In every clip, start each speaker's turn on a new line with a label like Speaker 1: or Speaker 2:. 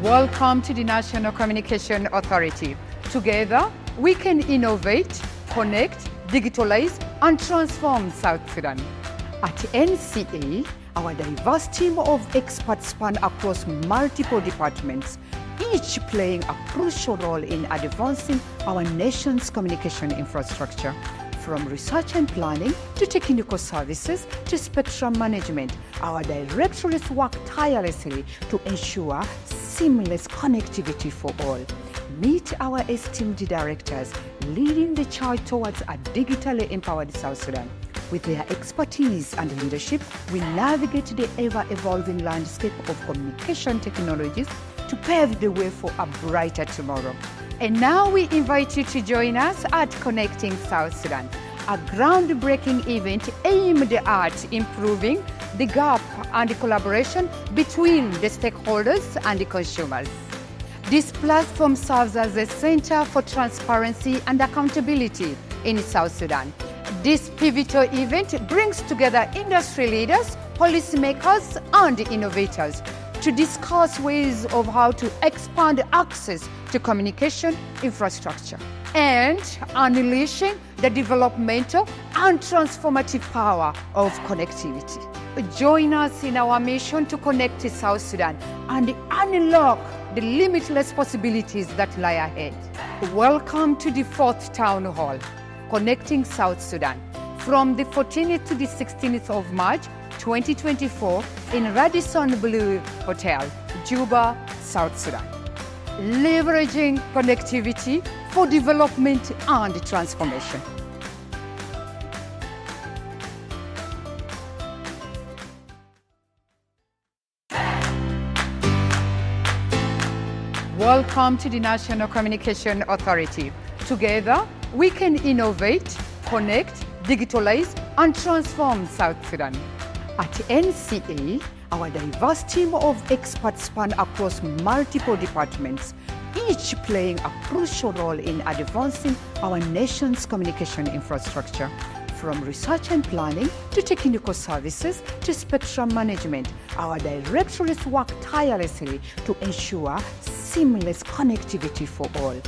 Speaker 1: Welcome to the National Communication Authority. Together, we can innovate, connect, digitalize, and transform South Sudan. At NCA, our diverse team of experts span across multiple departments, each playing a crucial role in advancing our nation's communication infrastructure. From research and planning to technical services to spectrum management, our directorates work tirelessly to ensure seamless connectivity for all. Meet our esteemed directors leading the charge towards a digitally empowered South Sudan. With their expertise and leadership, we navigate the ever-evolving landscape of communication technologies to pave the way for a brighter tomorrow. And now we invite you to join us at Connecting South Sudan, a groundbreaking event aimed at improving the gap and the collaboration between the stakeholders and the consumers. This platform serves as a center for transparency and accountability in South Sudan. This pivotal event brings together industry leaders, policymakers, and innovators to discuss ways of how to expand access to communication infrastructure and unleashing the developmental and transformative power of connectivity. Join us in our mission to connect to South Sudan and unlock the limitless possibilities that lie ahead. Welcome to the 4th Town Hall, Connecting South Sudan, from the 14th to the 16th of March 2024 in Radisson Blu Hotel, Juba, South Sudan. Leveraging connectivity for development and transformation. Welcome to the National Communication Authority. Together, we can innovate, connect, digitalize, and transform South Sudan. At NCA, our diverse team of experts span across multiple departments, each playing a crucial role in advancing our nation's communication infrastructure. From research and planning to technical services to spectrum management, our directorates work tirelessly to ensure seamless connectivity for all.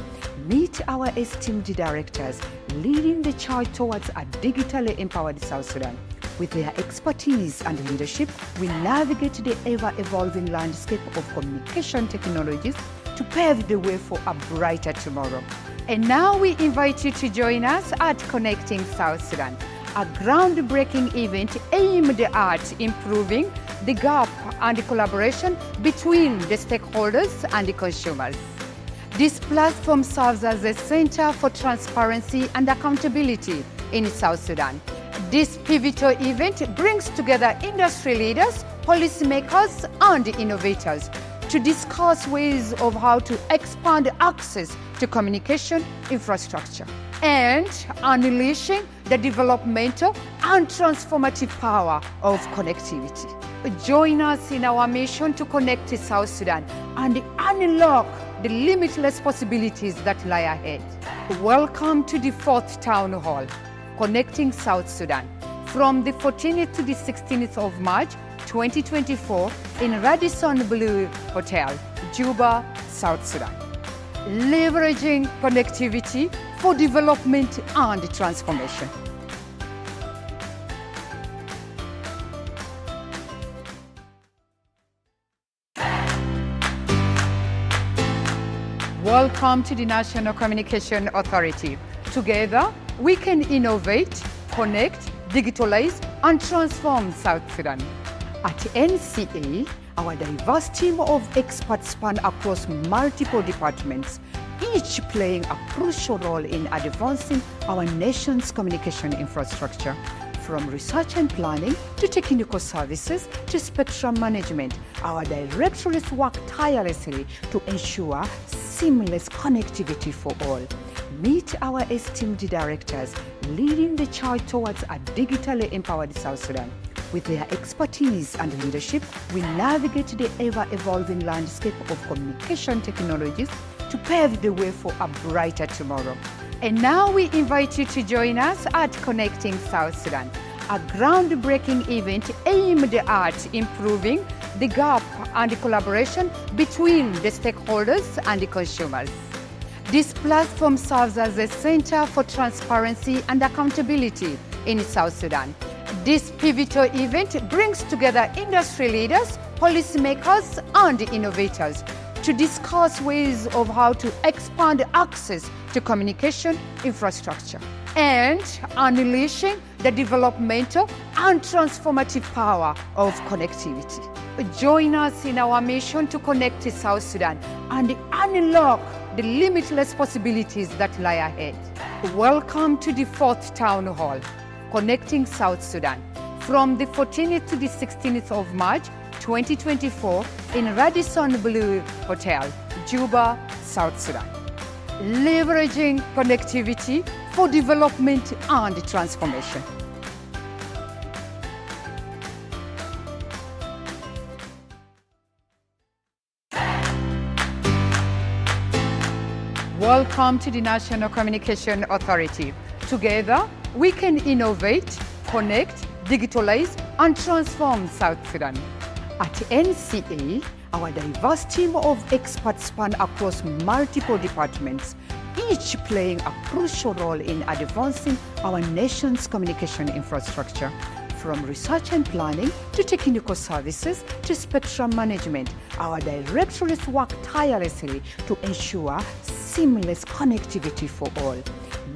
Speaker 1: Meet our esteemed directors leading the charge towards a digitally empowered South Sudan. With their expertise and leadership, we navigate the ever-evolving landscape of communication technologies to pave the way for a brighter tomorrow. And now we invite you to join us at Connecting South Sudan, a groundbreaking event aimed at improving the gap and the collaboration between the stakeholders and the consumers. This platform serves as a center for transparency and accountability in South Sudan. This pivotal event brings together industry leaders, policymakers, and innovators to discuss ways of how to expand access to communication infrastructure and unleashing the developmental and transformative power of connectivity. Join us in our mission to connect to South Sudan and unlock the limitless possibilities that lie ahead. Welcome to the 4th Town Hall, Connecting South Sudan, from the 14th to the 16th of March 2024 in Radisson Blu Hotel, Juba, South Sudan. Leveraging connectivity for development and transformation. Welcome to the National Communication Authority. Together, we can innovate, connect, digitalize, and transform South Sudan. At NCA, our diverse team of experts span across multiple departments, each playing a crucial role in advancing our nation's communication infrastructure. From research and planning to technical services to spectrum management, our directorates work tirelessly to ensure seamless connectivity for all. Meet our esteemed directors leading the charge towards a digitally empowered South Sudan. With their expertise and leadership, we navigate the ever-evolving landscape of communication technologies to pave the way for a brighter tomorrow. And now we invite you to join us at Connecting South Sudan, a groundbreaking event aimed at improving the gap and the collaboration between the stakeholders and the consumers. This platform serves as a center for transparency and accountability in South Sudan. This pivotal event brings together industry leaders, policymakers, and innovators to discuss ways of how to expand access to communication infrastructure and unleashing the developmental and transformative power of connectivity. Join us in our mission to connect to South Sudan and unlock the limitless possibilities that lie ahead. Welcome to the 4th Town Hall, Connecting South Sudan, from the 14th to the 16th of March 2024 in Radisson Blu Hotel, Juba, South Sudan. Leveraging connectivity for development and transformation. Welcome to the National Communication Authority. Together, we can innovate, connect, digitalize, and transform South Sudan. At NCA, our diverse team of experts span across multiple departments, each playing a crucial role in advancing our nation's communication infrastructure. From research and planning to technical services to spectrum management, our directorates work tirelessly to ensure seamless connectivity for all.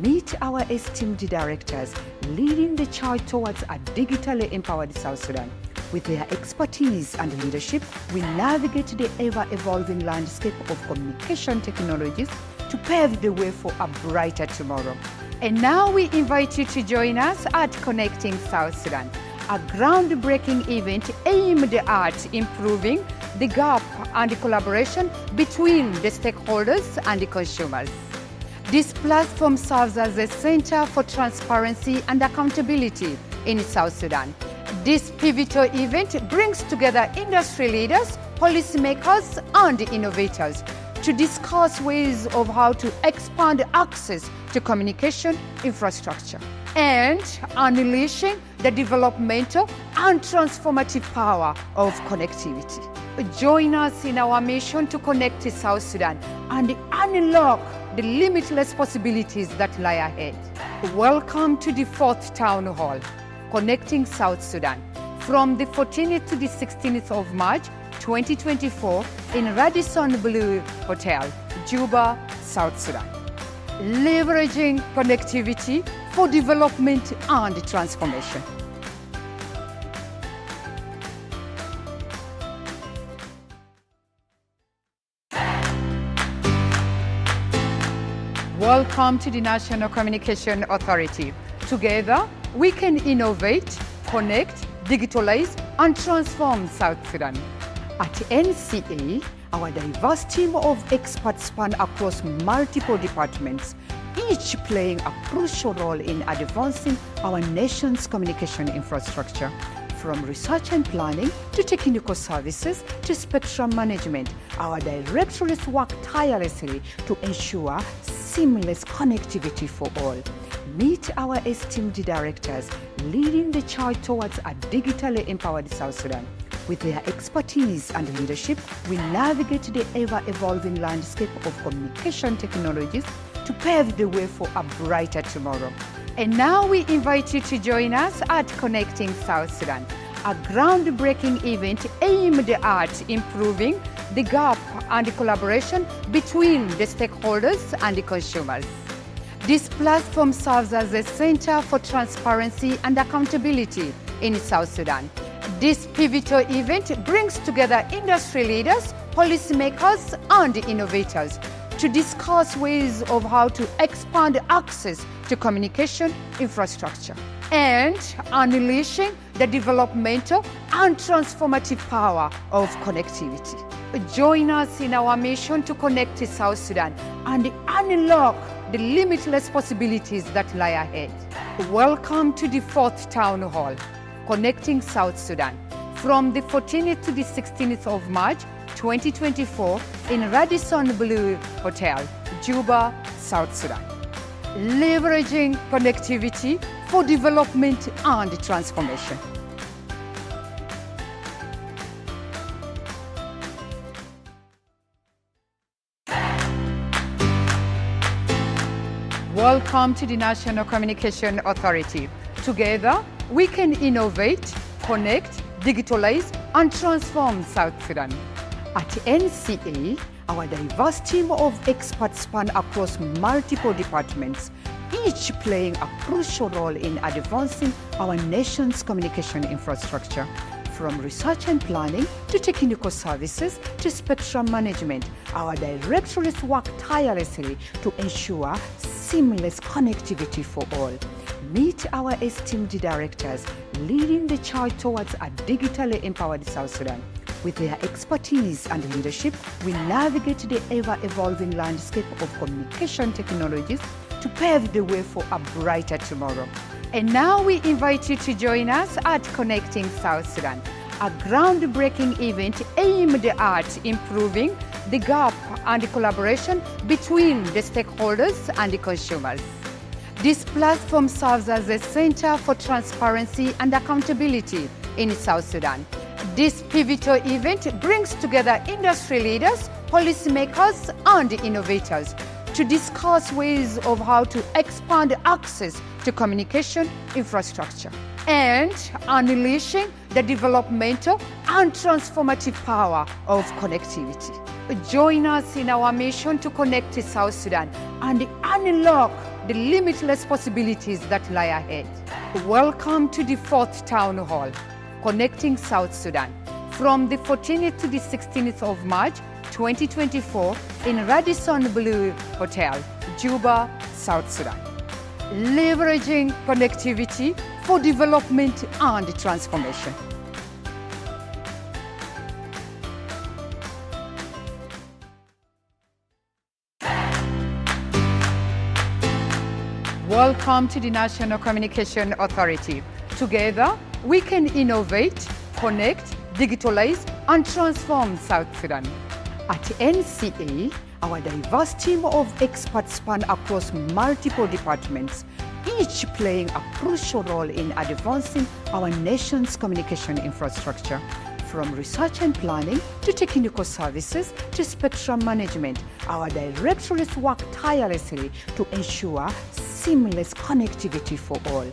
Speaker 1: Meet our esteemed directors leading the charge towards a digitally empowered South Sudan. With their expertise and leadership, we navigate the ever-evolving landscape of communication technologies to pave the way for a brighter tomorrow. And now we invite you to join us at Connecting South Sudan, a groundbreaking event aimed at improving the gap and the collaboration between the stakeholders and the consumers. This platform serves as a center for transparency and accountability in South Sudan. This pivotal event brings together industry leaders, policymakers, and innovators to discuss ways of how to expand access to communication infrastructure and unleashing the developmental and transformative power of connectivity. Join us in our mission to connect to South Sudan and unlock the limitless possibilities that lie ahead. Welcome to the 4th Town Hall, Connecting South Sudan, from the 14th to the 16th of March 2024 in Radisson Blu Hotel, Juba, South Sudan. Leveraging connectivity for development and transformation. Welcome to the National Communication Authority. Together, we can innovate, connect, digitalize, and transform South Sudan. At NCA, our diverse team of experts span across multiple departments, each playing a crucial role in advancing our nation's communication infrastructure. From research and planning to technical services to spectrum management, our directorates work tirelessly to ensure seamless connectivity for all. Meet our esteemed directors leading the charge towards a digitally empowered South Sudan. With their expertise and leadership, we navigate the ever-evolving landscape of communication technologies to pave the way for a brighter tomorrow. And now we invite you to join us at Connecting South Sudan, a groundbreaking event aimed at improving the gap and the collaboration between the stakeholders and the consumers. This platform serves as a center for transparency and accountability in South Sudan. This pivotal event brings together industry leaders, policymakers, and innovators to discuss ways of how to expand access to communication infrastructure and unleashing the developmental and transformative power of connectivity. Join us in our mission to connect to South Sudan and unlock the limitless possibilities that lie ahead. Welcome to the 4th Town Hall, Connecting South Sudan, from the 14th to the 16th of March 2024 in Radisson Blu Hotel, Juba, South Sudan. Leveraging connectivity for development and transformation. Welcome to the National Communication Authority. Together, we can innovate, connect, digitalize, and transform South Sudan. At NCA, our diverse team of experts span across multiple departments, each playing a crucial role in advancing our nation's communication infrastructure. From research and planning to technical services to spectrum management, our directorates work tirelessly to ensure seamless connectivity for all. Meet our esteemed directors leading the charge towards a digitally empowered South Sudan. With their expertise and leadership, we navigate the ever-evolving landscape of communication technologies to pave the way for a brighter tomorrow. And now we invite you to join us at Connecting South Sudan, a groundbreaking event aimed at improving the gap and the collaboration between the stakeholders and the consumers. This platform serves as a center for transparency and accountability in South Sudan. This pivotal event brings together industry leaders, policymakers, and innovators to discuss ways of how to expand access to communication infrastructure and unleashing the developmental and transformative power of connectivity. Join us in our mission to connect to South Sudan and unlock the limitless possibilities that lie ahead. Welcome to the 4th Town Hall, Connecting South Sudan, from the 14th to the 16th of March 2024 in Radisson Blu Hotel, Juba, South Sudan. Leveraging connectivity for development and transformation. Welcome to the National Communication Authority. Together, we can innovate, connect, digitalize, and transform South Sudan. At NCA, our diverse team of experts span across multiple departments, each playing a crucial role in advancing our nation's communication infrastructure. From research and planning to technical services to spectrum management, our directorates work tirelessly to ensure seamless connectivity for all.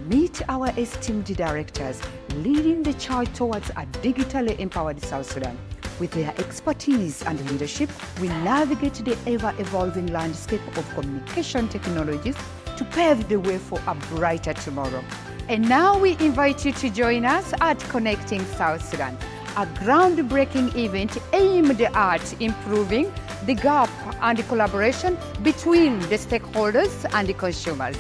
Speaker 1: Meet our esteemed directors leading the charge towards a digitally empowered South Sudan. With their expertise and leadership, we navigate the ever-evolving landscape of communication technologies to pave the way for a brighter tomorrow. And now we invite you to join us at Connecting South Sudan, a groundbreaking event aimed at improving the gap and the collaboration between the stakeholders and the consumers.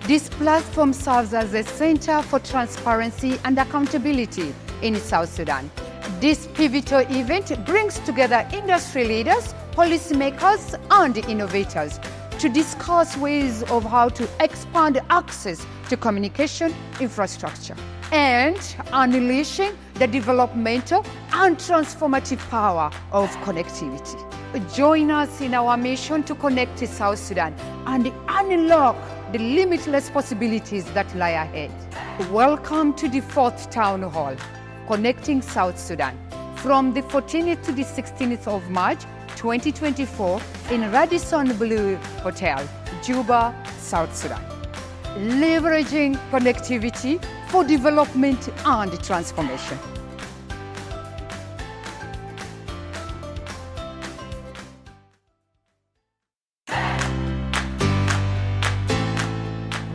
Speaker 1: This platform serves as a center for transparency and accountability in South Sudan. This pivotal event brings together industry leaders, policymakers, and innovators to discuss ways of how to expand access to communication infrastructure and unleashing the developmental and transformative power of connectivity. Join us in our mission to connect to South Sudan and unlock the limitless possibilities that lie ahead. Welcome to the 4th Town Hall, Connecting South Sudan, from the 14th to the 16th of March 2024 in Radisson Blu Hotel, Juba, South Sudan. Leveraging connectivity for development and transformation.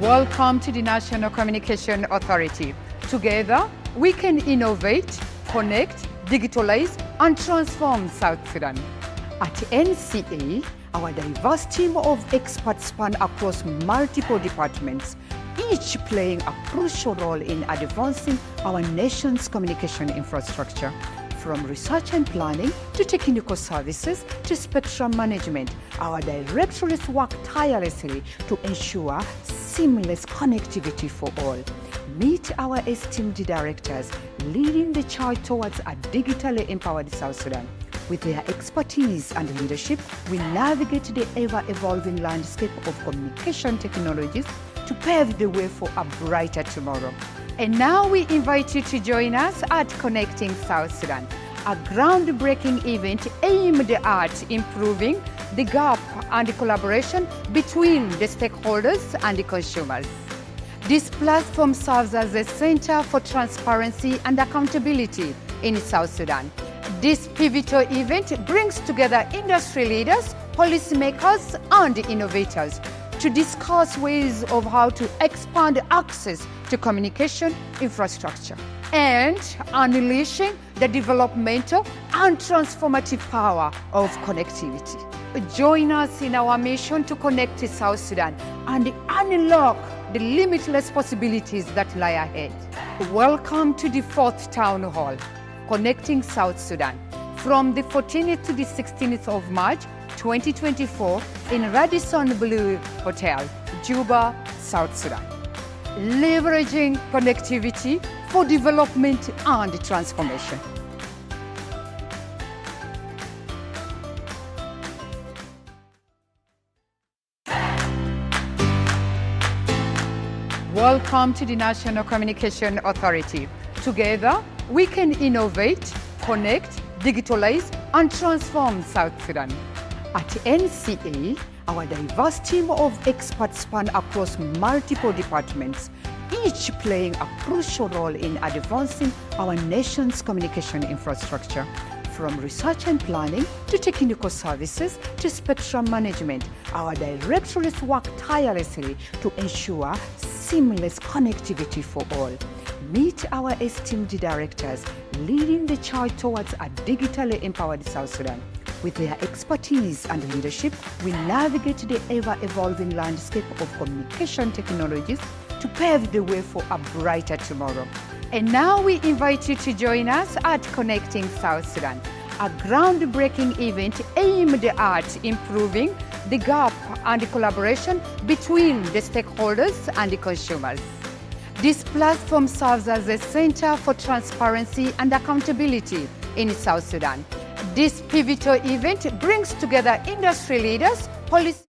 Speaker 1: Welcome to the National Communication Authority. Together, we can innovate, connect, digitalize, and transform South Sudan. At NCA, our diverse team of experts span across multiple departments, each playing a crucial role in advancing our nation's communication infrastructure. From research and planning to technical services to spectrum management, our directorates work tirelessly to ensure seamless connectivity for all. Meet our esteemed directors leading the charge towards a digitally empowered South Sudan. With their expertise and leadership, we navigate the ever-evolving landscape of communication technologies to pave the way for a brighter tomorrow. And now we invite you to join us at Connecting South Sudan, a groundbreaking event aimed at improving the gap and the collaboration between the stakeholders and the consumers. This platform serves as a center for transparency and accountability in South Sudan. This pivotal event brings together industry leaders, policymakers, and innovators to discuss ways of how to expand access to communication infrastructure and unleashing the developmental and transformative power of connectivity. Join us in our mission to connect to South Sudan and unlock the limitless possibilities that lie ahead. Welcome to the 4th Town Hall, Connecting South Sudan, from the 14th to the 16th of March 2024 in Radisson Blu Hotel, Juba, South Sudan. Leveraging connectivity for development and transformation. Welcome to the National Communication Authority. Together, we can innovate, connect, digitalize, and transform South Sudan. At NCA, our diverse team of experts span across multiple departments, each playing a crucial role in advancing our nation's communication infrastructure. From research and planning to technical services to spectrum management, our directorates work tirelessly to ensure seamless connectivity for all. Meet our esteemed directors leading the charge towards a digitally empowered South Sudan. With their expertise and leadership, we navigate the ever-evolving landscape of communication technologies to pave the way for a brighter tomorrow. And now we invite you to join us at Connecting South Sudan, a groundbreaking event aimed at improving the gap and the collaboration between the stakeholders and the consumers. This platform serves as a center for transparency and accountability in South Sudan. This pivotal event brings together industry leaders, policy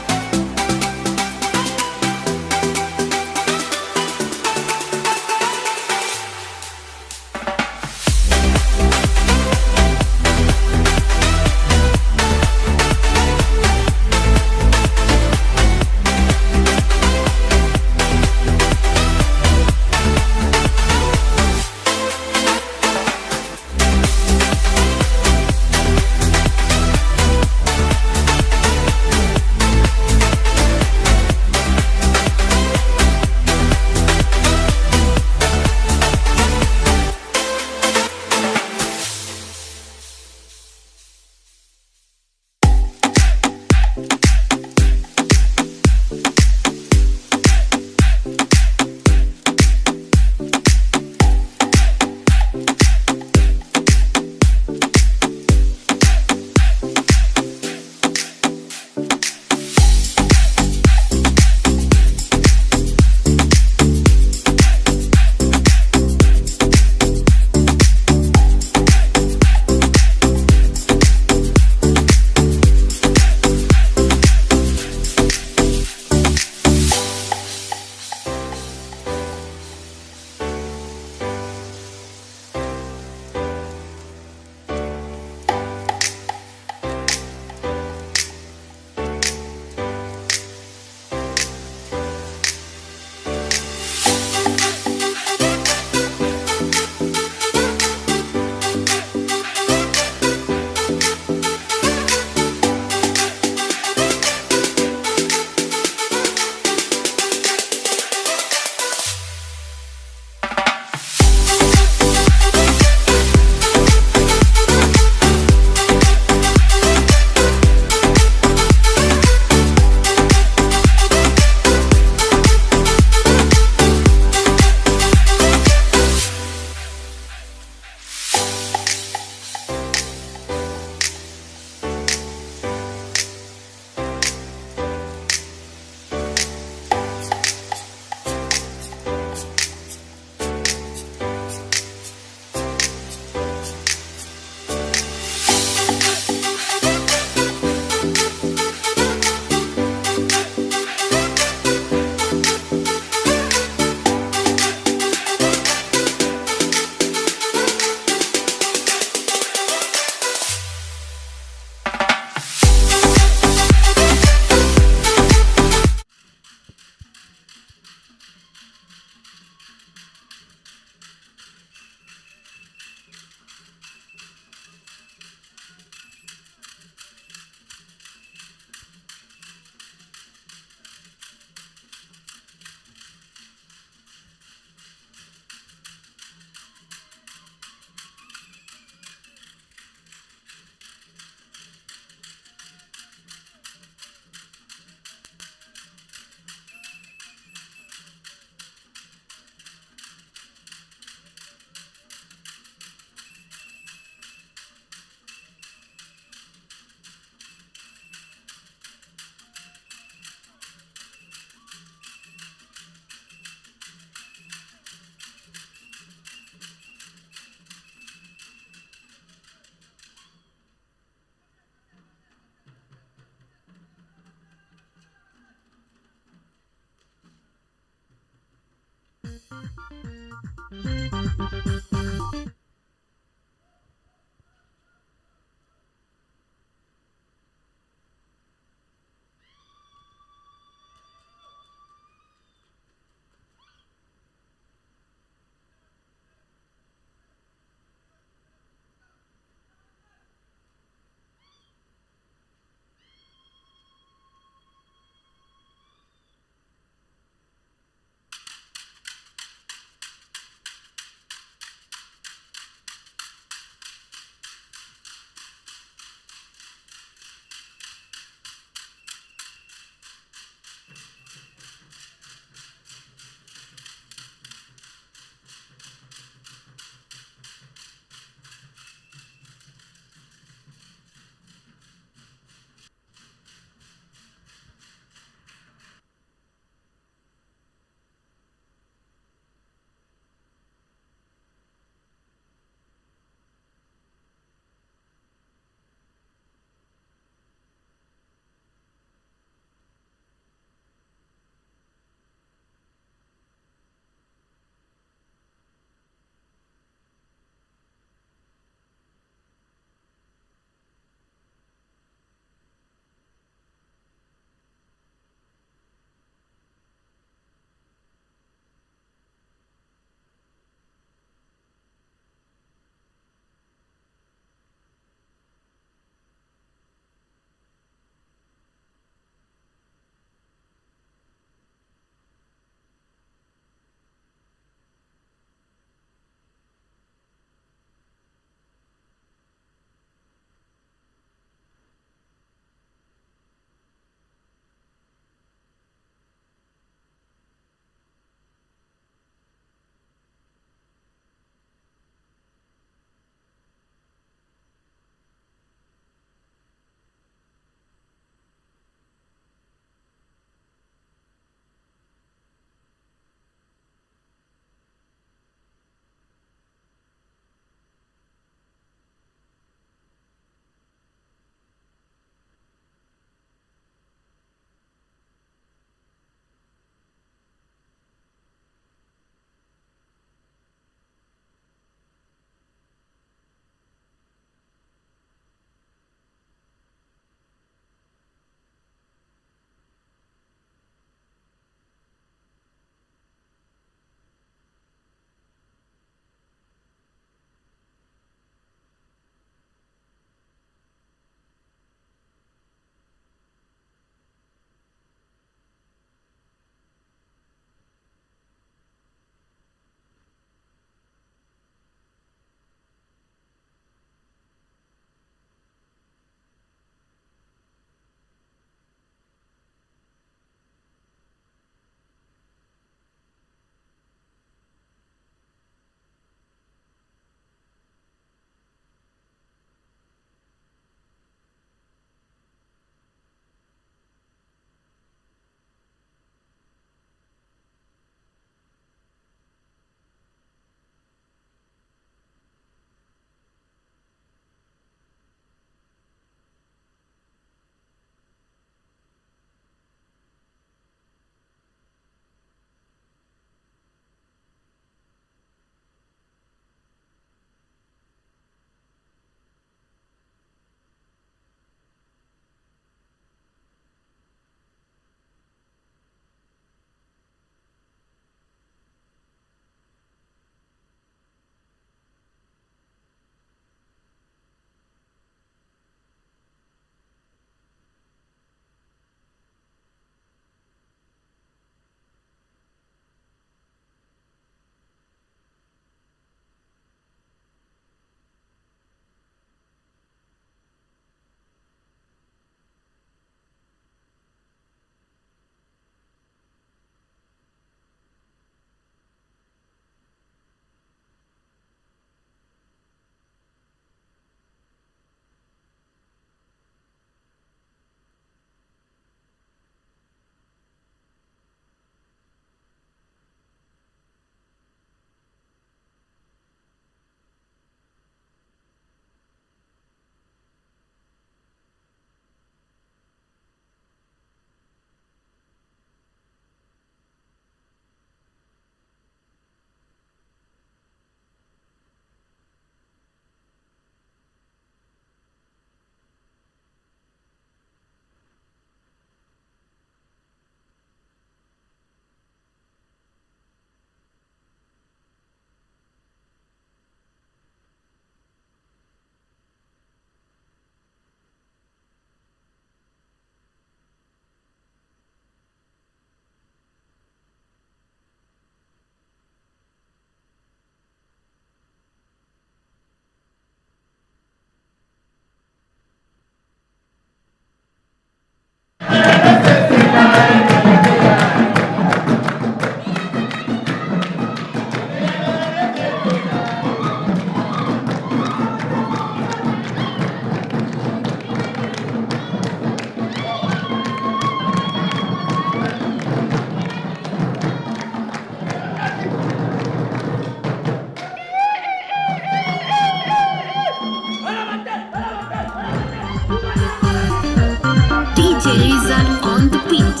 Speaker 2: Rizal on the beat.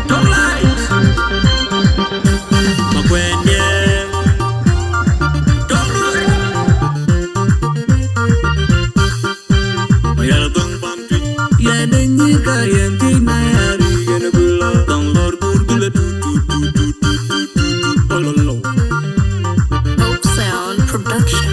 Speaker 3: Don't light. Makwende. Don't light. Mayal bang pampi. Ya dengi kayan tina yari yana gula. Dang lor gula tu tu tu tu tu tu tu tu. Oh lo lo.
Speaker 2: Hope Sound Production.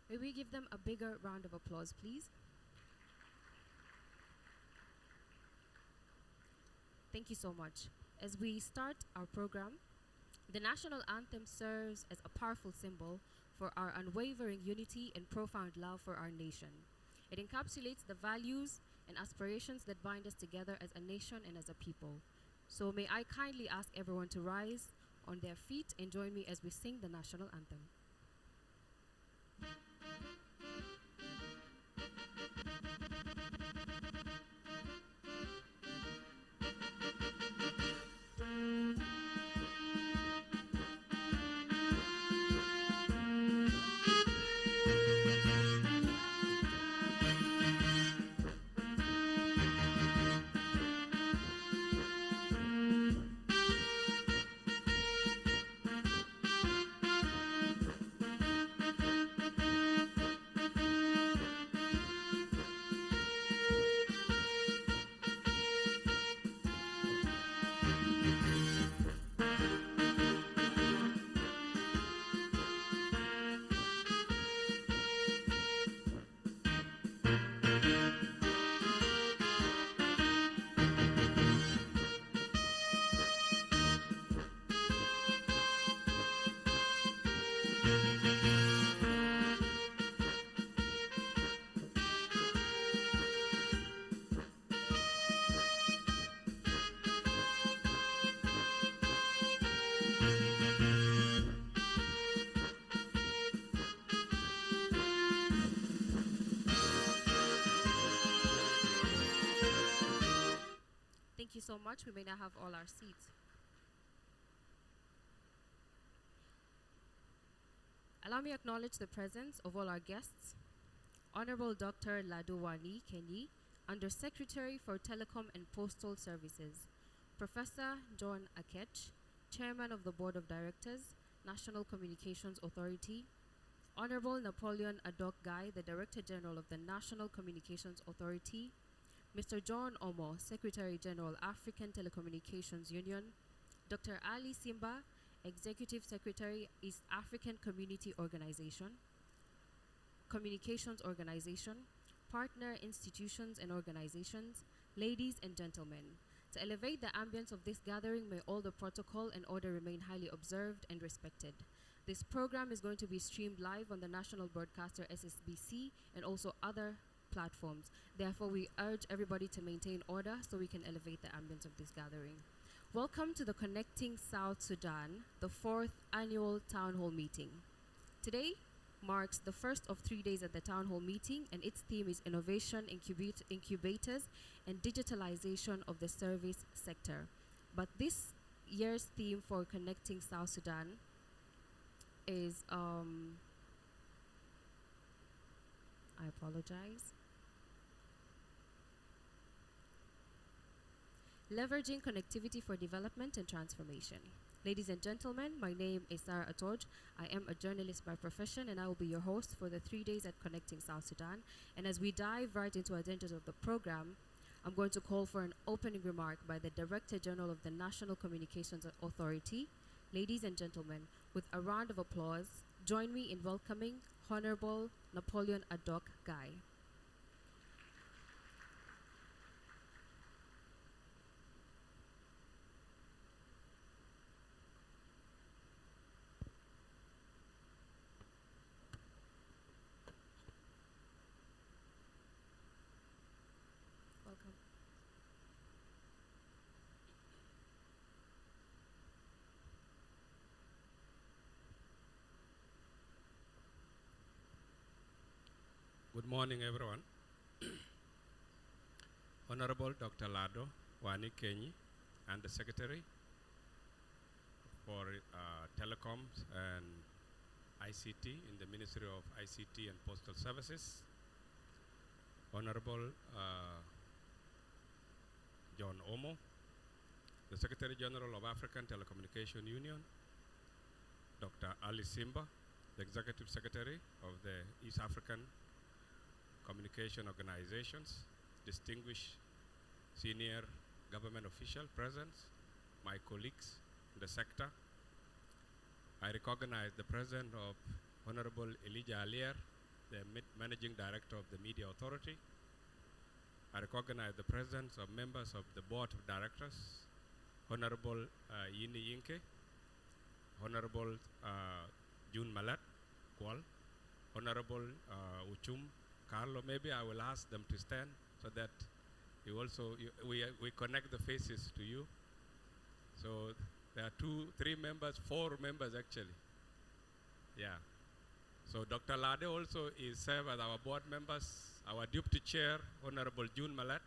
Speaker 4: May we give them a bigger round of applause, please? Thank you so much. As we start our program, the national anthem serves as a powerful symbol for our unwavering unity and profound love for our nation. It encapsulates the values and aspirations that bind us together as a nation and as a people. So may I kindly ask everyone to rise on their feet and join me as we sing the national anthem. Thank you so much. We may now have all our seats. Allow me to acknowledge the presence of all our guests. Honorable Dr. Ladowani Kenyi, Undersecretary for Telecom and Postal Services. Professor John Akech, Chairman of the Board of Directors, National Communications Authority. Honorable Napoleon Adok Guy, the Director General of the National Communications Authority, Mr. John Omo, Secretary General, African Telecommunications Union, Dr. Ali Simba, Executive Secretary, East African Community Communications Organization, partner institutions and organizations, ladies and gentlemen. To elevate the ambience of this gathering, may all the protocol and order remain highly observed and respected. This program is going to be streamed live on the national broadcaster SSBC and also other platforms. Therefore, we urge everybody to maintain order so we can elevate the ambience of this gathering. Welcome to the Connecting South Sudan, the 4th annual town hall meeting. Today marks the first of 3 days at the town hall meeting, and its theme is innovation, incubators, and digitalization of the service sector. But this year's theme for Connecting South Sudan is, I apologize, leveraging connectivity for development and transformation. Ladies and gentlemen, my name is Sarah Atoj. I am a journalist by profession, and I will be your host for the 3 days at Connecting South Sudan. And as we dive right into the agenda of the program, I'm going to call for an opening remark by the Director General of the National Communications Authority. Ladies and gentlemen, with a round of applause, join me in welcoming Honorable Napoleon Adok Guy. Welcome.
Speaker 5: Good morning, everyone. Honorable Dr. Lado Wani Kenyi and the Secretary for Telecoms and ICT in the Ministry of ICT and Postal Services, Honorable John Omo, the Secretary General of African Telecommunication Union, Dr. Ali Simba, the Executive Secretary of the East African Communication Organizations, distinguished senior government official presence, my colleagues in the sector. I recognize the presence of Honorable Elijah Alier, the Managing Director of the Media Authority. I recognize the presence of members of the Board of Directors, Honorable Yini Yinke, Honorable June Malat Kwal, Honorable Uchum Carlo. Maybe I will ask them to stand so that we connect the faces to you. So there are 3 members, 4 members actually. Yeah. So Dr. Lade also is served as our board members. Our Deputy Chair, Honorable June Malat,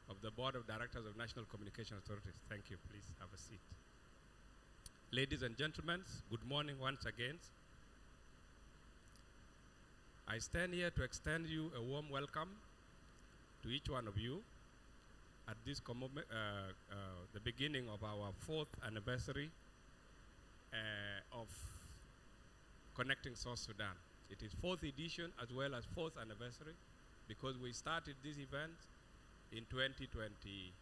Speaker 5: of the Board of Directors of National Communication Authorities. Thank you. Please have a seat. Ladies and gentlemen, good morning once again. I stand here to extend you a warm welcome to each one of you at this the beginning of our 4th anniversary of Connecting South Sudan. It is 4th edition as well as 4th anniversary because we started this event in 2020,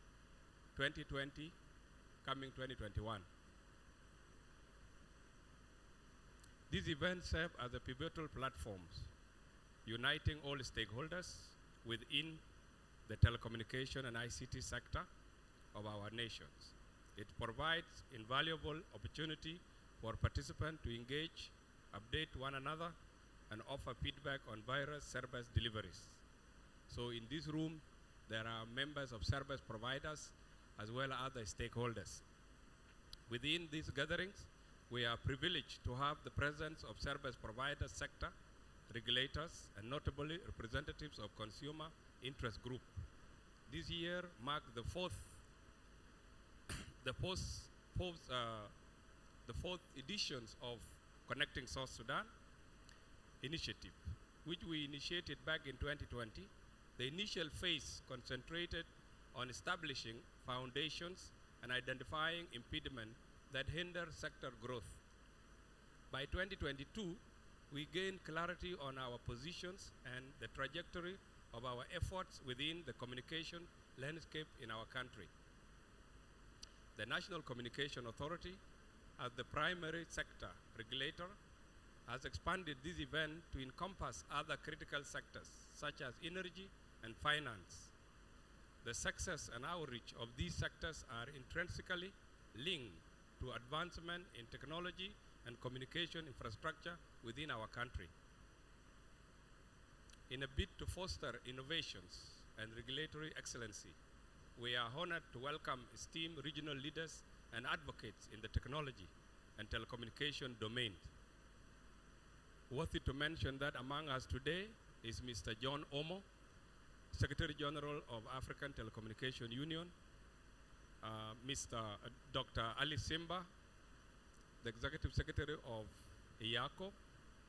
Speaker 5: coming 2021. These events serve as a pivotal platforms uniting all stakeholders within the telecommunication and ICT sector of our nations. It provides invaluable opportunity for participants to engage, update one another, and offer feedback on various service deliveries. So in this room, there are members of service providers as well as other stakeholders. Within these gatherings, we are privileged to have the presence of service provider sector, regulators, and notably representatives of consumer interest group. This year marked the fourth editions of Connecting South Sudan initiative, which we initiated back in 2020. The initial phase concentrated on establishing foundations and identifying impediments that hinder sector growth. By 2022, we gain clarity on our positions and the trajectory of our efforts within the communication landscape in our country. The National Communication Authority, as the primary sector regulator, has expanded this event to encompass other critical sectors such as energy and finance. The success and outreach of these sectors are intrinsically linked to advancement in technology and communication infrastructure within our country. In a bid to foster innovations and regulatory excellency, we are honored to welcome esteemed regional leaders and advocates in the technology and telecommunication domain. Worthy to mention that among us today is Mr. John Omo, Secretary General of African Telecommunication Union, Dr. Ali Simba, the Executive Secretary of IACO.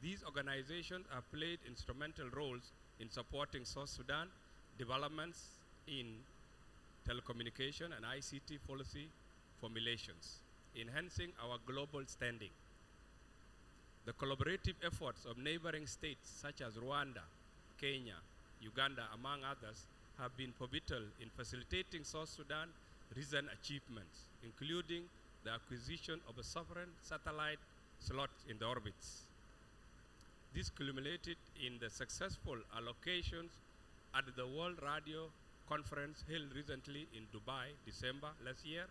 Speaker 5: These organizations have played instrumental roles in supporting South Sudan developments in telecommunication and ICT policy formulations, enhancing our global standing. The collaborative efforts of neighboring states such as Rwanda, Kenya, Uganda, among others, have been pivotal in facilitating South Sudan's recent achievements, including the acquisition of a sovereign satellite slot in the orbits. This culminated in the successful allocations at the World Radio Conference held recently in Dubai, December last year,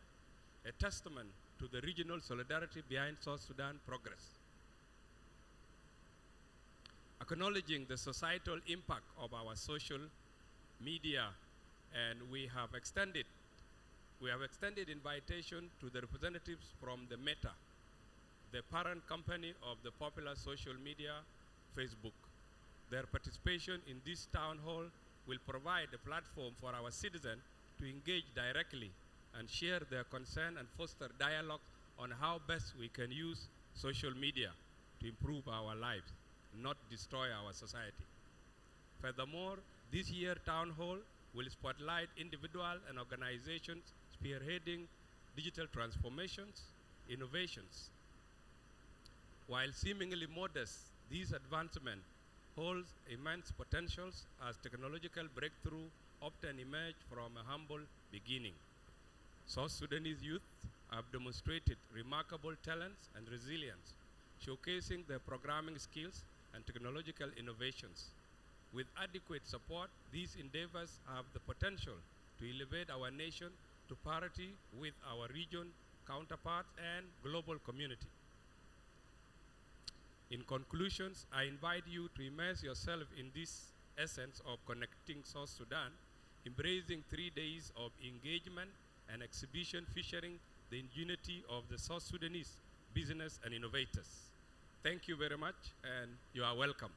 Speaker 5: a testament to the regional solidarity behind South Sudan progress. Acknowledging the societal impact of our social media, and we have extended invitation to the representatives from the Meta, the parent company of the popular social media, Facebook. Their participation in this town hall will provide a platform for our citizens to engage directly and share their concern and foster dialogue on how best we can use social media to improve our lives, not destroy our society. Furthermore, this year's town hall will spotlight individuals and organizations spearheading digital transformations, innovations. While seemingly modest, these advancements hold immense potentials as technological breakthrough often emerge from a humble beginning. South Sudanese youth have demonstrated remarkable talents and resilience, showcasing their programming skills and technological innovations. With adequate support, these endeavors have the potential to elevate our nation to parity with our region counterparts and global community. In conclusions, I invite you to immerse yourself in this essence of connecting South Sudan, embracing 3 days of engagement and exhibition featuring the ingenuity of the South Sudanese business and innovators. Thank you very much, and you are welcome.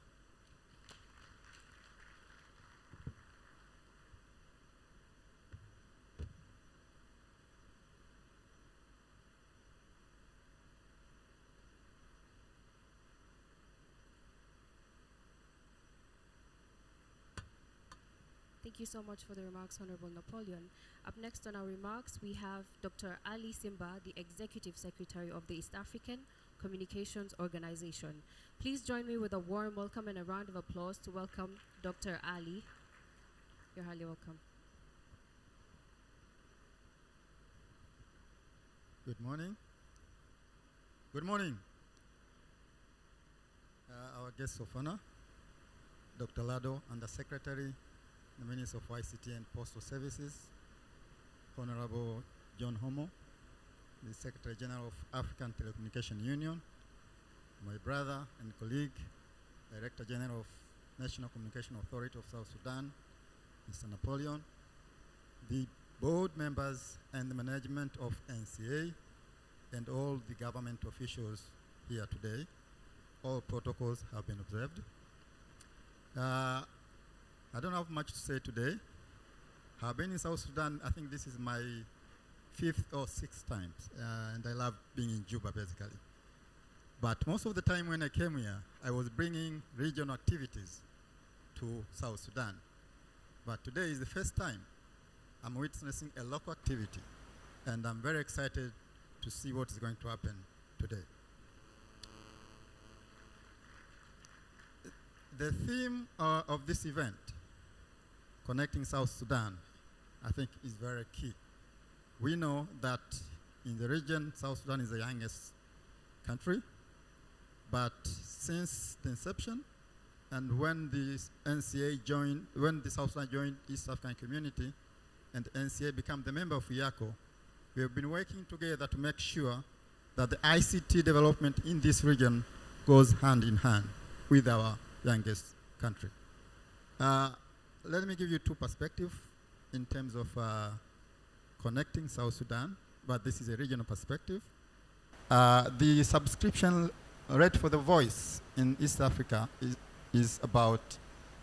Speaker 4: Thank you so much for the remarks, Honorable Napoleon. Up next on our remarks, we have Dr. Ali Simba, the Executive Secretary of the East African Communications Organization. Please join me with a warm welcome and a round of applause to welcome Dr. Ali. You're highly welcome.
Speaker 6: Good morning. Good morning. Our guests of honor, Dr. Lado, Undersecretary, the Minister of ICT and Postal Services, Honorable John Homo, the Secretary General of African Telecommunication Union, my brother and colleague, Director General of National Communication Authority of South Sudan, Mr. Napoleon, the board members and the management of NCA, and all the government officials here today. All protocols have been observed. I don't have much to say today. I've been in South Sudan, I think this is my 5th or 6th time, and I love being in Juba basically. But most of the time when I came here, I was bringing regional activities to South Sudan. But today is the first time I'm witnessing a local activity, and I'm very excited to see what is going to happen today. The theme of this event, Connecting South Sudan, I think is very key. We know that in the region, South Sudan is the youngest country, but since the inception and when the NCA joined, when the South Sudan joined East African Community and NCA became the member of IACO, we have been working together to make sure that the ICT development in this region goes hand in hand with our youngest country. Let me give you two perspectives in terms of connecting South Sudan, but this is a regional perspective. The subscription rate for the voice in East Africa is about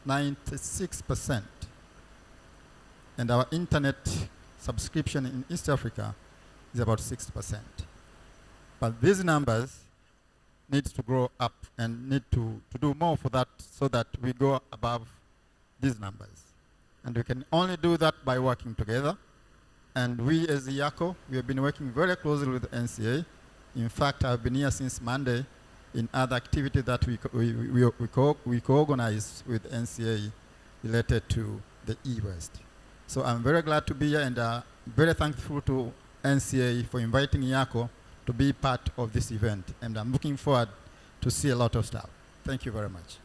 Speaker 6: 96%. And our internet subscription in East Africa is about 6%. But these numbers need to grow up and need to do more for that so that we go above these numbers. And we can only do that by working together. And we as IACO, we have been working very closely with NCA. In fact, I've been here since Monday in other activities that we co-organize with NCA related to the E-West. So I'm very glad to be here and very thankful to NCA for inviting IACO to be part of this event. And I'm looking forward to see a lot of stuff. Thank you very much.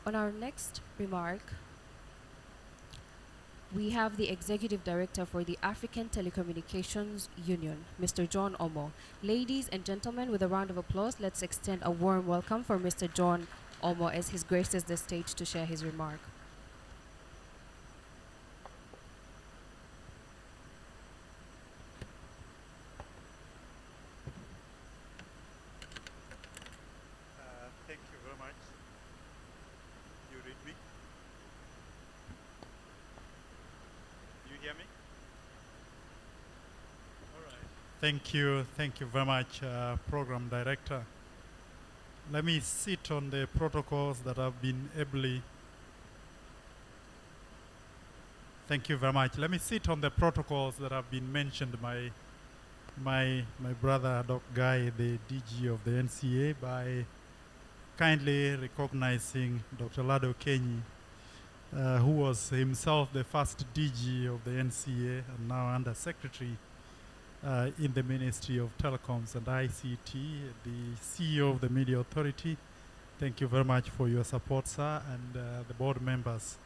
Speaker 4: On our next remark, we have the Executive Director for the African Telecommunications Union, Mr. John Omo. Ladies and gentlemen, with a round of applause, let's extend a warm welcome for Mr. John Omo as he graces the stage to share his remark.
Speaker 7: Thank you very much. You read me? You hear me? All right. Thank you very much, Program Director. Let me sit on the protocols that have been ably. Thank you very much. Let me sit on the protocols that have been mentioned by my brother, Dr. Guy, the DG of the NCA, by kindly recognizing Dr. Lado Kenyi, who was himself the first DG of the NCA and now Under Secretary in the Ministry of Telecoms and ICT, the CEO of the Media Authority. Thank you very much for your support, sir, and the board members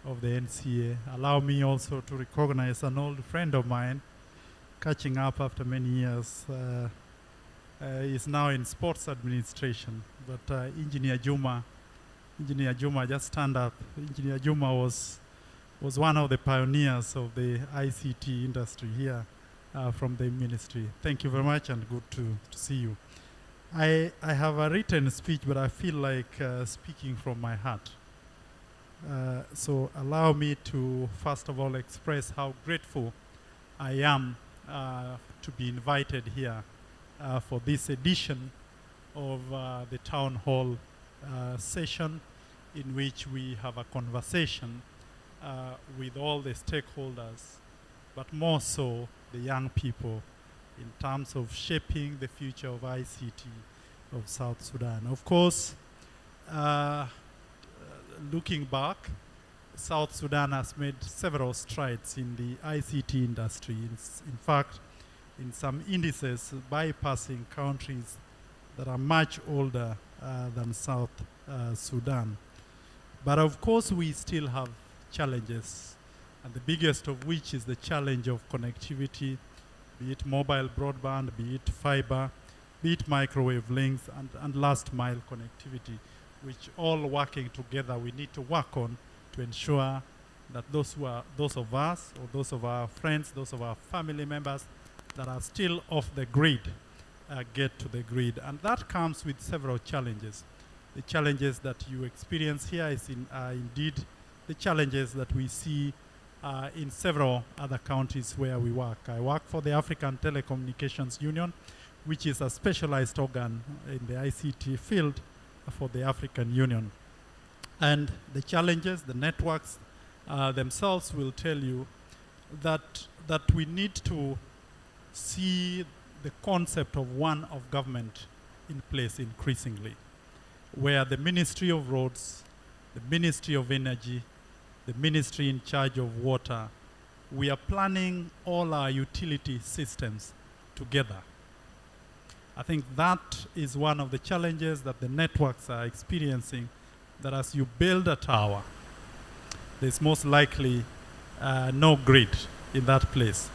Speaker 7: of the NCA. Allow me also to recognize an old friend of mine, catching up after many years. Is now in sports administration, but Engineer Juma, just stand up. Engineer Juma was one of the pioneers of the ICT industry here from the ministry. Thank you very much and good to see you. I have a written speech, but I feel like speaking from my heart. So allow me to first of all express how grateful I am to be invited here for this edition of the town hall session, in which we have a conversation with all the stakeholders, but more so the young people, in terms of shaping the future of ICT of South Sudan. Of course, looking back, South Sudan has made several strides in the ICT industry. In fact, in some indices, bypassing countries that are much older than South Sudan. But of course, we still have challenges, and the biggest of which is the challenge of connectivity, be it mobile broadband, be it fiber, be it microwave links, and last mile connectivity, which all working together we need to work on to ensure that those of us, or those of our friends, those of our family members that are still off the grid get to the grid. And that comes with several challenges. The challenges that you experience here is indeed the challenges that we see in several other countries where we work. I work for the African Telecommunications Union, which is a specialized organ in the ICT field for the African Union. And the challenges, the networks themselves will tell you that we need to see the concept of one of government in place increasingly, where the Ministry of Roads, the Ministry of Energy, the Ministry in charge of water, we are planning all our utility systems together. I think that is one of the challenges that the networks are experiencing, that as you build a tower, there's most likely no grid in that place.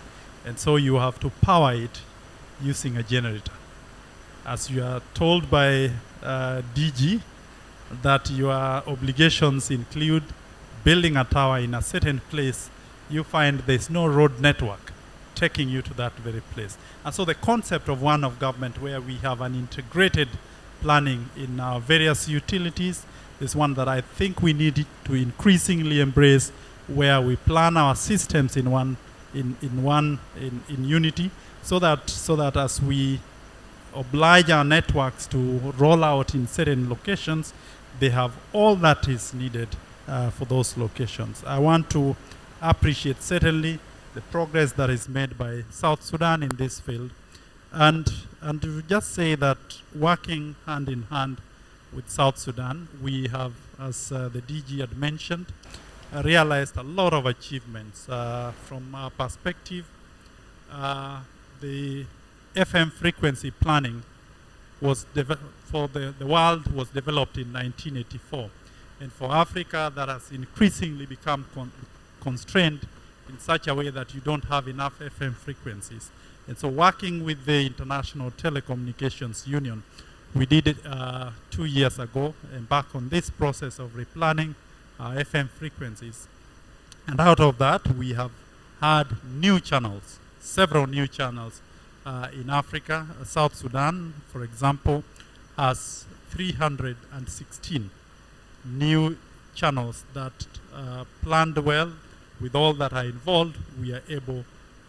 Speaker 7: And so you have to power it using a generator. As you are told by DG that your obligations include building a tower in a certain place, you find there's no road network taking you to that very place. And so the concept of one of government, where we have an integrated planning in our various utilities, is one that I think we need to increasingly embrace, where we plan our systems in unity, so that as we oblige our networks to roll out in certain locations, they have all that is needed for those locations. I want to appreciate certainly the progress that is made by South Sudan in this field, and to just say that working hand in hand with South Sudan, we have, as the DG had mentioned, realized a lot of achievements. From our perspective, the FM frequency planning was for the world was developed in 1984. And for Africa, that has increasingly become constrained in such a way that you don't have enough FM frequencies. And so working with the International Telecommunications Union, we did it 2 years ago, embark on this process of replanning our FM frequencies. And out of that, we have had new channels, several new channels in Africa. South Sudan, for example, has 316 new channels that planned well. With all that are involved, we are able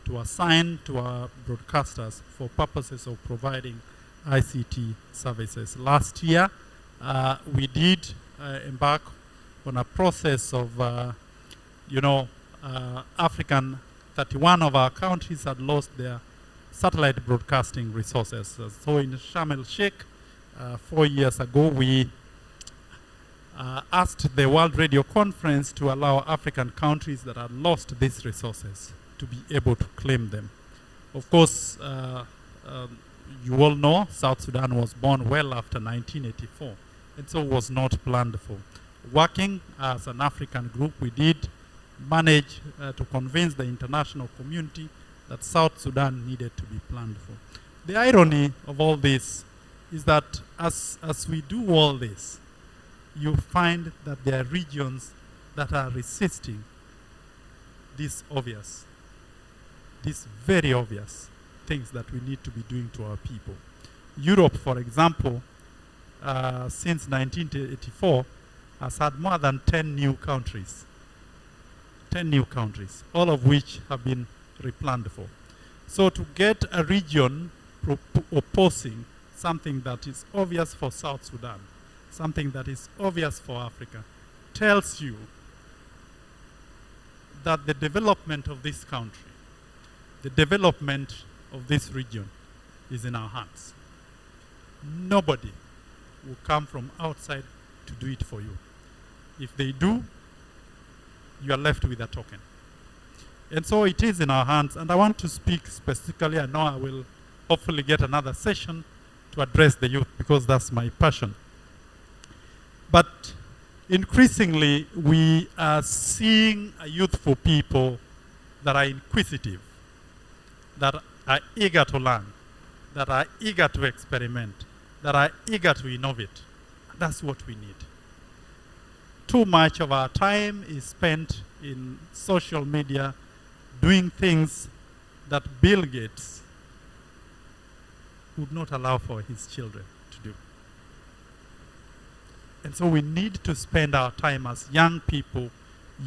Speaker 7: to assign to our broadcasters for purposes of providing ICT services. Last year, we did embark on a process of, 31 of our countries had lost their satellite broadcasting resources. So in Sharm el-Sheikh, 4 years ago, we asked the World Radio Conference to allow African countries that had lost these resources to be able to claim them. Of course, you all know South Sudan was born well after 1984, and so was not planned for. Working as an African group, we did manage to convince the international community that South Sudan needed to be planned for. The irony of all this is that as we do all this, you find that there are regions that are resisting these very obvious things that we need to be doing to our people. Europe, for example, since 1984, has had more than 10 new countries. 10 new countries, all of which have been replanned for. So to get a region opposing something that is obvious for South Sudan, something that is obvious for Africa, tells you that the development of this country, the development of this region is in our hands. Nobody will come from outside to do it for you. If they do, you are left with a token. And so it is in our hands, and I want to speak specifically. I know I will hopefully get another session to address the youth, because that's my passion. But increasingly, we are seeing a youthful people that are inquisitive, that are eager to learn, that are eager to experiment, that are eager to innovate. That's what we need. Too much of our time is spent in social media doing things that Bill Gates would not allow for his children to do. And so we need to spend our time as young people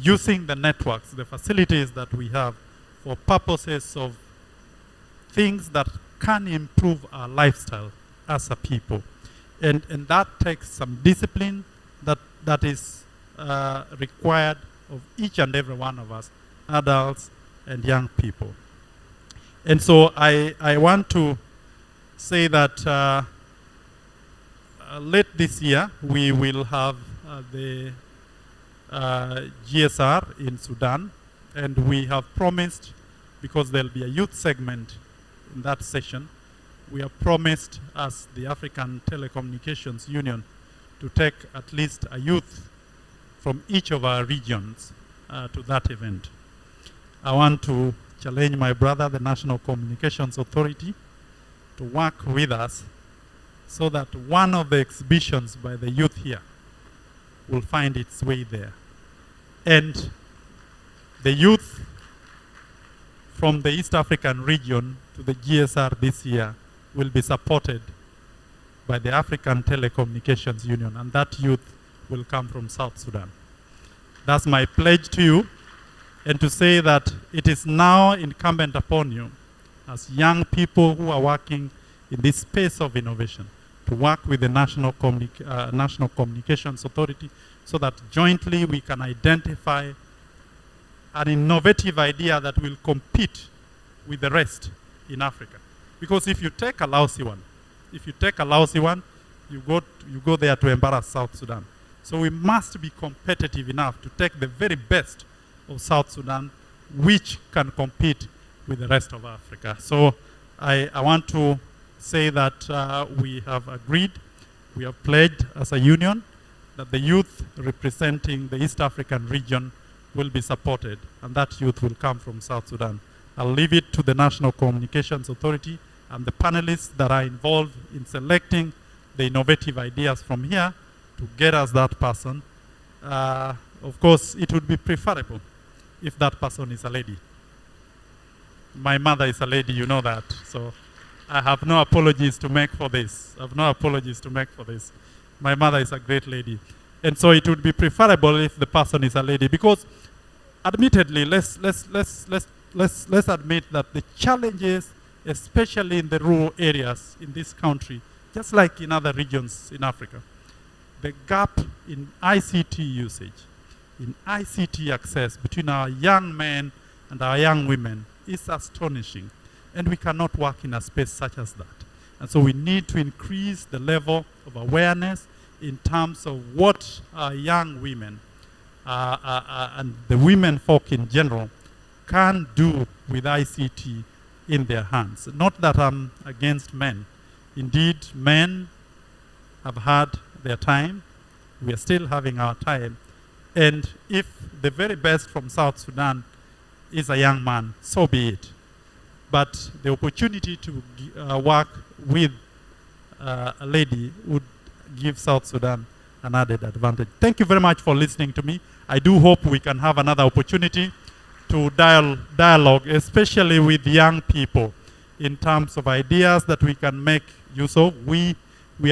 Speaker 7: using the networks, the facilities that we have for purposes of things that can improve our lifestyle as a people. And that takes some discipline that is required of each and every one of us, adults and young people. And so I want to say that late this year, we will have the GSR in Sudan, and we have promised, because there'll be a youth segment in that session, we have promised as the African Telecommunications Union to take at least a youth from each of our regions to that event. I want to challenge my brother, the National Communications Authority, to work with us so that one of the exhibitions by the youth here will find its way there. And the youth from the East African region to the GSR this year will be supported by the African Telecommunications Union, and that youth will come from South Sudan. That's my pledge to you, and to say that it is now incumbent upon you as young people who are working in this space of innovation to work with the National Communications Authority so that jointly we can identify an innovative idea that will compete with the rest in Africa. Because if you take a lousy one, you go there to embarrass South Sudan. So we must be competitive enough to take the very best of South Sudan, which can compete with the rest of Africa. So I want to say that we have agreed, we have pledged as a union that the youth representing the East African region will be supported, and that youth will come from South Sudan. I'll leave it to the National Communications Authority and the panelists that are involved in selecting the innovative ideas from here to get us that person. Of course, it would be preferable if that person is a lady. My mother is a lady, you know that. So I have no apologies to make for this. I have no apologies to make for this. My mother is a great lady. And so it would be preferable if the person is a lady, because admittedly, let's admit that the challenges, especially in the rural areas in this country, just like in other regions in Africa, the gap in ICT usage, in ICT access between our young men and our young women is astonishing. And we cannot work in a space such as that. And so we need to increase the level of awareness in terms of what our young women and the women folk in general can do with ICT in their hands. Not that I'm against men. Indeed, men have had their time. We are still having our time. And if the very best from South Sudan is a young man, so be it. But the opportunity to work with a lady would give South Sudan an added advantage. Thank you very much for listening to me. I do hope we can have another opportunity to dialogue, especially with young people, in terms of ideas that we can make use of. We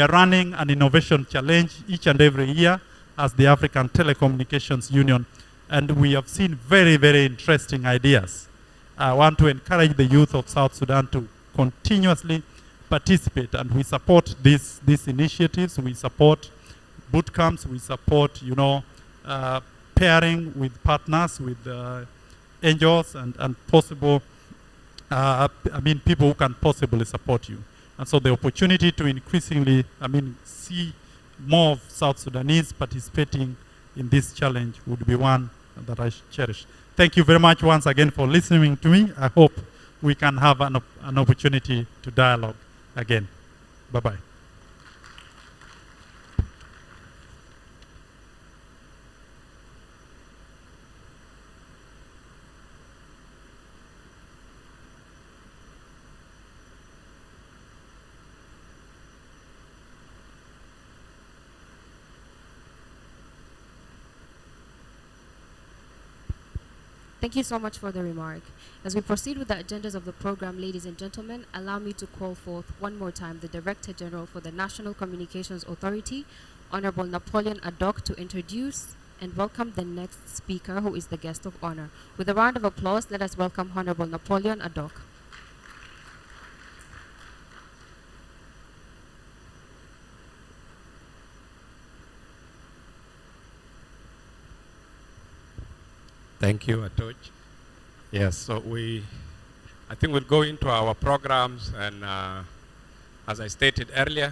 Speaker 7: are running an innovation challenge each and every year as the African Telecommunications Union, and we have seen very, very interesting ideas. I want to encourage the youth of South Sudan to continuously participate, and we support these initiatives. We support boot camps. We support, pairing with partners, with angels and possible, people who can possibly support you. And so the opportunity to increasingly, see more of South Sudanese participating in this challenge would be one that I cherish. Thank you very much once again for listening to me. I hope we can have an opportunity to dialogue again. Bye-bye.
Speaker 4: Thank you so much for the remark. As we proceed with the agendas of the program, ladies and gentlemen, allow me to call forth one more time the Director General for the National Communications Authority, Honorable Napoleon Adok, to introduce and welcome the next speaker, who is the guest of honor. With a round of applause, let us welcome Honorable Napoleon Adok.
Speaker 5: Thank you, Atoch. Yes, so I think we'll go into our programs, and as I stated earlier,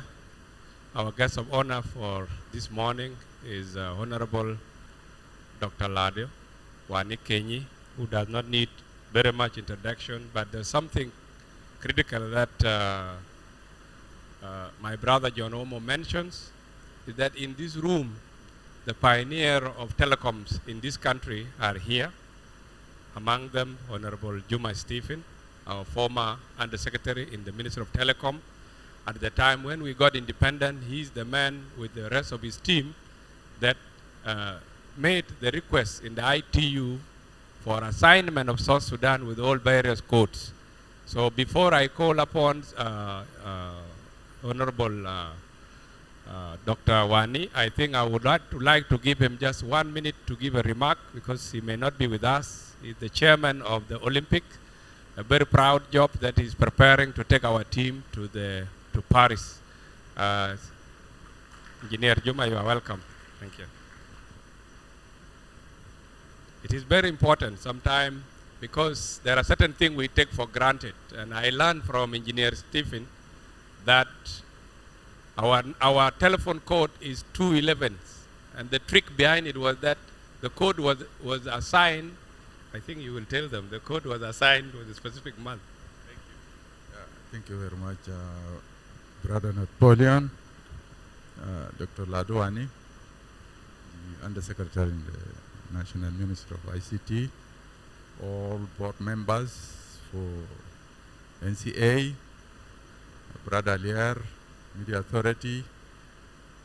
Speaker 5: our guest of honor for this morning is Honorable Dr. Ladio Wani Kenyi, who does not need very much introduction, but there's something critical that my brother John Omo mentions, is that in this room, the pioneer of telecoms in this country are here. Among them, Honorable Juma Stephen, our former Undersecretary in the Ministry of Telecom. At the time when we got independent, he's the man with the rest of his team that made the request in the ITU for assignment of South Sudan with all various codes. So before I call upon Honorable Dr. Wani, I think I would like to give him just 1 minute to give a remark, because he may not be with us. He's the chairman of the Olympic, a very proud job that he's preparing to take our team to Paris. Engineer Juma, you are welcome. Thank you. It is very important sometimes, because there are certain things we take for granted. And I learned from Engineer Stephen that our telephone code is 211, and the trick behind it was that the code was assigned. I think you will tell them the code was assigned with a specific month. Thank you.
Speaker 8: Thank you very much, Brother Napoleon, Dr. Ladwani, the Undersecretary in the National Ministry of ICT, all board members for NCA, Brother Lier, Media Authority,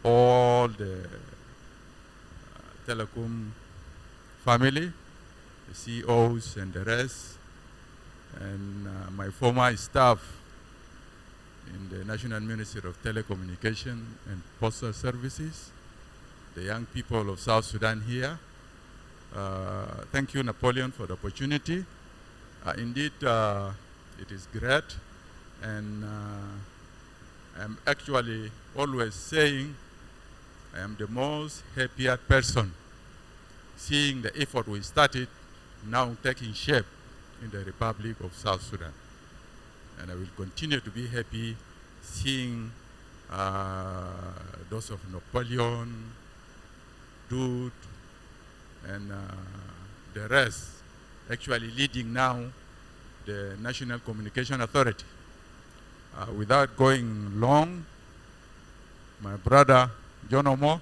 Speaker 8: all the telecom family, the CEOs and the rest, and my former staff in the National Ministry of Telecommunication and Postal Services, the young people of South Sudan here. Thank you, Napoleon, for the opportunity. Indeed, it is great, and I'm actually always saying I am the most happier person seeing the effort we started now taking shape in the Republic of South Sudan. And I will continue to be happy seeing those of Napoleon, Dude, and the rest actually leading now the National Communication Authority. Without going long, my brother John Omo,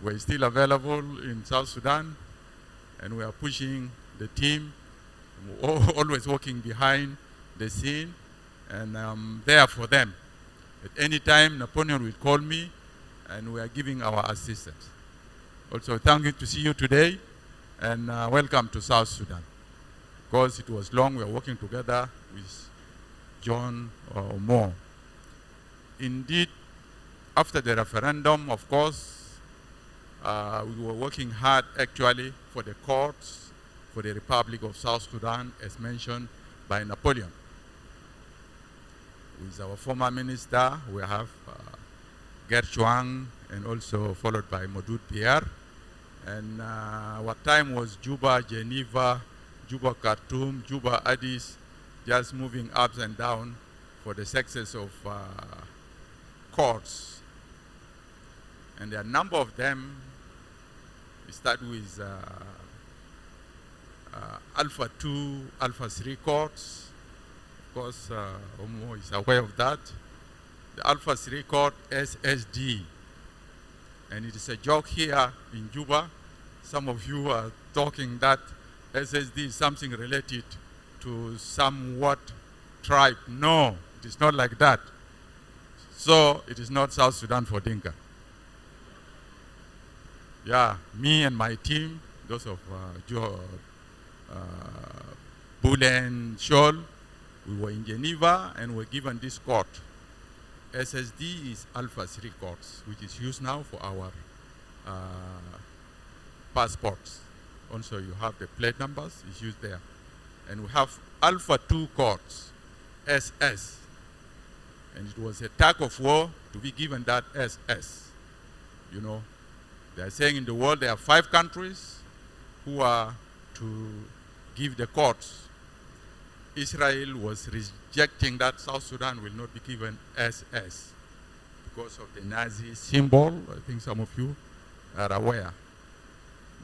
Speaker 8: we're still available in South Sudan, and we are pushing the team, always working behind the scene, and I'm there for them. At any time, Napoleon will call me, and we are giving our assistance. Also, thank you to see you today, and welcome to South Sudan. Because it was long, we are working together with John or more. Indeed, after the referendum, of course, we were working hard actually for the courts, for the Republic of South Sudan, as mentioned by Napoleon. With our former minister, we have Gert Chuang, and also followed by Modud Pierre. And our time was Juba, Geneva, Juba, Khartoum, Juba, Addis, just moving up and down for the success of courts. And there are a number of them. We start with Alpha 2, Alpha 3 courts. Of course, Omo is aware of that. The Alpha 3 court, SSD. And it is a joke here in Juba. Some of you are talking that SSD is something related to somewhat tribe. No, it is not like that. So it is not South Sudan for Dinka. Yeah, me and my team, those of Bulen Shoal. We were in Geneva and were given this code. SSD is Alpha 3 codes, which is used now for our passports. Also, you have the plate numbers, it's used there. And we have Alpha 2 codes, SS. And it was a tug of war to be given that SS. You know, they are saying in the world there are 5 countries who are to give the codes. Israel was rejecting that South Sudan will not be given SS because of the Nazi symbol. I think some of you are aware.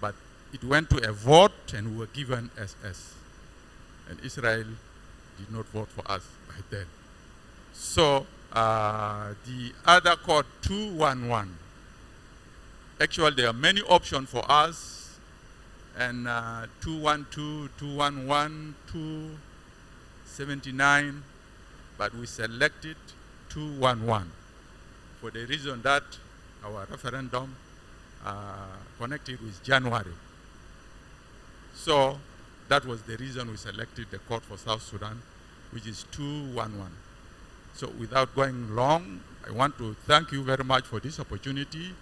Speaker 8: But it went to a vote and we were given SS. And Israel did not vote for us by then. So the other code 211, actually there are many options for us, and 212, 211, 279, but we selected 211 for the reason that our referendum connected with January. So that was the reason we selected the code for South Sudan, which is 211. So without going long, I want to thank you very much for this opportunity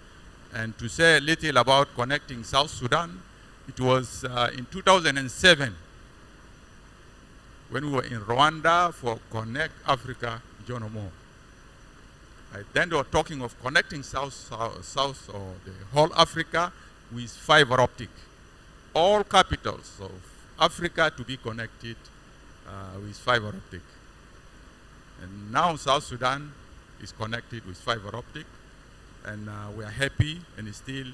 Speaker 8: and to say a little about connecting South Sudan. It was in 2007 when we were in Rwanda for Connect Africa John Omo. Then they were talking of connecting South or the whole Africa with fiber optic. All capitals of Africa to be connected with fiber optic. And now South Sudan is connected with fiber optic, and we are happy, and still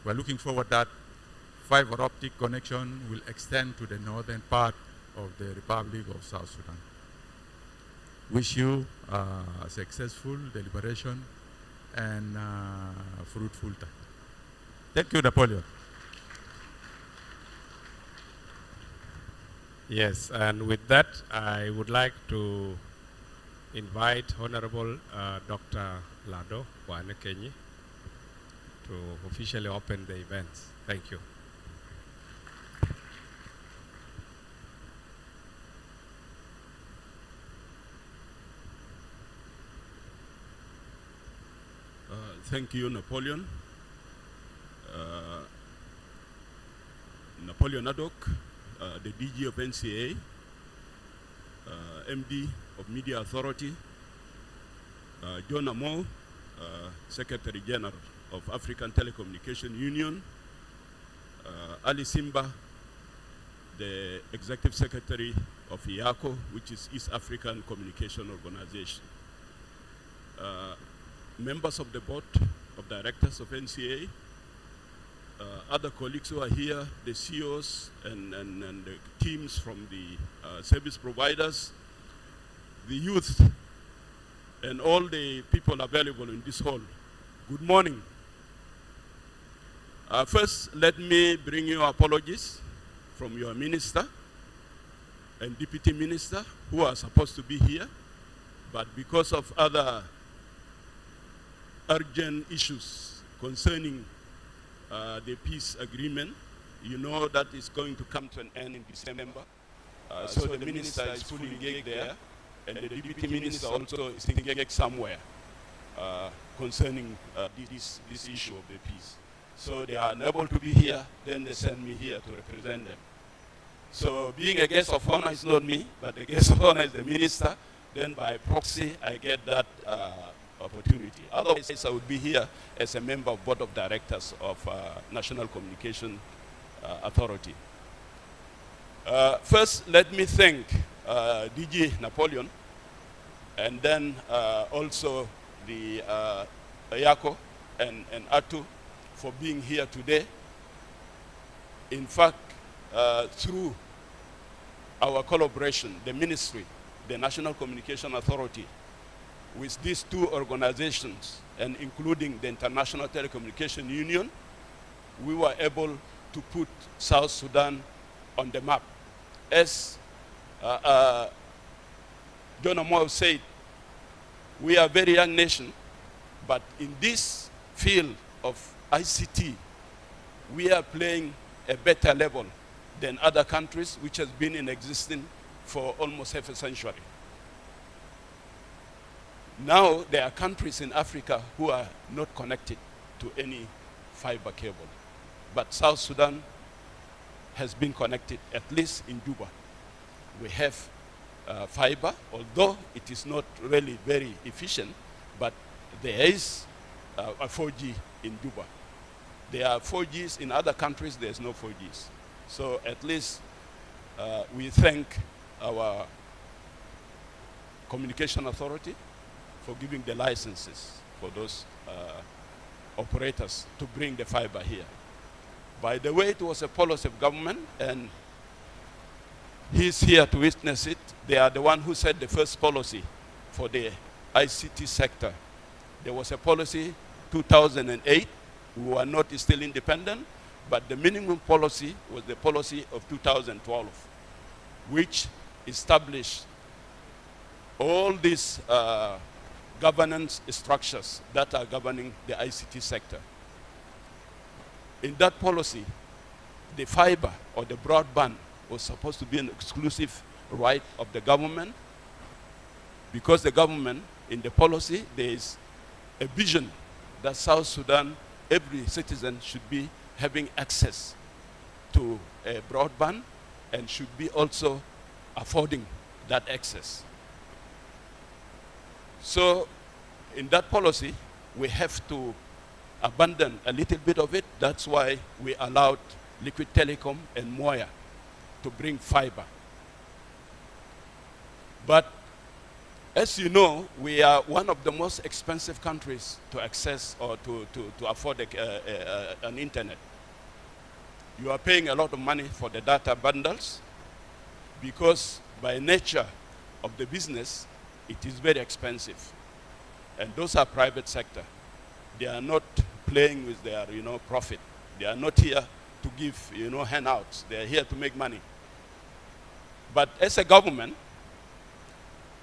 Speaker 8: we're looking forward that fiber optic connection will extend to the northern part of the Republic of South Sudan. Wish you a successful deliberation and fruitful time. Thank you, Napoleon.
Speaker 5: Yes, and with that, I would like to invite Honorable Dr. Lado Wanekenyi to officially open the events. Thank you.
Speaker 9: Thank you, Napoleon. Napoleon Adok, the DG of NCA, MD of Media Authority, John Amo, Secretary General of African Telecommunication Union, Ali Simba, the Executive Secretary of IACO, which is East African Communication Organization, members of the Board of Directors of NCA, other colleagues who are here, the CEOs and the teams from the service providers, the youth, and all the people available in this hall. Good morning. First, let me bring you apologies from your minister and deputy minister who are supposed to be here, but because of other urgent issues concerning the peace agreement, you know that is going to come to an end in December. So the minister is fully engaged there, and the deputy minister also is engaged somewhere concerning this issue of the peace. So they are unable to be here, then they send me here to represent them. So being a guest of honor is not me, but the guest of honor is the minister. Then by proxy, I get that opportunity. Otherwise, I would be here as a member of Board of Directors of National Communication Authority. First, let me thank DG Napoleon, and then also the IACO and ATU for being here today. In fact, through our collaboration, the ministry, the National Communication Authority, with these two organizations, and including the International Telecommunication Union, we were able to put South Sudan on the map. As John Amo said, we are a very young nation, but in this field of ICT, we are playing a better level than other countries which has been in existence for almost half a century. Now there are countries in Africa who are not connected to any fiber cable. But South Sudan has been connected, at least in Juba. We have fiber, although it is not really very efficient, but there is a 4G in Juba. There are 4Gs in other countries, there's no 4Gs. So at least we thank our communication authority for giving the licenses for those operators to bring the fiber here. By the way, it was a policy of government, and he's here to witness it. They are the one who set the first policy for the ICT sector. There was a policy 2008. We were not still independent, but the minimum policy was the policy of 2012, which established all these governance structures that are governing the ICT sector. In that policy, the fiber or the broadband was supposed to be an exclusive right of the government, because the government, in the policy, there is a vision that South Sudan, every citizen should be having access to a broadband and should be also affording that access. So in that policy, we have to abandon a little bit of it. That's why we allowed Liquid Telecom and Moya to bring fiber. But as you know, we are one of the most expensive countries to access or to afford an internet. You are paying a lot of money for the data bundles because by nature of the business, it is very expensive. And those are private sector. They are not playing with their, profit. They are not here to give, handouts. They are here to make money. But as a government,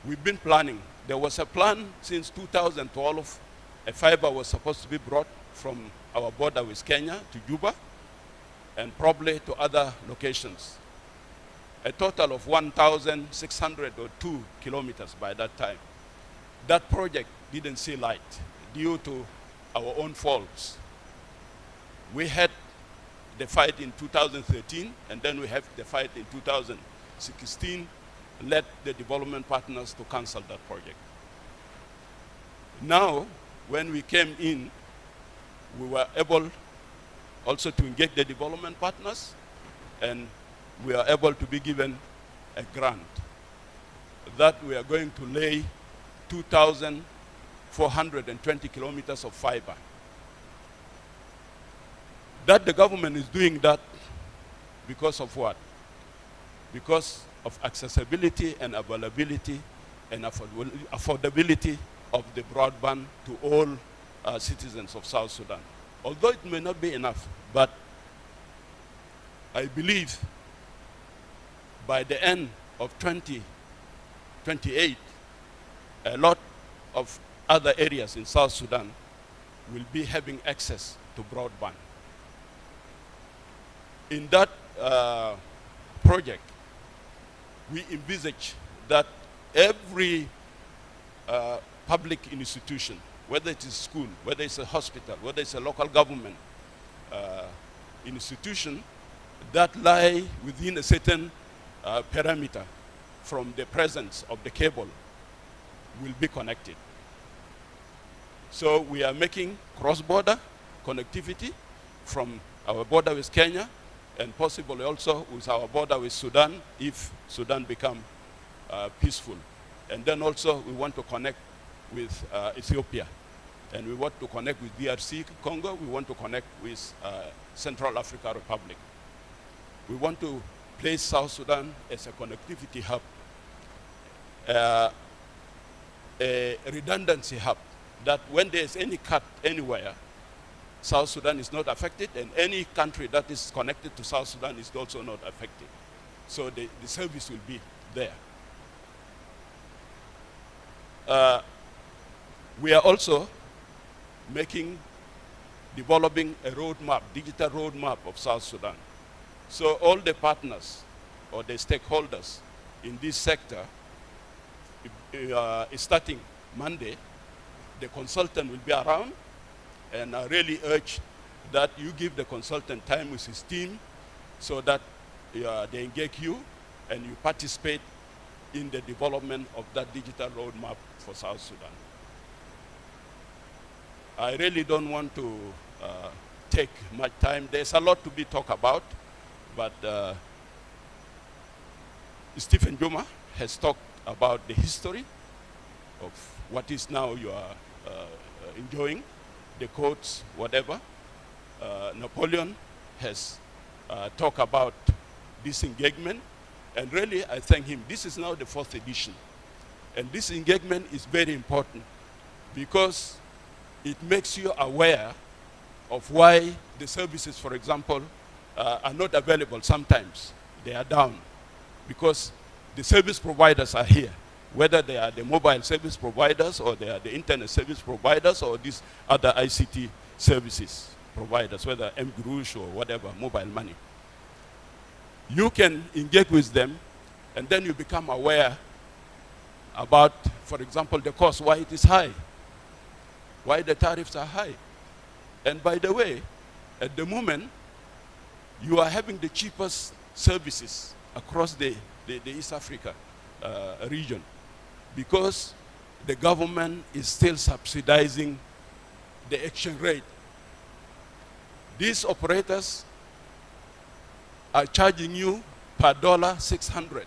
Speaker 9: we've been planning. There was a plan since 2012. A fiber was supposed to be brought from our border with Kenya to Juba and probably to other locations. A total of 1,602 kilometers by that time. That project didn't see light due to our own faults. We had the fight in 2013, and then we have the fight in 2016, led the development partners to cancel that project. Now, when we came in, we were able also to engage the development partners, and we are able to be given a grant that we are going to lay 2,420 kilometers of fiber. That the government is doing that because of what? Because of accessibility and availability and affordability of the broadband to all citizens of South Sudan. Although it may not be enough, but I believe by the end of 2028, a lot of other areas in South Sudan will be having access to broadband. In that project, we envisage that every public institution, whether it is school, whether it's a hospital, whether it's a local government institution that lie within a certain parameter from the presence of the cable will be connected. So we are making cross-border connectivity from our border with Kenya and possibly also with our border with Sudan if Sudan become peaceful. And then also we want to connect with Ethiopia, and we want to connect with DRC Congo, we want to connect with Central African Republic. We want to place South Sudan as a connectivity hub, a redundancy hub, that when there's any cut anywhere, South Sudan is not affected, and any country that is connected to South Sudan is also not affected. So the service will be there. We are also developing a roadmap, digital roadmap of South Sudan. So all the partners or the stakeholders in this sector, starting Monday, the consultant will be around, and I really urge that you give the consultant time with his team so that they engage you and you participate in the development of that digital roadmap for South Sudan. I really don't want to take much time. There's a lot to be talked about, but Stephen Juma has talked about the history of what is now you are enjoying, the codes, whatever. Napoleon has talked about this engagement, and really I thank him. This is now the 4th edition, and this engagement is very important because it makes you aware of why the services, for example, are not available sometimes. They are down because the service providers are here, whether they are the mobile service providers or they are the internet service providers or these other ICT services providers, whether mGrouche or whatever, mobile money. You can engage with them, and then you become aware about, for example, the cost, why it is high, why the tariffs are high. And by the way, at the moment, you are having the cheapest services across the East Africa region because the government is still subsidizing the exchange rate. These operators are charging you per dollar 600,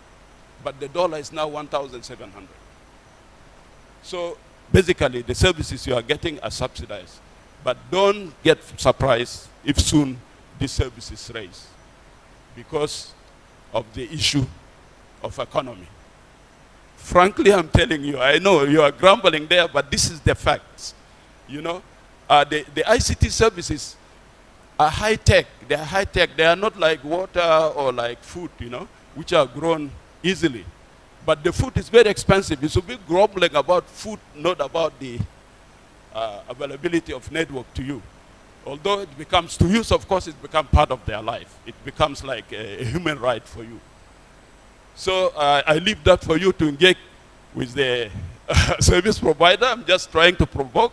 Speaker 9: but the dollar is now 1,700. So basically, the services you are getting are subsidized. But don't get surprised if soon this service is raised because of the issue of economy. Frankly, I'm telling you, I know you are grumbling there, but this is the facts. You know, the ICT services are high-tech. They are high-tech. They are not like water or like food, you know, which are grown easily. But the food is very expensive. You should be grumbling about food, not about the availability of network to you. Although it becomes, to use, of course, it becomes part of their life. It becomes like a human right for you. So I leave that for you to engage with the service provider. I'm just trying to provoke.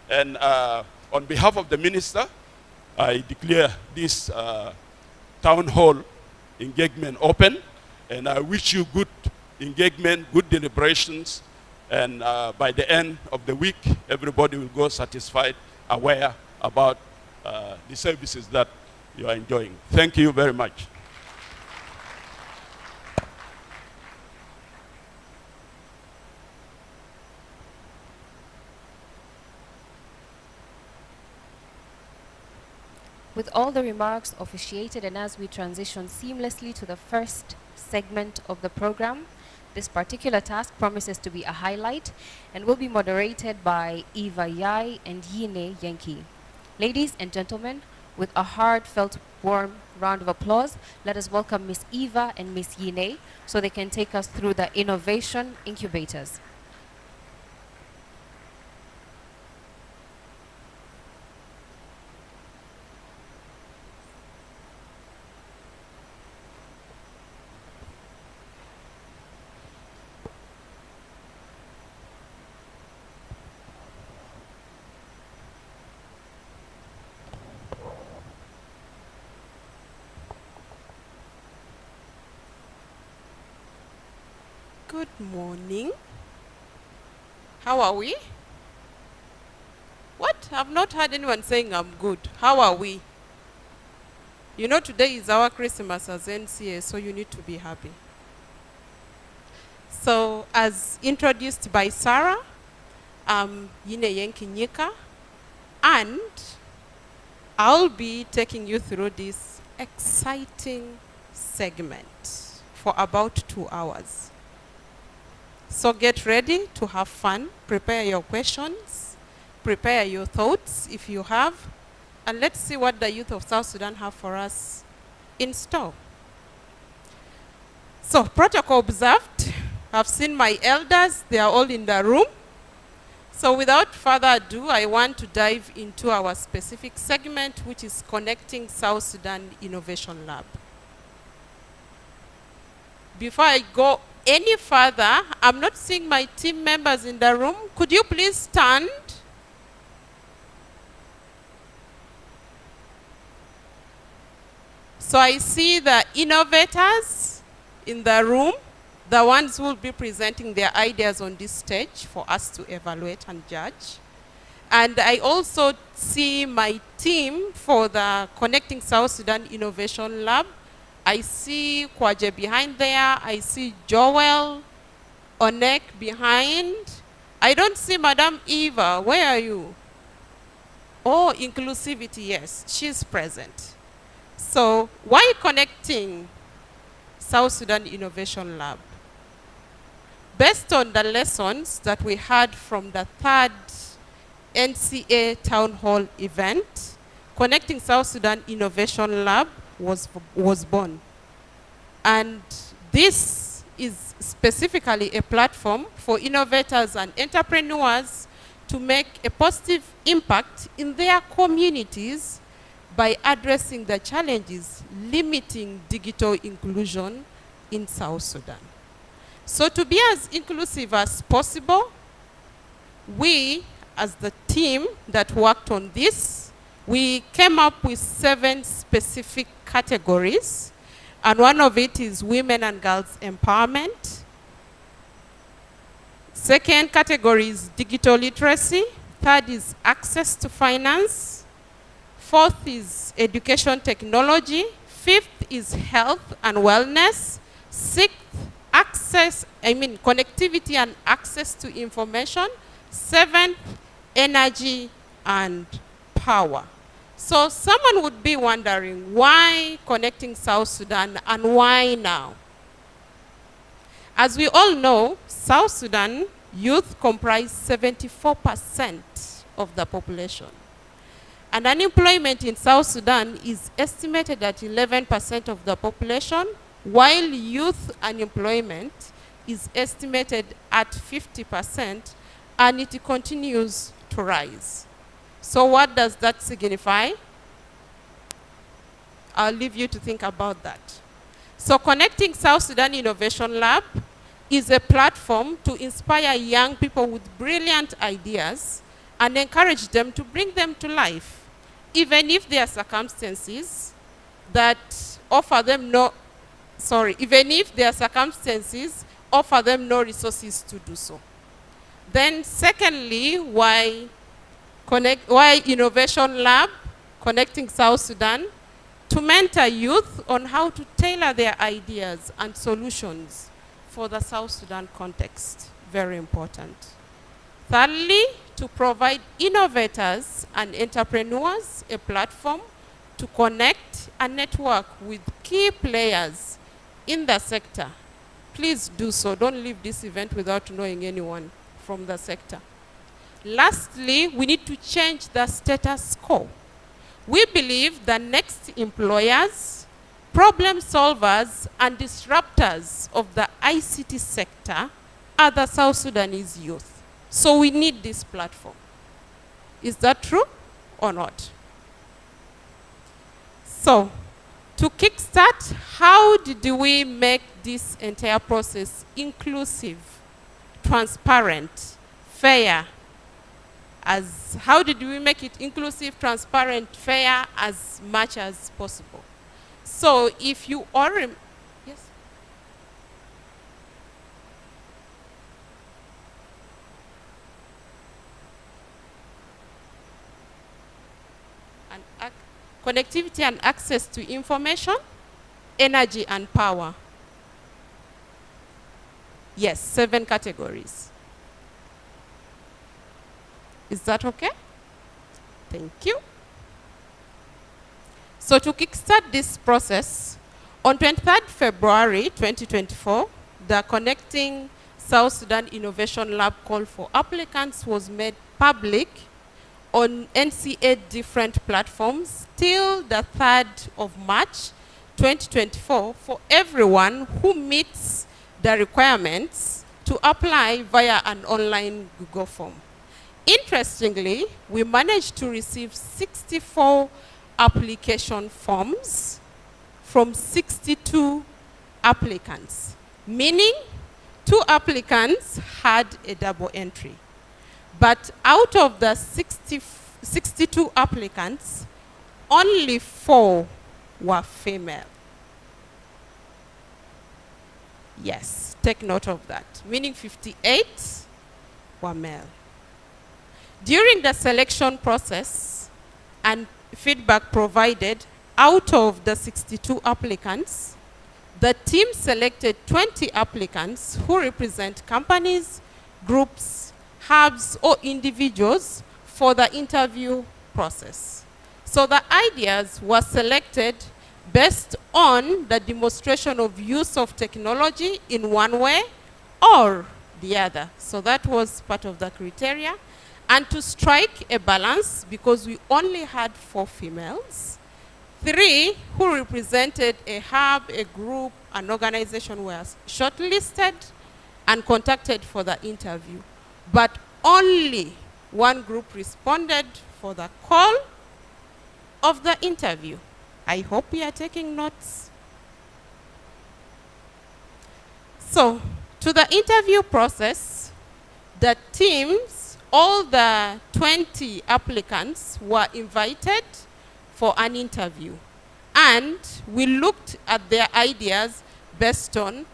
Speaker 9: And on behalf of the minister, I declare this town hall engagement open. And I wish you good engagement, good deliberations. And by the end of the week, everybody will go satisfied, aware about the services that you are enjoying. Thank you very much.
Speaker 4: With all the remarks officiated and as we transition seamlessly to the first segment of the program, this particular task promises to be a highlight and will be moderated by Eva Yai and Yine Yankee. Ladies and gentlemen, with a heartfelt, warm round of applause, let us welcome Miss Eva and Miss Yine so they can take us through the innovation incubators.
Speaker 10: Good morning. How are we? What? I've not heard anyone saying I'm good. How are we? You know, today is our Christmas as NCA, so you need to be happy. So, as introduced by Sarah, I'm Yine Yankee Nyika, and I'll be taking you through this exciting segment for about 2 hours. So get ready to have fun, prepare your questions, prepare your thoughts if you have, and let's see what the youth of South Sudan have for us in store. So protocol observed. I've seen my elders, they are all in the room. So without further ado, I want to dive into our specific segment, which is Connecting South Sudan Innovation Lab. before I go any further, I'm not seeing my team members in the room. Could you please stand? So I see the innovators in the room, the ones who will be presenting their ideas on this stage for us to evaluate and judge. And I also see my team for the Connecting South Sudan Innovation Lab. I see Kwaje behind there. I see Joel, Onek behind. I don't see Madam Eva. Where are you? Oh, inclusivity, yes, she's present. So why Connecting South Sudan Innovation Lab? Based on the lessons that we had from the third NCA Town Hall event, Connecting South Sudan Innovation Lab was born. And this is specifically a platform for innovators and entrepreneurs to make a positive impact in their communities by addressing the challenges limiting digital inclusion in South Sudan. So to be as inclusive as possible, we, as the team that worked on this, we came up with 7 specific categories, and one of it is women and girls empowerment. Second category is digital literacy. Third is access to finance. Fourth is education technology. Fifth is health and wellness. Sixth, connectivity and access to information. Seventh, energy and power. So someone would be wondering, why Connecting South Sudan and why now? As we all know, South Sudan youth comprise 74% of the population. And unemployment in South Sudan is estimated at 11% of the population, while youth unemployment is estimated at 50%, and it continues to rise. So what does that signify? I'll leave you to think about that. So Connecting South Sudan Innovation Lab is a platform to inspire young people with brilliant ideas and encourage them to bring them to life, even if there are circumstances that offer them no resources to do so. Then secondly, why Innovation Lab, Connecting South Sudan? To mentor youth on how to tailor their ideas and solutions for the South Sudan context. Very important. Thirdly, to provide innovators and entrepreneurs a platform to connect and network with key players in the sector. Please do so. Don't leave this event without knowing anyone from the sector. Lastly, we need to change the status quo. We believe the next employers, problem solvers, and disruptors of the ICT sector are the South Sudanese youth. So we need this platform. Is that true or not? So, to kickstart, how did we make this entire process inclusive, transparent, fair? How did we make it inclusive, transparent, fair as much as possible? So if you all yes? And connectivity and access to information, energy and power. Yes, 7 categories. Is that okay? Thank you. So to kickstart this process, on 23rd February 2024, the Connecting South Sudan Innovation Lab call for applicants was made public on NCA different platforms till the 3rd of March 2024 for everyone who meets the requirements to apply via an online Google form. Interestingly, we managed to receive 64 application forms from 62 applicants. meaning 2 applicants had a double entry. But out of the 62 applicants, only 4 were female. Yes, take note of that, meaning 58 were male. During the selection process and feedback provided, out of the 62 applicants, the team selected 20 applicants who represent companies, groups, hubs, or individuals for the interview process. So the ideas were selected based on the demonstration of use of technology in one way or the other. So that was part of the criteria. And to strike a balance, because we only had 4 females, 3 who represented a hub, a group, an organization were shortlisted and contacted for the interview. But only 1 group responded for the call of the interview. I hope we are taking notes. So, to the interview process, the teams, all the 20 applicants were invited for an interview. And we looked at their ideas based on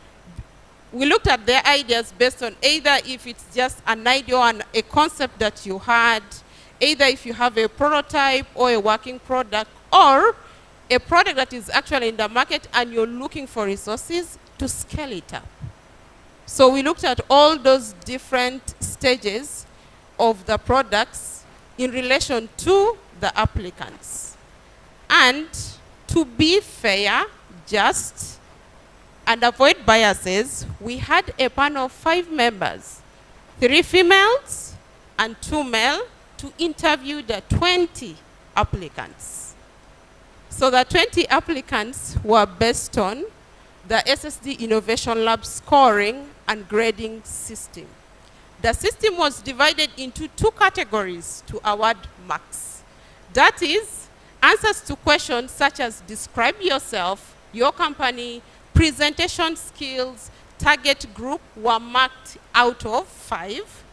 Speaker 10: either if it's just an idea or a concept that you had, either if you have a prototype or a working product, or a product that is actually in the market and you're looking for resources to scale it up. So we looked at all those different stages of the products in relation to the applicants. And to be fair, just, and avoid biases, we had a panel of 5 members, 3 females and 2 male, to interview the 20 applicants. So the 20 applicants were based on the SSD Innovation Lab scoring and grading system. The system was divided into 2 categories to award marks. That is, answers to questions such as describe yourself, your company, presentation skills, target group were marked out of 5,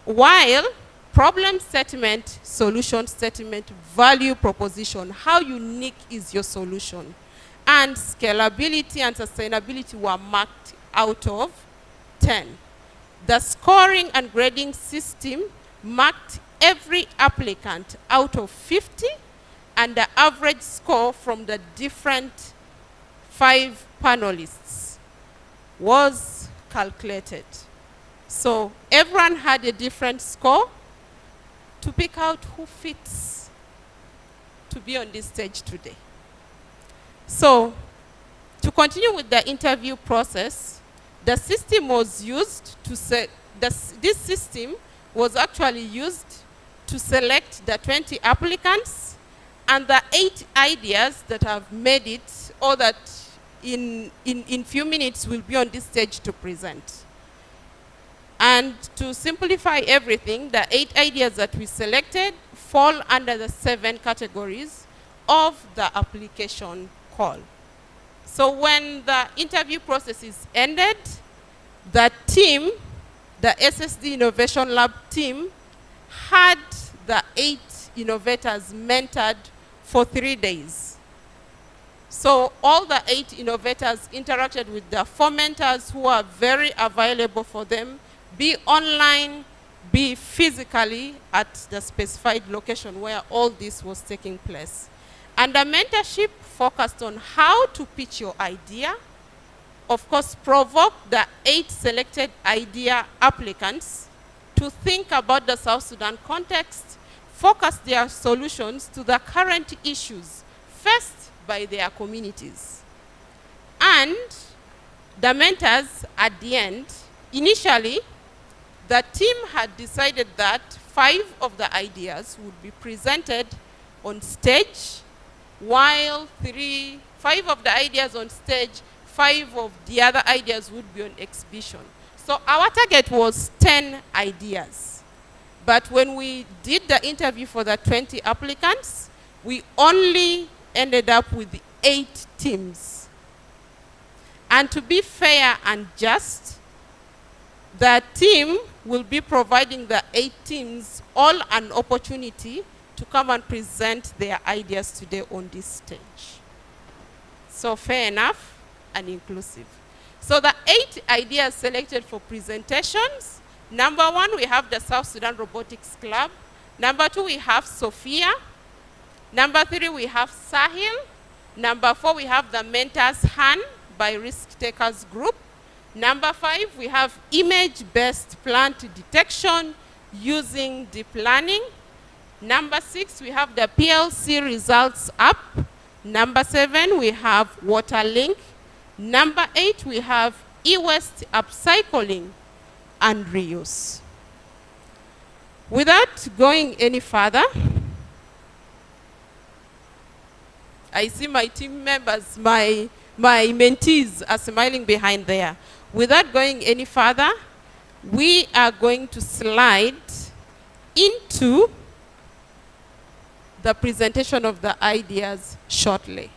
Speaker 10: while problem statement, solution statement, value proposition, how unique is your solution, and scalability and sustainability were marked out of 10. The scoring and grading system marked every applicant out of 50, and the average score from the different 5 panelists was calculated. So everyone had a different score to pick out who fits to be on this stage today. So to continue with the interview process, the system was used to this system was actually used to select the 20 applicants and the 8 ideas that have made it, or that in few minutes will be on this stage to present. And to simplify everything, the 8 ideas that we selected fall under the 7 categories of the application call. So when the interview process is ended, the team, the SSD Innovation Lab team, had the 8 innovators mentored for 3 days. So all the 8 innovators interacted with the 4 mentors who are very available for them, be online, be physically at the specified location where all this was taking place. And the mentorship focused on how to pitch your idea, of course, provoke the 8 selected idea applicants to think about the South Sudan context, focus their solutions to the current issues faced by their communities. And the mentors at the end, initially, the team had decided that 5 of the ideas would be presented on stage, while 5 of the ideas on stage, 5 of the other ideas would be on exhibition. So our target was 10 ideas. But when we did the interview for the 20 applicants, we only ended up with 8 teams. And to be fair and just, the team will be providing the 8 teams all an opportunity to come and present their ideas today on this stage. So fair enough and inclusive. So the 8 ideas selected for presentations. Number 1, we have the South Sudan Robotics Club. Number 2, we have Sophia. Number 3, we have Sahil. Number 4, we have the Mentors Han by Risk Takers Group. Number 5, we have image-based plant detection using deep learning. Number 6, we have the PLC results app. Number 7, we have Waterlink. Number 8, we have e-waste upcycling and reuse. Without going any further, I see my team members, my mentees are smiling behind there. Without going any further, we are going to slide into the presentation of the ideas shortly.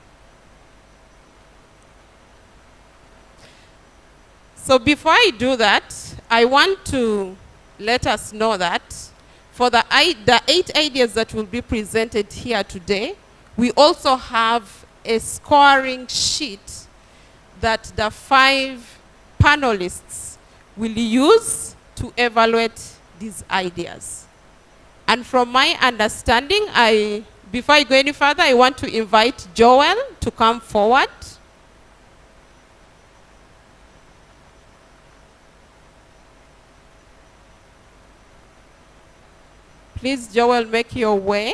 Speaker 10: So before I do that, I want to let us know that for the 8 ideas that will be presented here today, we also have a scoring sheet that the 5 panelists will use to evaluate these ideas. And from my understanding, before I go any further, I want to invite Joel to come forward. Please, Joel, make your way.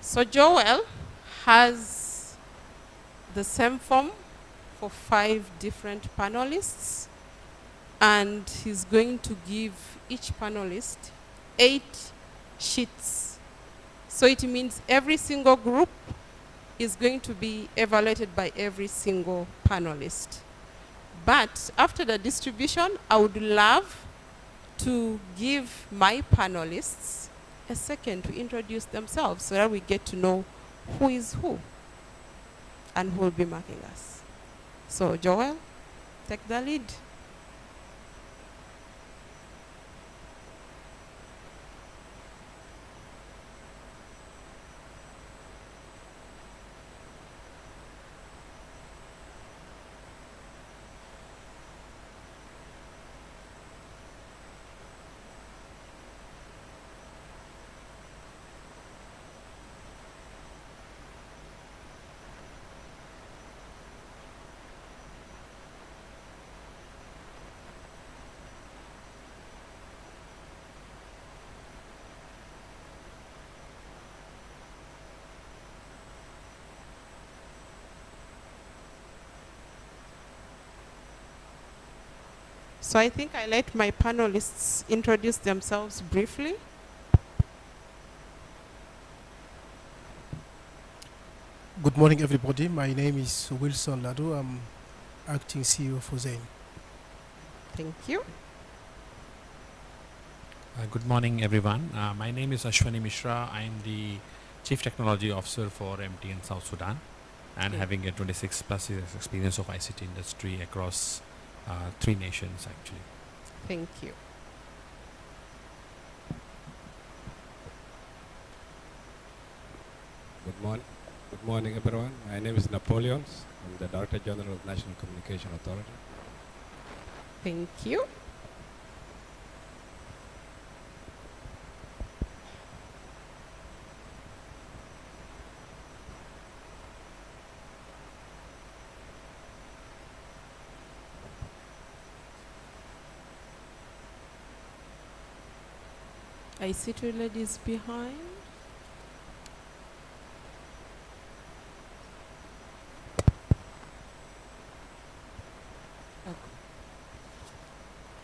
Speaker 10: So Joel has the same form for 5 different panelists, and he's going to give each panelist 8 sheets. So it means every single group is going to be evaluated by every single panelist. But after the distribution, I would love to give my panelists a second to introduce themselves so that we get to know who is who and who will be marking us. So Joel, take the lead. So I think I let my panelists introduce themselves briefly.
Speaker 11: Good morning, everybody. My name is Wilson Ladu. I'm acting CEO for Zain.
Speaker 10: Thank you.
Speaker 12: Good morning, everyone. My name is Ashwani Mishra. I'm the Chief Technology Officer for MTN South Sudan, and having a 26 plus years experience of ICT industry across 3 nations, actually.
Speaker 10: Thank you.
Speaker 5: Good morning, everyone. My name is Napoleon. I'm the Director General of National Communication Authority.
Speaker 10: Thank you. I see two ladies behind.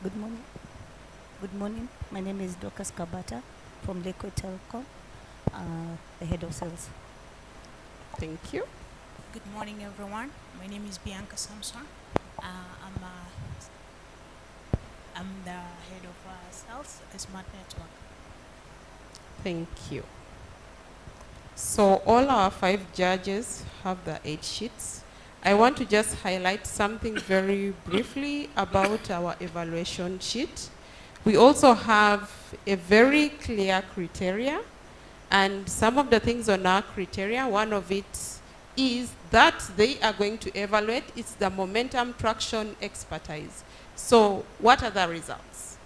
Speaker 13: Good morning. Good morning. My name is Dorcas Kabata from Lakewood Telecom, the head of sales.
Speaker 10: Thank you.
Speaker 14: Good morning, everyone. My name is Bianca Samson. I'm the head of sales at Smart Network.
Speaker 10: Thank you. So all our 5 judges have the 8 sheets. I want to just highlight something very briefly about our evaluation sheet. We also have a very clear criteria, and some of the things on our criteria, one of it is that they are going to evaluate it's the momentum traction expertise. So what are the results?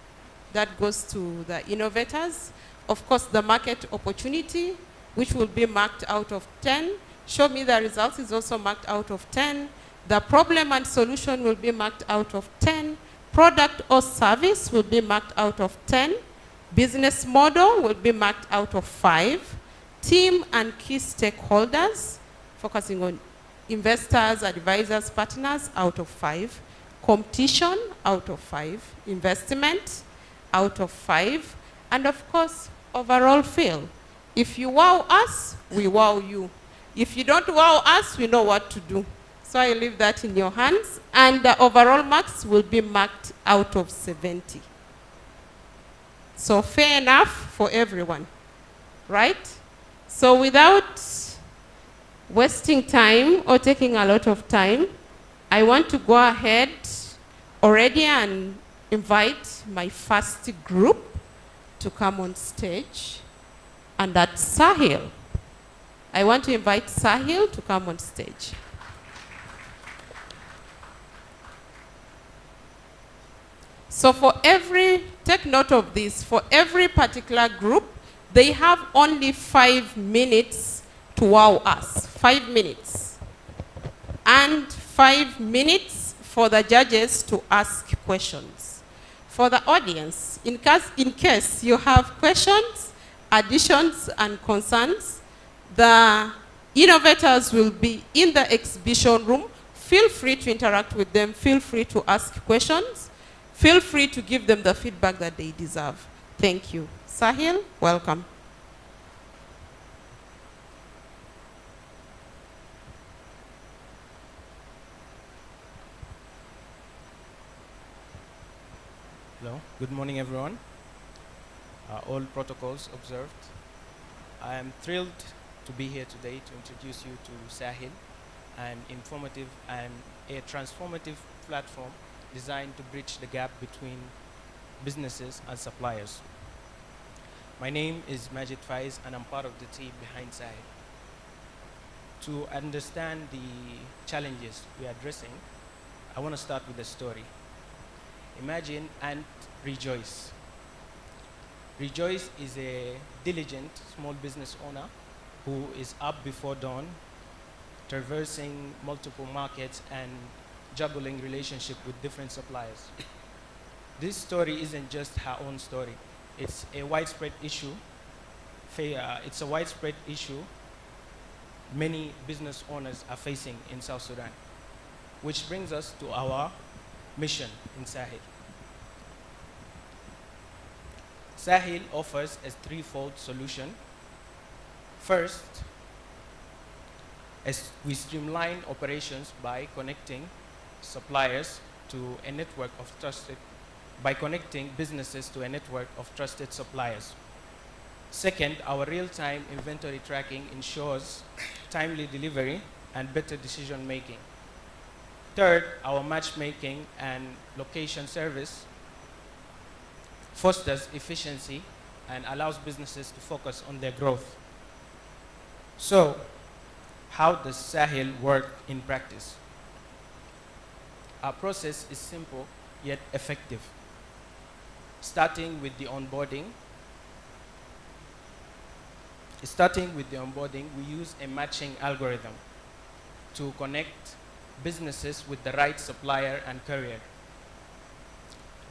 Speaker 10: That goes to the innovators. Of course, the market opportunity, which will be marked out of 10. Show me the results is also marked out of 10. The problem and solution will be marked out of 10. Product or service will be marked out of 10. Business model will be marked out of 5. Team and key stakeholders, focusing on investors, advisors, partners, out of 5. Competition, out of 5. Investment, out of 5. And of course, overall feel. If you wow us, we wow you. If you don't wow us, we know what to do. So I leave that in your hands. And the overall marks will be marked out of 70. So fair enough for everyone, right? So without wasting time or taking a lot of time, I want to go ahead already and invite my first group to come on stage. And that's Sahil. I want to invite Sahil to come on stage. So take note of this, for every particular group, they have only 5 minutes to wow us, 5 minutes. And 5 minutes for the judges to ask questions. For the audience, in case you have questions, additions, and concerns, the innovators will be in the exhibition room. Feel free to interact with them. Feel free to ask questions. Feel free to give them the feedback that they deserve. Thank you. Sahil, welcome.
Speaker 15: Hello, good morning everyone. All protocols observed. I am thrilled to be here today to introduce you to Sahil, an informative and a transformative platform designed to bridge the gap between businesses and suppliers. My name is Majid Faiz and I'm part of the team behind Sahil. To understand the challenges we are addressing, I want to start with a story. Imagine and Rejoice. Rejoice is a diligent small business owner who is up before dawn, traversing multiple markets and juggling relationship with different suppliers. This story isn't just her own story. It's a widespread issue. It's a widespread issue many business owners are facing in South Sudan, which brings us to our mission in Sahil. Sahil offers a threefold solution. First, as we streamline operations by connecting suppliers to a network of trusted, by connecting businesses to a network of trusted suppliers. Second, our real-time inventory tracking ensures timely delivery and better decision making. Third, our matchmaking and location service fosters efficiency and allows businesses to focus on their growth. So, how does Sahil work in practice? Our process is simple yet effective. Starting with the onboarding, we use a matching algorithm to connect businesses with the right supplier and courier.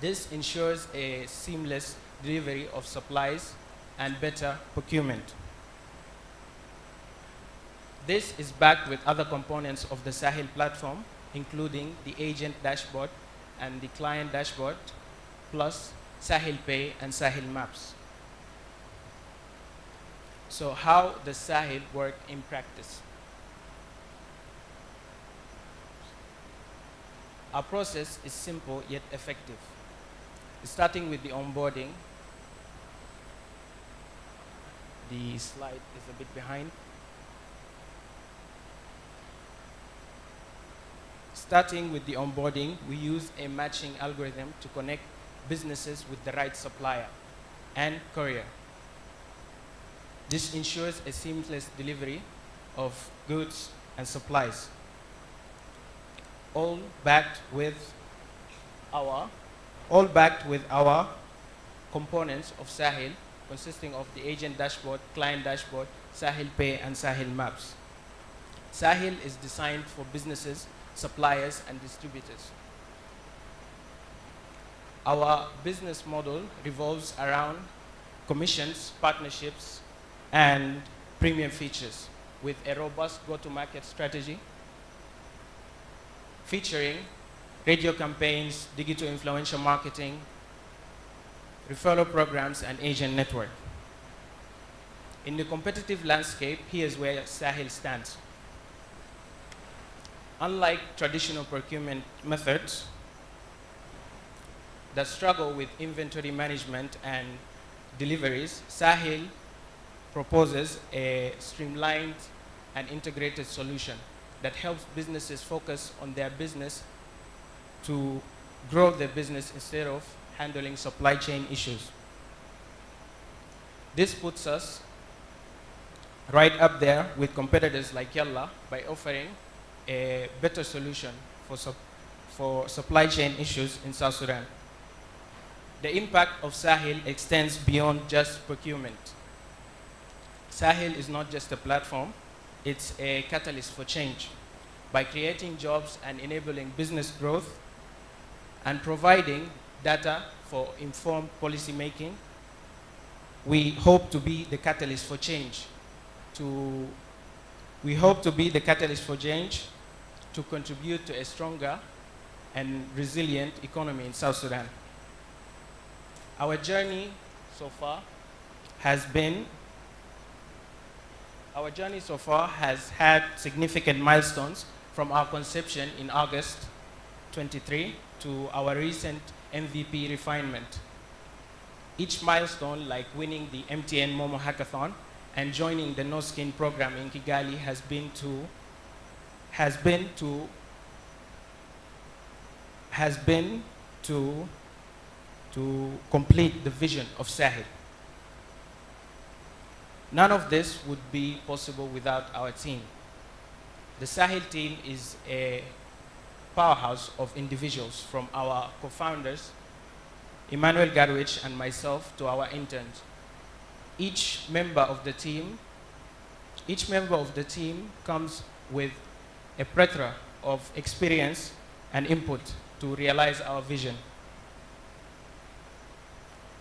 Speaker 15: This ensures a seamless delivery of supplies and better procurement. This is backed with other components of the Sahel platform, including the agent dashboard and the client dashboard, plus Sahel Pay and Sahel Maps. So how does Sahel work in practice? Our process is simple yet effective. Starting with the onboarding. The slide is a bit behind. Starting with the onboarding, we use a matching algorithm to connect businesses with the right supplier and courier. This ensures a seamless delivery of goods and supplies, all backed with our components of Sahel, consisting of the agent dashboard, client dashboard, Sahel Pay, and Sahel Maps. Sahel is designed for businesses, suppliers, and distributors. Our business model revolves around commissions, partnerships, and premium features with a robust go-to-market strategy featuring radio campaigns, digital influential marketing, referral programs, and agent network. In the competitive landscape, here's where Sahel stands. Unlike traditional procurement methods that struggle with inventory management and deliveries, Sahel proposes a streamlined and integrated solution that helps businesses focus on their business to grow their business instead of handling supply chain issues. This puts us right up there with competitors like Yalla by offering a better solution for supply chain issues in South Sudan. The impact of Sahel extends beyond just procurement. Sahel is not just a platform, it's a catalyst for change. By creating jobs and enabling business growth and providing data for informed policy making, we hope to be the catalyst for change. We hope to be the catalyst for change to contribute to a stronger and resilient economy in South Sudan. Our journey so far has had significant milestones from our conception in August 23 to our recent MVP refinement. Each milestone, like winning the MTN Momo Hackathon and joining the No Skin program in Kigali, has been to complete the vision of Sahel. None of this would be possible without our team. The Sahel team is a powerhouse of individuals, from our co-founders, Emmanuel Garwich and myself, to our interns. Each member of the team comes with a plethora of experience and input to realize our vision.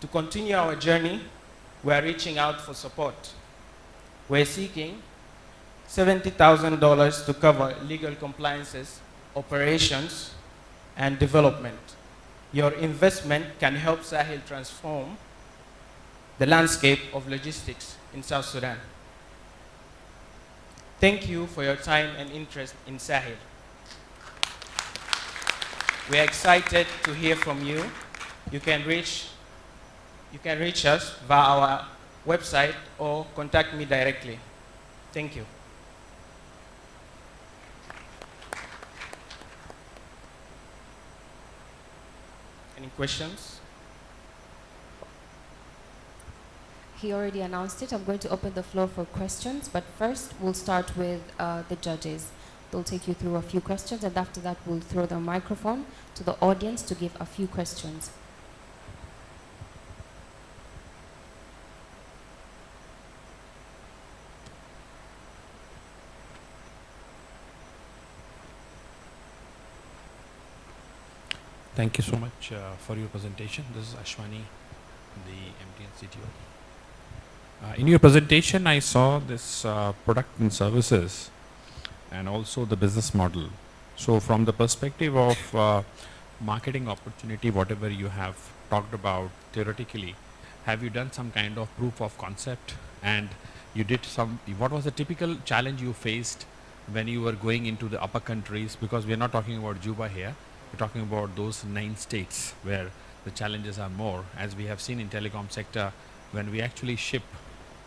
Speaker 15: To continue our journey, we are reaching out for support. We're seeking $70,000 to cover legal compliances, operations, and development. Your investment can help Sahel transform the landscape of logistics in South Sudan. Thank you for your time and interest in Sahel. We are excited to hear from you. You can reach us via our website or contact me directly. Thank you. Any questions?
Speaker 4: He already announced it. I'm going to open the floor for questions, but first we'll start with the judges. They'll take you through a few questions, and after that we'll throw the microphone to the audience to give a few questions.
Speaker 12: Thank you so much for your presentation. This is Ashwani, the MTN CTO. In your presentation, I saw this product and services and also the business model. So from the perspective of marketing opportunity, whatever you have talked about theoretically, have you done some kind of proof of concept? And you did some, what was the typical challenge you faced when you were going into the upper countries? Because we are not talking about Juba here, we're talking about those 9 states where the challenges are more. As we have seen in telecom sector, when we actually ship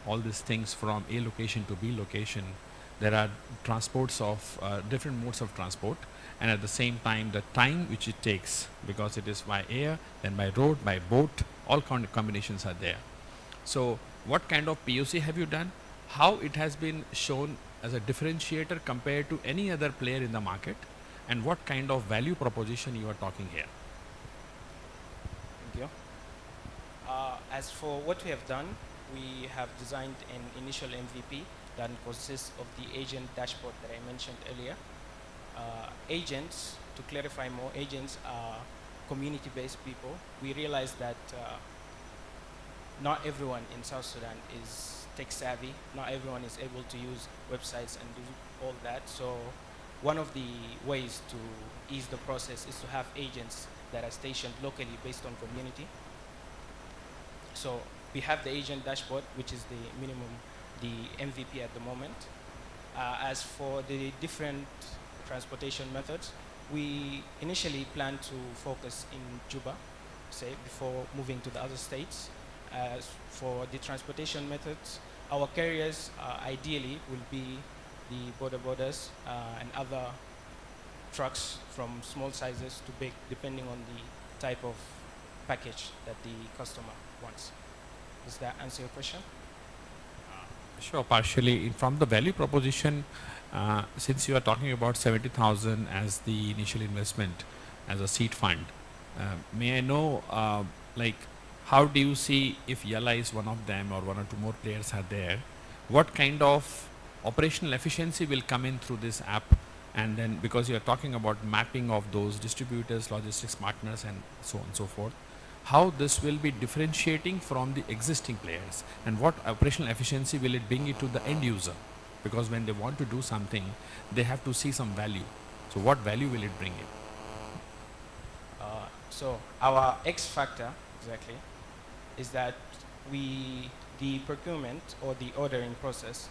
Speaker 12: all these things from A location to B location, there are transports of different modes of transport, and at the same time the time which it takes, because it is by air, then by road, by boat, all kind of combinations are there. So what kind of POC have you done? How it has been shown as a differentiator compared to any other player in the market, and what kind of value proposition you are talking here?
Speaker 15: Thank you. As for what we have done, we have designed an initial MVP that consists of the agent dashboard that I mentioned earlier. Agents, to clarify more, agents are community-based people. We realize that not everyone in South Sudan is tech savvy. Not everyone is able to use websites and do all that. So one of the ways to ease the process is to have agents that are stationed locally based on community. So we have the agent dashboard, which is the minimum, the MVP at the moment. As for the different transportation methods, we initially plan to focus in Juba, say, before moving to the other states. As for the transportation methods, our carriers ideally will be the border borders and other trucks from small sizes to big, depending on the type of package that the customer wants. Does that answer your question?
Speaker 12: Sure, partially. From the value proposition, since you are talking about 70,000 as the initial investment as a seed fund, may I know, like, how do you see if Yalla is one of them or one or two more players are there, what kind of operational efficiency will come in through this app? And then, because you are talking about mapping of those distributors, logistics partners, and so on and so forth, how this will be differentiating from the existing players, and what operational efficiency will it bring it to the end user? Because when they want to do something, they have to see some value. So what value will it bring in?
Speaker 15: So our X factor, exactly, is that the procurement or the ordering process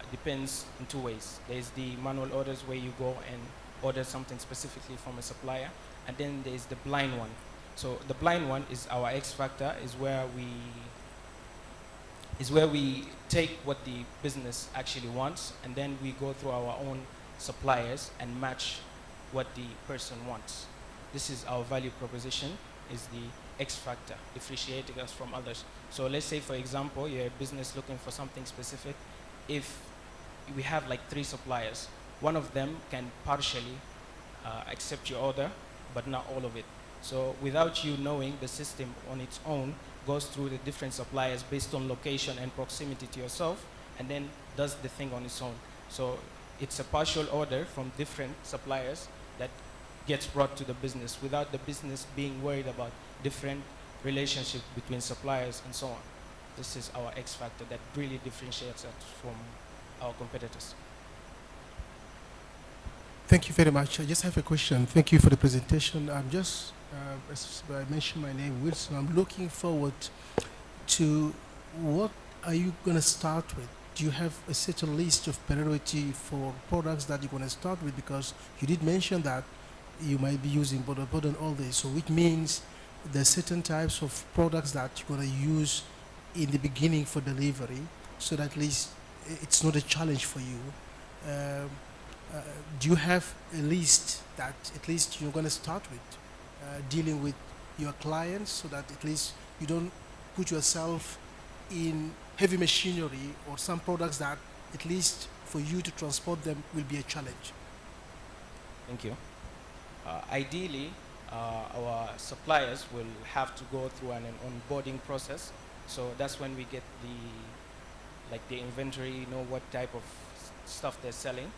Speaker 15: depends in 2 ways. There's the manual orders where you go and order something specifically from a supplier, and then there's the blind one. So the blind one is our X factor, is where we take what the business actually wants, and then we go through our own suppliers and match what the person wants. This is our value proposition, is the X factor, differentiating us from others. So let's say, for example, you're a business looking for something specific. If we have like 3 suppliers, one of them can partially accept your order, but not all of it. So without you knowing, the system on its own goes through the different suppliers based on location and proximity to yourself, and then does the thing on its own. So it's a partial order from different suppliers that gets brought to the business without the business being worried about different relationships between suppliers and so on. This is our X factor that really differentiates us from our competitors.
Speaker 11: Thank you very much. I just have a question. Thank you for the presentation. I'm just, as I mentioned my name, Wilson. I'm looking forward to what are you going to start with? Do you have a certain list of priority for products that you're going to start with? Because you did mention that you might be using border and all this. So which means there's certain types of products that you're going to use in the beginning for delivery, so that at least it's not a challenge for you. Do you have a list that at least you're going to start with dealing with your clients, so that at least you don't put yourself in heavy machinery or some products that at least for you to transport them will be a challenge?
Speaker 15: Thank you. Ideally, our suppliers will have to go through an onboarding process. So that's when we get the inventory, know what type of stuff they're selling.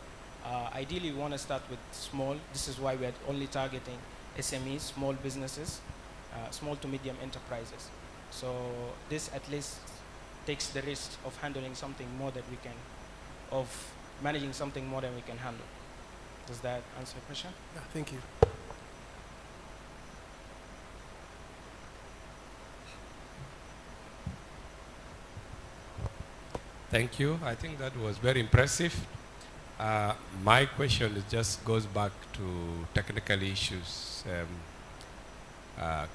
Speaker 15: Ideally, we want to start with small. This is why we're only targeting SMEs, small businesses, small to medium enterprises. So this at least takes the risk of handling something more than we can, of managing something more than we can handle. Does that answer your question?
Speaker 11: Yeah, thank you.
Speaker 5: Thank you. I think that was very impressive. My question just goes back to technical issues.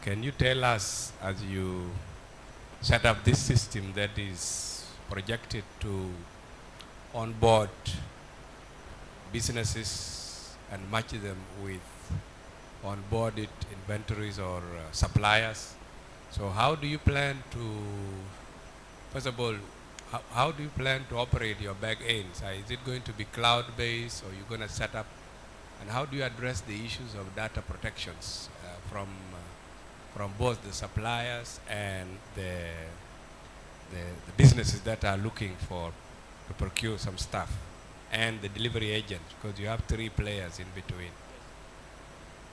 Speaker 5: Can you tell us, as you set up this system that is projected to onboard businesses and match them with onboarded inventories or suppliers? So how do you plan to, first of all, how do you plan to operate your back ends? Is it going to be cloud-based, or you're going to set up, and how do you address the issues of data protections from both the suppliers and the businesses that are looking to procure some stuff, and the delivery agent, because you have 3 players in between?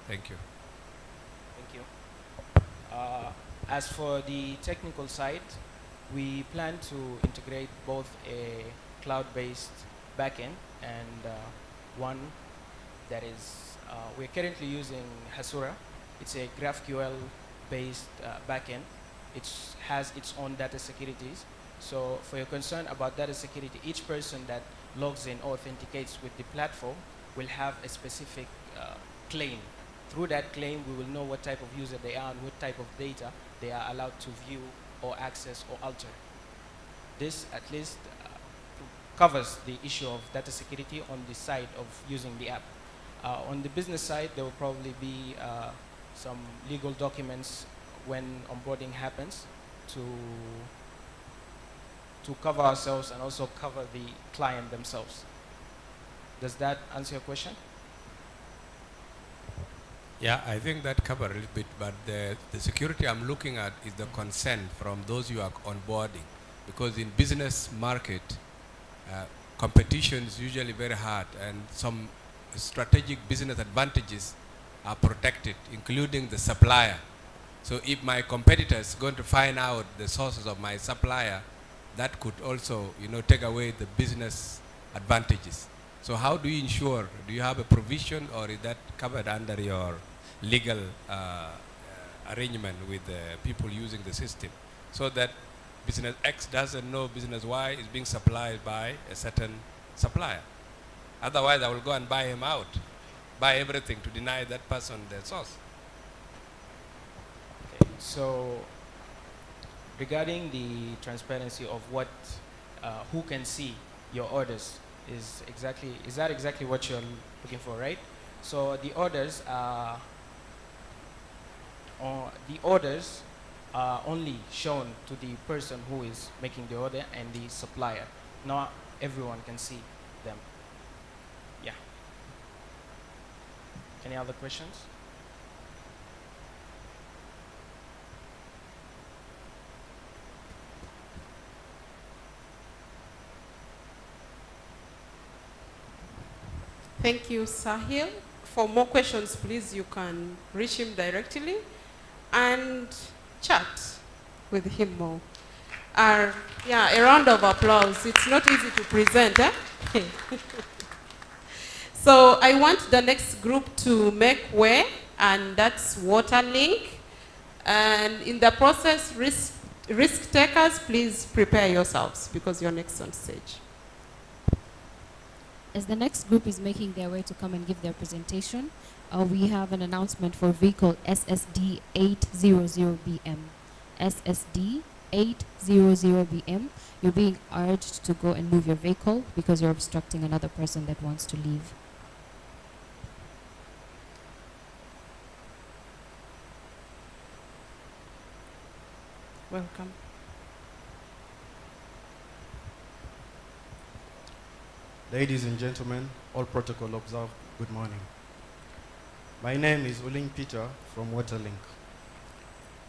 Speaker 5: Thank you.
Speaker 15: Thank you. As for the technical side, we plan to integrate both a cloud-based backend and one that is, we're currently using Hasura. It's a GraphQL-based backend. It has its own data securities. So for your concern about data security, each person that logs in or authenticates with the platform will have a specific claim. Through that claim, we will know what type of user they are and what type of data they are allowed to view or access or alter. This at least covers the issue of data security on the side of using the app. On the business side, there will probably be some legal documents when onboarding happens to cover ourselves and also cover the client themselves. Does that answer your question?
Speaker 5: Yeah, I think that covered a little bit, but the security I'm looking at is the consent from those you are onboarding, because in business market, competition is usually very hard, and some strategic business advantages are protected, including the supplier. So if my competitor is going to find out the sources of my supplier, that could also, take away the business advantages. So how do you ensure? Do you have a provision, or is that covered under your legal arrangement with the people using the system, so that business X doesn't know business Y is being supplied by a certain supplier? Otherwise, I will go and buy him out, buy everything to deny that person the source.
Speaker 15: Okay, so regarding the transparency of what, who can see your orders, is that exactly what you're looking for, right? So the orders are only shown to the person who is making the order and the supplier. Not everyone can see them. Yeah. Any other questions?
Speaker 10: Thank you, Sahil. For more questions, please, you can reach him directly and chat with him more. Yeah, a round of applause. It's not easy to present, eh? So I want the next group to make way, and that's Waterlink. And in the process, risk takers, please prepare yourselves because you're next on stage.
Speaker 4: As the next group is making their way to come and give their presentation, we have an announcement for vehicle SSD 800BM. SSD 800BM. You're being urged to go and move your vehicle because you're obstructing another person that wants to leave.
Speaker 10: Welcome.
Speaker 16: Ladies and gentlemen, all protocol observed, good morning. My name is Uling Peter from Waterlink.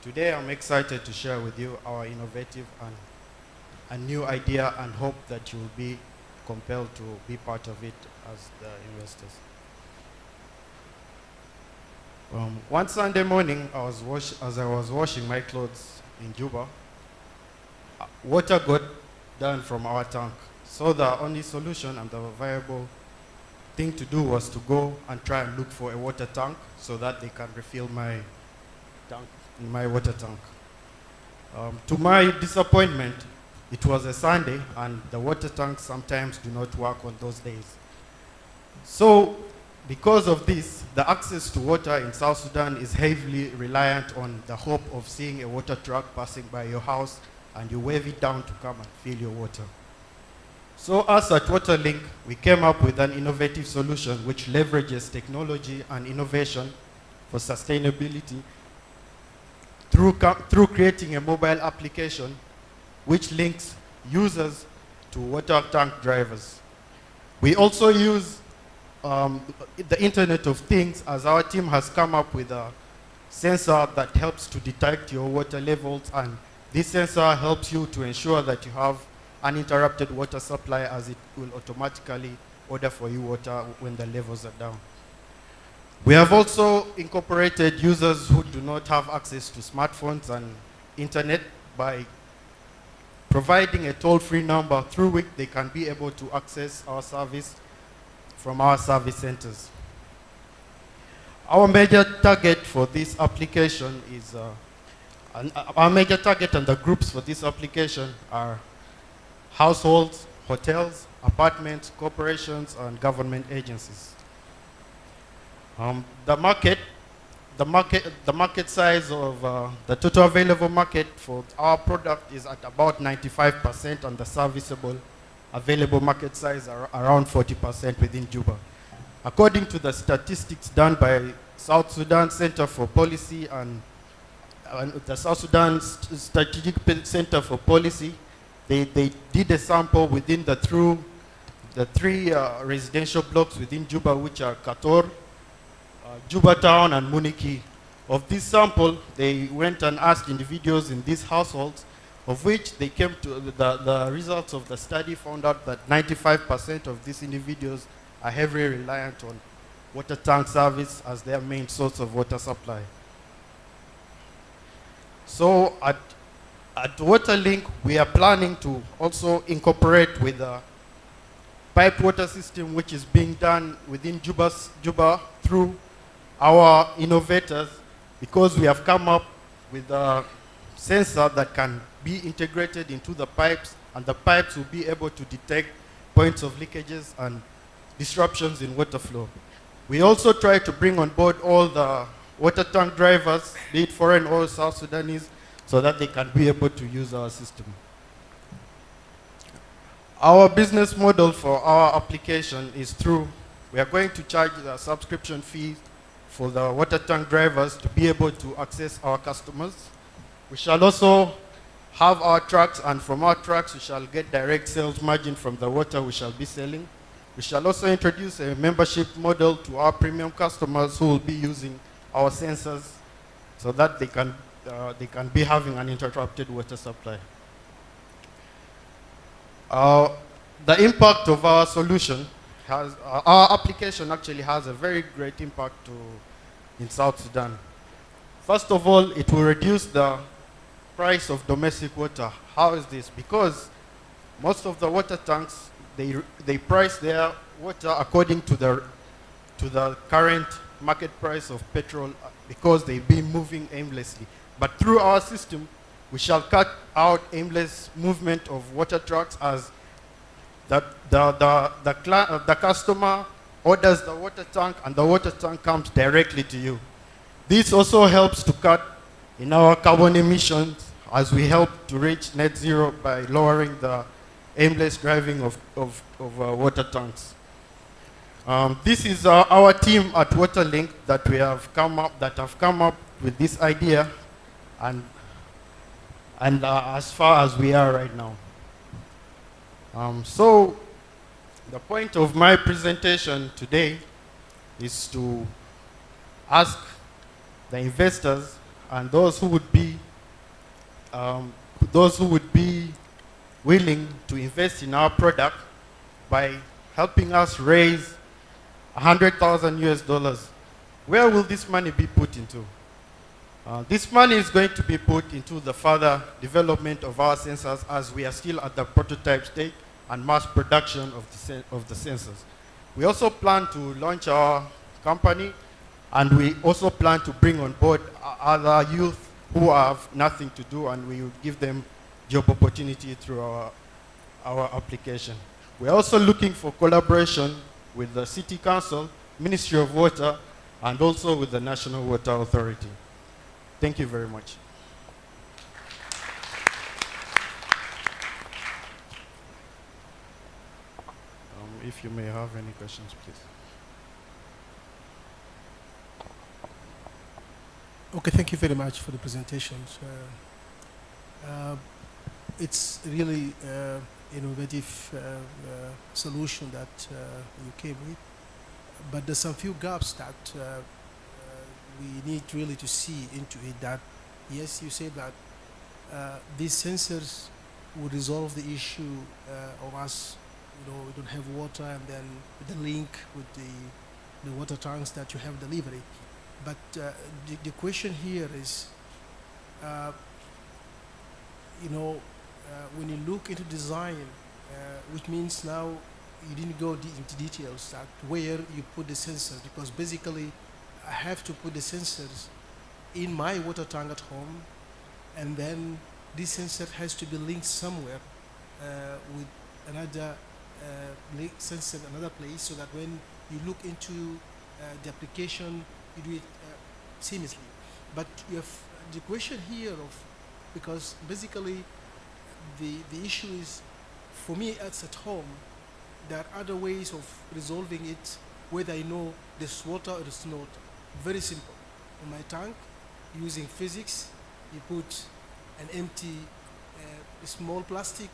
Speaker 16: Today I'm excited to share with you our innovative and a new idea, and hope that you will be compelled to be part of it as the investors. One Sunday morning, as I was washing my clothes in Juba, water got done from our tank. So the only solution and the viable thing to do was to go and try and look for a water tank so that they can refill my tank, my water tank. To my disappointment, it was a Sunday and the water tanks sometimes do not work on those days. So because of this, the access to water in South Sudan is heavily reliant on the hope of seeing a water truck passing by your house and you wave it down to come and fill your water. So us at WaterLink, we came up with an innovative solution which leverages technology and innovation for sustainability through creating a mobile application which links users to water tank drivers. We also use the Internet of Things, as our team has come up with a sensor that helps to detect your water levels, and this sensor helps you to ensure that you have uninterrupted water supply, as it will automatically order for you water when the levels are down. We have also incorporated users who do not have access to smartphones and internet by providing a toll-free number through which they can be able to access our service from our service centers. Our major target for this application is, our major target and the groups for this application are households, hotels, apartments, corporations, and government agencies. The market size of the total available market for our product is at about 95%, and the serviceable available market size are around 40% within Juba. According to the statistics done by South Sudan Center for Policy and the South Sudan Strategic Center for Policy, they did a sample within the three residential blocks within Juba, which are Kator, Juba Town, and Muniki. Of this sample, they went and asked individuals in these households, of which they came to the results of the study found out that 95% of these individuals are heavily reliant on water tank service as their main source of water supply. So at WaterLink, we are planning to also incorporate with a piped water system which is being done within Juba through our innovators, because we have come up with a sensor that can be integrated into the pipes, and the pipes will be able to detect points of leakages and disruptions in water flow. We also try to bring on board all the water tank drivers, be it foreign or South Sudanese, so that they can be able to use our system. Our business model for our application is through, we are going to charge a subscription fee for the water tank drivers to be able to access our customers. We shall also have our trucks, and from our trucks we shall get direct sales margin from the water we shall be selling. We shall also introduce a membership model to our premium customers who will be using our sensors so that they can be having uninterrupted water supply. The impact of our solution our application actually has a very great impact in South Sudan. First of all, it will reduce the price of domestic water. How is this? Because most of the water tanks, they price their water according to the current market price of petrol, because they've been moving aimlessly. But through our system, we shall cut out aimless movement of water trucks, as the customer orders the water tank and the water tank comes directly to you. This also helps to cut in our carbon emissions, as we help to reach net zero by lowering the aimless driving of water tanks. This is our team at WaterLink that have come up with this idea, and as far as we are right now. So the point of my presentation today is to ask the investors and those who would be willing to invest in our product by helping us raise $100,000 US. Where will this money be put into? This money is going to be put into the further development of our sensors as we are still at the prototype stage and mass production of the sensors. We also plan to launch our company, and we also plan to bring on board other youth who have nothing to do, and we will give them job opportunity through our application. We're also looking for collaboration with the City Council, Ministry of Water, and also with the National Water Authority. Thank you very much. If you may have any questions, please.
Speaker 11: Okay, thank you very much for the presentations. It's really innovative solution that you came with, but there's some few gaps that we need really to see into it. That yes, you say that these sensors would resolve the issue of us, we don't have water, and then the link with the water tanks that you have delivery. But the question here is, when you look into design, which means now you didn't go into details that where you put the sensors, because basically I have to put the sensors in my water tank at home, and then this sensor has to be linked somewhere with another sensor in another place, so that when you look into the application, you do it seamlessly. But you have the question here of, because basically the issue is, for me as at home, there are other ways of resolving it, whether I know there's water or there's not. Very simple. In my tank, using physics, you put an empty small plastic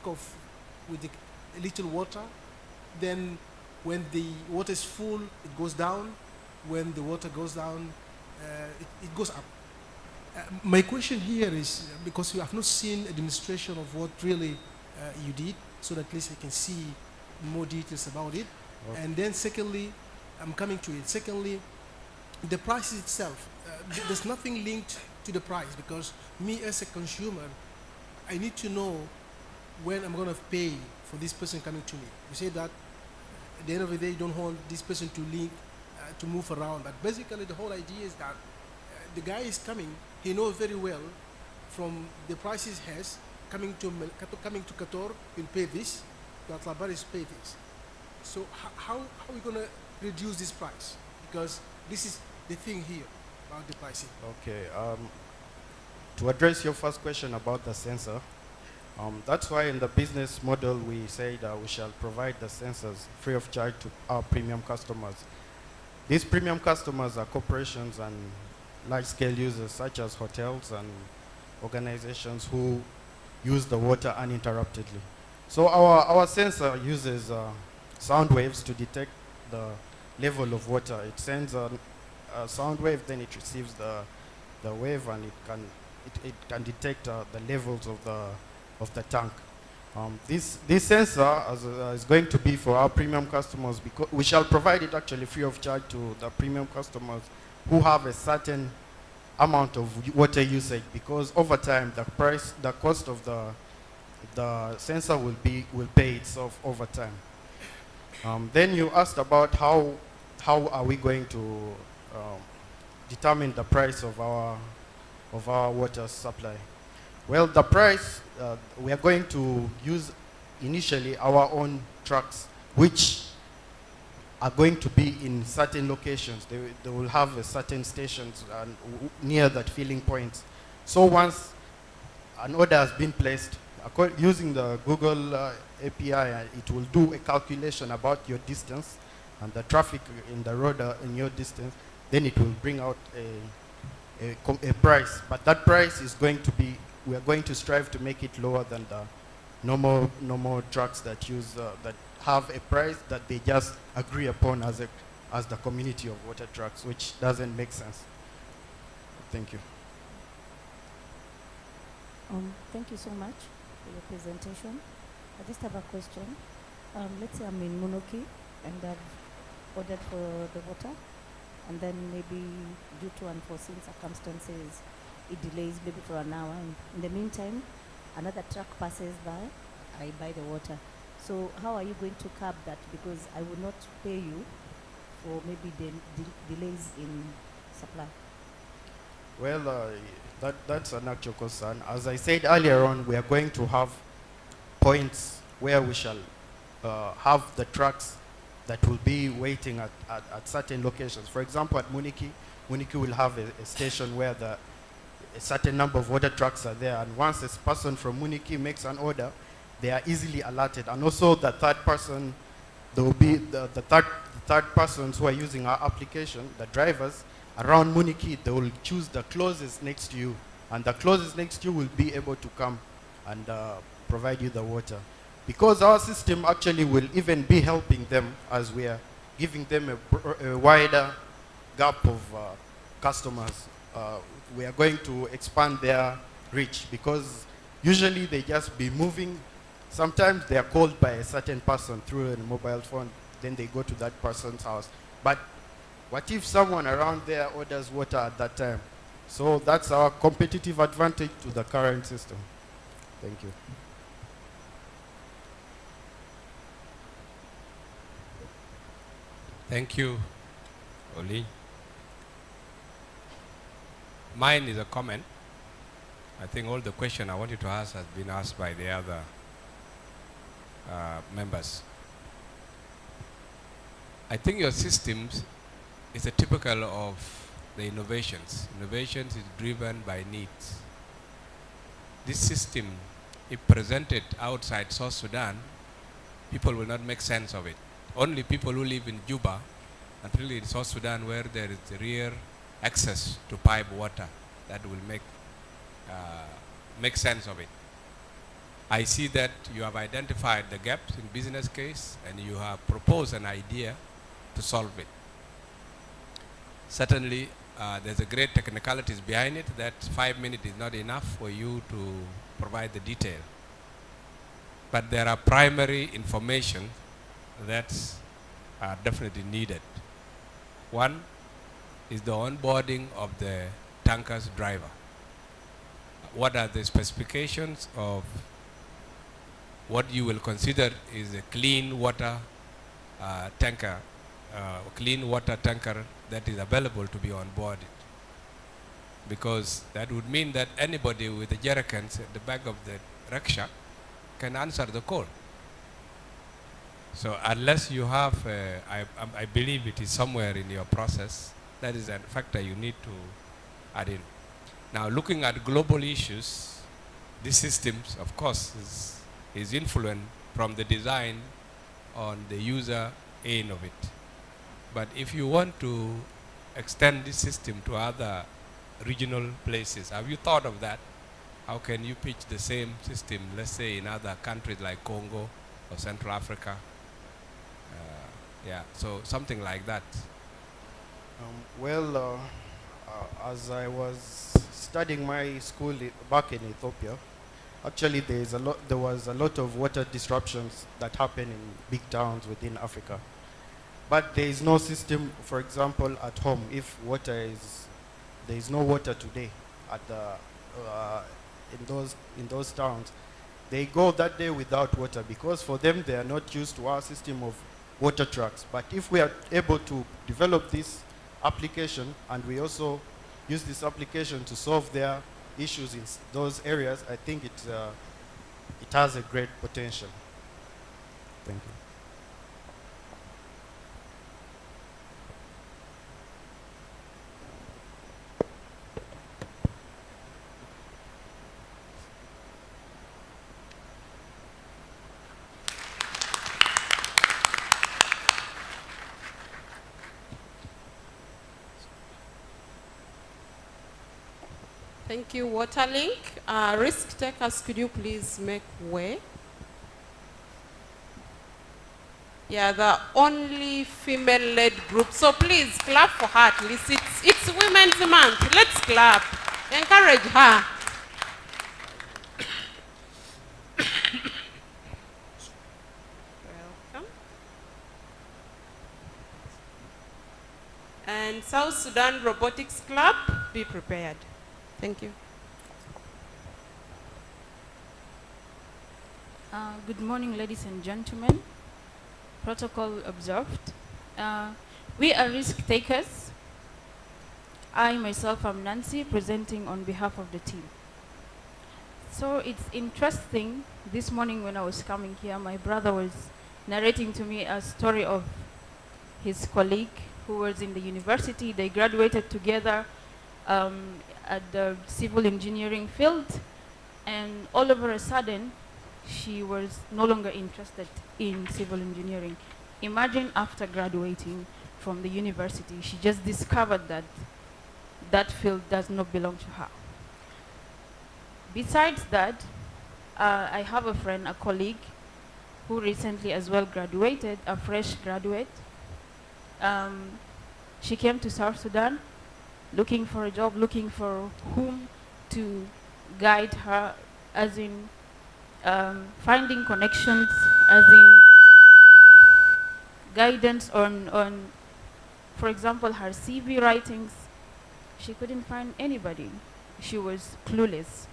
Speaker 11: with a little water. Then when the water is full, it goes down. When the water goes down, it goes up. My question here is, because you have not seen a demonstration of what really you did, so that at least I can see more details about it. Okay. And then secondly, I'm coming to it. Secondly, the price itself. There's nothing linked to the price, because me as a consumer, I need to know when I'm going to pay for this person coming to me. You say that at the end of the day, you don't want this person to link, to move around. But basically, the whole idea is that the guy is coming, he knows very well from the prices he has, coming to Qatar, he'll pay this, to Atlabaris pay this. So how are we going to reduce this price? Because this is the thing here about the pricing.
Speaker 16: Okay. To address your first question about the sensor, that's why in the business model we say that we shall provide the sensors free of charge to our premium customers. These premium customers are corporations and large-scale users such as hotels and organizations who use the water uninterruptedly. So our sensor uses sound waves to detect the level of water. It sends a sound wave, then it receives the wave, and it can detect the levels of the tank. This sensor is going to be for our premium customers, because we shall provide it actually free of charge to the premium customers who have a certain amount of water usage, because over time the cost of the sensor will pay itself over time. Then you asked about how are we going to determine the price of our water supply. Well, the price, we are going to use initially our own trucks, which are going to be in certain locations. They will have certain stations near that filling points. So once an order has been placed, using the Google API, it will do a calculation about your distance and the traffic in the road in your distance. Then it will bring out a price. But that price is going to be, we are going to strive to make it lower than the normal trucks that use that have a price that they just agree upon as the community of water trucks, which doesn't make sense. Thank you.
Speaker 13: Thank you so much for your presentation. I just have a question. Let's say I'm in Munoki and I've ordered for the water, and then maybe due to unforeseen circumstances, it delays maybe for an hour. And in the meantime, another truck passes by, I buy the water. So how are you going to curb that? Because I will not pay you for maybe delays in supply.
Speaker 16: Well, that's an actual concern. As I said earlier on, we are going to have points where we shall have the trucks that will be waiting at certain locations. For example, at Muniki will have a station where a certain number of water trucks are there, and once a person from Muniki makes an order, they are easily alerted. And also the third person, there will be the third persons who are using our application, the drivers, around Muniki, they will choose the closest next to you, and the closest next to you will be able to come and provide you the water. Because our system actually will even be helping them as we are giving them a wider gap of customers. We are going to expand their reach, because usually they just be moving. Sometimes they are called by a certain person through a mobile phone, then they go to that person's house. But what if someone around there orders water at that time? So that's our competitive advantage to the current system. Thank you.
Speaker 5: Thank you, Oli. Mine is a comment. I think all the question I wanted to ask has been asked by the other members. I think your systems is a typical of the innovations. Innovations is driven by needs. This system, if presented outside South Sudan, people will not make sense of it. Only people who live in Juba, and really in South Sudan, where there is real access to pipe water, that will make sense of it. I see that you have identified the gaps in business case, and you have proposed an idea to solve it. Certainly, there's a great technicalities behind it, that 5 minutes is not enough for you to provide the detail. But there are primary information that are definitely needed. One is the onboarding of the tanker's driver. What are the specifications of what you will consider is a clean water tanker, that is available to be onboarded? Because that would mean that anybody with the jerrycans at the back of the rickshaw can answer the call. So unless you have, I believe it is somewhere in your process, that is a factor you need to add in. Now, looking at global issues, these systems, of course, is influenced from the design on the user end of it. But if you want to extend this system to other regional places, have you thought of that? How can you pitch the same system, let's say, in other countries like Congo or Central Africa? Yeah, so something like that.
Speaker 16: As I was studying my school back in Ethiopia, actually there was a lot of water disruptions that happen in big towns within Africa. But there is no system, for example, at home. If there is no water today at in those towns, they go that day without water, because for them they are not used to our system of water trucks. But if we are able to develop this application, and we also use this application to solve their issues in those areas, I think it has a great potential. Thank you.
Speaker 10: Thank you, Waterlink. Risk takers, could you please make way? Yeah, the only female-led group. So please clap for her at least. It's Women's Month. Let's clap. Encourage her. Welcome. And South Sudan Robotics Club, be prepared. Thank you.
Speaker 17: Good morning, ladies and gentlemen. Protocol observed. We are risk takers. I myself am Nancy, presenting on behalf of the team. So it's interesting, this morning when I was coming here, my brother was narrating to me a story of his colleague who was in the university. They graduated together at the civil engineering field, and all of a sudden, she was no longer interested in civil engineering. Imagine after graduating from the university, she just discovered that that field does not belong to her. Besides that, I have a friend, a colleague, who recently as well graduated, a fresh graduate. She came to South Sudan looking for a job, looking for whom to guide her, as in finding connections, as in guidance on, for example, her CV writings. She couldn't find anybody. She was clueless.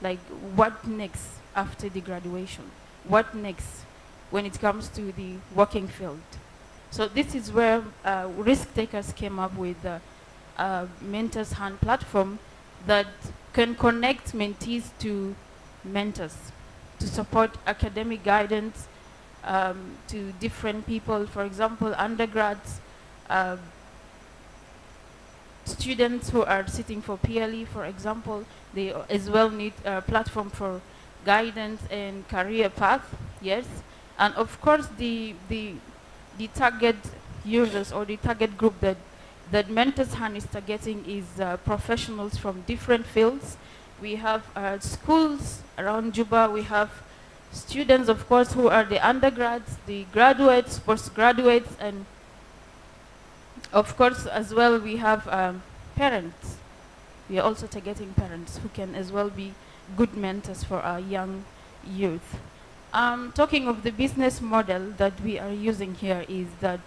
Speaker 17: Like, what next after the graduation? What next when it comes to the working field? So this is where risk takers came up with a Mentors Hand platform that can connect mentees to mentors to support academic guidance to different people. For example, undergrads, students who are sitting for PLE, for example, they as well need a platform for guidance and career path, yes. And of course, the target users or the target group that Mentors Hand is targeting is professionals from different fields. We have schools around Juba. We have students, of course, who are the undergrads, the graduates, postgraduates, and of course, as well, we have parents. We are also targeting parents who can as well be good mentors for our young youth. Talking of the business model that we are using here is that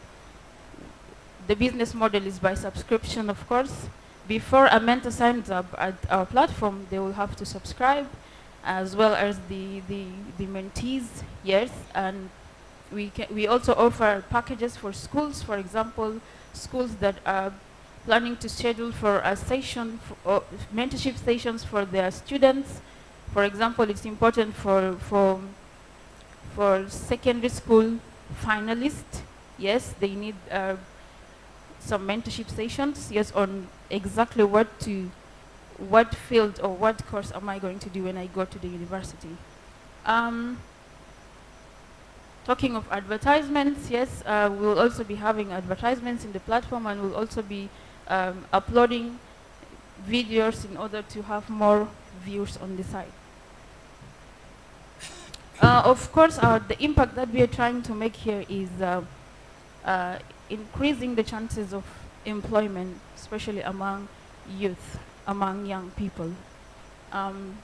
Speaker 17: the business model is by subscription, of course. Before a mentor signs up at our platform, they will have to subscribe, as well as the mentees, yes. And we also offer packages for schools, for example, schools that are planning to schedule for a session, or mentorship sessions for their students. For example, it's important for secondary school finalists, yes, they need some mentorship sessions, yes, on exactly what field or what course am I going to do when I go to the university. Talking of advertisements, yes, we'll also be having advertisements in the platform, and we'll also be uploading videos in order to have more views on the site. Of course, the impact that we are trying to make here is increasing the chances of employment, especially among youth, among young people. And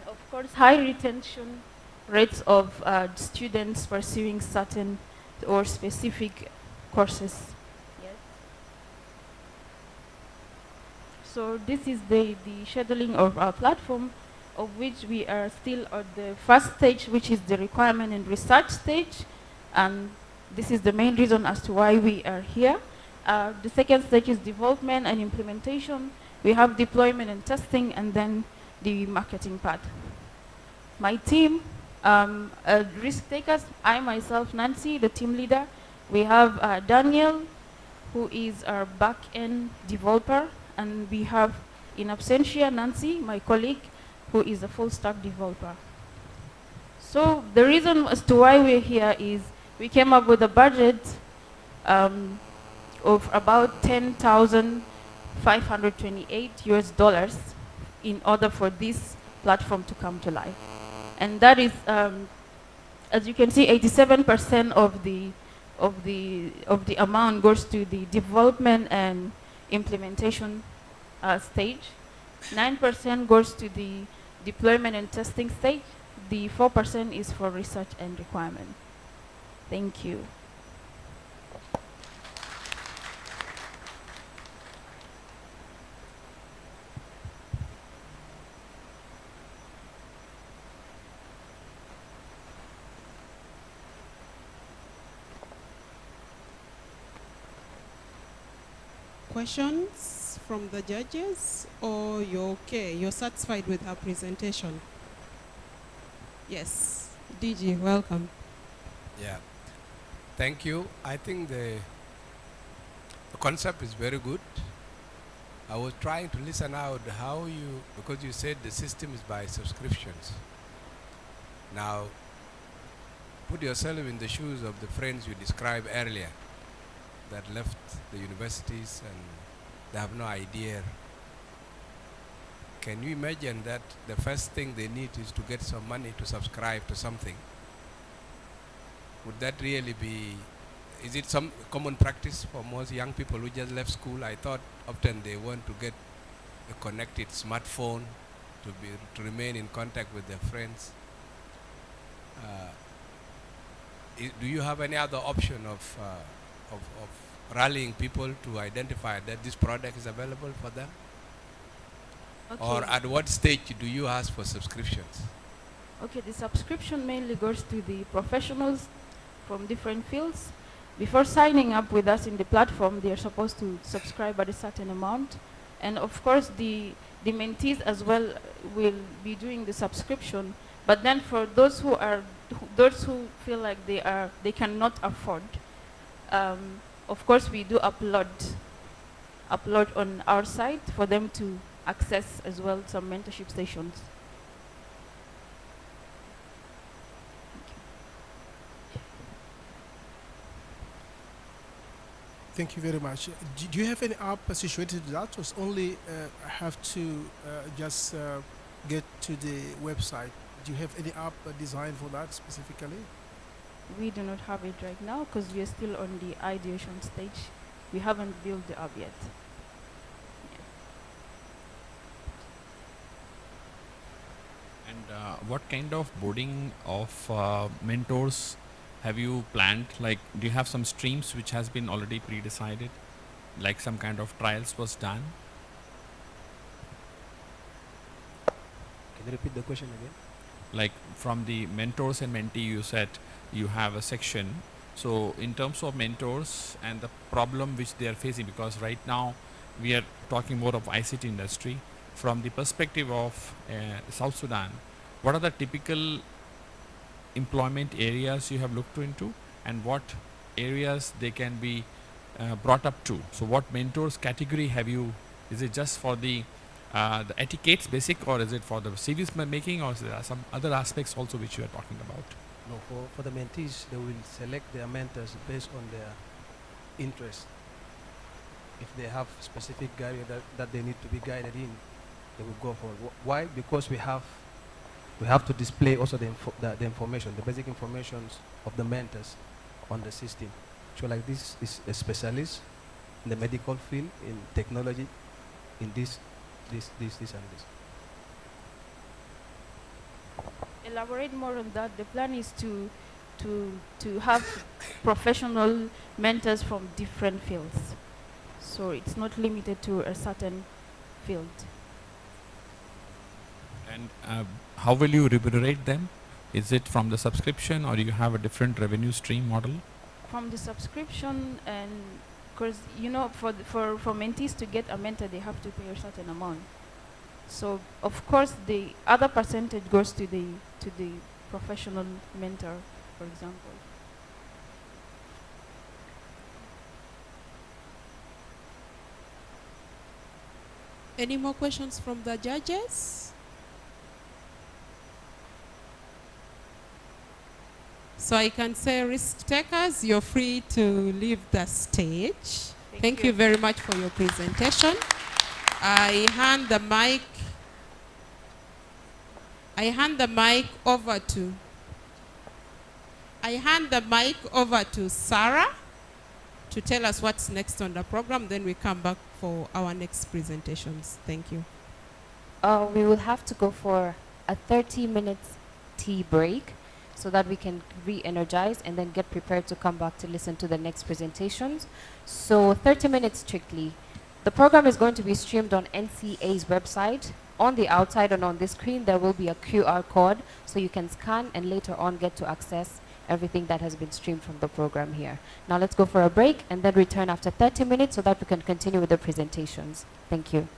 Speaker 17: of course, high retention rates of students pursuing certain or specific courses. Yes. So this is the scheduling of our platform, of which we are still at the first stage, which is the requirement and research stage. And this is the main reason as to why we are here. The second stage is development and implementation. We have deployment and testing, and then the marketing part. My team, risk takers, I myself, Nancy, the team leader. We have Daniel, who is our back-end developer, and we have in absentia Nancy, my colleague, who is a full-stack developer. So the reason as to why we're here is we came up with a budget of about $10,528 in order for this platform to come to life. And that is, as you can see, 87% of the amount goes to the development and implementation stage. 9% goes to the deployment and testing stage. The 4% is for research and requirement. Thank you.
Speaker 10: questions from the judges, or you're okay? You're satisfied with her presentation? Yes. DG, welcome.
Speaker 18: Yeah. Thank you. I think the concept is very good. I was trying to listen out how you, because you said the system is by subscriptions. Now, put yourself in the shoes of the friends you described earlier that left the universities and they have no idea. Can you imagine that the first thing they need is to get some money to subscribe to something? Would that really be, is it some common practice for most young people who just left school? I thought often they want to get a connected smartphone to remain in contact with their friends. Do you have any other option of rallying people to identify that this product is available for them?
Speaker 17: Okay.
Speaker 18: Or at what stage do you ask for subscriptions?
Speaker 17: Okay, the subscription mainly goes to the professionals from different fields. Before signing up with us in the platform, they are supposed to subscribe at a certain amount. And of course, the mentees as well will be doing the subscription. But then for those who feel like they cannot afford, of course we do upload on our site for them to access as well some mentorship sessions.
Speaker 11: Thank you very much. Do you have any app associated with that, or only have to just get to the website? Do you have any app designed for that specifically?
Speaker 17: We do not have it right now because we are still on the ideation stage. We haven't built the app yet.
Speaker 12: And what kind of boarding of mentors have you planned? Like, do you have some streams which has been already pre-decided? Like some kind of trials was done?
Speaker 15: Can you repeat the question again?
Speaker 12: Like from the mentors and mentee, you said you have a section. So in terms of mentors and the problem which they are facing, because right now we are talking more of ICT industry, from the perspective of South Sudan, what are the typical employment areas you have looked into, and what areas they can be brought up to? So what mentors category have you, is it just for the etiquettes basic, or is it for the CVs making, or is there some other aspects also which you are talking about?
Speaker 15: No, for the mentees, they will select their mentors based on their interest. If they have specific area that they need to be guided in, they will go for it. Why? Because we have to display also the information, the basic informations of the mentors on the system. So like this is a specialist in the medical field, in technology, in this and this.
Speaker 17: Elaborate more on that. The plan is to have professional mentors from different fields. So it's not limited to a certain field.
Speaker 12: And how will you remunerate them? Is it from the subscription, or you have a different revenue stream model?
Speaker 17: From the subscription, and because for mentees to get a mentor, they have to pay a certain amount. So of course the other percentage goes to the professional mentor, for example.
Speaker 10: Any more questions from the judges? So I can say, risk takers, you're free to leave the stage. Thank you very much for your presentation. I hand the mic over to Sarah to tell us what's next on the program. Then we come back for our next presentations. Thank you.
Speaker 4: We will have to go for a 30-minute tea break so that we can re-energize and then get prepared to come back to listen to the next presentations. So 30 minutes strictly. The program is going to be streamed on NCA's website. On the outside and on the screen, there will be a QR code so you can scan and later on get to access everything that has been streamed from the program here. Now let's go for a break and then return after 30 minutes so that we can continue with the presentations. Thank you.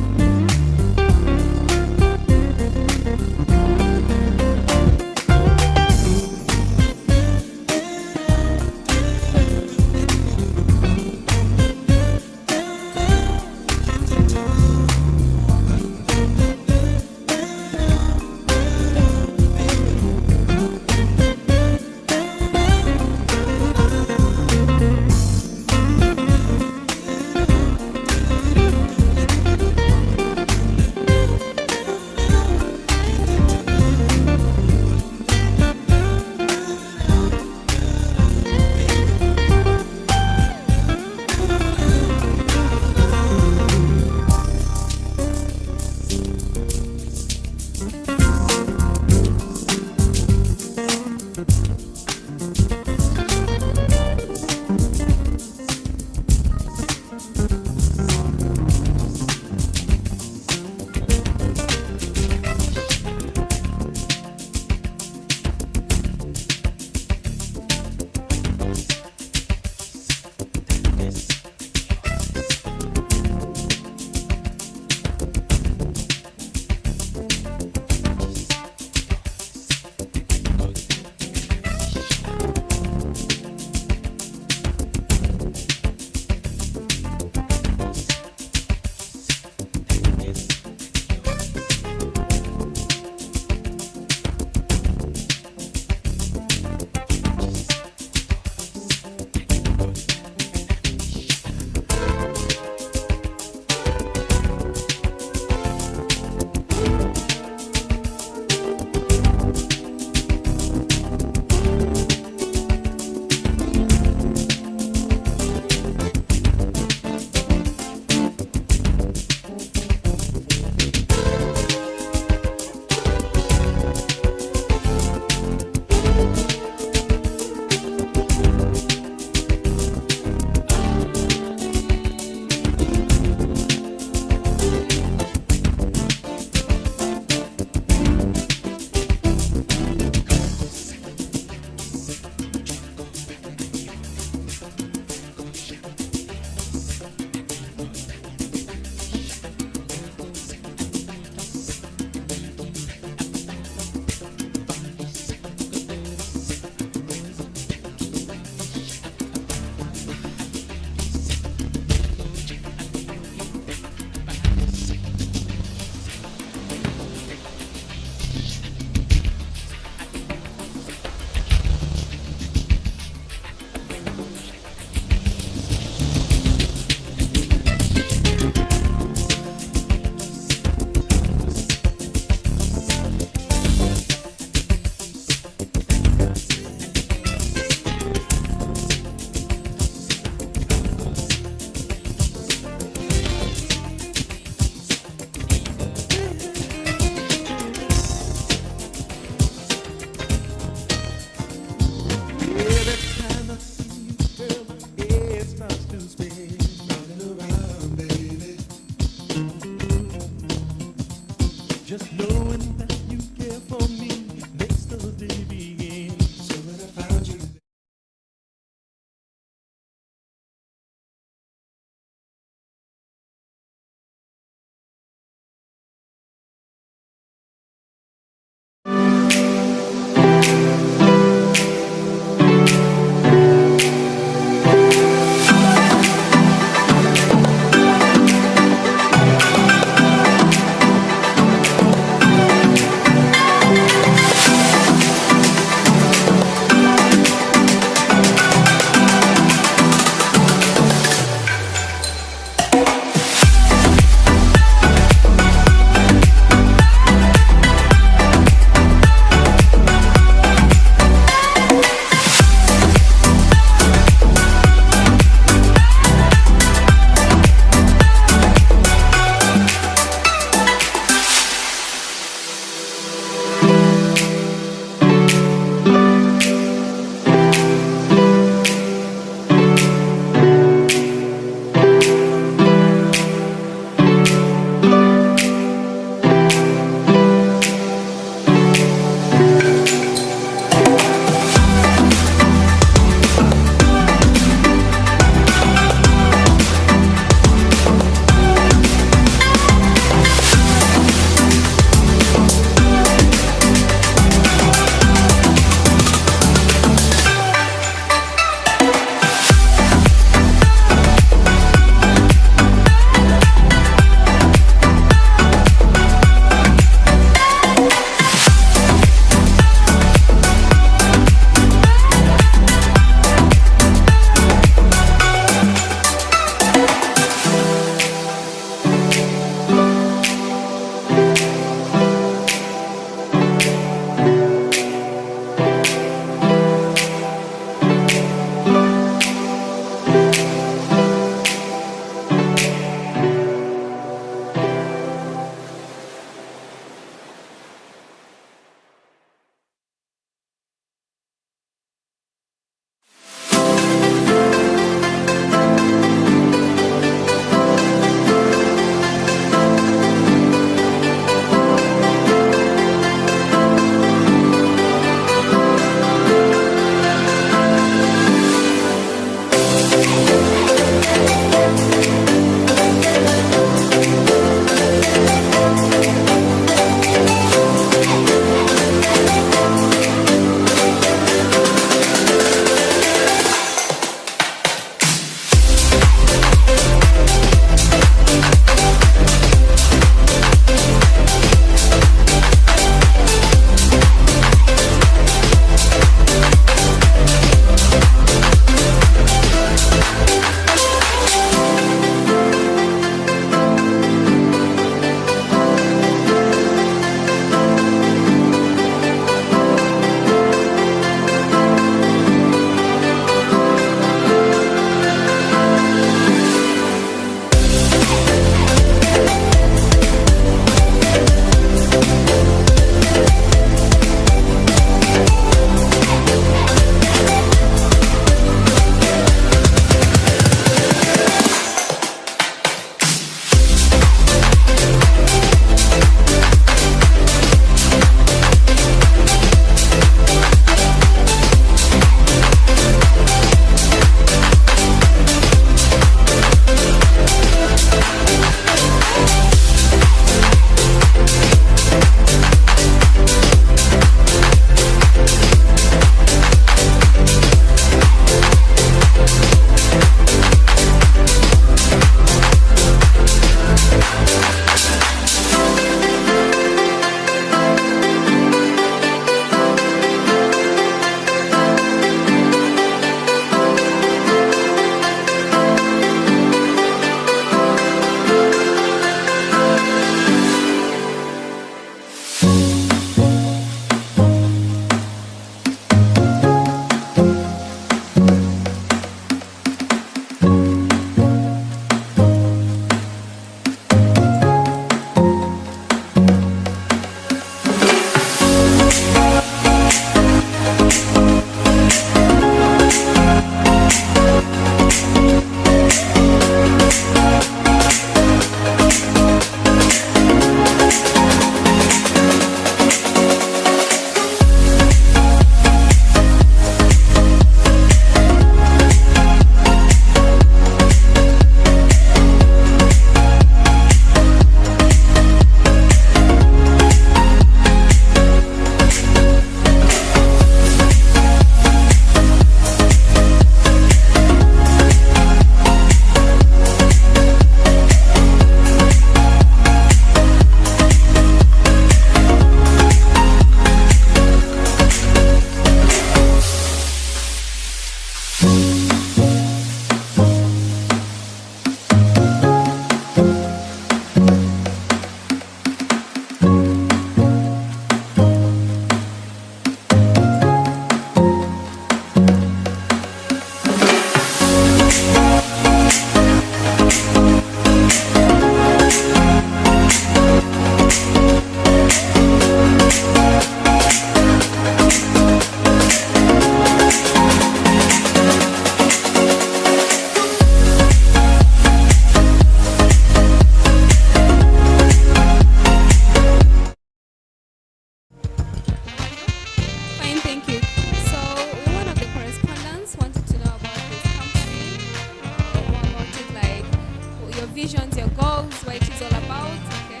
Speaker 19: visions, your goals, what it is all about. Okay.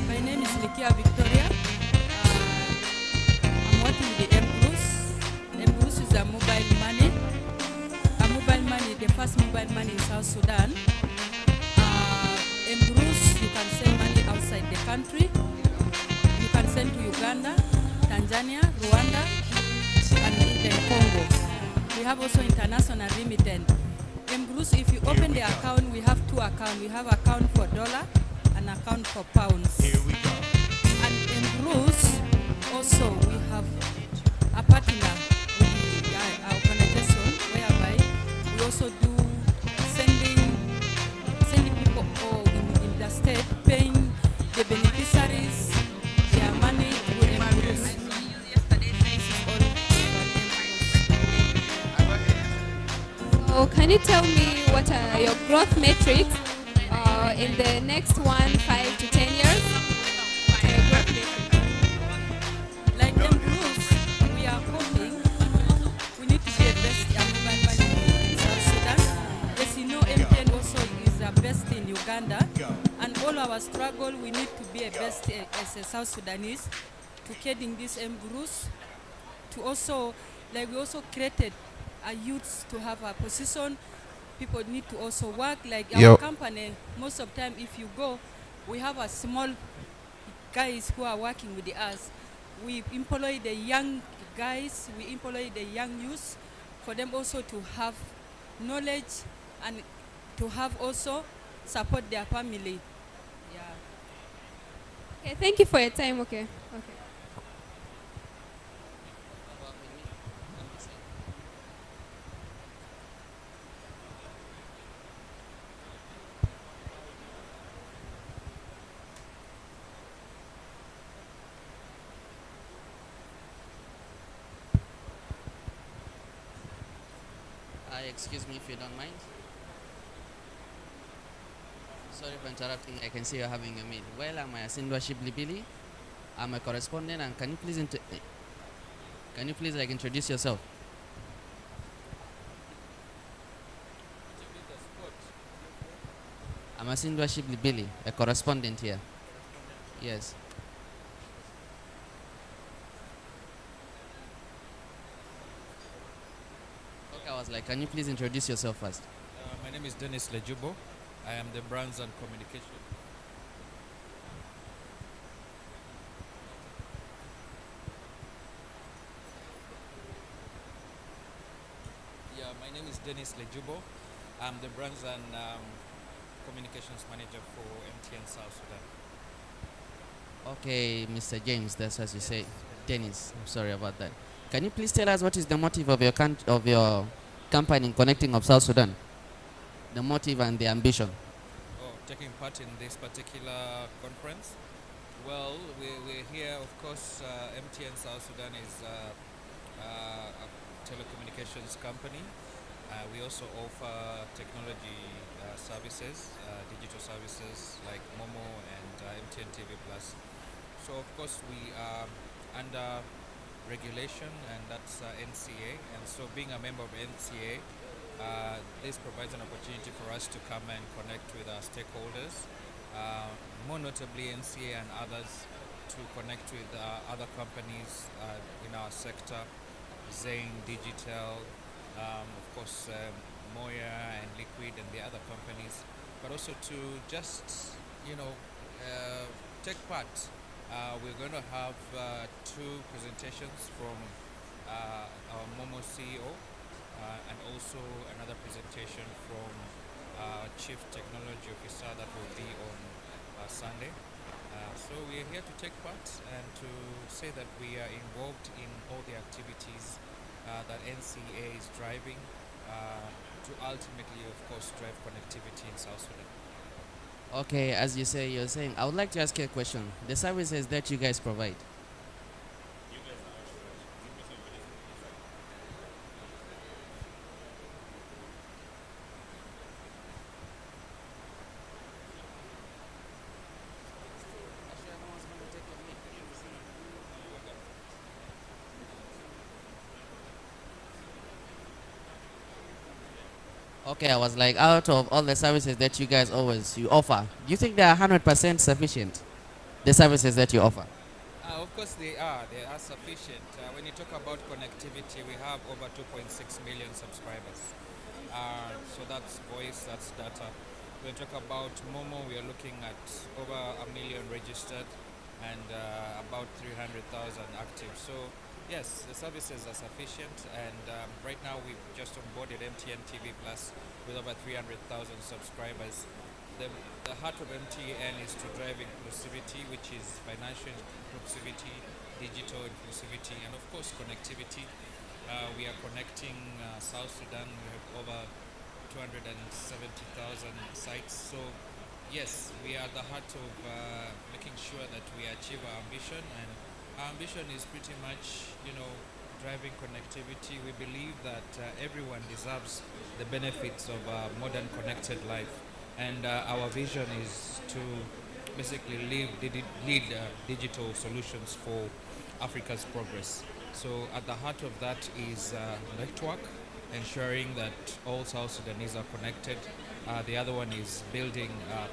Speaker 20: My name is Likia Victoria. I'm working with the M Plus is a mobile money. A mobile money, the first mobile money in South Sudan. M Plus, you can send money outside the country. You can send to Uganda, Tanzania, Rwanda, and even Congo. We have also international remittance. Bruce, if you open the account, we have two accounts. We have account for dollar and account for pounds.
Speaker 21: Here we go.
Speaker 20: And in Bruce, also we have a partner with our organization whereby we also do sending people in the state, paying the beneficiaries their money to Bruce.
Speaker 19: So can you tell me what are your growth metrics in the next 5 to 10 years?
Speaker 20: Like Bruce, we are hoping we need to be a best mobile money in South Sudan. As you know, MTN also is the best in Uganda. And all our struggle, we need to be a best as a South Sudanese to getting this Bruce. To also, like we also created a youths to have a position. People need to also work. Like our company, most of the time, if you go, we have a small guys who are working with us. We employ the young guys, we employ the young youth for them also to have knowledge and to have also support their family. Yeah.
Speaker 19: Okay, thank you for your time. Okay.
Speaker 22: Excuse me if you don't mind. Sorry for interrupting. I can see you're having a meal. Well, I'm Asindwa Shiblibili. I'm a correspondent, and can you please introduce yourself? I'm Asindwa Shiblibili, a correspondent here. Yes. I was like, can you please introduce yourself first?
Speaker 23: My name is Dennis Lejubo. I am the brands and communication. Yeah, my name is Dennis Lejubo. I'm the brands and communications manager for MTN South Sudan.
Speaker 22: Okay, Mr. James, that's as you say. Dennis, I'm sorry about that. Can you please tell us what is the motive of your company in connecting of South Sudan? The motive and the ambition.
Speaker 23: Oh, taking part in this particular conference? Well, we're here, of course, MTN South Sudan is a telecommunications company. We also offer technology services, digital services like Momo and MTN TV Plus. So, of course, we are under regulation, and that's NCA. And so being a member of NCA, this provides an opportunity for us to come and connect with our stakeholders, more notably NCA and others, to connect with other companies in our sector, Zain, Digital, of course Moya and Liquid and the other companies, but also to just, take part. We're going to have two presentations from our Momo CEO and also another presentation from our Chief Technology Officer that will be on Sunday. So we are here to take part and to say that we are involved in all the activities that NCA is driving to ultimately, of course, drive connectivity in South Sudan.
Speaker 22: Okay, as you're saying, I would like to ask you a question. The services that you guys provide. Okay, I was like, out of all the services that you guys you offer, do you think they are 100% sufficient? The services that you offer?
Speaker 23: Of course they are. They are sufficient. When you talk about connectivity, we have over 2.6 million subscribers. So that's voice, that's data. When you talk about Momo, we are looking at over 1 million registered and about 300,000 active. So yes, the services are sufficient, and right now we've just onboarded MTN TV Plus with over 300,000 subscribers. The heart of MTN is to drive inclusivity, which is financial inclusivity, digital inclusivity, and of course connectivity. We are connecting South Sudan. We have over 270,000 sites. So yes, we are at the heart of making sure that we achieve our ambition, and our ambition is pretty much, driving connectivity. We believe that everyone deserves the benefits of a modern connected life, and our vision is to basically lead digital solutions for Africa's progress. So at the heart of that is network, ensuring that all South Sudanese are connected. The other one is building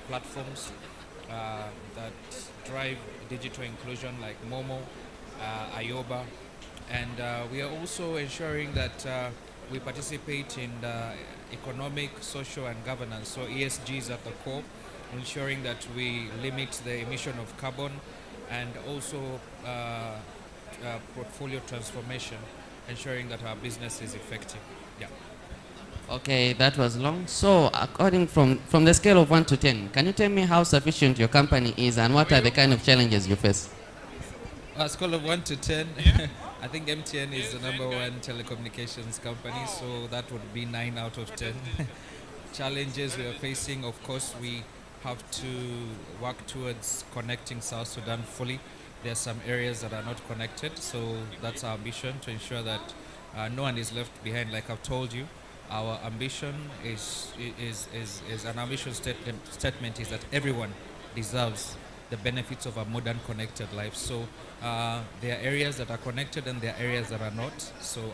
Speaker 23: platforms that drive digital inclusion like Momo, Ayoba, and we are also ensuring that we participate in the economic, social, and governance. So ESG is at the core, ensuring that we limit the emission of carbon, and also portfolio transformation, ensuring that our business is effective. Yeah.
Speaker 22: Okay, that was long. So, according from the scale of 1 to 10, can you tell me how sufficient your company is and what are the kind of challenges you face?
Speaker 23: A scale of 1 to 10, I think MTN is the #1 telecommunications company, so that would be 9 out of 10. Challenges we are facing, of course, we have to work towards connecting South Sudan fully. There are some areas that are not connected, so that's our ambition, to ensure that no one is left behind. Like I've told you, our ambition is an ambition statement is that everyone deserves the benefits of a modern connected life. So there are areas that are connected and there are areas that are not. So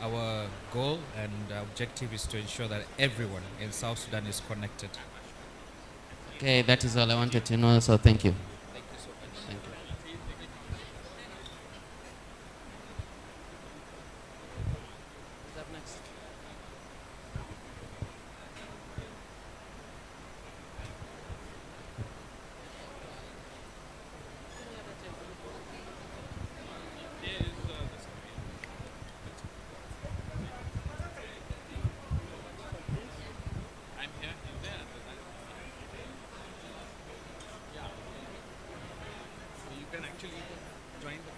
Speaker 23: our goal and objective is to ensure that everyone in South Sudan is connected.
Speaker 22: Okay, that is all I wanted to know, so thank you.
Speaker 23: Thank you so much.
Speaker 22: Thank you. Who's up next?
Speaker 1: I'm here, he's there. Yeah. So you can actually join the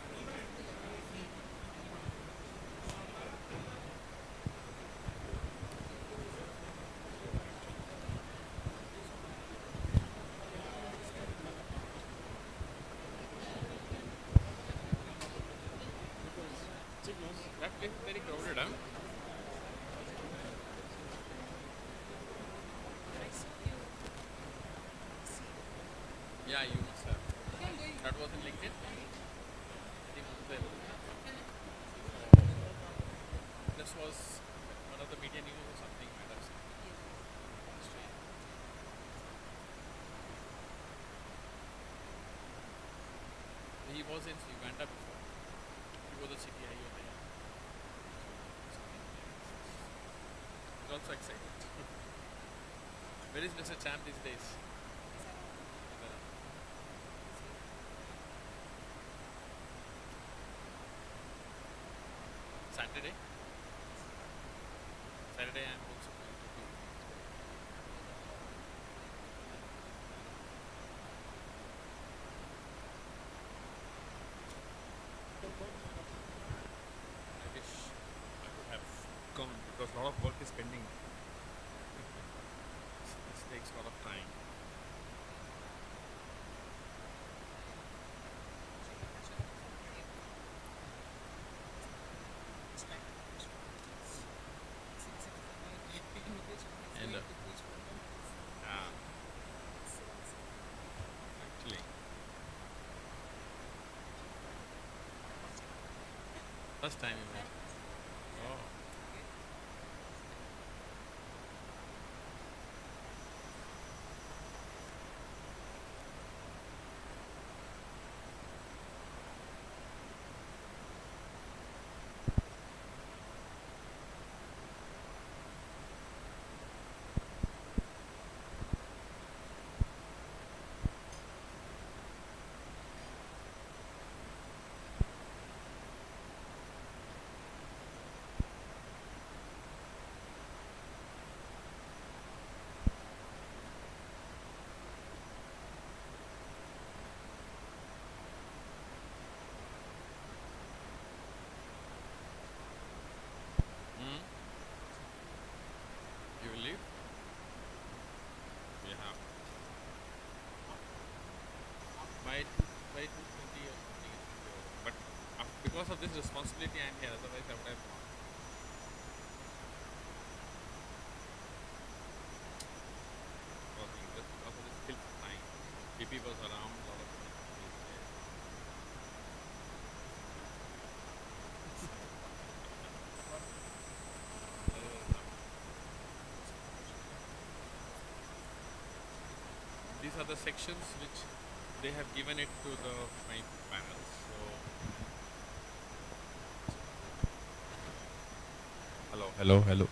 Speaker 1: that place is very crowded, huh? Yeah, you must have. That was in LinkedIn? I think it was there. This was one of the media news or something you might have seen. Strange. He was in Uganda before. He was a CTIO there. He's also excited. Where is Mr. Champ these days? Saturday? Saturday I'm also going to be. I wish I could have come because a lot of work is pending. This takes a lot of time. And actually, first time you met. Oh. because of this responsibility I am here, otherwise I would have gone. Just because of the skill time. PP was around, a lot of things is there. These are the sections which they have given it to the my panels. So hello.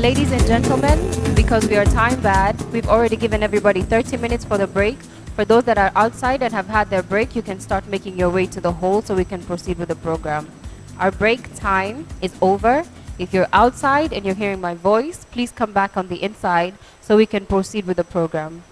Speaker 4: Ladies and gentlemen, because we are time bad, we've already given everybody 30 minutes for the break. For those that are outside and have had their break, you can start making your way to the hall so we can proceed with the program. Our break time is over. If you're outside and you're hearing my voice, please come back on the inside so we can proceed with the program.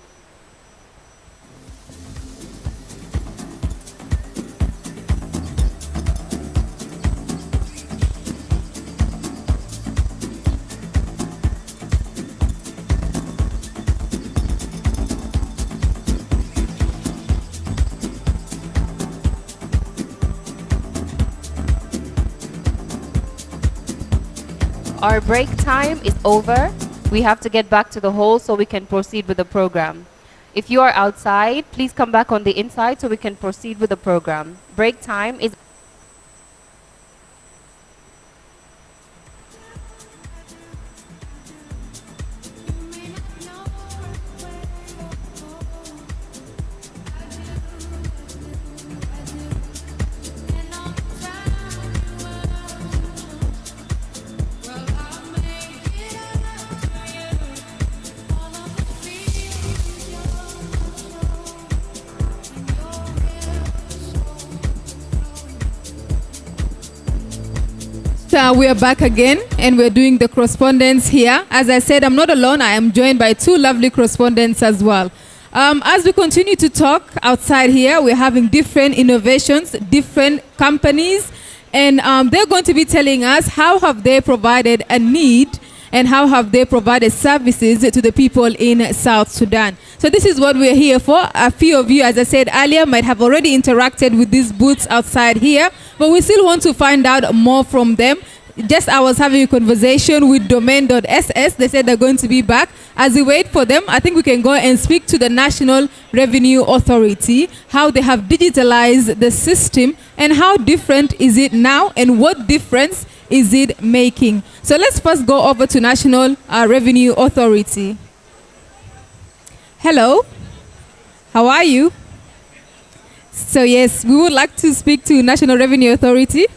Speaker 4: Our break time is over. We have to get back to the hall so we can proceed with the program. If you are outside, please come back on the inside so we can proceed with the program. Break time is
Speaker 19: We are back again and we're doing the correspondence here. As I said, I'm not alone. I am joined by two lovely correspondents as well. As we continue to talk outside here, we're having different innovations, different companies, and they're going to be telling us how have they provided a need and how have they provided services to the people in South Sudan. So this is what we're here for. A few of you, as I said earlier, might have already interacted with these booths outside here, but we still want to find out more from them. Just I was having a conversation with domain.ss. They said they're going to be back. As we wait for them, I think we can go and speak to the National Revenue Authority, how they have digitalized the system and how different is it now and what difference is it making. So let's first go over to National Revenue Authority. Hello, how are you? So yes, we would like to speak to National Revenue Authority.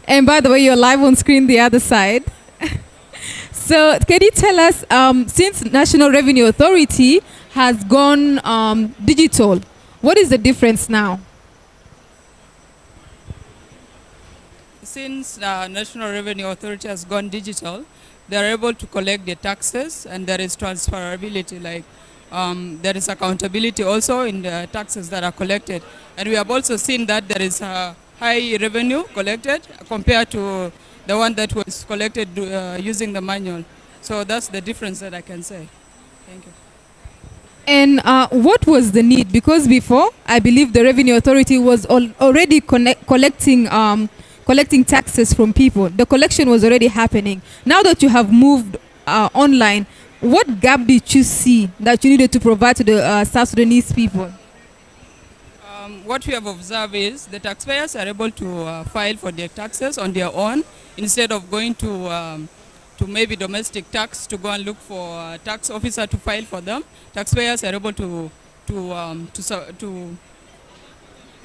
Speaker 19: And by the way, you're live on screen the other side. So can you tell us, since National Revenue Authority has gone digital, what is the difference now?
Speaker 2: Since National Revenue Authority has gone digital, they're able to collect the taxes and there is transferability, like there is accountability also in the taxes that are collected. And we have also seen that there is a high revenue collected compared to the one that was collected using the manual. So that's the difference that I can say. Thank you.
Speaker 19: And what was the need? Because before, I believe the Revenue Authority was already collecting collecting taxes from people. The collection was already happening. Now that you have moved online, what gap did you see that you needed to provide to the South Sudanese people?
Speaker 2: What we have observed is the taxpayers are able to file for their taxes on their own instead of going to maybe domestic tax to go and look for a tax officer to file for them. Taxpayers are able to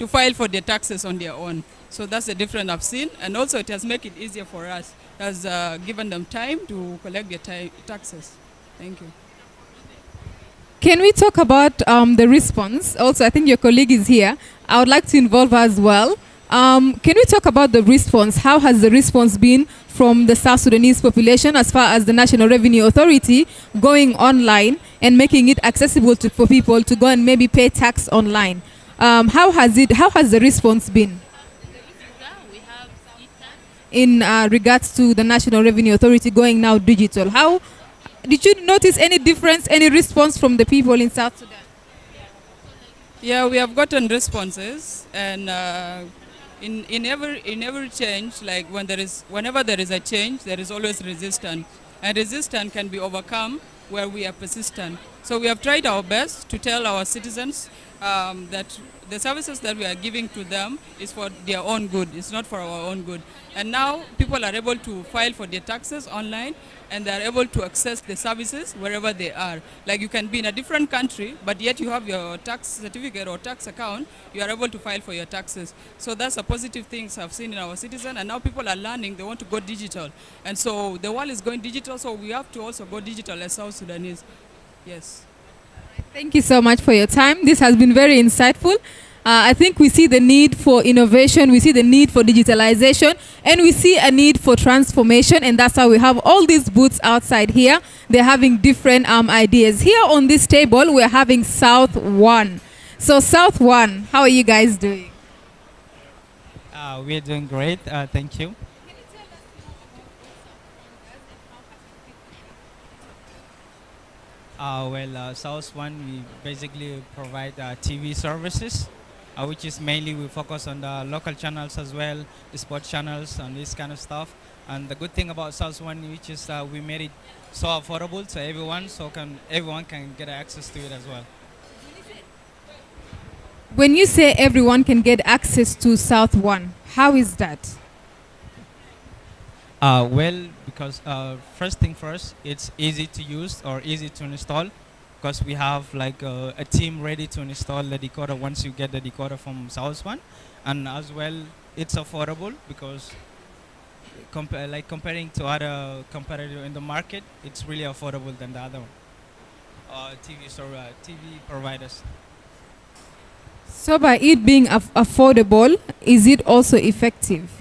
Speaker 2: file for their taxes on their own. So that's the difference I've seen, and also it has made it easier for us. It has given them time to collect their taxes. Thank you.
Speaker 19: Can we talk about the response? Also, I think your colleague is here. I would like to involve her as well. Can we talk about the response? How has the response been from the South Sudanese population as far as the National Revenue Authority going online and making it accessible for people to go and maybe pay tax online? How has the response been in regards to the National Revenue Authority going now digital? How did you notice any difference, any response from the people in South Sudan?
Speaker 2: Yeah, we have gotten responses, and in every change, like whenever there is a change, there is always resistance, and resistance can be overcome where we are persistent. So we have tried our best to tell our citizens that the services that we are giving to them is for their own good. It's not for our own good. And now people are able to file for their taxes online, and they are able to access the services wherever they are. Like you can be in a different country, but yet you have your tax certificate or tax account, you are able to file for your taxes. So that's a positive thing I've seen in our citizens, and now people are learning, they want to go digital. And so the world is going digital, so we have to also go digital as South Sudanese. Yes.
Speaker 19: Thank you so much for your time. This has been very insightful. I think we see the need for innovation, we see the need for digitalization, and we see a need for transformation, and that's why we have all these booths outside here. They're having different ideas. Here on this table, we're having South One. So South One, how are you guys doing?
Speaker 3: We're doing great, thank you. South One, we basically provide TV services, which is mainly we focus on the local channels as well, the sports channels and this kind of stuff. And the good thing about South One, which is we made it so affordable to everyone, so everyone can get access to it as well.
Speaker 19: When you say everyone can get access to South One, how is that?
Speaker 3: Because first thing first, it's easy to use or easy to install, because we have like a team ready to install the decoder once you get the decoder from South One. And as well, it's affordable because comparing to other competitor in the market, it's really affordable than the other TV providers.
Speaker 19: So by it being affordable, is it also effective?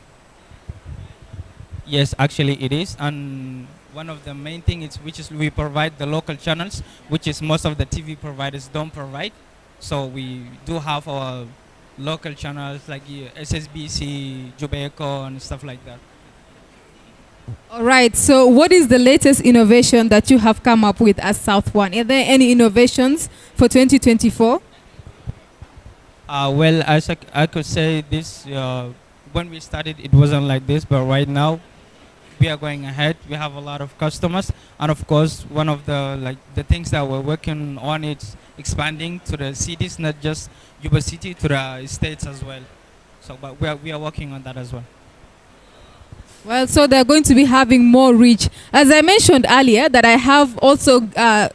Speaker 3: Yes, actually it is, and one of the main things which is we provide the local channels, which is most of the TV providers don't provide. So we do have our local channels like SSBC, Jubeco, and stuff like that.
Speaker 19: All right, so what is the latest innovation that you have come up with as South One? Are there any innovations for 2024?
Speaker 3: As I could say this, when we started it wasn't like this, but right now we are going ahead. We have a lot of customers, and of course one of the things that we're working on is expanding to the cities, not just Juba City, to the states as well. So but we are working on that as well.
Speaker 19: Well, so they're going to be having more reach. As I mentioned earlier, that I have also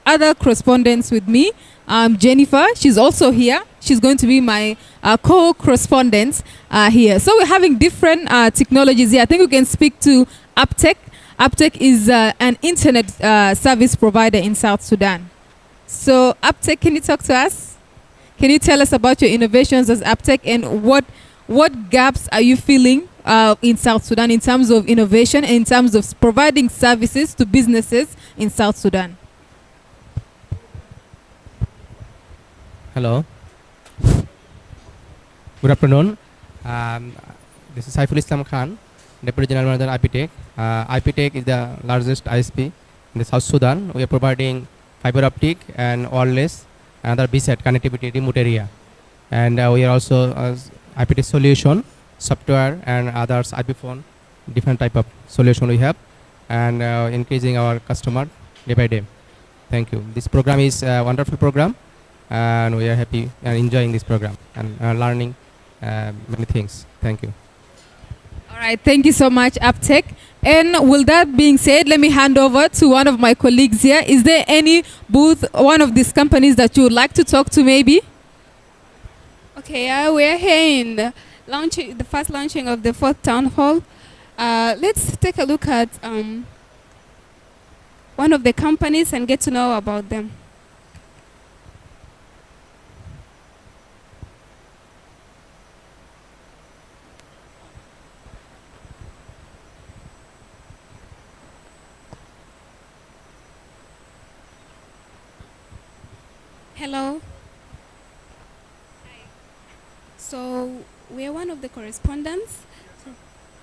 Speaker 19: other correspondents with me. Jennifer, she's also here. She's going to be my co-correspondent here. So we're having different technologies here. I think we can speak to Aptec. Aptec is an internet service provider in South Sudan. So Aptec, can you talk to us? Can you tell us about your innovations as Aptec, and what gaps are you feeling in South Sudan in terms of innovation and in terms of providing services to businesses in South Sudan?
Speaker 6: Hello. Good afternoon. This is Saiful Islam Khan, Deputy General Manager IPTech. IPTech is the largest ISP in the South Sudan. We are providing fiber optic and wireless and other BSAT connectivity remote area. And we are also IPTech solution software and others, IP phone, different type of solution we have, and increasing our customer day by day. Thank you. This program is a wonderful program, and we are happy and enjoying this program and learning many things. Thank you.
Speaker 19: All right, thank you so much, Aptech. And with that being said, let me hand over to one of my colleagues here. Is there any booth, one of these companies that you would like to talk to maybe?
Speaker 7: Okay, we're here in the first launching of the 4th town hall. Let's take a look at one of the companies and get to know about them. Hello. So we are one of the correspondents.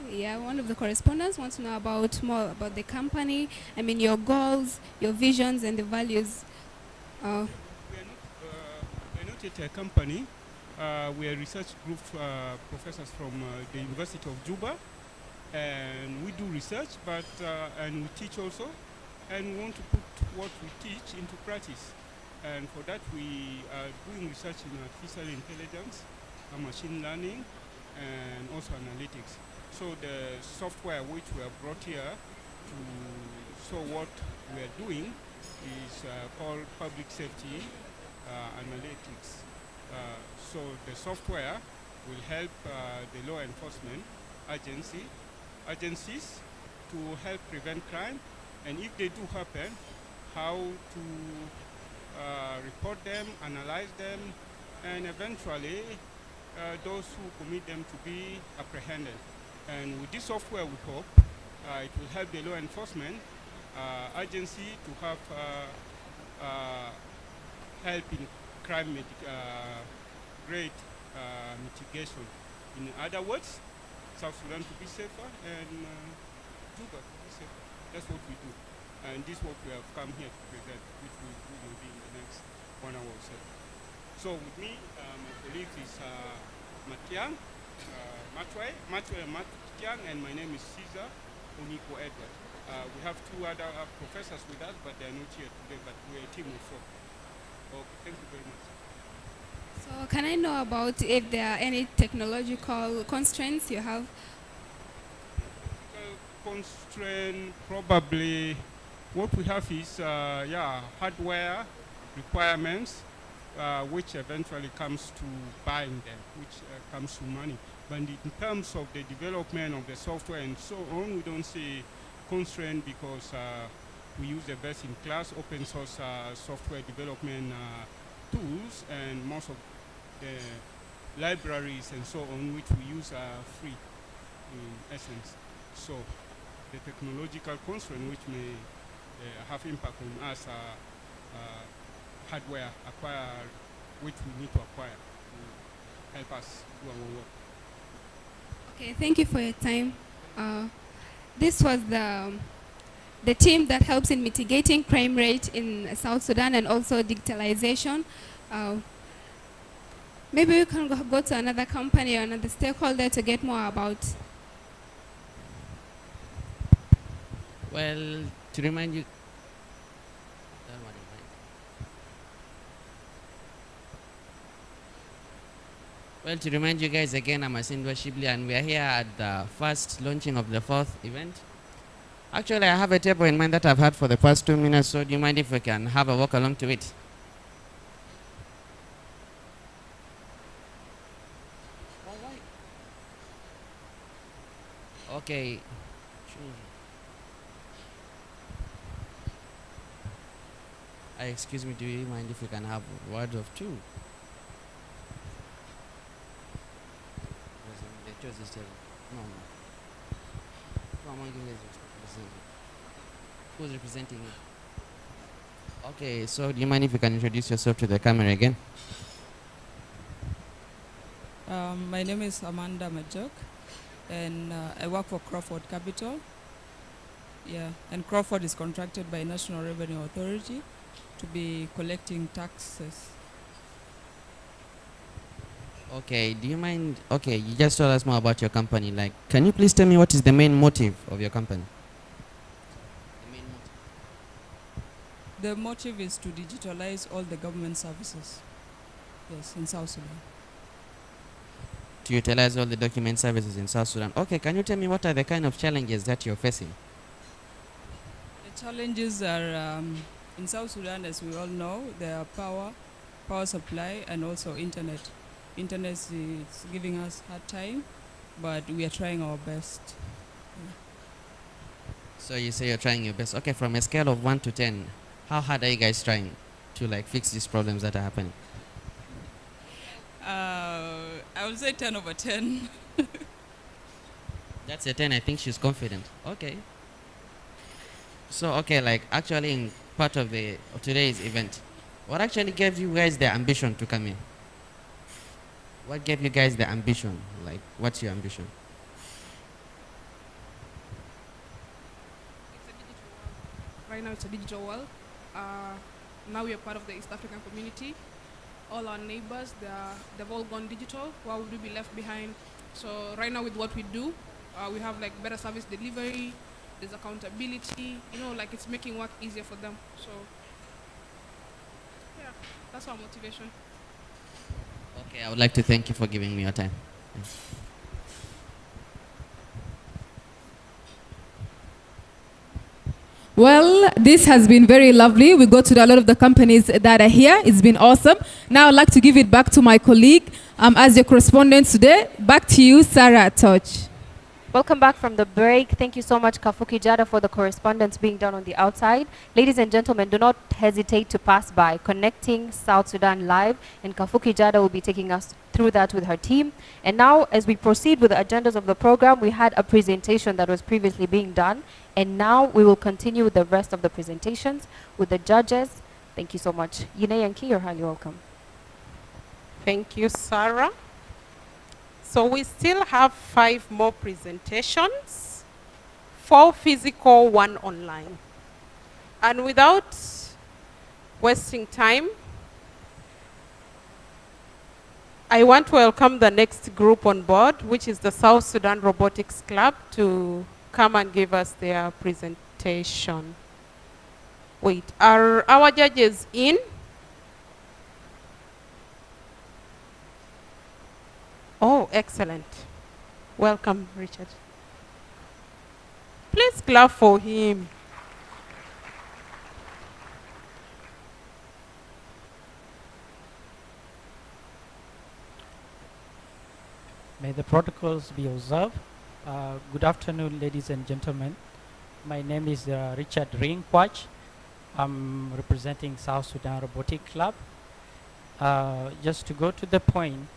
Speaker 7: Yeah, one of the correspondents wants to know about more about the company. I mean, your goals, your visions, and the values.
Speaker 8: We're not yet a company. We are research group professors from the University of Juba, and we do research, but and we teach also, and we want to put what we teach into practice. And for that, we are doing research in artificial intelligence, machine learning, and also analytics. So the software which we have brought here to show what we are doing is called public safety analytics. So the software will help the law enforcement agencies to help prevent crime, and if they do happen, how to report them, analyze them, and eventually those who commit them to be apprehended. And with this software, we hope it will help the law enforcement agency to have help in crime rate mitigation. In other words, South Sudan to be safer and Juba to be safer. That's what we do. And this is what we have come here to present, which we will be in the next 1 hour or so. So with me, my colleague is Matiang, Matiang, and my name is Caesar Oniko Edward. We have 2 other professors with us, but they are not here today, but we are a team of 4. Okay, thank you very much.
Speaker 7: So can I know about if there are any technological constraints you have?
Speaker 8: Constraint, probably what we have is hardware requirements, which eventually comes to buying them, which comes to money. But in terms of the development of the software and so on, we don't see constraint because we use the best in class open source software development tools, and most of the libraries and so on which we use are free in essence. So the technological constraint which may have impact on us hardware which we need to acquire to help us do our work.
Speaker 7: Okay, thank you for your time. This was the team that helps in mitigating crime rate in South Sudan and also digitalization. Maybe we can go to another company or another stakeholder to get more about.
Speaker 22: Well, to remind you, guys again, I'm Asindwa Shibli, and we are here at the first launching of the 4th event. Actually, I have a table in mind that I've had for the past 2 minutes, so do you mind if we can have a walk along to it? Okay. Excuse me, do you mind if we can have a word of 2? Who's representing you? Okay, so do you mind if you can introduce yourself to the camera again?
Speaker 2: My name is Amanda Majok, and I work for Crawford Capital. Yeah, and Crawford is contracted by National Revenue Authority to be collecting taxes.
Speaker 22: Okay, do you mind? Okay, you just told us more about your company. Like, can you please tell me what is the main motive of your company?
Speaker 2: The motive is to digitalize all the government services. Yes, in South Sudan.
Speaker 22: To utilize all the document services in South Sudan. Okay, can you tell me what are the kind of challenges that you're facing?
Speaker 2: The challenges are in South Sudan, as we all know, there are power supply, and also internet. Internet is giving us hard time, but we are trying our best.
Speaker 22: So you say you're trying your best. Okay, from a scale of 1 to 10, how hard are you guys trying to like fix these problems that are happening?
Speaker 2: I would say 10 over 10.
Speaker 22: That's a 10. I think she's confident. Okay. So, okay, like actually in part of today's event, what actually gave you guys the ambition to come in? What gave you guys the ambition? Like, what's your ambition?
Speaker 9: Right now it's a digital world. Now we are part of the East African community. All our neighbors, they've all gone digital. Why would we be left behind? So right now with what we do, we have like better service delivery, there's accountability, like it's making work easier for them. So yeah, that's our motivation.
Speaker 22: Okay, I would like to thank you for giving me your time.
Speaker 19: Well, this has been very lovely. We go to a lot of the companies that are here. It's been awesome. Now I'd like to give it back to my colleague as your correspondent today. Back to you, Sarah Touch.
Speaker 4: Welcome back from the break. Thank you so much, Kafuki Jada, for the correspondence being done on the outside. Ladies and gentlemen, do not hesitate to pass by. Connecting South Sudan Live, and Kafuki Jada will be taking us through that with her team. And now, as we proceed with the agendas of the program, we had a presentation that was previously being done, and now we will continue with the rest of the presentations with the judges. Thank you so much. Yine Yankee, you're highly welcome.
Speaker 10: Thank you, Sarah. So we still have 5 more presentations, 4 physical, 1 online. And without wasting time, I want to welcome the next group on board, which is the South Sudan Robotics Club, to come and give us their presentation. Wait, are our judges in? Oh, excellent. Welcome, Richard. Please clap for him.
Speaker 14: May the protocols be observed. Good afternoon, ladies and gentlemen. My name is Richard Ringquach. I'm representing South Sudan Robotic Club. Just to go to the point,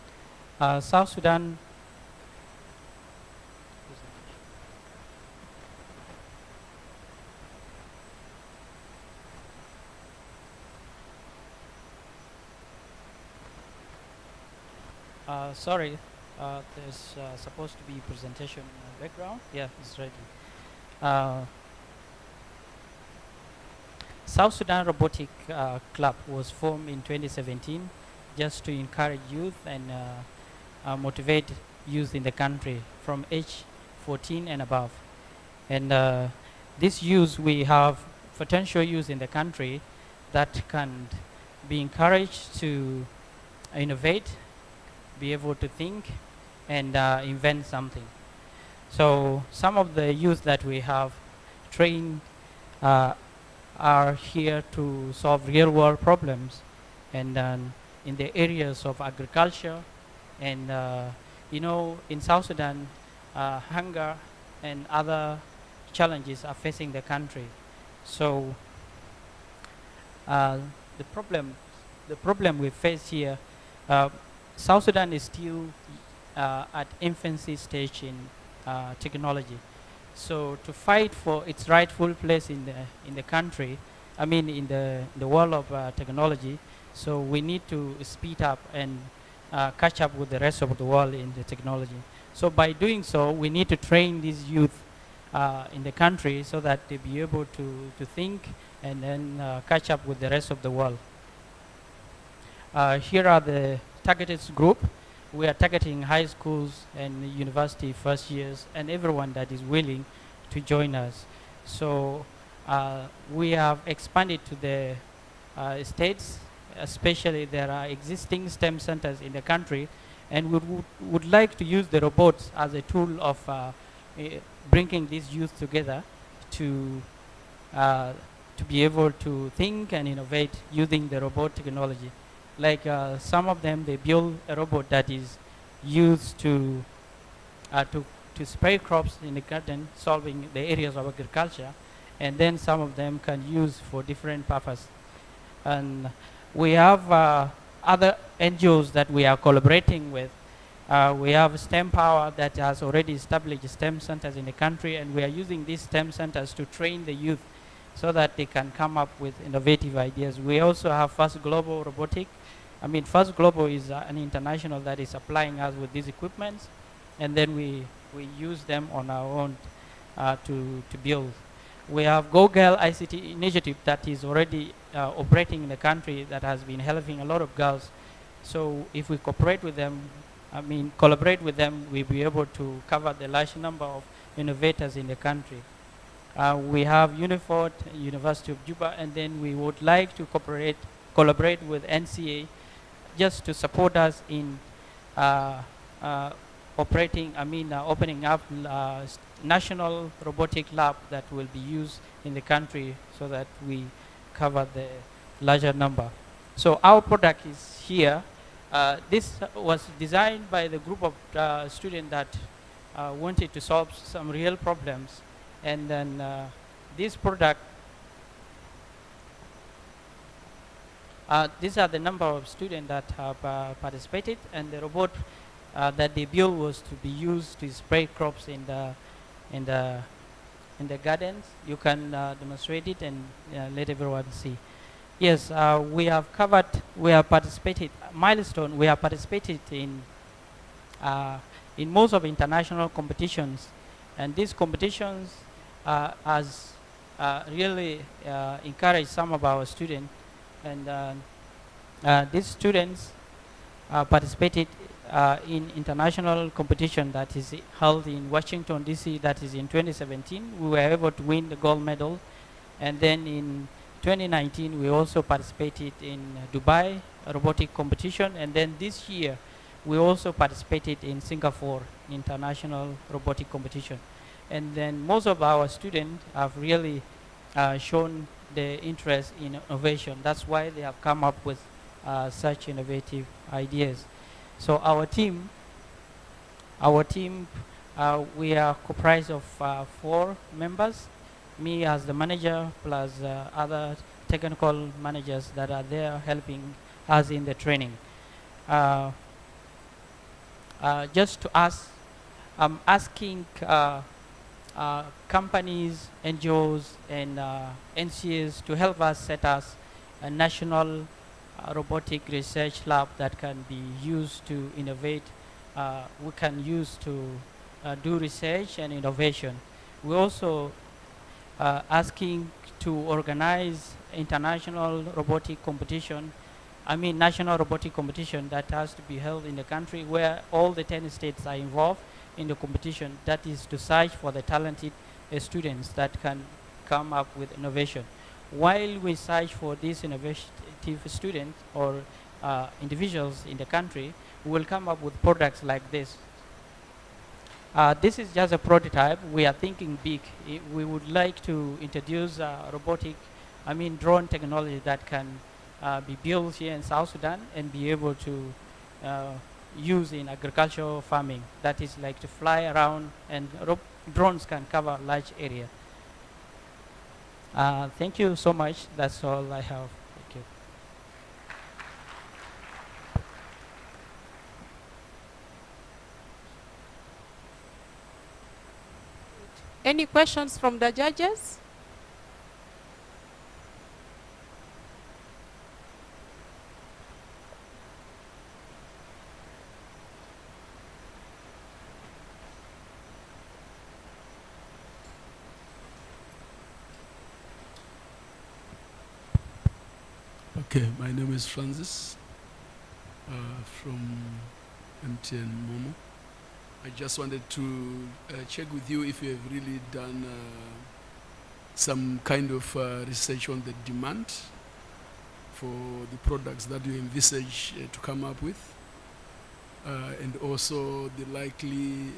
Speaker 14: South Sudan sorry, there's supposed to be presentation in the background. Yeah, it's ready. South Sudan Robotic Club was formed in 2017 just to encourage youth and motivate youth in the country from age 14 and above. And this youth, we have potential youth in the country that can be encouraged to innovate, be able to think, and invent something. So some of the youth that we have trained are here to solve real-world problems, and in the areas of agriculture, and in South Sudan, hunger and other challenges are facing the country. So the problem we face here, South Sudan is still at infancy stage in technology. So to fight for its rightful place in the country, I mean in the world of technology, so we need to speed up and catch up with the rest of the world in the technology. So by doing so, we need to train these youth in the country so that they be able to think and then catch up with the rest of the world. Here are the targeted group. we are targeting high schools and university first years and everyone that is willing to join us. So we have expanded to the states, especially there are existing STEM centers in the country, and we would like to use the robots as a tool of bringing these youth together to be able to think and innovate using the robot technology. Like some of them, they build a robot that is used to spray crops in the garden, solving the areas of agriculture, and then some of them can use for different purposes. And we have other NGOs that we are collaborating with. We have STEM Power that has already established STEM centers in the country, and we are using these STEM centers to train the youth so that they can come up with innovative ideas. We also have First Global Robotic. I mean, First Global is an international that is supplying us with these equipments, and then we use them on our own to build. We have Go Girl ICT initiative that is already operating in the country that has been helping a lot of girls. So if we cooperate with them, collaborate with them, we'll be able to cover the large number of innovators in the country. We have Unifort, University of Juba, and then we would like to collaborate with NCA just to support us in opening up national robotic lab that will be used in the country so that we cover the larger number. So our product is here. This was designed by the group of students that wanted to solve some real problems. And then this product, these are the number of students that have participated, and the robot that they built was to be used to spray crops in the gardens. You can demonstrate it and let everyone see. Yes, we have participated, milestone, we have participated in most of international competitions, and these competitions has really encouraged some of our students, and these students participated in international competition that is held in Washington, D.C., that is in 2017. We were able to win the gold medal. And then in 2019, we also participated in Dubai, a robotic competition. And then this year, we also participated in Singapore, international robotic competition. And then most of our students have really shown the interest in innovation. That's why they have come up with such innovative ideas. So our team, we are comprised of 4 members, me as the manager, plus other technical managers that are there helping us in the training. Just to ask, I'm asking companies, NGOs, and NCAs to help us set us a national robotic research lab that can be used to innovate. We can use to do research and innovation. We're also asking to organize international robotic competition, national robotic competition that has to be held in the country where all the 10 states are involved in the competition. That is to search for the talented students that can come up with innovation. While we search for these innovative students or individuals in the country, we will come up with products like this. This is just a prototype. We are thinking big. We would like to introduce robotic, drone technology that can be built here in South Sudan and be able to use in agricultural farming. That is like to fly around, and drones can cover large area. Thank you so much. That's all I have. Thank you.
Speaker 10: Any questions from the judges?
Speaker 5: Okay, my name is Francis from MTN Momo. I just wanted to check with you if you have really done some kind of research on the demand for the products that you envisage to come up with, and also the likely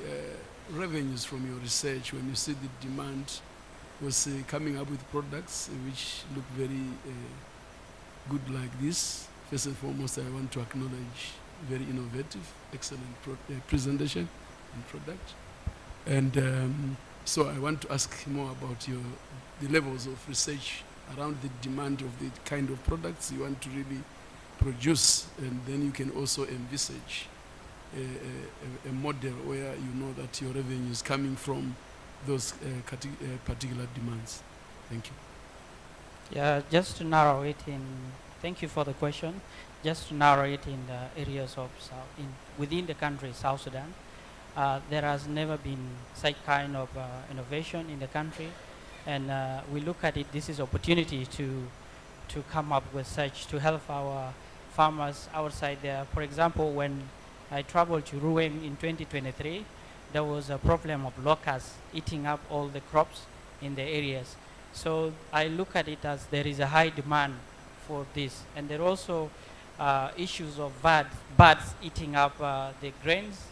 Speaker 5: revenues from your research when you see the demand was coming up with products which look very good like this. First and foremost, I want to acknowledge very innovative, excellent presentation and product. And so I want to ask more about the levels of research around the demand of the kind of products you want to really produce, and then you can also envisage a model where you know that your revenue is coming from those particular demands. Thank you.
Speaker 14: Yeah, just to narrow it in, thank you for the question. Just to narrow it in the areas of within the country, South Sudan, there has never been such kind of innovation in the country, and we look at it. This is opportunity to come up with such to help our farmers outside there. For example, when I traveled to Ruweng in 2023, there was a problem of locusts eating up all the crops in the areas. So I look at it as there is a high demand for this, and there are also issues of birds eating up the grains,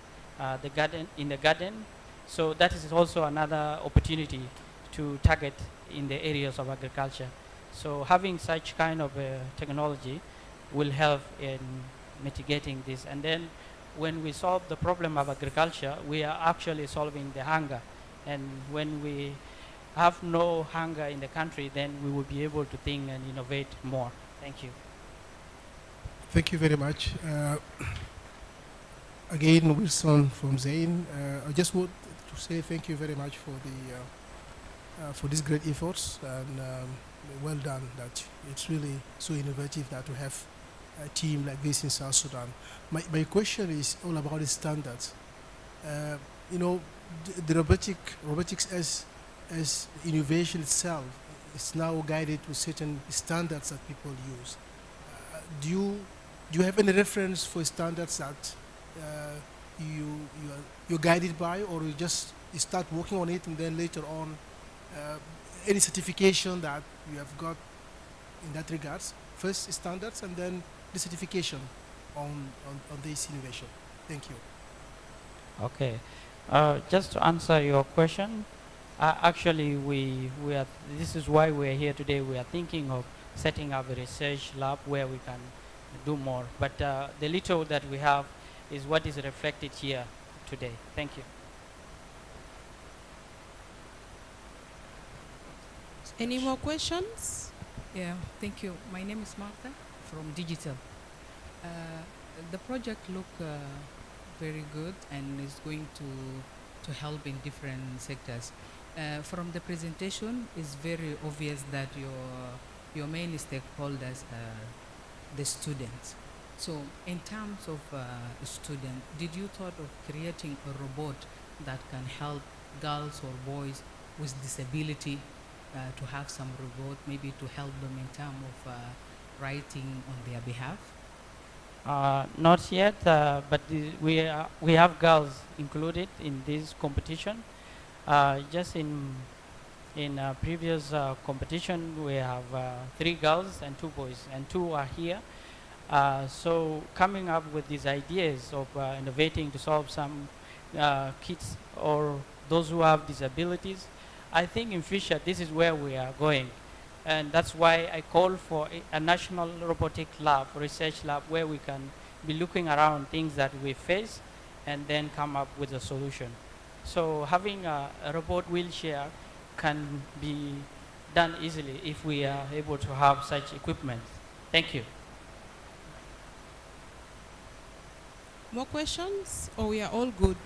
Speaker 14: the garden in the garden. So that is also another opportunity to target in the areas of agriculture. So having such kind of technology will help in mitigating this. And then when we solve the problem of agriculture, we are actually solving the hunger. And when we have no hunger in the country, then we will be able to think and innovate more. Thank you.
Speaker 11: Thank you very much. Again, Wilson from Zain. I just want to say thank you very much for these great efforts, and well done. That it's really so innovative that we have a team like this in South Sudan. My question is all about the standards. You know, the robotics as innovation itself is now guided with certain standards that people use. Do you have any reference for standards that you're guided by, or you start working on it and then later on any certification that you have got in that regards? First standards and then the certification on this innovation. Thank you.
Speaker 14: Okay, just to answer your question, actually we are, this is why we are here today. We are thinking of setting up a research lab where we can do more, but the little that we have is what is reflected here today. Thank you.
Speaker 10: Any more questions?
Speaker 13: Yeah, thank you. My name is Martha from Digital. The project look very good and is going to help in different sectors. From the presentation, it's very obvious that your main stakeholders are the students. So in terms of students, did you thought of creating a robot that can help girls or boys with disability to have some robot, maybe to help them in terms of writing on their behalf?
Speaker 14: Not yet, but we have girls included in this competition. Just in previous competition, we have 3 girls and 2 boys, and 2 are here. So coming up with these ideas of innovating to solve some kids or those who have disabilities, I think in future this is where we are going. And that's why I call for a national robotic lab, research lab, where we can be looking around things that we face and then come up with a solution. So having a robot wheelchair can be done easily if we are able to have such equipment. Thank you.
Speaker 10: More questions, or we are all good?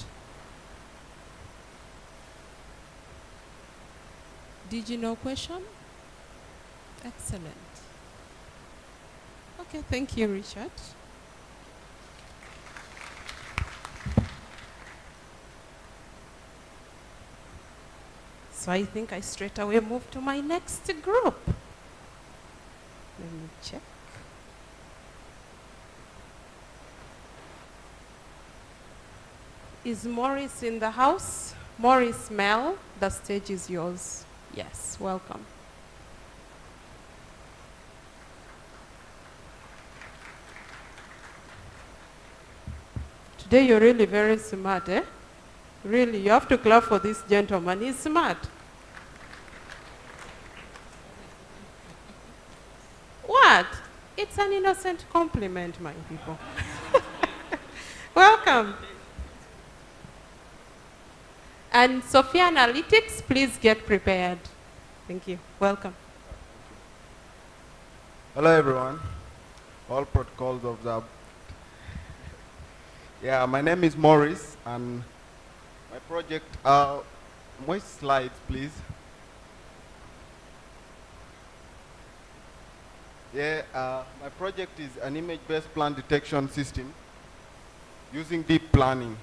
Speaker 10: Did you know question? Excellent. Okay, thank you, Richard. So I think I straight away move to my next group. Let me check. Is Morris in the house? Morris Mel, the stage is yours. Yes, welcome. Today you're really very smart, eh? Really, you have to clap for this gentleman. He's smart. What? It's an innocent compliment, my people. Welcome. And Sophia Analytics, please get prepared. Thank you. Welcome.
Speaker 16: Hello, everyone. All protocols observed. Yeah, my name is Morris, and my project, more slides, please. Yeah, my project is an image-based plant detection system using deep planning.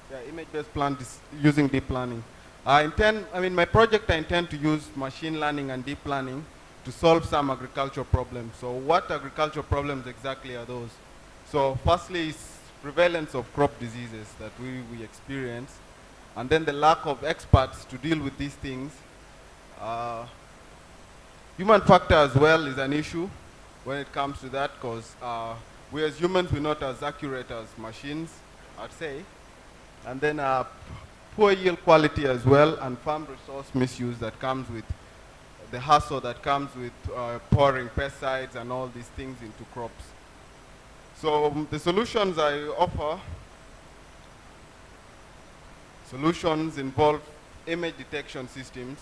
Speaker 16: Yeah, image-based plant using deep planning. My project, I intend to use machine learning and deep learning to solve some agricultural problems. So what agricultural problems exactly are those? So firstly is prevalence of crop diseases that we experience, and then the lack of experts to deal with these things. Human factor as well is an issue when it comes to that, because we as humans, we're not as accurate as machines, I'd say. And then poor yield quality as well, and farm resource misuse that comes with the hassle that comes with pouring pesticides and all these things into crops. So the solutions I offer, solutions involve image detection systems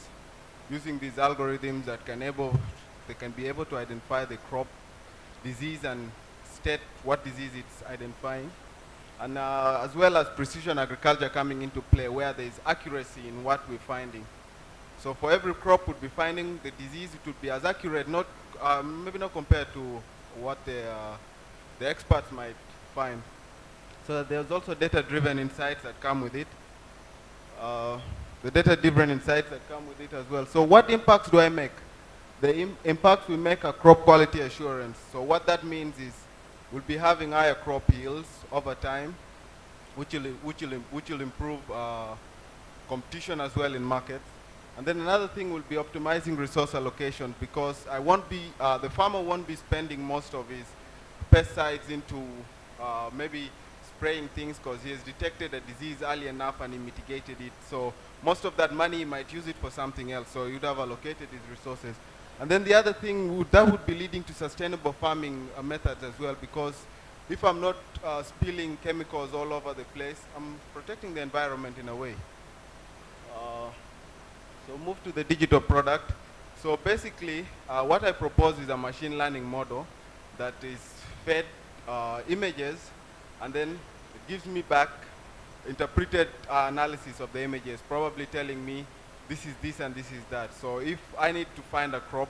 Speaker 16: using these algorithms that can be able to identify the crop disease and state what disease it's identifying. And as well as precision agriculture coming into play, where there is accuracy in what we're finding. So for every crop would be finding the disease, it would be as accurate, not maybe not compared to what the experts might find. So there's also data-driven insights that come with it. The data-driven insights that come with it as well. So what impacts do I make? The impacts we make are crop quality assurance. So what that means is we'll be having higher crop yields over time, which will improve competition as well in markets. And then another thing will be optimizing resource allocation, because the farmer won't be spending most of his pesticides into maybe spraying things because he has detected a disease early enough and he mitigated it. So most of that money he might use it for something else. So you'd have allocated his resources. And then the other thing that would be leading to sustainable farming methods as well, because if I'm not spilling chemicals all over the place, I'm protecting the environment in a way. So move to the digital product. So basically, what I propose is a machine learning model that is fed images, and then it gives me back interpreted analysis of the images, probably telling me this is this and this is that. So if I need to find a crop,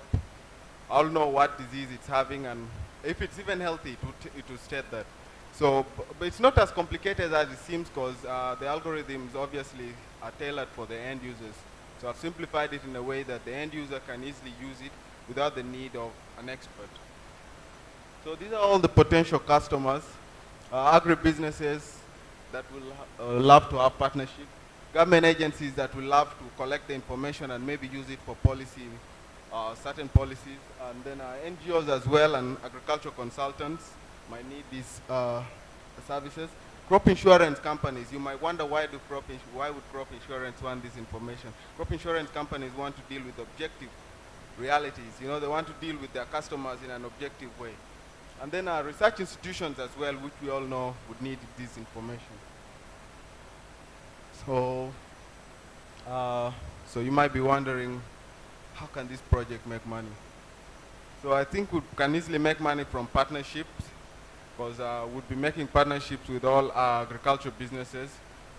Speaker 16: I'll know what disease it's having, and if it's even healthy, it will state that. So but it's not as complicated as it seems, because the algorithms obviously are tailored for the end users. So I've simplified it in a way that the end user can easily use it without the need of an expert. So these are all the potential customers, agribusinesses that will love to have partnership, government agencies that will love to collect the information and maybe use it for policy, certain policies, and then NGOs as well, and agricultural consultants might need these services. Crop insurance companies, you might wonder why would crop insurance want this information? Crop insurance companies want to deal with objective realities. You know, they want to deal with their customers in an objective way. And then research institutions as well, which we all know would need this information. So, so you might be wondering, how can this project make money? So I think we can easily make money from partnerships, because we'll be making partnerships with all agricultural businesses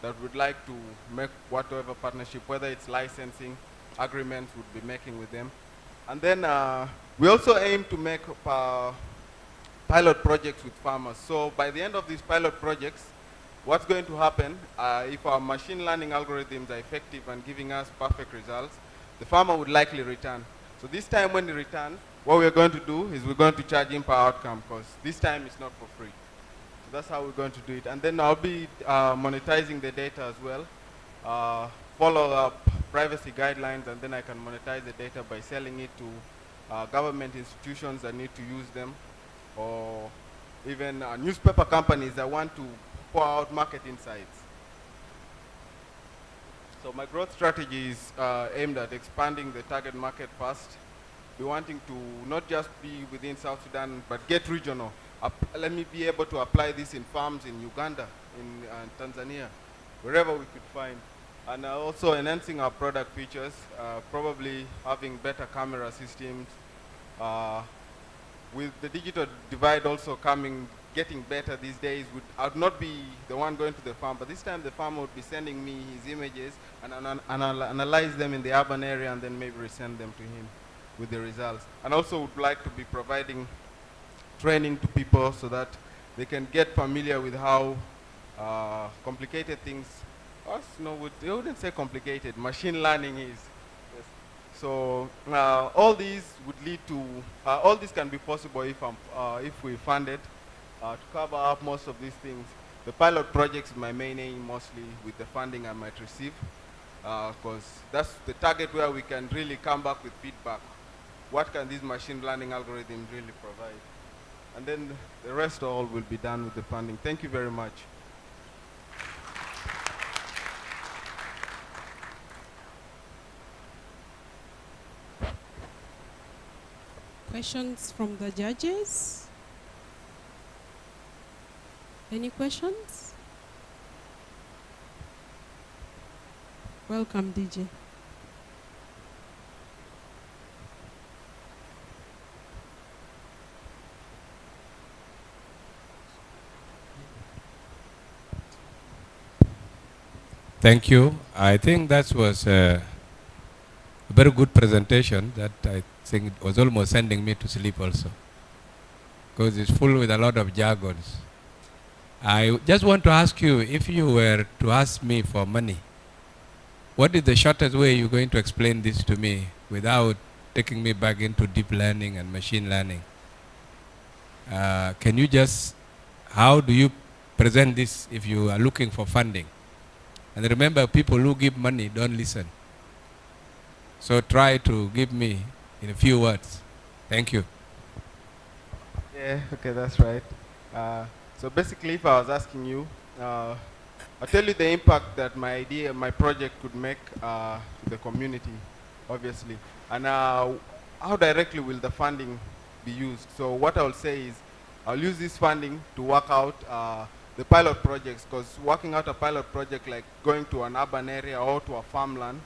Speaker 16: that would like to make whatever partnership, whether it's licensing agreements, we'll be making with them. And then we also aim to make pilot projects with farmers. So by the end of these pilot projects, what's going to happen, if our machine learning algorithms are effective and giving us perfect results, the farmer would likely return. So this time when he returns, what we're going to do is we're going to charge him per outcome, because this time it's not for free. So that's how we're going to do it. And then I'll be monetizing the data as well. Follow up privacy guidelines, and then I can monetize the data by selling it to government institutions that need to use them, or even newspaper companies that want to pour out market insights. So my growth strategy is aimed at expanding the target market first. We're wanting to not just be within South Sudan, but get regional. Let me be able to apply this in farms in Uganda, in Tanzania, wherever we could find. And also enhancing our product features, probably having better camera systems. With the digital divide also getting better these days, I would not be the one going to the farm, but this time the farmer would be sending me his images, and I'll analyze them in the urban area and then maybe resend them to him with the results. And also would like to be providing training to people so that they can get familiar with how complicated things, they wouldn't say complicated, machine learning is. Yes. So all these would lead to, all this can be possible if we fund it to cover up most of these things. The pilot projects is my main aim mostly with the funding I might receive, because that's the target where we can really come back with feedback. What can these machine learning algorithms really provide? And then the rest all will be done with the funding. Thank you very much.
Speaker 10: Questions from the judges? Any questions? Welcome, DJ.
Speaker 15: Thank you. I think that was a very good presentation that I think it was almost sending me to sleep also, because it's full with a lot of jargons. I just want to ask you, if you were to ask me for money, what is the shortest way you're going to explain this to me without taking me back into deep learning and machine learning? Can you just, how do you present this if you are looking for funding? And remember, people who give money don't listen. So try to give me in a few words. Thank you.
Speaker 16: Yeah, okay, that's right. So basically, if I was asking you, I'll tell you the impact that my idea, my project could make to the community, obviously. And how directly will the funding be used? So what I'll say is, I'll use this funding to work out the pilot projects, because working out a pilot project like going to an urban area or to a farmland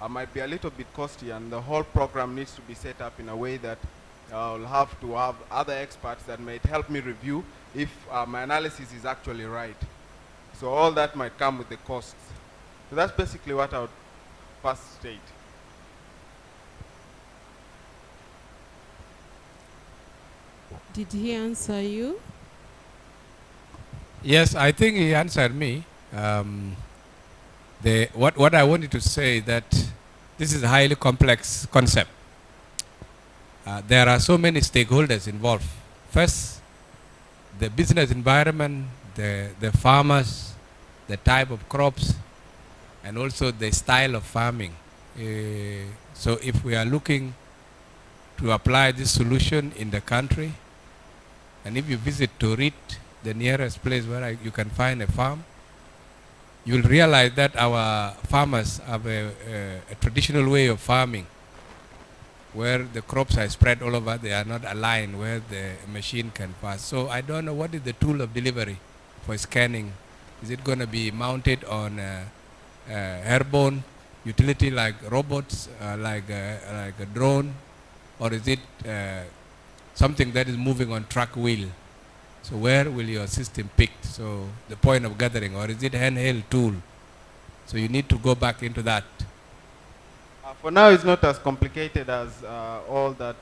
Speaker 16: might be a little bit costly, and the whole program needs to be set up in a way that I'll have to have other experts that might help me review if my analysis is actually right. So all that might come with the costs. So that's basically what I would first state.
Speaker 10: Did he answer you?
Speaker 15: Yes, I think he answered me. What I wanted to say is that this is a highly complex concept. There are so many stakeholders involved. First, the business environment, the farmers, the type of crops, and also the style of farming. So if we are looking to apply this solution in the country, and if you visit Torit, the nearest place where you can find a farm, you'll realize that our farmers have a traditional way of farming where the crops are spread all over, they are not aligned where the machine can pass. So I don't know what is the tool of delivery for scanning. Is it going to be mounted on airborne utility like robots, like a drone, or is it something that is moving on track wheel? So where will your system pick? So the point of gathering, or is it handheld tool? So you need to go back into that.
Speaker 16: For now, it's not as complicated as all that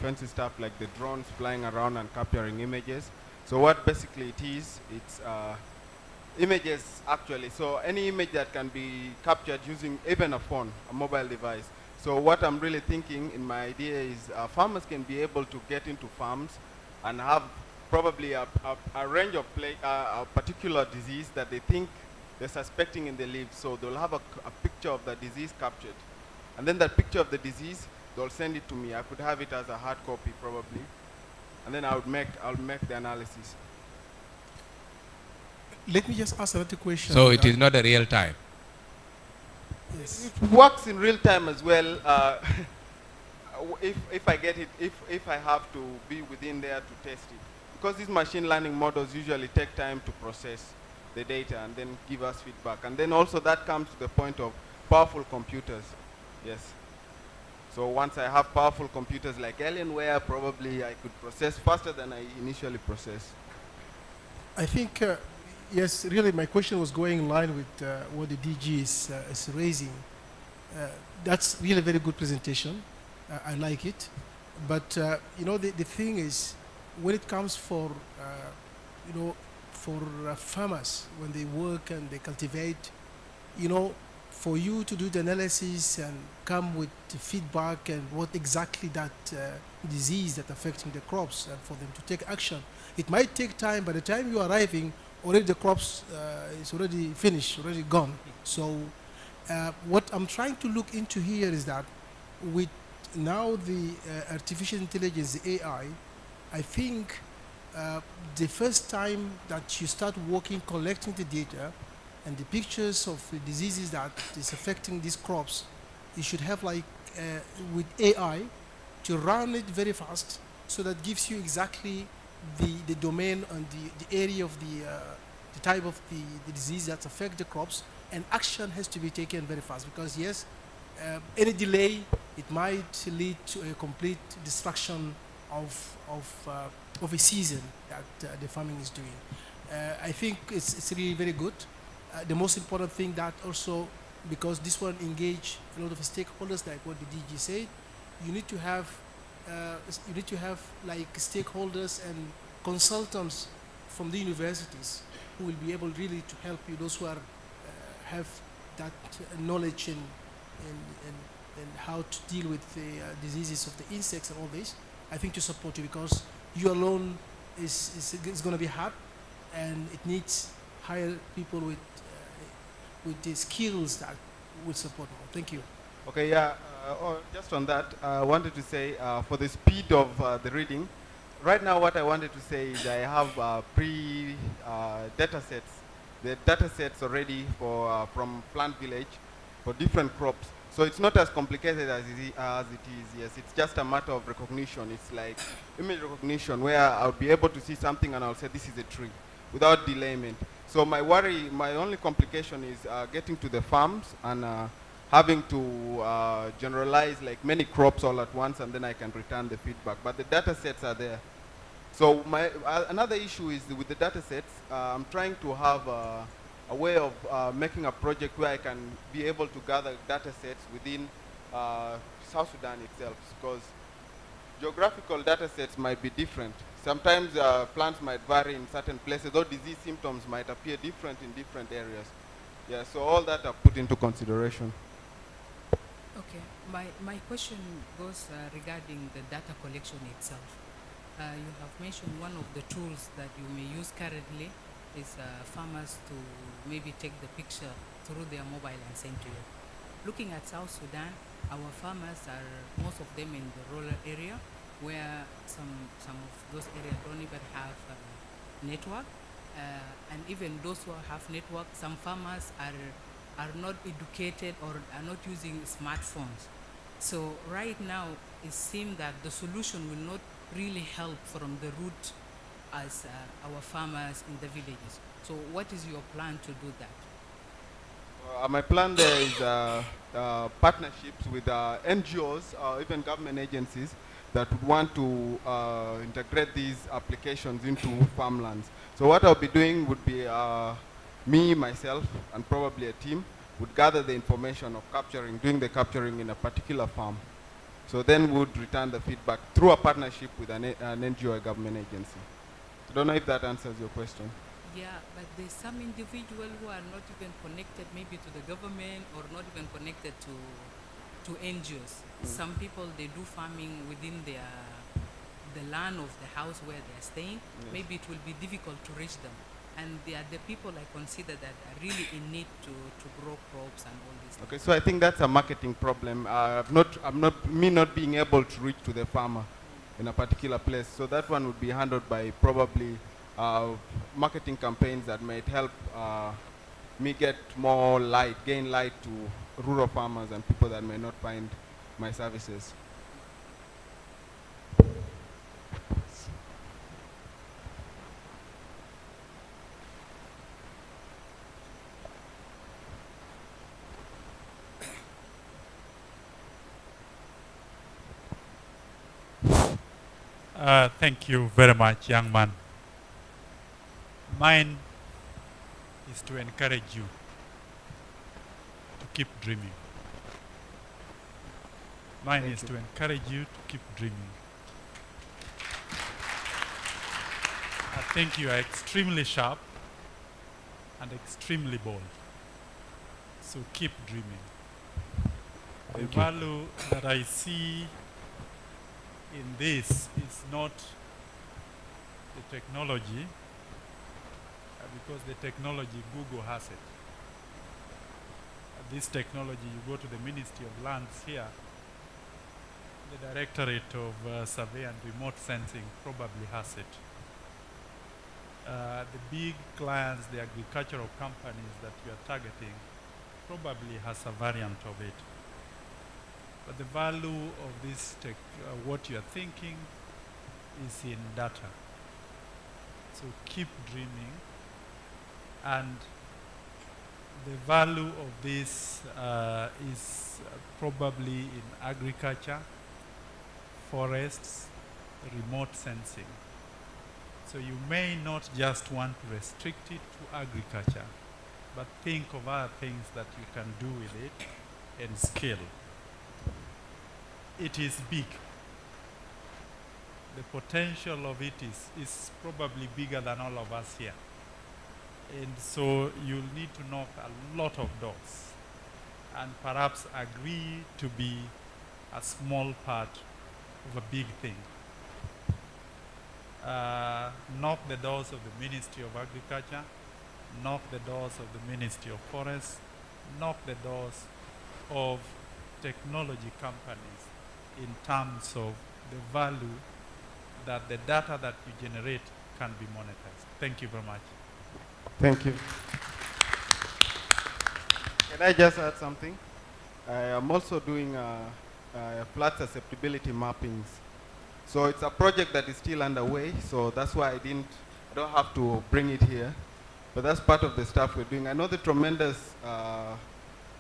Speaker 16: fancy stuff like the drones flying around and capturing images. So what basically it is, it's images actually. So any image that can be captured using even a phone, a mobile device. So what I'm really thinking in my idea is farmers can be able to get into farms and have probably a range of a particular disease that they think they're suspecting in the leaves. So they'll have a picture of the disease captured. And then that picture of the disease, they'll send it to me. I could have it as a hard copy probably. And then I'll make the analysis.
Speaker 11: Let me just ask another question.
Speaker 15: So it is not a real time.
Speaker 11: Yes.
Speaker 16: It works in real time as well. If I get it, if I have to be within there to test it. Because these machine learning models usually take time to process the data and then give us feedback. And then also that comes to the point of powerful computers. Yes. So once I have powerful computers like Alienware, probably I could process faster than I initially processed.
Speaker 11: I think, yes, really my question was going in line with what the DG is raising. That's really a very good presentation. I like it. But, you know, the thing is, when it comes for, you know, for farmers, when they work and they cultivate, you know, for you to do the analysis and come with the feedback and what exactly that disease that's affecting the crops and for them to take action, it might take time. By the time you are arriving, already the crops is already finished, already gone. So what I'm trying to look into here is that with now the artificial intelligence, the AI, I think the first time that you start working, collecting the data and the pictures of the diseases that is affecting these crops, you should have like with AI to run it very fast, so that gives you exactly the domain and the area of the type of the disease that affect the crops, and action has to be taken very fast, because yes, any delay, it might lead to a complete destruction of a season that the farming is doing. I think it's really very good. The most important thing that also, because this one engage a lot of stakeholders, like what the DG said, you need to have like stakeholders and consultants from the universities who will be able really to help you, those who are have that knowledge in how to deal with the diseases of the insects and all this. I think to support you, because you alone is going to be hard, and it needs hire people with the skills that will support them. Thank you.
Speaker 16: Okay, yeah, just on that, I wanted to say for the speed of the reading, right now what I wanted to say is I have data sets. The data sets already for from Plant Village for different crops. So it's not as complicated as it is, yes. It's just a matter of recognition. It's like image recognition, where I'll be able to see something and I'll say this is a tree without delayment. So my only complication is getting to the farms and having to generalize like many crops all at once, and then I can return the feedback. But the data sets are there. So another issue is with the data sets, I'm trying to have a way of making a project where I can be able to gather data sets within South Sudan itself, because geographical data sets might be different. Sometimes plants might vary in certain places, though disease symptoms might appear different in different areas. Yeah, so all that are put into consideration.
Speaker 13: Okay, my question goes regarding the data collection itself. You have mentioned one of the tools that you may use currently is farmers to maybe take the picture through their mobile and send to you. Looking at South Sudan, our farmers are, most of them in the rural area, where some of those areas don't even have network, and even those who have network, some farmers are not educated or are not using smartphones. So right now, it seems that the solution will not really help from the root as our farmers in the villages. So what is your plan to do that?
Speaker 16: My plan there is partnerships with NGOs or even government agencies that would want to integrate these applications into farmlands. So what I'll be doing would be me, myself, and probably a team would gather the information of doing the capturing in a particular farm. So then we would return the feedback through a partnership with an NGO or government agency. I don't know if that answers your question.
Speaker 13: Yeah, but there's some individuals who are not even connected maybe to the government or not even connected to NGOs. Some people, they do farming within the land of the house where they're staying,
Speaker 16: Yes.
Speaker 13: maybe it will be difficult to reach them. And they are the people I consider that are really in need to grow crops and all these
Speaker 16: Okay,
Speaker 13: things.
Speaker 16: so I think that's a marketing problem. Me not being able to reach to the farmer in a particular place. So that one would be handled by probably marketing campaigns that might help me get more light, gain light to rural farmers and people that may not find my services.
Speaker 12: Thank you very much, young man. Mine is to encourage you to keep dreaming. Mine is to encourage you to keep dreaming. I think you are extremely sharp and extremely bold. So keep dreaming. The value that I see in this is not the technology, because the technology, Google has it. This technology, you go to the Ministry of Lands here, the Directorate of Survey and Remote Sensing probably has it. The big clients, the agricultural companies that you are targeting, probably has a variant of it. But the value of this tech, what you are thinking, is in data. So keep dreaming, and the value of this is probably in agriculture, forests, remote sensing. So you may not just want to restrict it to agriculture, but think of other things that you can do with it and scale. It is big. The potential of it is probably bigger than all of us here. And so you'll need to knock a lot of doors and perhaps agree to be a small part of a big thing. Knock the doors of the Ministry of Agriculture, knock the doors of the Ministry of Forests, knock the doors of technology companies in terms of the value that the data that you generate can be monetized. Thank you very much.
Speaker 16: Thank you. Can I just add something? I am also doing flood susceptibility mappings. So it's a project that is still underway, so that's why I don't have to bring it here. But that's part of the stuff we're doing. I know the tremendous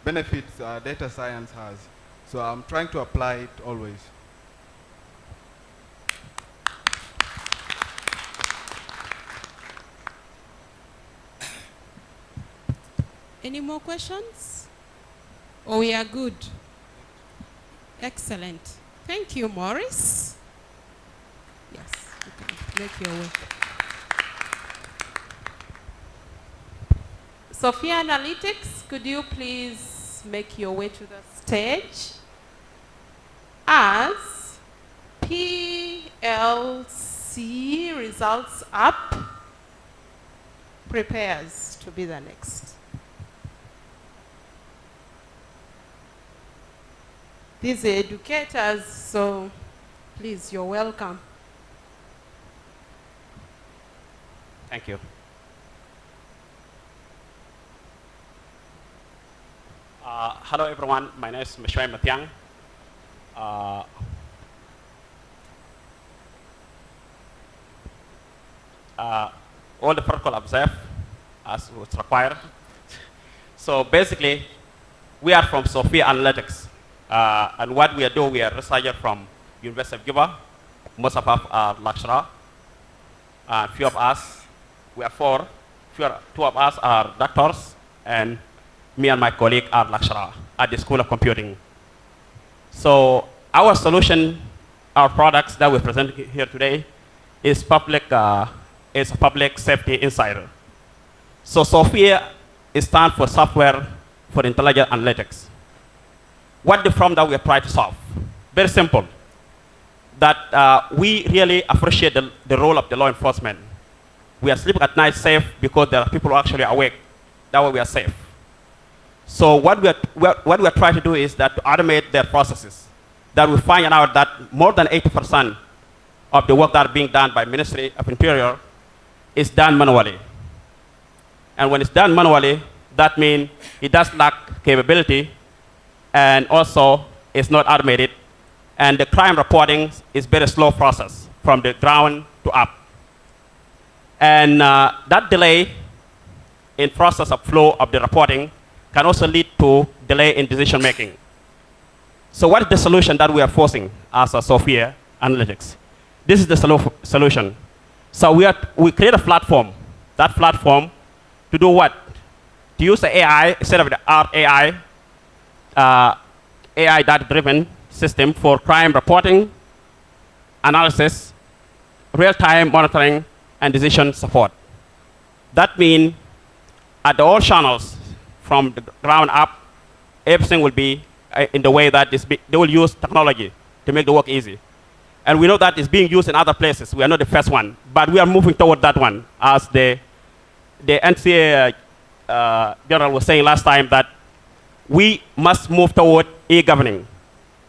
Speaker 16: benefits data science has. So I'm trying to apply it always.
Speaker 10: Any more questions? Oh, we are good. Excellent. Thank you, Morris. Yes, you can make your way. Sophia Analytics, could you please make your way to the stage as PLC Results App prepares to be the next. These are educators, so please, you're welcome.
Speaker 18: Thank you. Hello everyone, my name is Mishwai Mathiang. All the protocol observed as was required. So basically, we are from Sophia Analytics. And what we are doing, we are researchers from University of Juba. Most of us are lecturers. Few of us, we are four. Two of us are doctors, and me and my colleague are lecturers at the School of Computing. So our solution, our products that we present here today, is is Public Safety Insider. So Sophia stands for Software for Intelligent Analytics. What the problem that we are trying to solve? Very simple. that we really appreciate the role of the law enforcement. We are sleeping at night safe because there are people who are actually awake. That way we are safe. So what we are trying to do is that to automate their processes. That we find out that more than 80% of the work that are being done by Ministry of Interior is done manually. And when it's done manually, that means it does lack capability and also it's not automated. And the crime reporting is very slow process from the ground to up. And that delay in process of flow of the reporting can also lead to delay in decision making. So what is the solution that we are forcing as a Sophia Analytics? This is the solution. So we create a platform. That platform to do what? To use the AI instead of the AI, AI data-driven system for crime reporting, analysis, real-time monitoring, and decision support. That means at all channels from the ground up, everything will be in the way that they will use technology to make the work easy. And we know that it's being used in other places. We are not the first one, but we are moving toward that one. As the NCA general was saying last time, that we must move toward e-governing.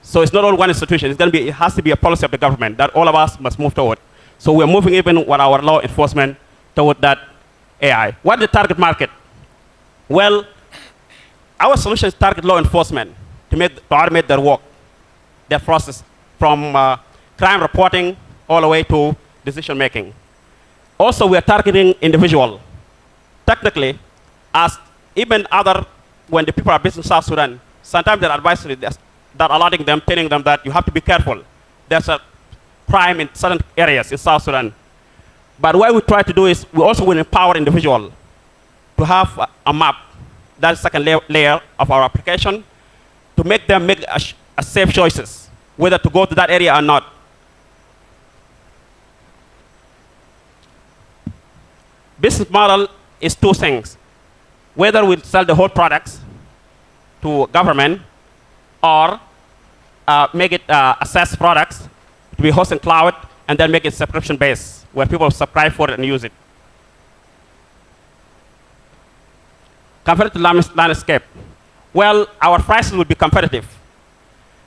Speaker 18: So it's not all one institution. It has to be a policy of the government that all of us must move toward. So we're moving even with our law enforcement toward that AI. What is the target market? Well, our solution is target law enforcement to automate their work, their process from crime reporting all the way to decision making. Also, we are targeting individual. Technically, as even other, when the people are based in South Sudan, sometimes they're advisory that allowing them, telling them that you have to be careful. There's a crime in certain areas in South Sudan. But what we try to do is we also will empower individual to have a map. That's the second layer of our application, to make them make a safe choices, whether to go to that area or not. Business model is two things. Whether we sell the whole products to government or make it assess products to be hosted in cloud and then make it subscription based where people subscribe for it and use it. Competitive landscape. Well, our prices will be competitive.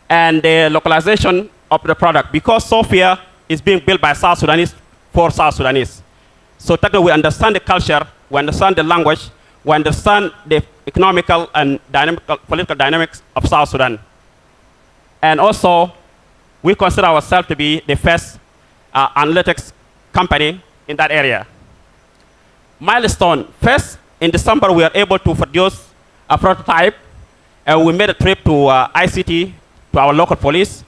Speaker 18: And the localization of the product, because Sophia is being built by South Sudanese for South Sudanese. So technically we understand the culture, we understand the language, we understand the economical and political dynamics of South Sudan. And also, we consider ourselves to be the first analytics company in that area. Milestone. First, in December, we are able to produce a prototype, and we made a trip to ICT, to our local police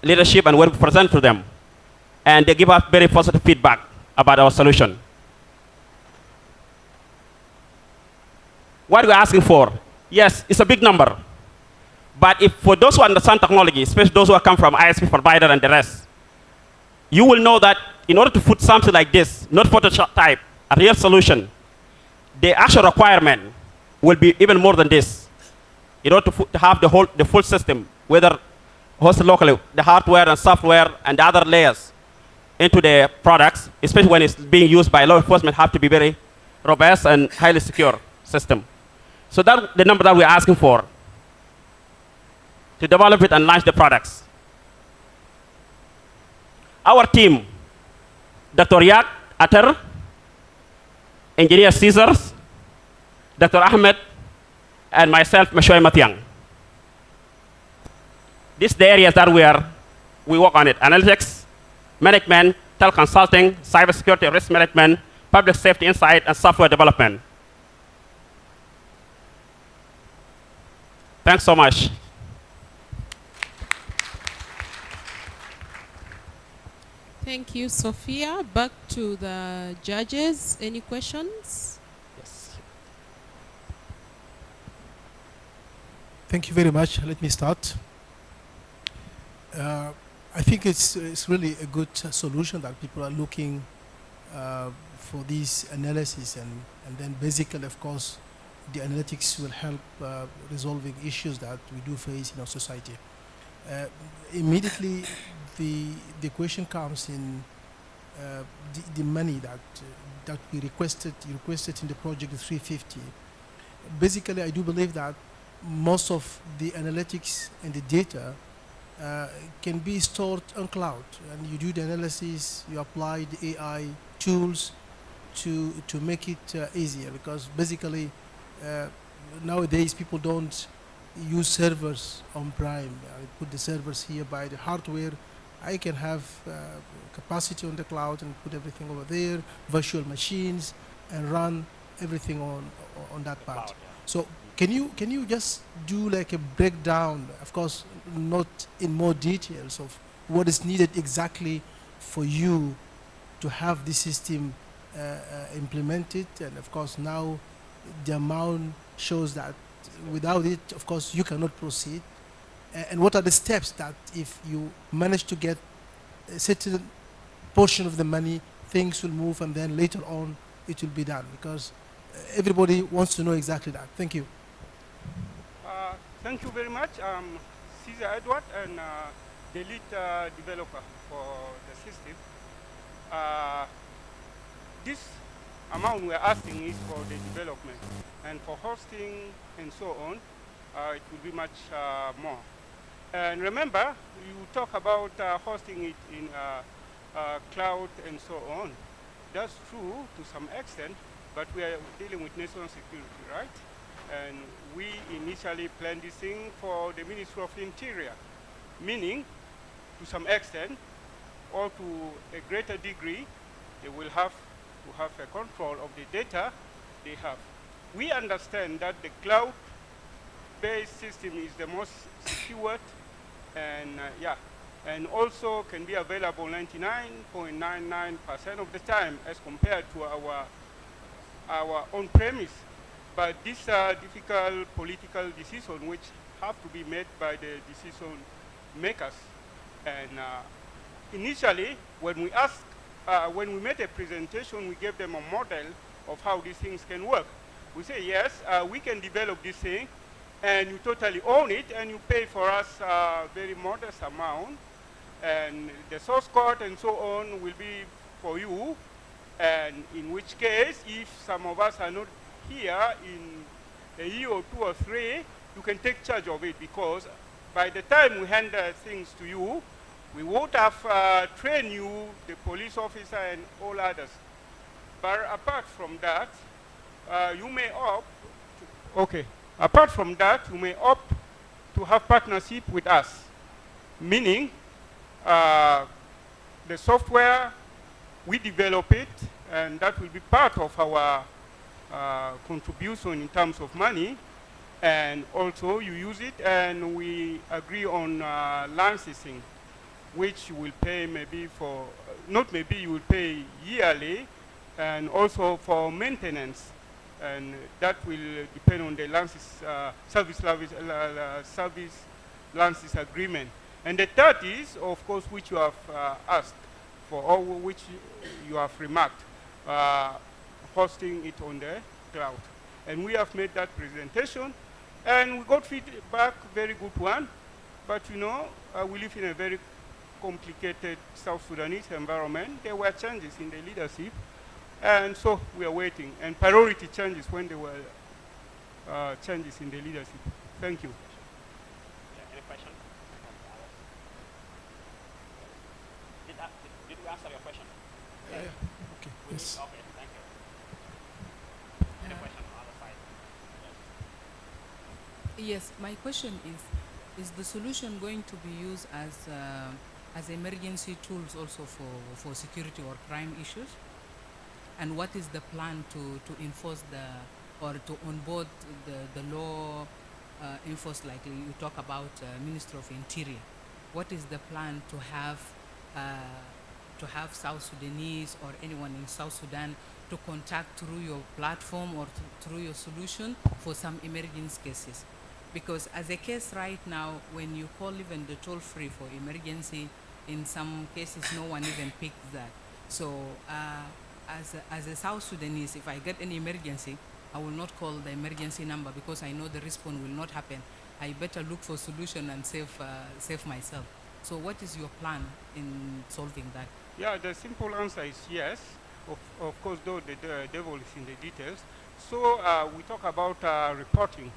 Speaker 18: leadership, and we present to them. And they give us very positive feedback about our solution. What we're asking for, yes, it's a big number. But if for those who understand technology, especially those who come from ISP provider and the rest, you will know that in order to put something like this, not prototype, a real solution, the actual requirement will be even more than this. In order to have the full system, whether hosted locally, the hardware and software and the other layers into the products, especially when it's being used by law enforcement, have to be very robust and highly secure system. So that's the number that we're asking for to develop it and launch the products. Our team, Dr. Yak Ater, Engineer Caesars, Dr. Ahmed, and myself, Mashoy Matiang. These are the areas that we work on it: analytics, management, teleconsulting, cybersecurity, risk management, public safety insight, and software development. Thanks so much.
Speaker 10: Thank you, Sophia. Back to the judges. Any questions?
Speaker 18: Yes.
Speaker 11: Thank you very much. Let me start. I think it's really a good solution that people are looking for this analysis, and then basically, of course, the analytics will help resolving issues that we do face in our society. uh, immediately the question comes in the money that we requested in the project, the 350. Basically, I do believe that most of the analytics and the data can be stored on cloud, and you do the analysis, you apply the AI tools to make it easier, because basically uh, nowadays people don't use servers on Prime. I put the servers here by the hardware. I can have capacity on the cloud and put everything over there, virtual machines, and run everything on that part. So can you just do like a breakdown, of course not in more details, of what is needed exactly for you to have this system implemented, and of course now the amount shows that without it, of course, you cannot proceed. And what are the steps that if you manage to get a certain portion of the money, things will move, and then later on it will be done, because everybody wants to know exactly that. Thank you.
Speaker 8: Thank you very much. Caesar Edward, and the lead developer for the system. This amount we're asking is for the development, and for hosting and so on, it will be much more. And remember, you talk about hosting it in cloud and so on. That's true to some extent, but we are dealing with national security, right? And we initially planned this thing for the Ministry of Interior, meaning to some extent or to a greater degree, they will have to have a control of the data they have. We understand that the cloud-based system is the most secured, and and also can be available 99.99% of the time as compared to our on-premise. But these are difficult political decisions which have to be made by the decision makers. And initially, when we made a presentation, we gave them a model of how these things can work. We say, yes, we can develop this thing, and you totally own it, and you pay for us a very modest amount, and the source code and so on will be for you. And in which case, if some of us are not here in a year or 2 or 3, you can take charge of it, because by the time we hand things to you, we would have trained you, the police officer and all others. But apart from that, you may opt, apart from that, you may opt to have partnership with us, meaning the software, we develop it, and that will be part of our contribution in terms of money, and also you use it, and we agree on licensing, which you will pay maybe for, not maybe, you will pay yearly, and also for maintenance, and that will depend on the service license agreement. And the third is, of course, which you have asked for, or which you have remarked, hosting it on the cloud. And we have made that presentation, and we got feedback, very good one. But you know, we live in a very complicated South Sudanese environment. There were changes in the leadership, and so we are waiting. And priority changes when there were changes in the leadership. Thank you.
Speaker 18: Yeah, any question? Did we answer your question?
Speaker 11: Okay. Yes.
Speaker 18: Okay, thank you. Any question on the other side?
Speaker 13: Yes, my question is the solution going to be used as emergency tools also for security or crime issues? And what is the plan to enforce or to onboard the law enforced, like you talk about Ministry of Interior? What is the plan to have South Sudanese or anyone in South Sudan to contact through your platform or through your solution for some emergency cases? Because as a case right now, when you call even the toll-free for emergency, in some cases no one even picks that. So as a South Sudanese, if I get any emergency, I will not call the emergency number because I know the response will not happen. I better look for solution and save myself. So what is your plan in solving that?
Speaker 8: Yeah, the simple answer is yes. Of course, though the devil is in the details. So we talk about reporting.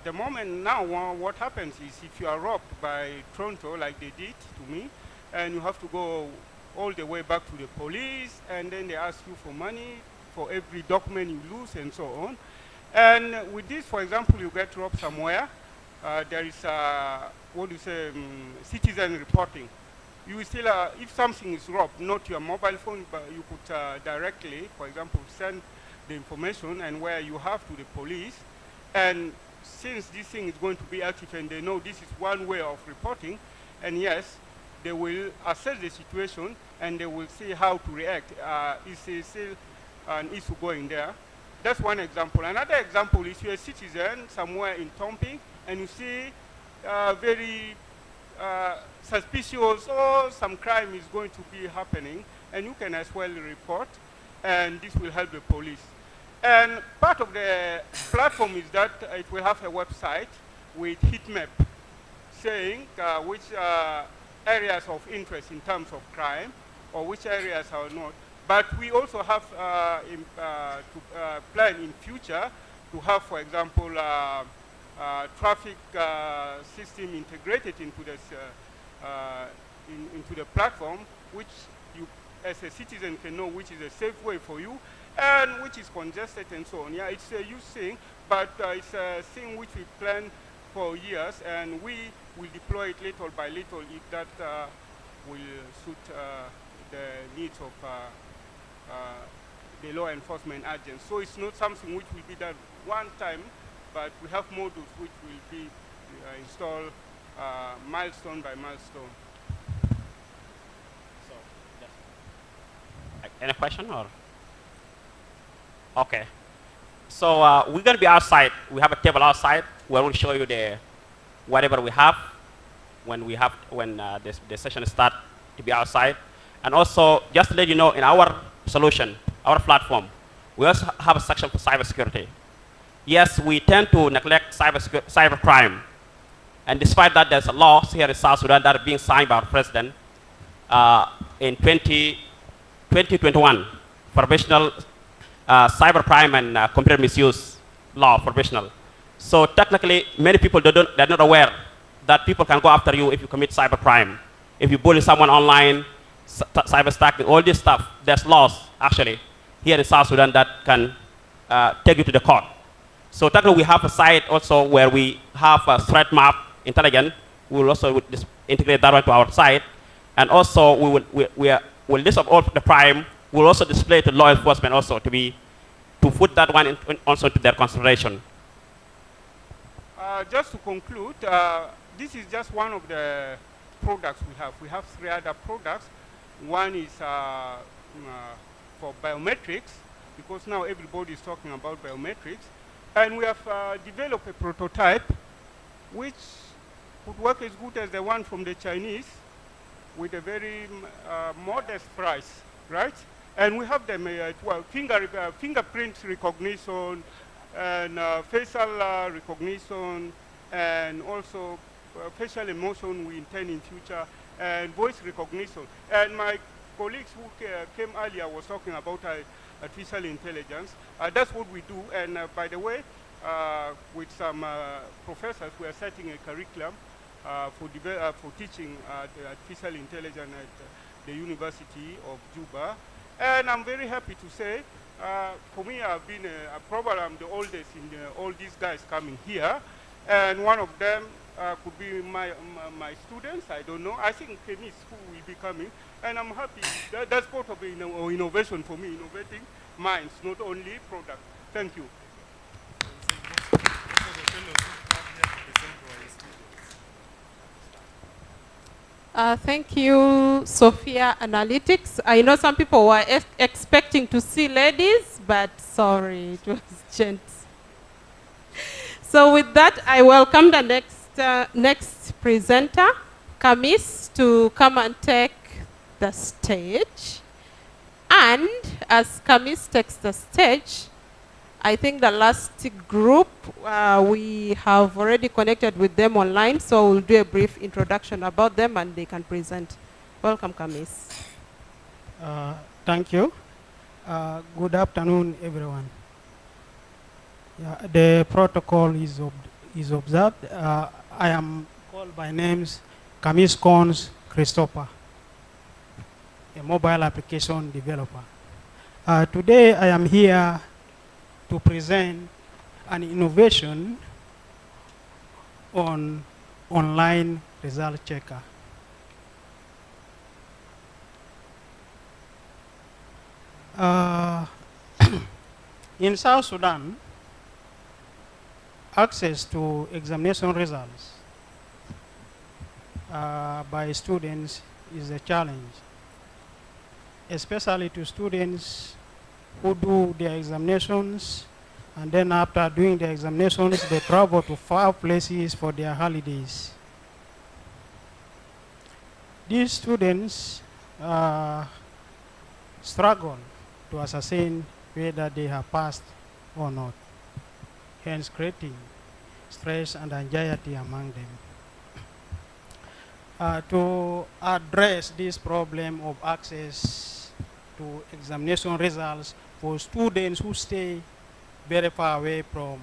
Speaker 8: The moment now, what happens is if you are robbed by Toronto, like they did to me, and you have to go all the way back to the police, and then they ask you for money for every document you lose, and so on. And with this, for example, you get robbed somewhere, there is, what do you say, citizen reporting. You will still, if something is robbed, not your mobile phone, but you could directly, for example, send the information and where you have to the police. And since this thing is going to be active and they know this is one way of reporting, and yes, they will assess the situation and they will see how to react. Is there still an issue going there? That's one example. Another example is you're a citizen somewhere in Tompi and you see very suspicious or some crime is going to be happening, and you can as well report, and this will help the police. And part of the platform is that it will have a website with heat map saying which areas of interest in terms of crime or which areas are not. But we also have to plan in future to have, for example, traffic system integrated into this into the platform, which you as a citizen can know which is a safe way for you and which is congested and so on. Yeah, it's a huge thing, but it's a thing which we plan for years, and we will deploy it little by little if that will suit the needs of the law enforcement agents. So it's not something which will be done one time, but we have modules which will be installed milestone by milestone.
Speaker 18: So, any question or? Okay. So we're going to be outside. We have a table outside where we'll show you the whatever we have when the session starts to be outside. And also, just to let you know, in our solution, our platform, we also have a section for cybersecurity. Yes, we tend to neglect cybercrime. And despite that, there's a law here in South Sudan that is being signed by our president in 2021, professional cybercrime and computer misuse law, professional. So technically, many people they're not aware that people can go after you if you commit cybercrime. If you bully someone online, cyber stalking, all this stuff, there's laws actually here in South Sudan that can take you to the court. So technically, we have a site also where we have a threat map intelligent. We will also integrate that one to our site, and also we will list of all the crime. We will also display to law enforcement also to put that one also into their consideration.
Speaker 8: Just to conclude, this is just one of the products we have. We have 3 other products. One is for biometrics, because now everybody is talking about biometrics. And we have developed a prototype which would work as good as the one from the Chinese with a very modest price, right? And we have them fingerprint recognition and facial recognition, and also facial emotion we intend in future, and voice recognition. And my colleagues who came earlier was talking about artificial intelligence. That's what we do. And by the way, with some professors, we are setting a curriculum for teaching the artificial intelligence at the University of Juba. And I'm very happy to say, for me, I've been probably I'm the oldest in all these guys coming here. And one of them could be my students, I don't know. I think Kemis who will be coming. And I'm happy. That's part of innovation for me, innovating minds, not only product. Thank you.
Speaker 10: Thank you, Sophia Analytics. I know some people were expecting to see ladies, but sorry, it was gents. So with that, I welcome the next presenter, Kamis, to come and take the stage. And as Kamis takes the stage, I think the last group, we have already connected with them online, so we'll do a brief introduction about them and they can present. Welcome, Kamis.
Speaker 17: Thank you. Good afternoon, everyone. Yeah, the protocol is observed. I am called by names Kamis Cons Christopher, a mobile application developer. Today I am here to present an innovation on online result checker. In South Sudan, access to examination results by students is a challenge, especially to students who do their examinations, and then after doing their examinations, they travel to far places for their holidays. These students struggle to ascertain whether they have passed or not, hence creating stress and anxiety among them. To address this problem of access to examination results for students who stay very far away from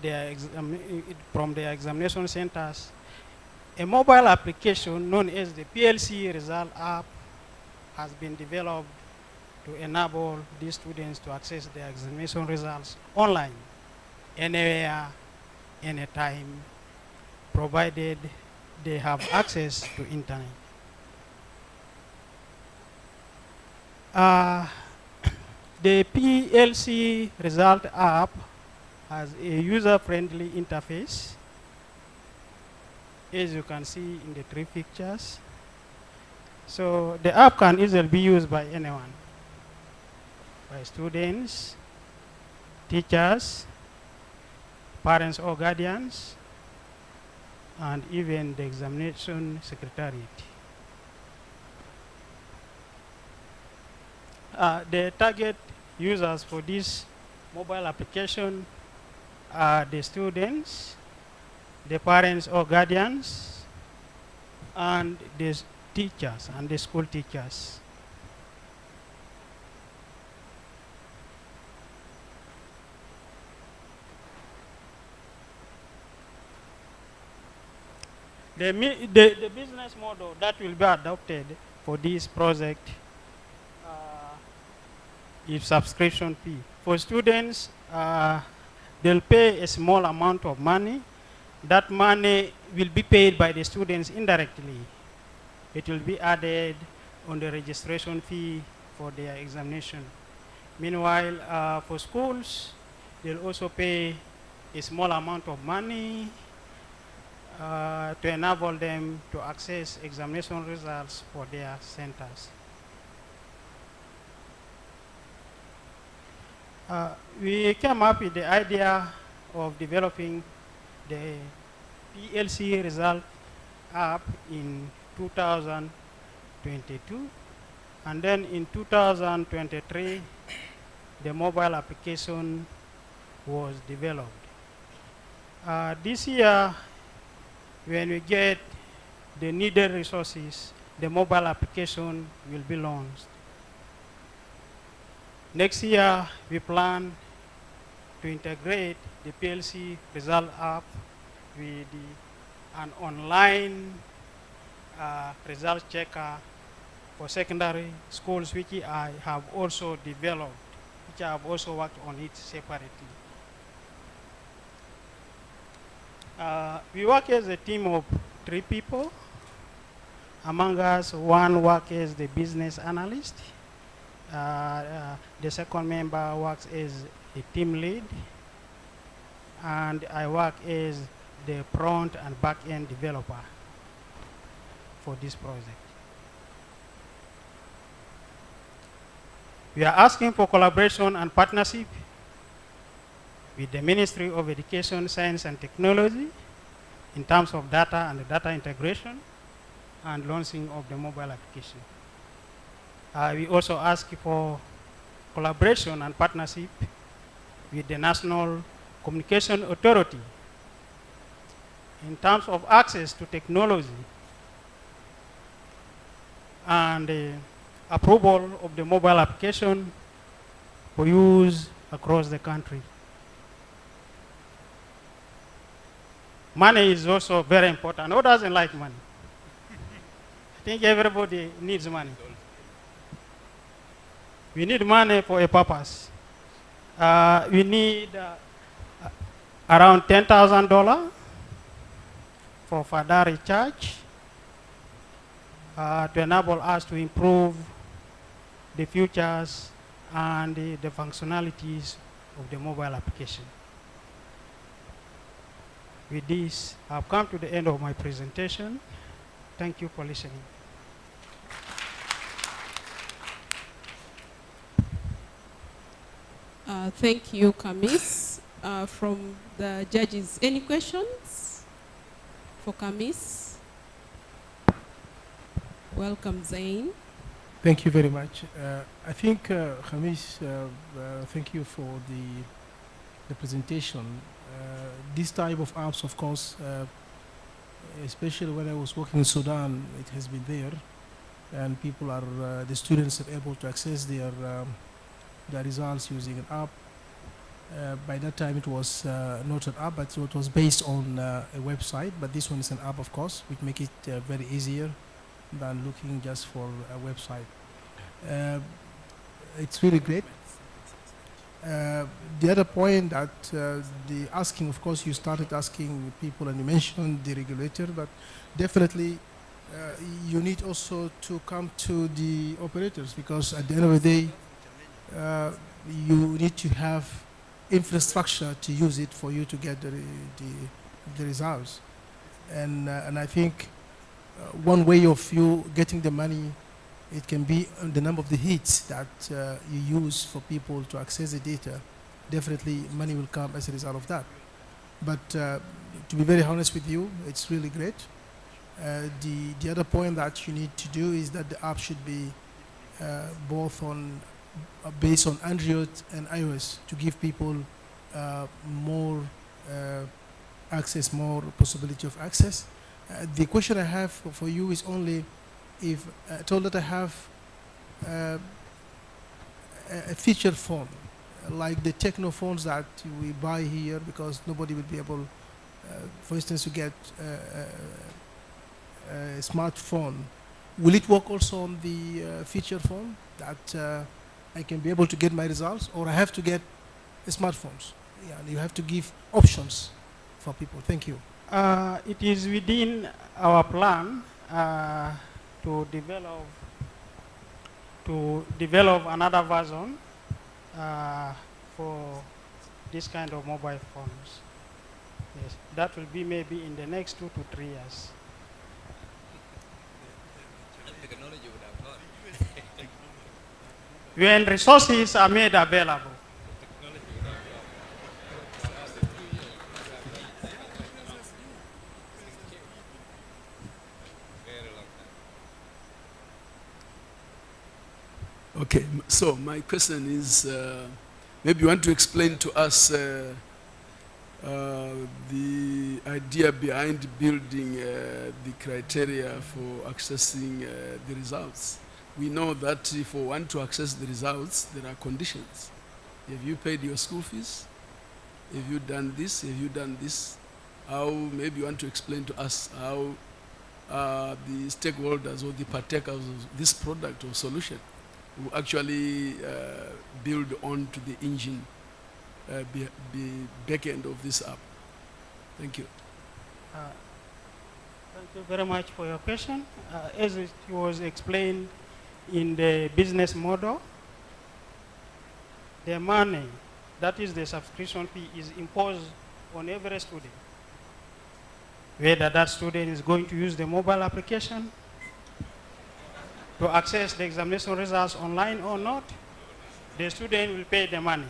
Speaker 17: their examination centers, a mobile application known as the PLC Result App has been developed to enable these students to access their examination results online, anywhere, anytime, provided they have access to internet. The PLC Result App has a user-friendly interface, as you can see in the three pictures. So the app can easily be used by anyone, by students, teachers, parents or guardians, and even the examination secretariat. The target users for this mobile application are the students, the parents or guardians, and the teachers and the school teachers. The business model that will be adopted for this project is subscription fee. For students, they'll pay a small amount of money. That money will be paid by the students indirectly. It will be added on the registration fee for their examination. Meanwhile, for schools, they'll also pay a small amount of money to enable them to access examination results for their centers. We came up with the idea of developing the PLC Result App in 2022, and then in 2023, the mobile application was developed. This year, when we get the needed resources, the mobile application will be launched. Next year, we plan to integrate the PLC Result App with an online result checker for secondary schools, which I have also developed, which I have also worked on it separately. We work as a team of 3 people. Among us, one works as the business analyst. The second member works as a team lead. And I work as the front and back end developer for this project. We are asking for collaboration and partnership with the Ministry of Education, Science and Technology in terms of data and data integration and launching of the mobile application. We also ask for collaboration and partnership with the National Communication Authority in terms of access to technology and approval of the mobile application for use across the country. Money is also very important. Who doesn't like money? I think everybody needs money. We need money for a purpose. We need around $10,000 for further recharge to enable us to improve the features and the functionalities of the mobile application. With this, I've come to the end of my presentation. Thank you for listening.
Speaker 10: Thank you, Kamis. From the judges, any questions for Kamis? Welcome, Zain.
Speaker 11: Thank you very much. I think, Khamis, thank you for the presentation. This type of apps, of course, especially when I was working in Sudan, it has been there, and people are, the students are able to access their results using an app. By that time, it was not an app, but it was based on a website. But this one is an app, of course, which make it very easier than looking just for a website. It's really great. The other point that the asking, of course, you started asking people and you mentioned the regulator, but definitely you need also to come to the operators, because at the end of the day, you need to have infrastructure to use it for you to get the results. And I think one way of you getting the money, it can be the number of the hits that you use for people to access the data. Definitely money will come as a result of that. But to be very honest with you, it's really great. The other point that you need to do is that the app should be both on based on Android and iOS to give people more access, more possibility of access. The question I have for you is only if told that I have a feature phone, like the techno phones that we buy here, because nobody will be able, for instance, to get a smartphone. Will it work also on the feature phone that I can be able to get my results, or I have to get smartphones? Yeah, you have to give options for people. Thank you.
Speaker 17: It is within our plan to develop another version for this kind of mobile phones. Yes, that will be maybe in the next 2 to 3 years. When resources are made available.
Speaker 5: Okay, so my question is, maybe you want to explain to us the idea behind building the criteria for accessing the results. We know that for one to access the results, there are conditions. Have you paid your school fees? Have you done this? Have you done this? How, maybe you want to explain to us how the stakeholders or the partakers of this product or solution will actually build onto the engine, the back end of this app. Thank you.
Speaker 17: Thank you very much for your question. As it was explained in the business model, the money, that is the subscription fee, is imposed on every student. Whether that student is going to use the mobile application to access the examination results online or not, the student will pay the money.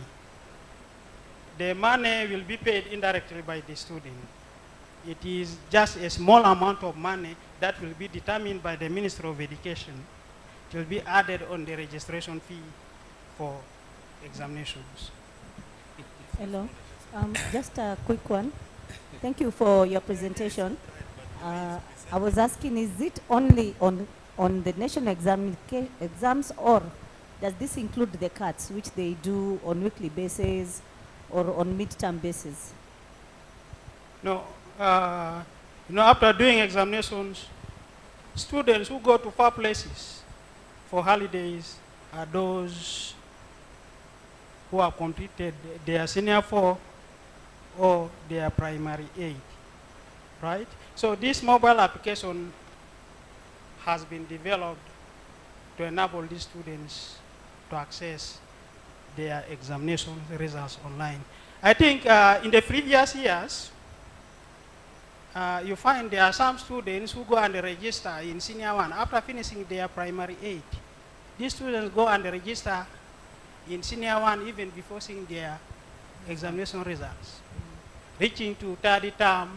Speaker 17: The money will be paid indirectly by the student. It is just a small amount of money that will be determined by the Ministry of Education. It will be added on the registration fee for examinations.
Speaker 20: Hello. Just a quick one. Thank you for your presentation. I was asking, is it only on the national exams, or does this include the cuts, which they do on weekly basis or on midterm basis?
Speaker 17: No, after doing examinations, students who go to far places for holidays are those who have completed their senior 4 or their primary 8, right? So this mobile application has been developed to enable these students to access their examination results online. I think in the previous years, you find there are some students who go and register in senior 1 after finishing their primary 8. These students go and register in senior 1 even before seeing their examination results. Reaching to third term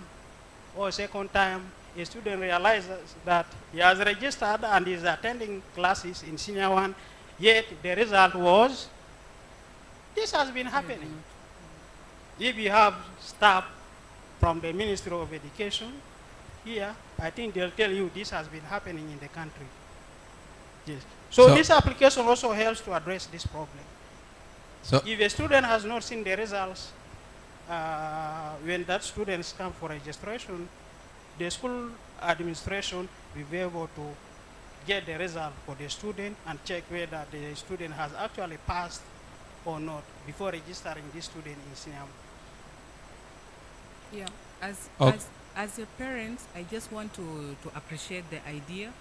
Speaker 17: or second time, a student realizes that he has registered and is attending classes in senior 1, yet the result was, this has been happening. If you have staff from the Ministry of Education here, I think they'll tell you this has been happening in the country. Yes. So this application also helps to address this problem. So if a student has not seen the results, when that students come for registration, the school administration will be able to get the result for the student and check whether the student has actually passed or not before registering this student in SIAM.
Speaker 13: Yeah, as a parent, I just want to appreciate the idea,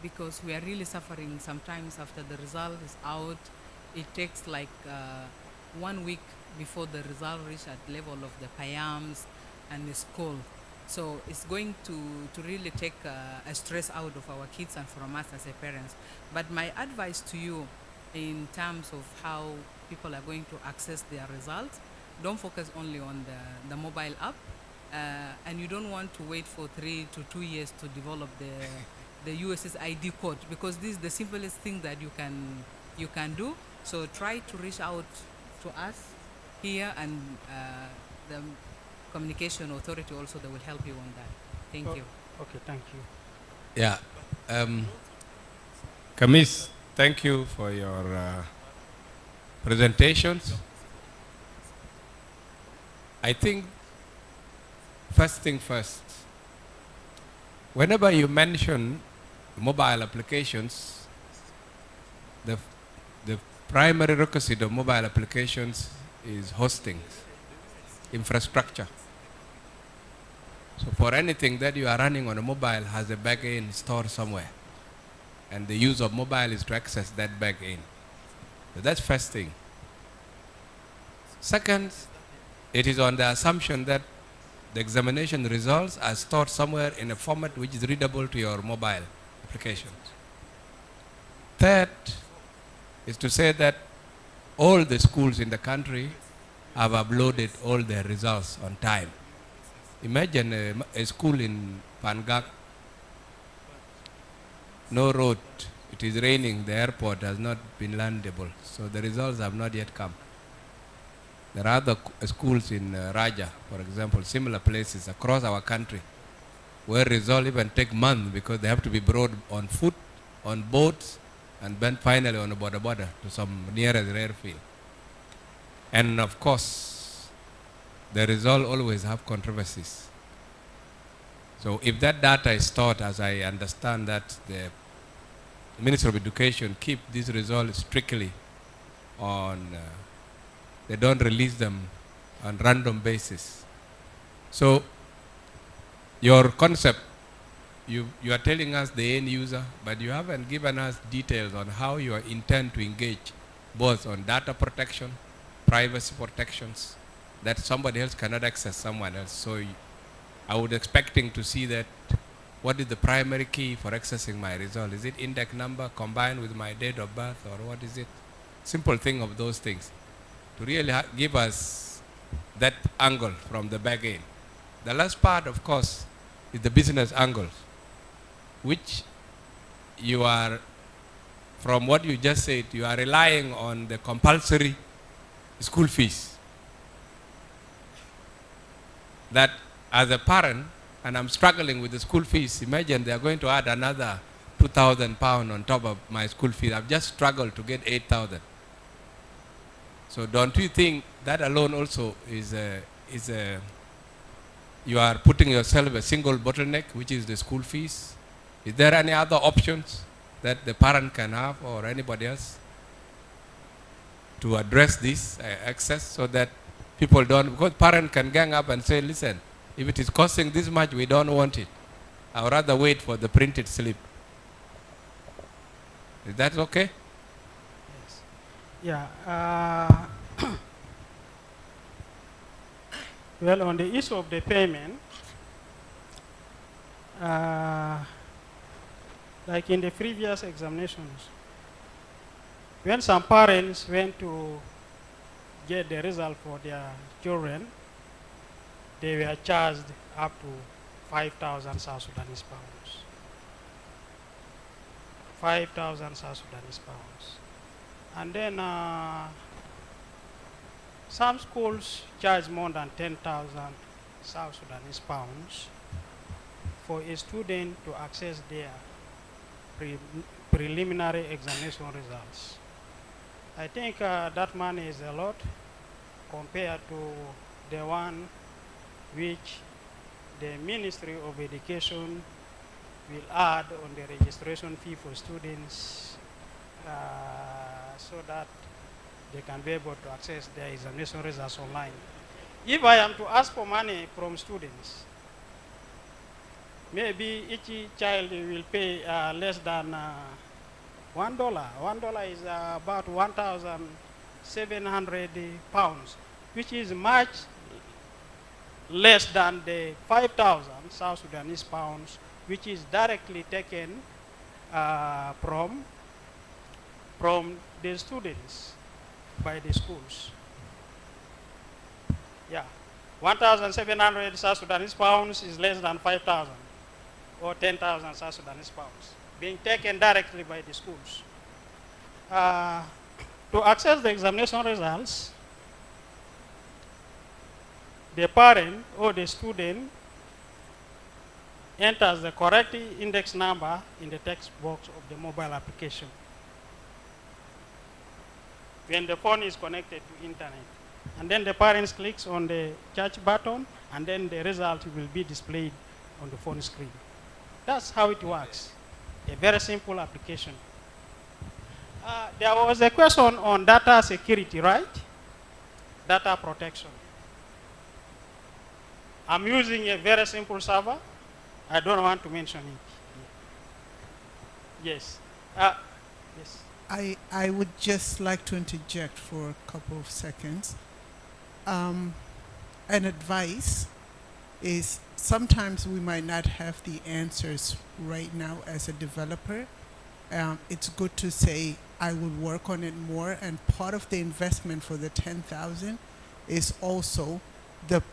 Speaker 13: because we are really suffering sometimes after the result is out. It takes like 1 week before the result reach at level of the PAYAMs and the school. So it's going to really take a stress out of our kids and from us as a parents. But my advice to you in terms of how people are going to access their results, don't focus only on the mobile app, and you don't want to wait for 3 to 2 years to develop the USSID code, because this is the simplest thing that you can do. So try to reach out to us here, and the communication authority also, they will help you on that. Thank you.
Speaker 17: Okay, thank you.
Speaker 15: Yeah. Kamis, thank you for your presentations. I think first thing first, whenever you mention mobile applications, the primary requisite of mobile applications is hosting, infrastructure. So for anything that you are running on a mobile has a backend stored somewhere, and the use of mobile is to access that backend. So that's first thing. Second, it is on the assumption that the examination results are stored somewhere in a format which is readable to your mobile applications. Third is to say that all the schools in the country have uploaded all their results on time. Imagine a school in Pangak, no road, it is raining, the airport has not been landable, so the results have not yet come. There are other schools in Raja, for example, similar places across our country, where results even take months because they have to be brought on foot, on boats, and then finally on a border to some nearest airfield. And of course, the result always have controversies. So if that data is stored, as I understand that the Ministry of Education keep these results strictly on, they don't release them on random basis. So your concept, you are telling us the end user, but you haven't given us details on how you intend to engage both on data protection, privacy protections, that somebody else cannot access someone else. So I would expecting to see that what is the primary key for accessing my result? Is it index number combined with my date of birth, or what is it? Simple thing of those things to really give us that angle from the back end. The last part, of course, is the business angles, which you are, from what you just said, you are relying on the compulsory school fees. that as a parent, and I'm struggling with the school fees, imagine they are going to add another 2,000 pounds on top of my school fees. I've just struggled to get 8,000. So don't you think that alone also is you are putting yourself a single bottleneck, which is the school fees? Is there any other options that the parent can have or anybody else to address this excess so that people don't, because parent can gang up and say, listen, if it is costing this much, we don't want it. I would rather wait for the printed slip. Is that okay?
Speaker 17: Yeah. Well, on the issue of the payment, like in the previous examinations, when some parents went to get the result for their children, they were charged up to 5,000 South Sudanese pounds. 5,000 South Sudanese pounds. And then some schools charge more than 10,000 South Sudanese pounds for a student to access their preliminary examination results. I think that money is a lot compared to the one which the Ministry of Education will add on the registration fee for students so that they can be able to access their examination results online. If I am to ask for money from students, maybe each child will pay less than $1. $1 is about 1,700 pounds, which is much less than the 5,000 South Sudanese pounds, which is directly taken from the students by the schools. Yeah, 1,700 South Sudanese pounds is less than 5,000 or 10,000 South Sudanese pounds being taken directly by the schools. To access the examination results, the parent or the student enters the correct index number in the text box of the mobile application when the phone is connected to internet. And then the parents clicks on the search button, and then the result will be displayed on the phone screen. That's how it works. A very simple application. There was a question on data security, right? Data protection. I'm using a very simple server. I don't want to mention it. Yes. Yes.
Speaker 1: I would just like to interject for a couple of seconds. An advice is sometimes we might not have the answers right now as a developer. It's good to say, I will work on it more, and part of the investment for the 10,000 is also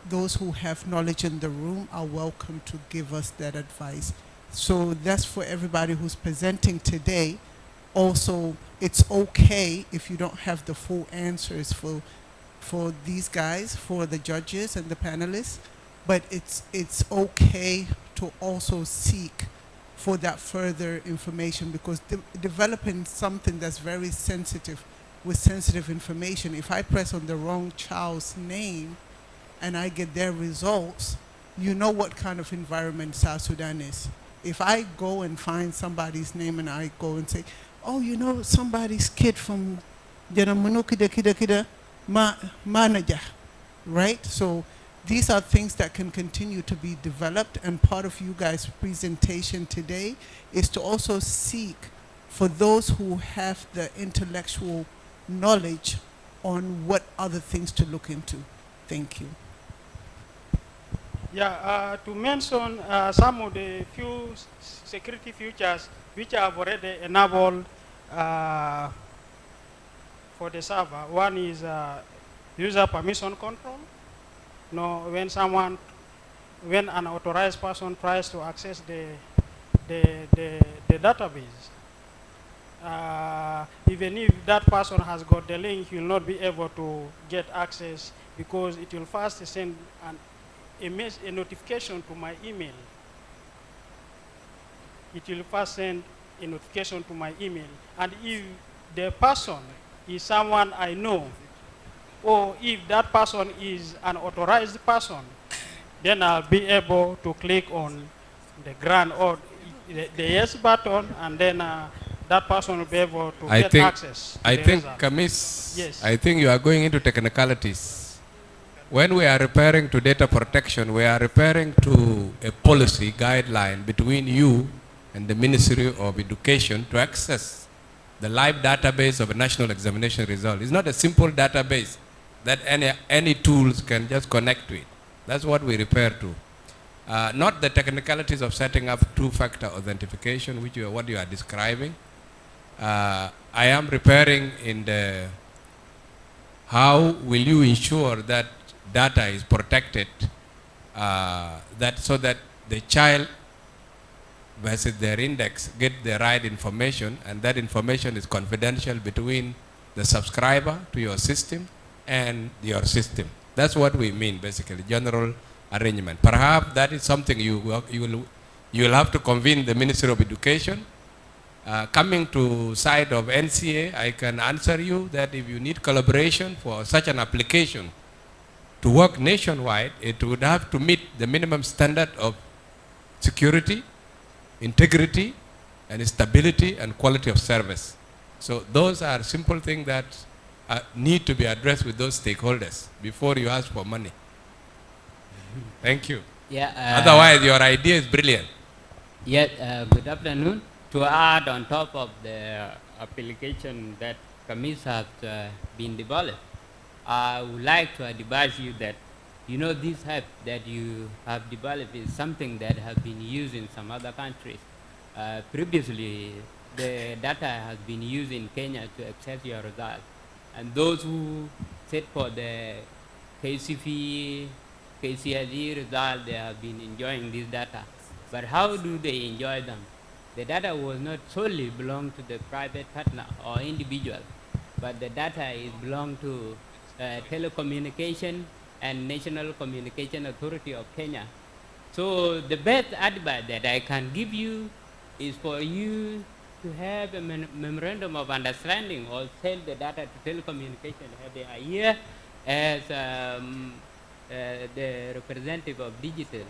Speaker 1: those who have knowledge in the room are welcome to give us that advice. So that's for everybody who's presenting today. Also, it's okay if you don't have the full answers for these guys, for the judges and the panelists, but it's okay to also seek for that further information, because developing something that's very sensitive with sensitive information, if I press on the wrong child's name and I get their results, you know what kind of environment South Sudan is. If I go and find somebody's name and I go and say, oh, you know, somebody's kid from Janamunukida manager, right? So these are things that can continue to be developed, and part of you guys' presentation today is to also seek for those who have the intellectual knowledge on what other things to look into. Thank you.
Speaker 17: Yeah, to mention some of the few security features which I've already enabled for the server. One is user permission control. No, when an authorized person tries to access the database, even if that person has got the link, he will not be able to get access, because it will first send a notification to my email. It will first send a notification to my email. And if the person is someone I know, or if that person is an authorized person, then I'll be able to click on the grant or the yes button, and then that person will be able to get access to the result.
Speaker 15: Kamis,
Speaker 17: yes.
Speaker 15: I think you are going into technicalities. When we are referring to data protection, we are referring to a policy guideline between you and the Ministry of Education to access the live database of a national examination result. It's not a simple database that any tools can just connect to it. That's what we refer to. Not the technicalities of setting up two-factor authentication, which is what you are describing. I am referring in the how will you ensure that data is protected, so that the child versus their index get the right information, and that information is confidential between the subscriber to your system and your system. That's what we mean, basically, general arrangement. Perhaps that is something you will have to convene the Ministry of Education. Coming to side of NCA, I can answer you that if you need collaboration for such an application to work nationwide, it would have to meet the minimum standard of security, integrity, and stability and quality of service. So those are simple things that need to be addressed with those stakeholders before you ask for money. Thank you.
Speaker 3: Yeah.
Speaker 15: Otherwise, your idea is brilliant.
Speaker 3: Yeah. Good afternoon. To add on top of the application that Kamis has been developed, I would like to advise you that, you know, this app that you have developed is something that has been used in some other countries. Previously, the data has been used in Kenya to access your results. And those who set for the KCPE, KCSE result, they have been enjoying this data. But how do they enjoy them? The data was not solely belong to the private partner or individual, but the data is belong to telecommunication and National Communication Authority of Kenya. So the best advice that I can give you is for you to have a memorandum of understanding or sell the data to telecommunication. They are here as the representative of digital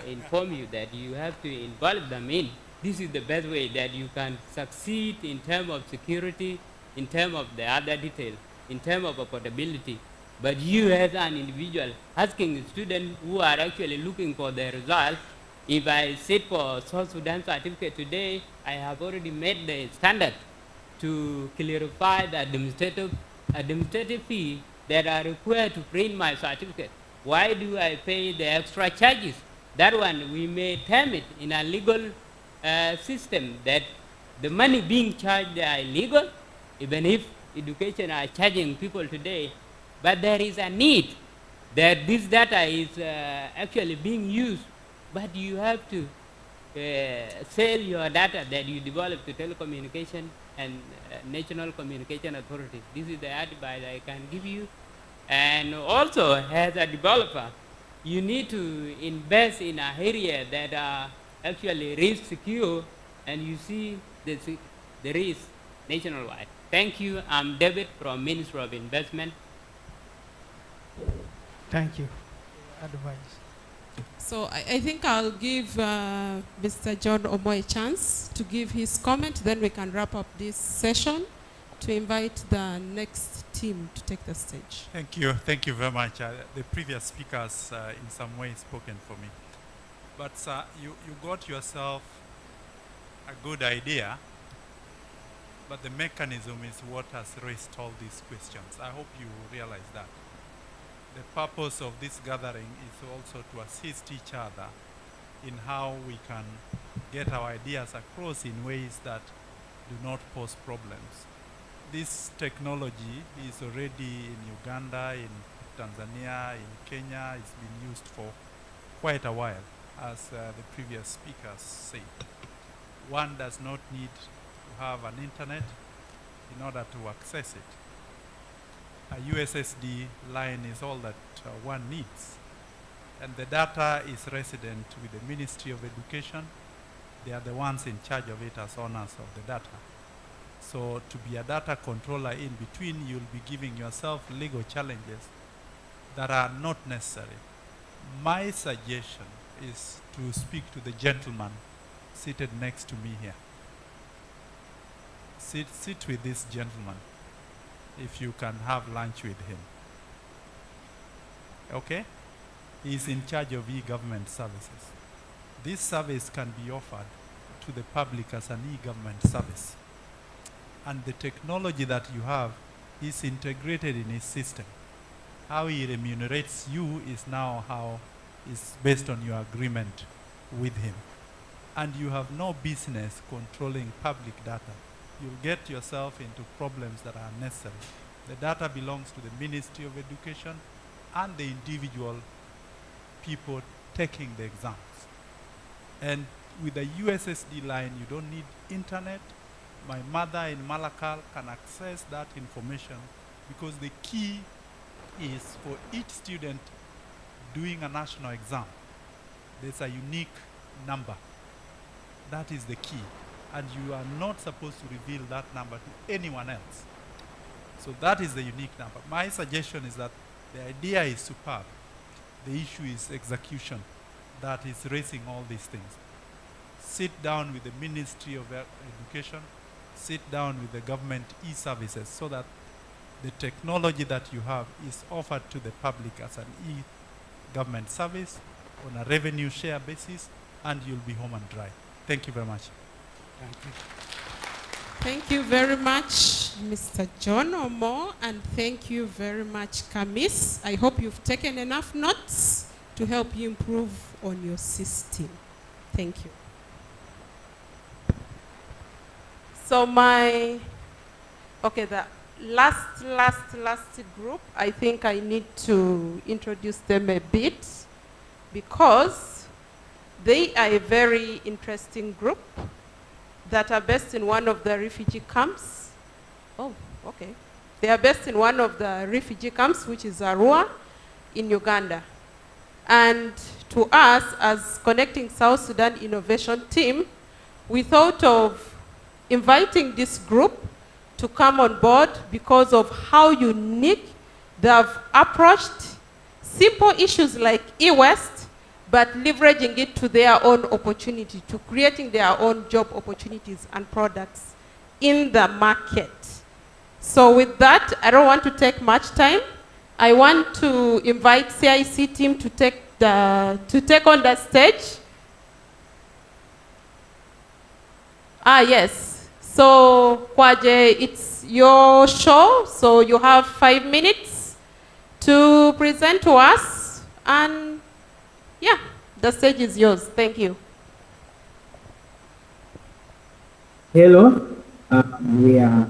Speaker 3: inform you that you have to involve them in. This is the best way that you can succeed in terms of security, in terms of the other details, in terms of affordability. But you as an individual asking students who are actually looking for the result, if I sit for South Sudan certificate today, I have already made the standard to clarify the administrative fee that are required to print my certificate. Why do I pay the extra charges? That one, we may term it in a legal system that the money being charged are illegal, even if education are charging people today. But there is a need that this data is actually being used, but you have to sell your data that you develop to telecommunication and National Communication Authority. This is the advice I can give you. And also, as a developer, you need to invest in an area that are actually risk secure, and you see the risk nationwide. Thank you. I'm David from Ministry of Investment.
Speaker 17: Thank you. Advice.
Speaker 10: So I think I'll give Mr. John Omo a chance to give his comment, then we can wrap up this session to invite the next team to take the stage.
Speaker 12: Thank you. Thank you very much. The previous speakers in some way spoken for me. But you got yourself a good idea, but the mechanism is what has raised all these questions. I hope you realize that. The purpose of this gathering is also to assist each other in how we can get our ideas across in ways that do not pose problems. This technology is already in Uganda, in Tanzania, in Kenya. It's been used for quite a while, as the previous speakers said. One does not need to have an internet in order to access it. A USSD line is all that one needs. And the data is resident with the Ministry of Education. They are the ones in charge of it as owners of the data. So to be a data controller in between, you'll be giving yourself legal challenges that are not necessary. My suggestion is to speak to the gentleman seated next to me here. Sit with this gentleman if you can have lunch with him. Okay? He's in charge of e-government services. This service can be offered to the public as an e-government service. And the technology that you have is integrated in his system. How he remunerates you is now how is based on your agreement with him. And you have no business controlling public data. You'll get yourself into problems that are unnecessary. The data belongs to the Ministry of Education and the individual people taking the exams. And with a USSD line, you don't need internet. My mother in Malakal can access that information because the key is for each student doing a national exam, there's a unique number. That is the key. And you are not supposed to reveal that number to anyone else. So that is the unique number. My suggestion is that the idea is superb. The issue is execution that is raising all these things. Sit down with the Ministry of Education, sit down with the government e-services so that the technology that you have is offered to the public as an e-government service on a revenue share basis, and you'll be home and dry. Thank you very much.
Speaker 10: Thank you. Thank you very much, Mr. John Omo, and thank you very much, Kamis. I hope you've taken enough notes to help you improve on your system. Thank you. So the last group, I think I need to introduce them a bit because they are a very interesting group that are based in one of the refugee camps. Oh, okay. They are based in one of the refugee camps, which is Arua in Uganda. And to us, as Connecting South Sudan Innovation Team, we thought of inviting this group to come on board because of how unique they have approached simple issues like e-waste, but leveraging it to their own opportunity, to creating their own job opportunities and products in the market. So with that, I don't want to take much time. I want to invite CIC team to take on the stage. Yes. So, Kwaje, it's your show, so you have 5 minutes to present to us, and yeah, the stage is yours. Thank you.
Speaker 6: Hello, we are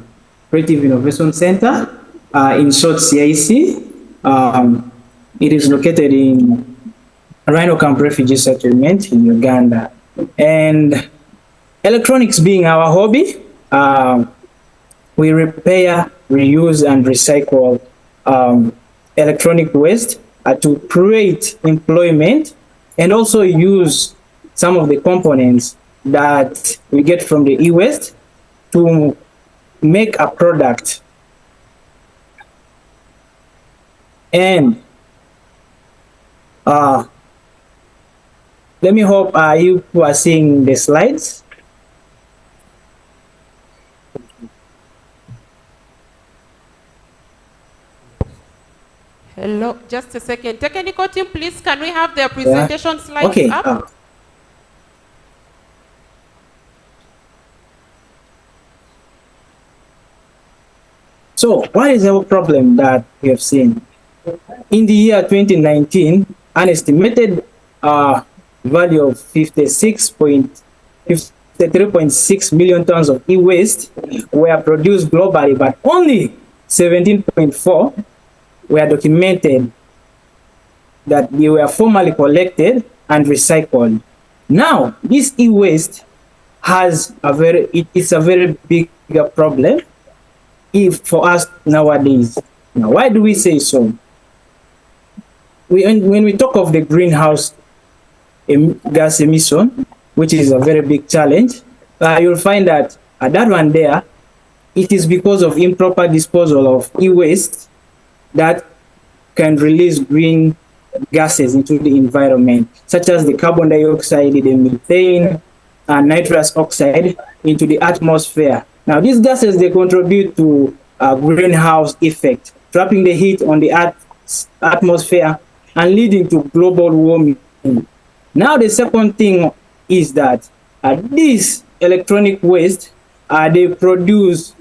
Speaker 6: Creative Innovation Center, in short CIC. It is located in Rhino Camp Refugee Settlement in Uganda. And electronics being our hobby, we repair, reuse, and recycle electronic waste to create employment, and also use some of the components that we get from the e-waste to make a product. And let me hope you who are seeing the slides.
Speaker 10: Hello, just a second. Technical team, please, can we have their presentation slides up?
Speaker 6: So what is our problem that we have seen? In the year 2019, an estimated value of 53.6 million tons of e-waste were produced globally, but only 17.4 were documented that they were formally collected and recycled. Now, this e-waste has it's a very big problem for us nowadays. Now, why do we say so? when we talk of the greenhouse gas emission, which is a very big challenge, you'll find that that one there, it is because of improper disposal of e-waste that can release green gases into the environment, such as the carbon dioxide, the methane, and nitrous oxide into the atmosphere. Now, these gases, they contribute to a greenhouse effect, trapping the heat on the atmosphere and leading to global warming. Now, the second thing is that this electronic waste, they produce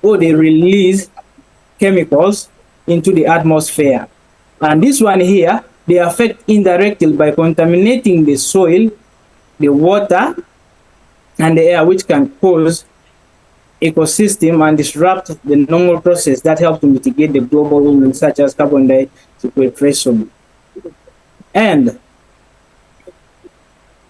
Speaker 6: or they release chemicals into the atmosphere. And this one here, they affect indirectly by contaminating the soil, the water, and the air, which can cause ecosystem and disrupt the normal process that helps to mitigate the global warming, such as carbon dioxide sequestration. And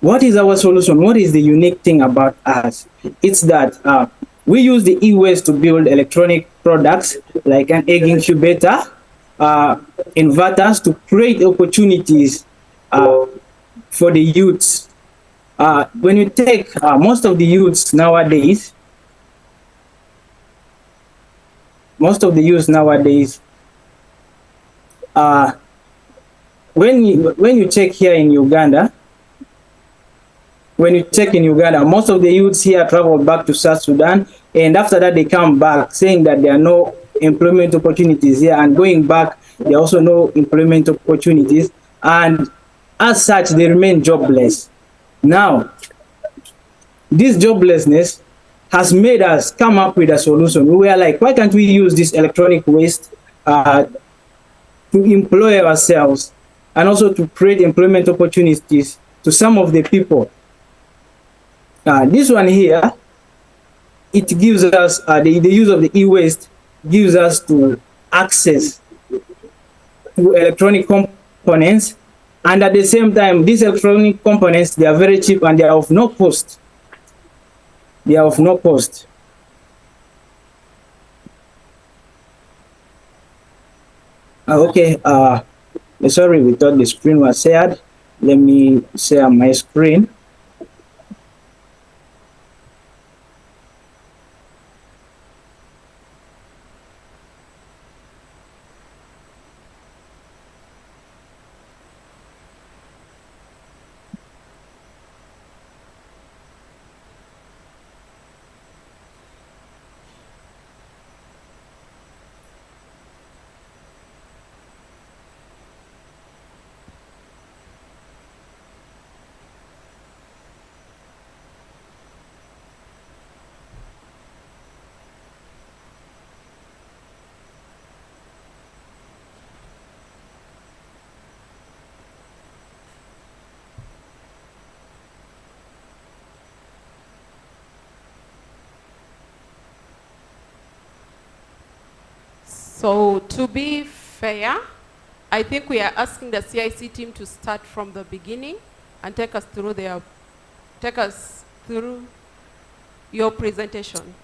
Speaker 6: what is our solution? What is the unique thing about us? It's that we use the e-waste to build electronic products like an egg incubator, inverters, to create opportunities for the youths. When you take most of the youths nowadays, when you check here in Uganda, most of the youths here travel back to South Sudan, and after that they come back saying that there are no employment opportunities here, and going back, there are also no employment opportunities, and as such, they remain jobless. Now, this joblessness has made us come up with a solution. We are like, why can't we use this electronic waste to employ ourselves and also to create employment opportunities to some of the people? This one here, it gives us, the use of the e-waste gives us to access to electronic components, and at the same time, these electronic components, they are very cheap and they are of no cost. They are of no cost. Okay, sorry, we thought the screen was shared. Let me share my screen.
Speaker 10: So to be fair, I think we are asking the CIC team to start from the beginning and take us through your presentation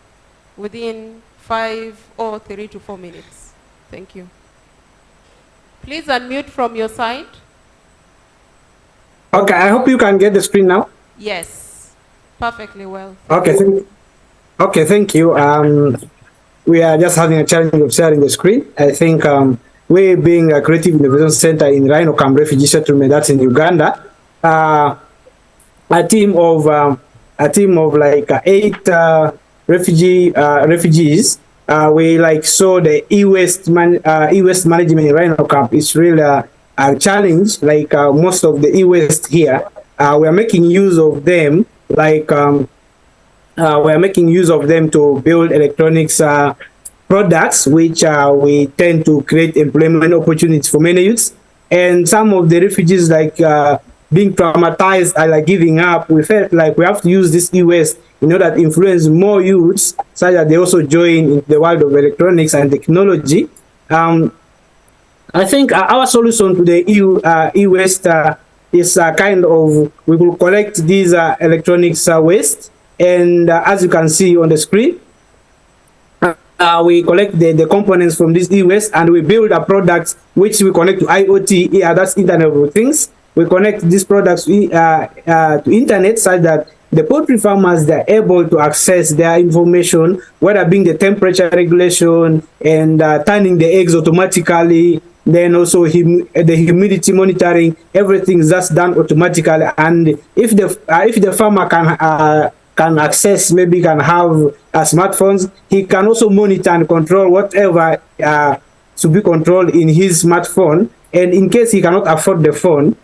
Speaker 10: within 5 or 3 to 4 minutes. Thank you. Please unmute from your side.
Speaker 7: Okay, I hope you can get the screen now.
Speaker 10: Yes, perfectly well.
Speaker 7: Okay, thank you. We are just having a challenge of sharing the screen. I think we, being a creative innovation center in Rhino Camp refugee settlement, that's in Uganda, a team of like 8 refugees. We like saw the e-waste management in Rhino Camp. It's really a challenge. Like most of the e-waste here, we are making use of them. Like we are making use of them to build electronics products, which we tend to create employment opportunities for many youths. And some of the refugees, like being traumatized and like giving up, we felt like we have to use this e-waste in order to influence more youths, such that they also join in the world of electronics and technology. I think our solution to the e-waste is kind of, we will collect these electronics waste. And as you can see on the screen, we collect the components from this e-waste and we build a product which we connect to IoT. Yeah, that's Internet of Things. We connect these products to internet such that the poultry farmers, they're able to access their information, whether being the temperature regulation and turning the eggs automatically, then also the humidity monitoring, everything is just done automatically. And if the farmer can access, maybe can have smartphones, he can also monitor and control whatever to be controlled in his smartphone. And in case he cannot afford the phone,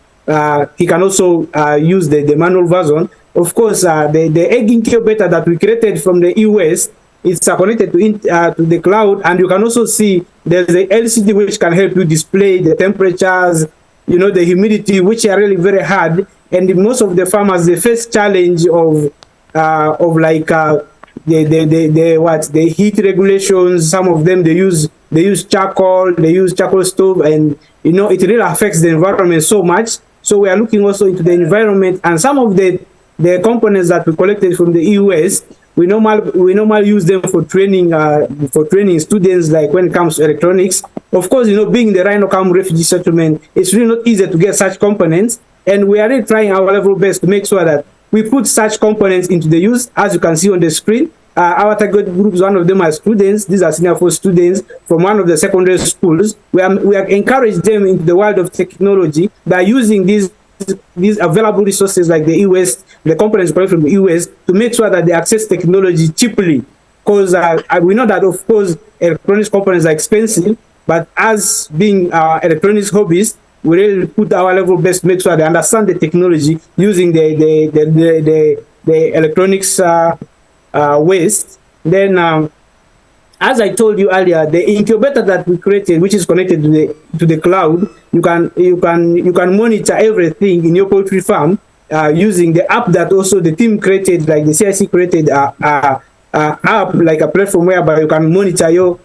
Speaker 7: he can also use the manual version. Of course, the egg incubator that we created from the e-waste, it's connected to the cloud, and you can also see there's a LCD which can help you display the temperatures, you know, the humidity, which are really very hard. And most of the farmers, they face challenge of like the heat regulations. Some of them they use charcoal stove, and you know it really affects the environment so much. So we are looking also into the environment, and some of the components that we collected from the e-waste, we normally use them for training students, like when it comes to electronics. Of course, you know, being the Rhino Camp refugee settlement, it's really not easy to get such components, and we are really trying our level best to make sure that we put such components into the use. As you can see on the screen, our target groups, one of them are students. These are senior 4 students from one of the secondary schools. We have encouraged them into the world of technology by using these available resources like the e-waste, the components collected from the e-waste, to make sure that they access technology cheaply. Because we know that, of course, electronics components are expensive, but as being electronics hobbyists, we really put our level best to make sure they understand the technology using the electronics waste. Then, as I told you earlier, the incubator that we created, which is connected to the cloud, you can monitor everything in your poultry farm using the app that also the team created, like the CIC created app, like a platform whereby you can monitor your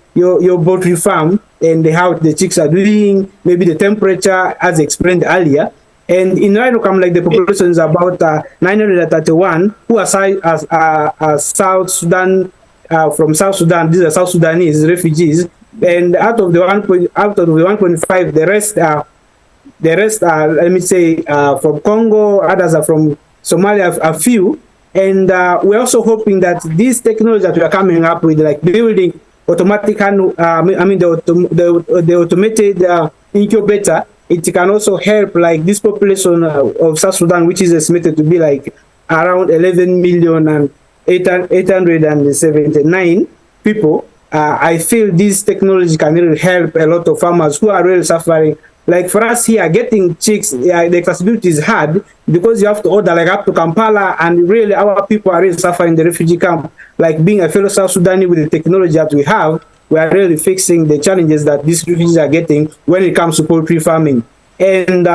Speaker 7: poultry farm and how the chicks are doing, maybe the temperature, as explained earlier. And in Rhino Camp, like the population is about 931 who are South Sudan. From South Sudan, these are South Sudanese refugees, and out of the 1.5, the rest are, let me say, from Congo. Others are from Somalia, a few. And we're also hoping that these technologies that we are coming up with, like building automatic, the automated incubator, it can also help like this population of South Sudan, which is estimated to be like around 11 million and 879 people. I feel this technology can really help a lot of farmers who are really suffering. Like for us here, getting chicks, the accessibility is hard because you have to order like up to Kampala, and really our people are really suffering in the refugee camp. Like being a fellow South Sudanese with the technology that we have, we are really fixing the challenges that these refugees are getting when it comes to poultry farming. And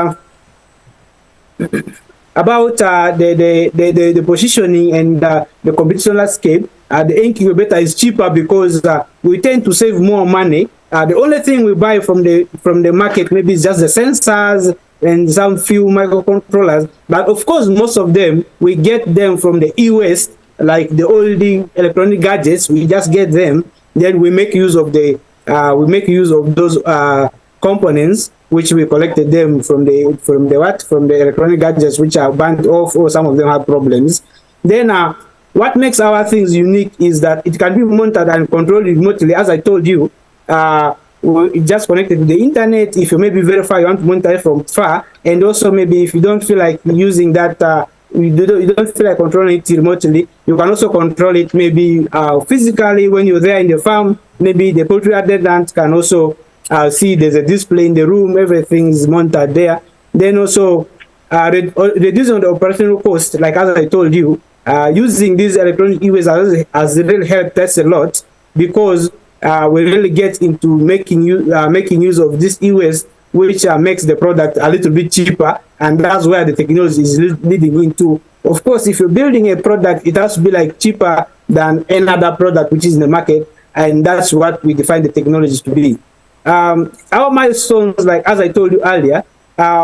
Speaker 7: about the positioning and the competition landscape, the incubator is cheaper because we tend to save more money. The only thing we buy from the market maybe is just the sensors and some few microcontrollers, but of course most of them we get them from the e-waste, like the old electronic gadgets. We just get them, then we make use of those components which we collected them from the electronic gadgets which are burnt off, or some of them have problems. Then what makes our things unique is that it can be monitored and controlled remotely. As I told you, it's just connected to the internet. If you maybe verify you want to monitor it from far, and also maybe if you don't feel like using that, you don't feel like controlling it remotely, you can also control it maybe physically when you're there in the farm. Maybe the poultry attendant can also see there's a display in the room, everything is monitored there. Then also reducing the operational cost, like as I told you, using these electronic e-waste has really helped us a lot, because we really get into making use of this e-waste, which makes the product a little bit cheaper, and that's where the technology is leading into. Of course, if you're building a product, it has to be like cheaper than any other product which is in the market, and that's what we define the technologies to be. Our milestones, like as I told you earlier,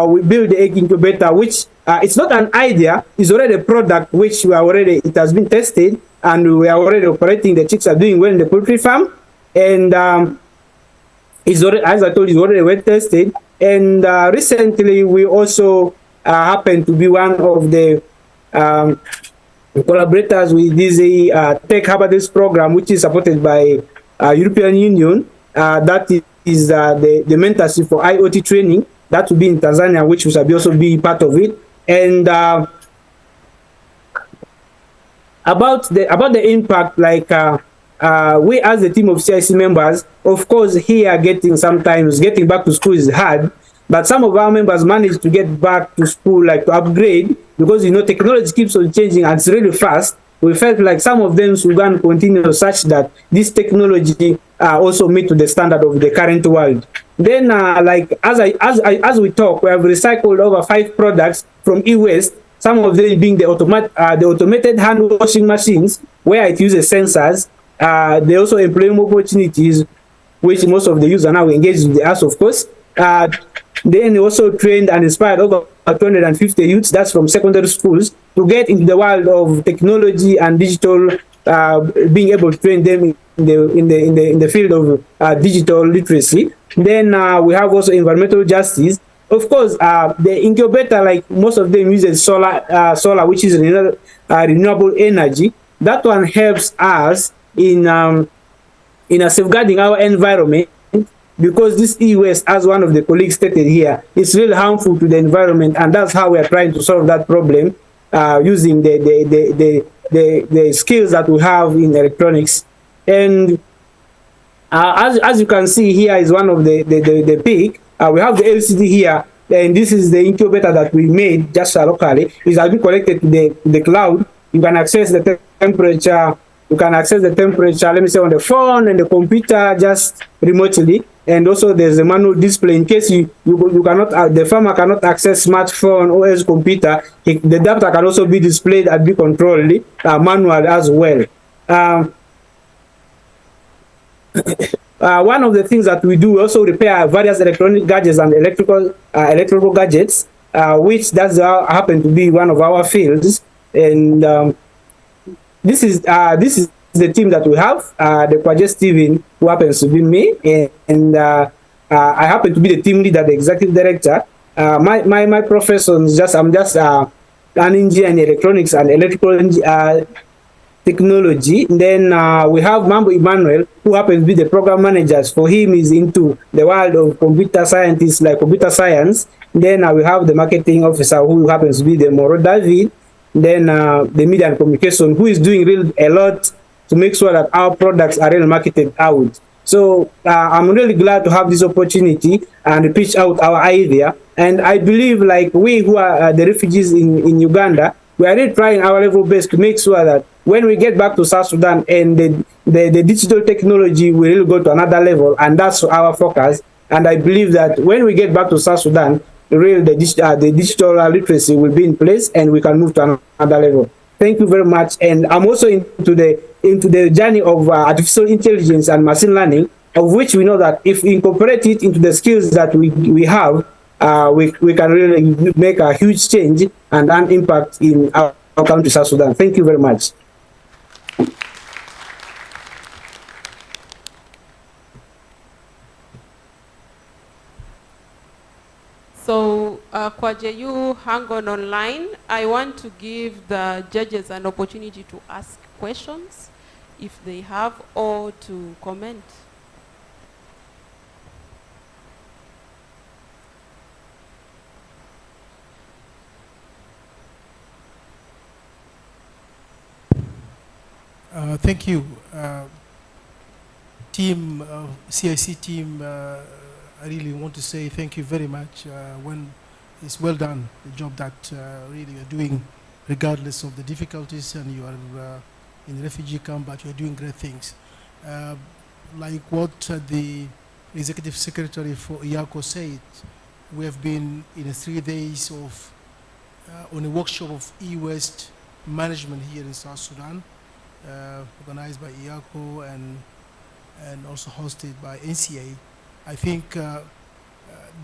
Speaker 7: we build the egg incubator, which it's not an idea, it's already a product which it has been tested, and we are already operating. The chicks are doing well in the poultry farm. and it's already, as I told you, it's already well tested. And recently, we also happened to be one of the collaborators with this Tech Hackathons program, which is supported by European Union. That is the mentorship for IoT training. That will be in Tanzania, which will also be part of it. And about the impact, like we as the team of CIC members, of course, here sometimes getting back to school is hard, but some of our members manage to get back to school, like to upgrade, because technology keeps on changing and it's really fast. We felt like some of them should continue such that this technology also meet to the standard of the current world. Then, like as we talk, we have recycled over 5 products from e-waste. Some of them being the automated hand washing machines, where it uses sensors. They also employ more opportunities, which most of the users now engage in the arts, of course. Then also trained and inspired over 250 youths, that's from secondary schools, to get into the world of technology and digital, being able to train them in the field of digital literacy. Then we have also environmental justice. Of course, the incubator, like most of them uses solar, which is renewable energy. That one helps us in safeguarding our environment, because this e-waste, as one of the colleagues stated here, is really harmful to the environment, and that's how we are trying to solve that problem using the skills that we have in electronics. And as you can see here is one of the peak. We have the LCD here, and this is the incubator that we made just locally. It has been connected to the cloud. You can access the temperature. You can access the temperature, let me say, on the phone and the computer just remotely. And also there's a manual display in case you cannot, the farmer cannot access smartphone or else computer. The data can also be displayed and be controlled manually as well. One of the things that we do, we also repair various electronic gadgets and electrical gadgets, which does happen to be one of our fields. And this is the team that we have, the project Steven, who happens to be me, and I happen to be the team leader, the executive director. My profession is I'm just an engineer in electronics and electrical technology. And then we have Mambo Emmanuel, who happens to be the program managers. For him, is into the world of computer scientists, like computer science. Then we have the marketing officer, who happens to be the Moro David. Then the media and communication, who is doing a lot to make sure that our products are really marketed out. So I'm really glad to have this opportunity and pitch out our idea. And I believe, like, we who are the refugees in Uganda, we are really trying our level best to make sure that when we get back to South Sudan and the digital technology will really go to another level, and that's our focus. And I believe that when we get back to South Sudan, the digital literacy will be in place and we can move to another level. Thank you very much. And I'm also into the journey of artificial intelligence and machine learning, of which we know that if we incorporate it into the skills that we have, we can really make a huge change and an impact in our country, South Sudan. Thank you very much.
Speaker 10: So, Kwaje, you hang on online. I want to give the judges an opportunity to ask questions, if they have, or to comment.
Speaker 11: Thank you. CIC team, I really want to say thank you very much. When it's well done, the job that really you're doing, regardless of the difficulties, and you are in the refugee camp, but you're doing great things. Like what the Executive Secretary for IACO said, we have been in 3 days of on a workshop of e-waste management here in South Sudan, organized by IACO and also hosted by NCA. I think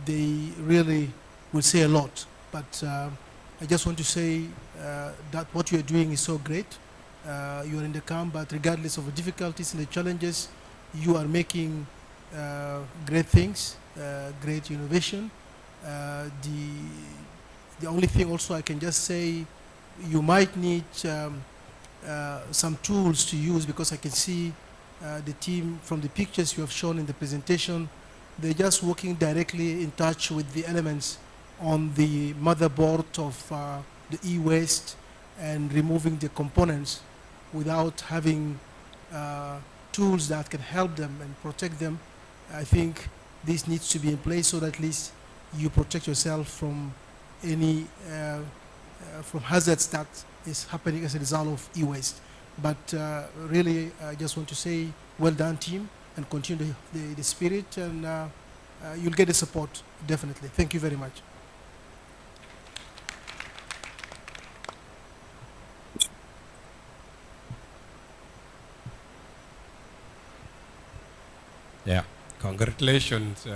Speaker 11: they really will say a lot, but I just want to say that what you are doing is so great. You are in the camp, but regardless of the difficulties and the challenges, you are making great things, great innovation. The only thing also I can just say, you might need some tools to use, because I can see the team from the pictures you have shown in the presentation, they're just working directly in touch with the elements on the motherboard of the e-waste and removing the components without having tools that can help them and protect them. I think this needs to be in place so that at least you protect yourself from any from hazards that is happening as a result of e-waste. But really, I just want to say, well done, team, and continue the spirit, and you'll get the support, definitely. Thank you very much.
Speaker 15: Yeah, congratulations,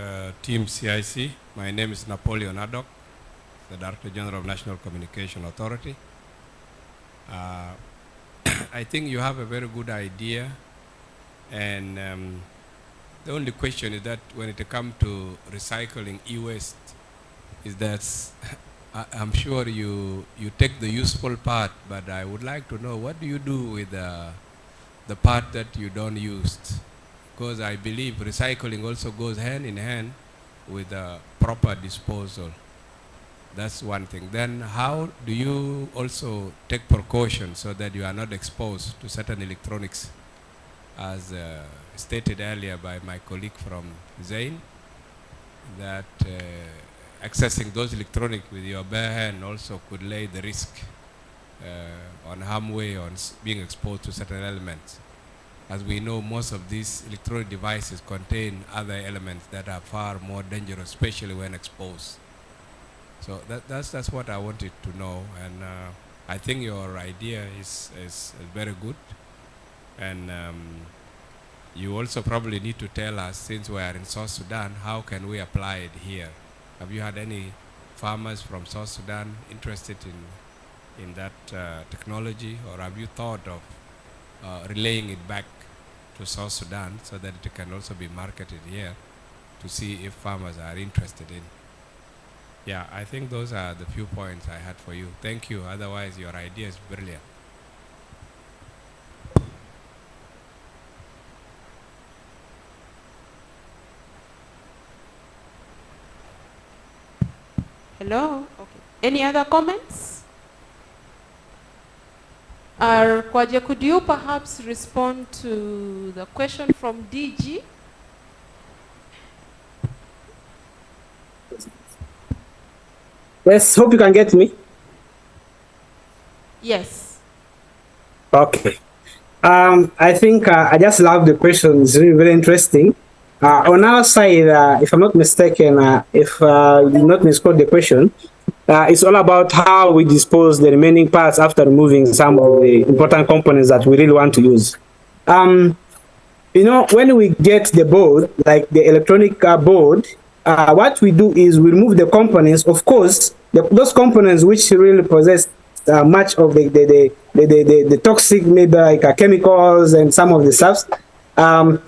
Speaker 15: Team CIC. My name is Napoleon Adok, the Director General of National Communication Authority. I think you have a very good idea, and the only question is that when it comes to recycling e-waste, is that I'm sure you take the useful part, but I would like to know, what do you do with the part that you don't use? Because I believe recycling also goes hand in hand with proper disposal. That's one thing. Then how do you also take precautions so that you are not exposed to certain electronics, as stated earlier by my colleague from Zain, that accessing those electronics with your bare hand also could lay the risk on harmway, on being exposed to certain elements. As we know, most of these electronic devices contain other elements that are far more dangerous, especially when exposed. So that's what I wanted to know, and I think your idea is very good, and you also probably need to tell us, since we are in South Sudan, how can we apply it here? Have you had any farmers from South Sudan interested in that technology, or have you thought of relaying it back to South Sudan so that it can also be marketed here, to see if farmers are interested in? Yeah, I think those are the few points I had for you. Thank you. Otherwise, your idea is brilliant.
Speaker 10: Hello? Okay. Any other comments? Kwaje, could you perhaps respond to the question from DG?
Speaker 7: Yes, hope you can get me.
Speaker 10: Yes.
Speaker 7: Okay. I think I just love the question. It's really very interesting. On our side, if I'm not mistaken, if you did not misquote the question, it's all about how we dispose the remaining parts after removing some of the important components that we really want to use. You know, when we get the board, like the electronic board, what we do is we remove the components. Of course, those components which really possess much of the toxic, maybe like chemicals and some of the stuff.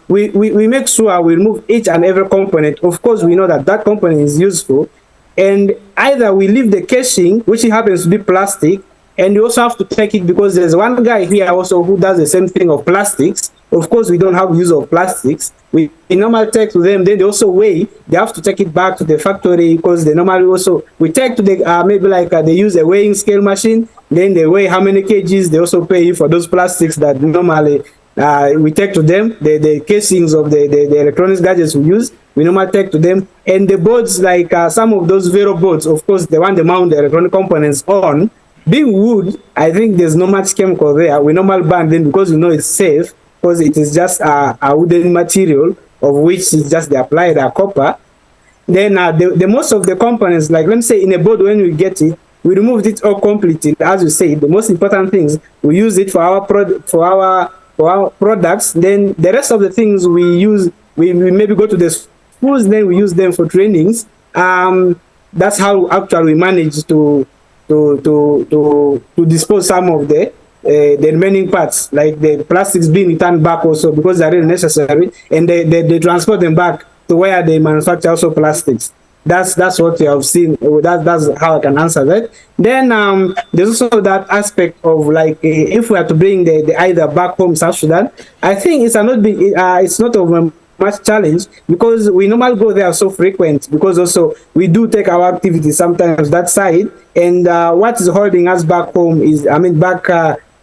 Speaker 7: We make sure we remove each and every component. Of course, we know that that component is useful, and either we leave the casing, which happens to be plastic, and you also have to take it, because there's one guy here also who does the same thing of plastics. Of course, we don't have use of plastics. We normally take to them, then they also weigh. They have to take it back to the factory, because they normally also, we take to the, maybe like they use a weighing scale machine, then they weigh how many kgs. They also pay you for those plastics that normally we take to them. The casings of the electronics gadgets we use, we normally take to them. And the boards, like some of those Vero boards, of course, the one they mount the electronic components on, being wood, I think there's not much chemical there. We normally ban them because we know it's safe, because it is just a wooden material of which is just they apply the copper. Then the most of the components, like let me say in a board, when we get it, we removed it all completely. As you say, the most important things, we use it for our products. Then the rest of the things we use, we maybe go to the schools, then we use them for trainings. That's how actually we manage to dispose some of the the remaining parts, like the plastics being returned back also because they're really necessary, and they transport them back to where they manufacture also plastics. That's what we have seen. That's how I can answer that. Then there's also that aspect of like if we are to bring the either back home South Sudan, I think it's not of much challenge because we normally go there so frequent because also we do take our activities sometimes that side, and what is holding us back home is back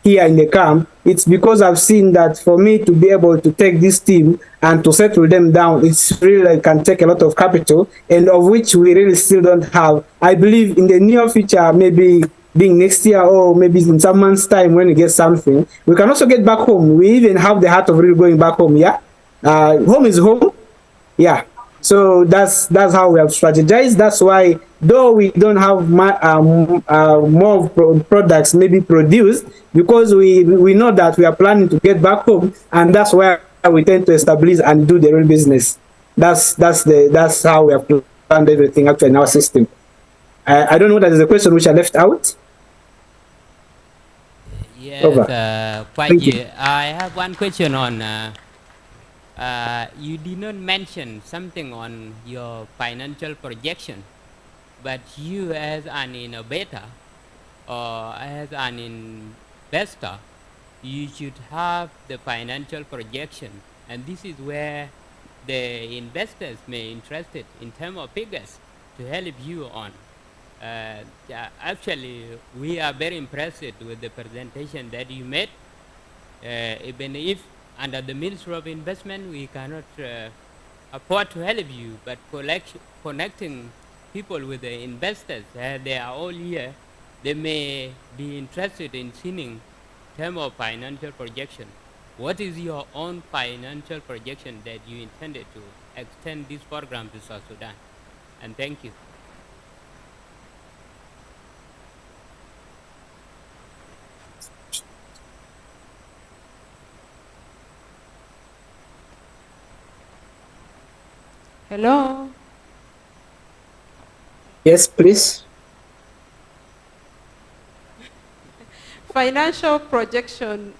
Speaker 7: here in the camp. It's because I've seen that for me to be able to take this team and to settle them down, it's really can take a lot of capital, and of which we really still don't have. I believe in the near future, maybe being next year or maybe in some months time when we get something, we can also get back home. We even have the heart of really going back home. Yeah, home is home. Yeah, so that's how we have strategized. That's why though we don't have more products maybe produced, because we know that we are planning to get back home, and that's where we tend to establish and do the real business. That's how we have planned everything actually in our system. I don't know that is a question which I left out.
Speaker 3: Yes,
Speaker 7: Over.
Speaker 3: Thank you. I have one question on. You did not mention something on your financial projection, but you as an innovator or as an investor, you should have the financial projection, and this is where the investors may be interested in terms of figures to help you on. Actually, we are very impressed with the presentation that you made, even if under the Ministry of Investment we cannot afford to help you, but connecting people with the investors, they are all here, they may be interested in seeing in terms of financial projection. What is your own financial projection that you intended to extend this program to South Sudan? And thank you.
Speaker 10: Hello.
Speaker 7: Yes, please.
Speaker 10: Financial projection.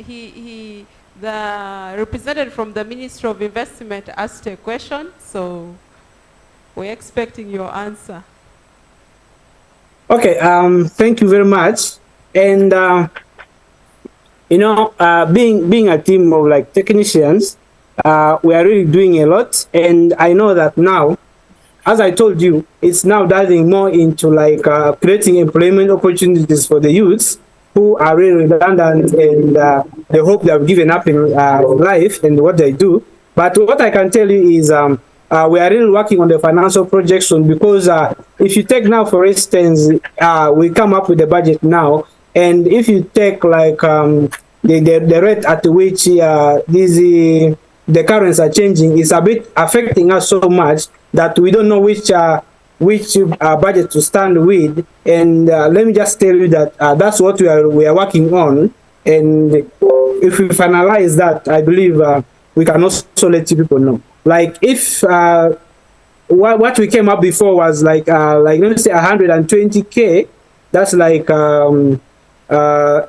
Speaker 10: The representative from the Ministry of Investment asked a question, so we're expecting your answer.
Speaker 7: Okay. Thank you very much. And being a team of like technicians, we are really doing a lot, and I know that now, as I told you, it's now diving more into like creating employment opportunities for the youths who are really redundant, and they hope they have given up in life and what they do. But what I can tell you is we are really working on the financial projection, because if you take now, for instance, we come up with a budget now, and if you take like the rate at which the currencies are changing, is a bit affecting us so much that we don't know which budget to stand with. And let me just tell you that that's what we are working on. And if we finalize that, I believe we can also let you people know. Like if what we came up before was like let me say 120K, that's like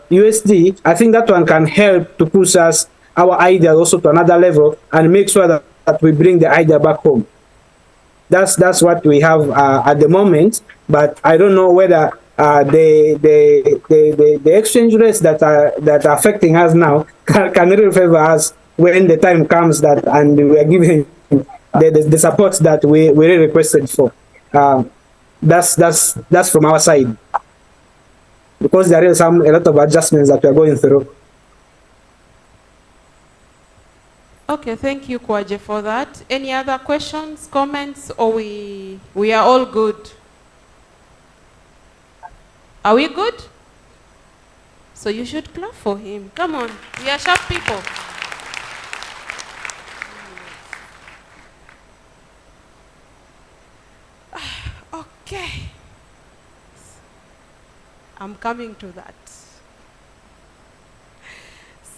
Speaker 7: USD. I think that one can help to push us our idea also to another level and make sure that we bring the idea back home. That's what we have at the moment, but I don't know whether the exchange rates that are affecting us now can really favor us when the time comes that, and we are giving the support that we really requested for. That's from our side, because there is a lot of adjustments that we are going through.
Speaker 10: Okay, thank you, Kwaje, for that. Any other questions, comments, or we are all good? Are we good? So you should clap for him. Come on, we are sharp people. Okay. I'm coming to that.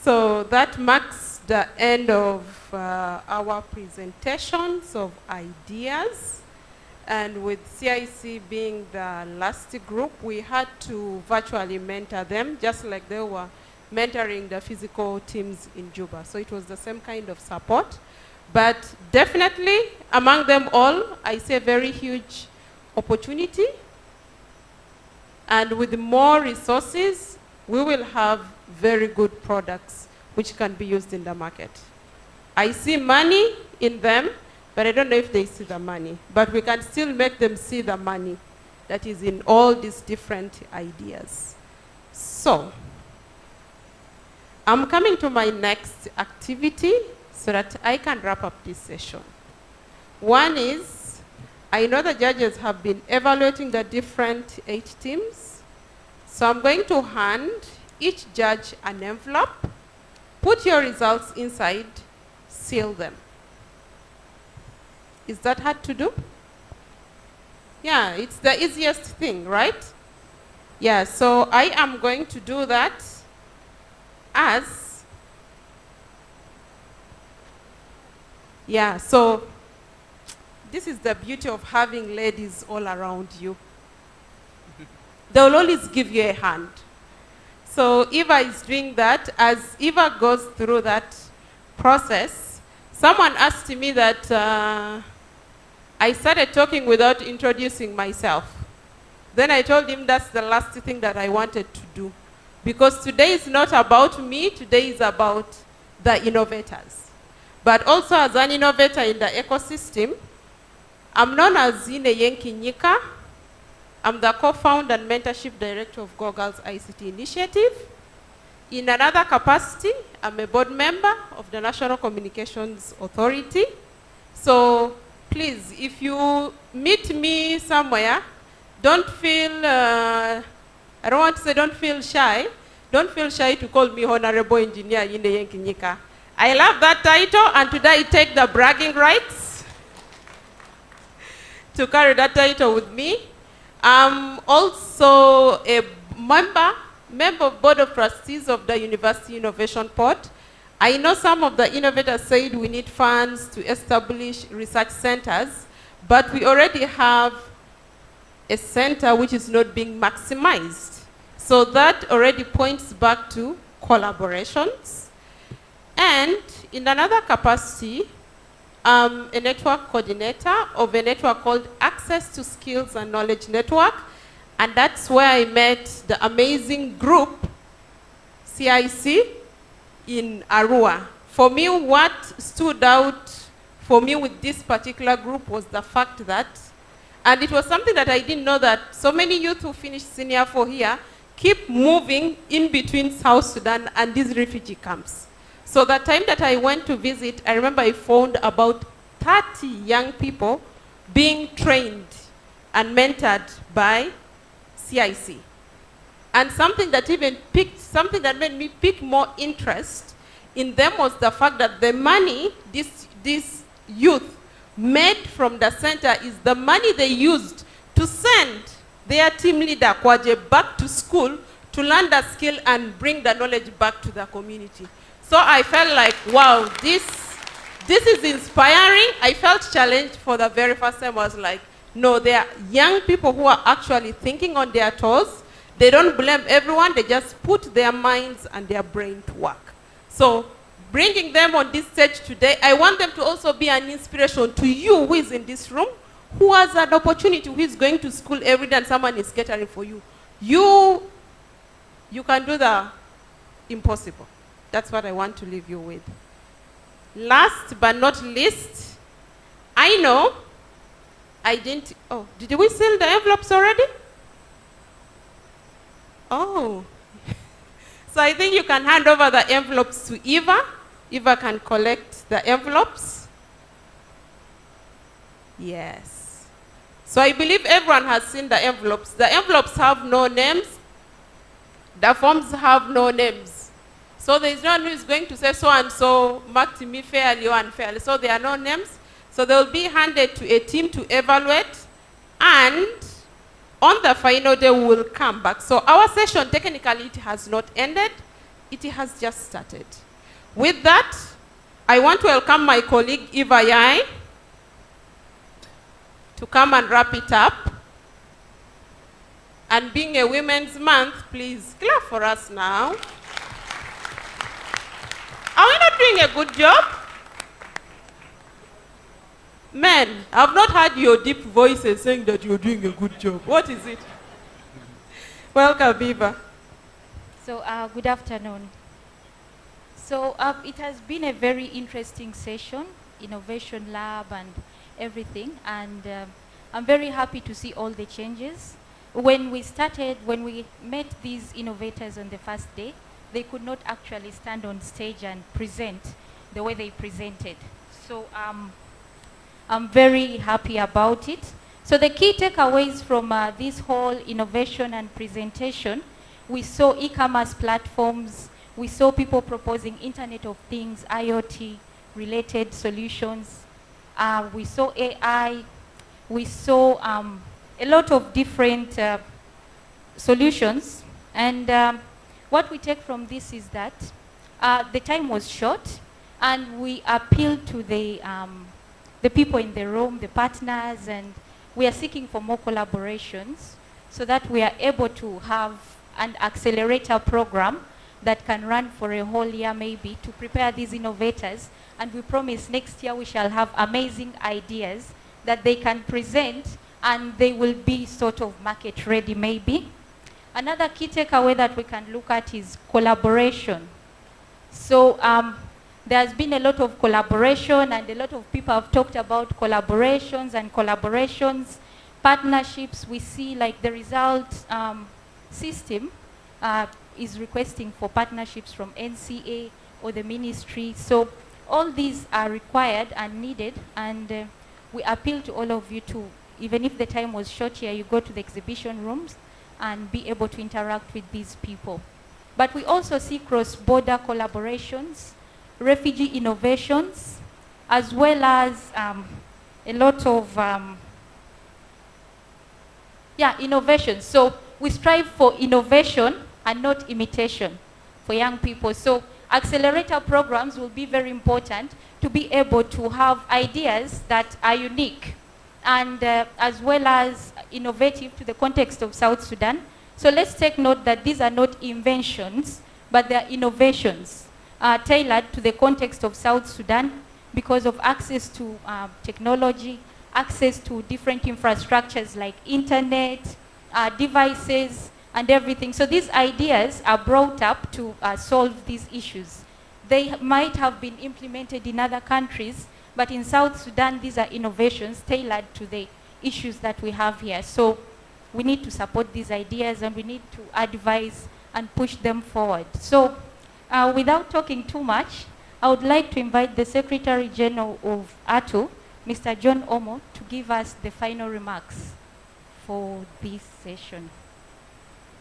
Speaker 10: So that marks the end of our presentations of ideas. And with CIC being the last group, we had to virtually mentor them, just like they were mentoring the physical teams in Juba. So it was the same kind of support. But definitely, among them all, I see a very huge opportunity. And with more resources, we will have very good products which can be used in the market. I see money in them, but I don't know if they see the money. But we can still make them see the money that is in all these different ideas. So, I'm coming to my next activity so that I can wrap up this session. One is, I know the judges have been evaluating the different 8 teams. So I'm going to hand each judge an envelope, put your results inside, seal them. Is that hard to do? Yeah, it's the easiest thing, right? Yeah, so I am going to do that as, yeah, so this is the beauty of having ladies all around you. They will always give you a hand. So Eva is doing that. As Eva goes through that process, someone asked me that I started talking without introducing myself. Then I told him that's the last thing that I wanted to do. Because today is not about me, today is about the innovators. But also as an innovator in the ecosystem, I'm known as Ine Yenki Nyika. I'm the co-founder and mentorship director of Go Girls ICT Initiative. In another capacity, I'm a board member of the National Communications Authority. So please, if you meet me somewhere, don't feel, I don't want to say don't feel shy. Don't feel shy to call me Honorable Engineer Ine Yenki Nyika. I love that title, and today I take the bragging rights to carry that title with me. I'm also a member of Board of Trustees of the University Innovation Port. I know some of the innovators said we need funds to establish research centers, but we already have a center which is not being maximized. So that already points back to collaborations. And in another capacity, I'm a network coordinator of a network called Access to Skills and Knowledge Network. And that's where I met the amazing group, CIC, in Arua. For me, what stood out for me with this particular group was the fact that, and it was something that I didn't know, that so many youth who finished senior 4 here keep moving in between South Sudan and these refugee camps. So the time that I went to visit, I remember I found about 30 young people being trained and mentored by CIC. And something that made me pick more interest in them was the fact that the money this youth made from the center is the money they used to send their team leader, Kwaje, back to school to learn the skill and bring the knowledge back to the community. So I felt like, wow, this is inspiring. I felt challenged for the very first time. I was like, no, there are young people who are actually thinking on their toes. They don't blame everyone. They just put their minds and their brain to work. So bringing them on this stage today, I want them to also be an inspiration to you who is in this room, who has an opportunity, who is going to school every day and someone is catering for you. You can do the impossible. That's what I want to leave you with. Last but not least, I know I didn't, oh, did we seal the envelopes already? Oh. So I think you can hand over the envelopes to Eva. Eva can collect the envelopes. Yes. So I believe everyone has seen the envelopes. The envelopes have no names. The forms have no names. So there is no one who is going to say so-and-so marked me fairly or unfairly. So there are no names. So they will be handed to a team to evaluate. And on the final day, we will come back. So our session, technically, it has not ended. It has just started. With that, I want to welcome my colleague, Eva Yai, to come and wrap it up. And being a Women's Month, please clap for us now. Are we not doing a good job? Men, I've not heard your deep voices saying that you're doing a good job. What is it? Welcome, Viva.
Speaker 2: So, good afternoon. So, it has been a very interesting session, Innovation Lab and everything, and I'm very happy to see all the changes. When we met these innovators on the first day, they could not actually stand on stage and present the way they presented. So, I'm very happy about it. So the key takeaways from this whole innovation and presentation, we saw e-commerce platforms, we saw people proposing Internet of Things, IoT related solutions, we saw AI, we saw a lot of different solutions. And what we take from this is that the time was short, and we appealed to the people in the room, the partners, and we are seeking for more collaborations so that we are able to have an accelerator program that can run for a whole year maybe to prepare these innovators. And we promise next year we shall have amazing ideas that they can present, and they will be sort of market ready maybe. Another key takeaway that we can look at is collaboration. So there's been a lot of collaboration, and a lot of people have talked about collaborations and collaborations, partnerships. We see like the result system is requesting for partnerships from NCA or the ministry. So all these are required and needed, and we appeal to all of you to, even if the time was short here, you go to the exhibition rooms and be able to interact with these people. But we also see cross-border collaborations, refugee innovations, as well as a lot of innovation. So we strive for innovation and not imitation for young people. So accelerator programs will be very important to be able to have ideas that are unique and as well as innovative to the context of South Sudan. So let's take note that these are not inventions, but they are innovations tailored to the context of South Sudan because of access to technology, access to different infrastructures like internet, devices, and everything. So these ideas are brought up to solve these issues. They might have been implemented in other countries, but in South Sudan, these are innovations tailored to the issues that we have here. So we need to support these ideas, and we need to advise and push them forward. So without talking too much, I would like to invite the Secretary General of ATU, Mr. John Omo, to give us the final remarks for this session.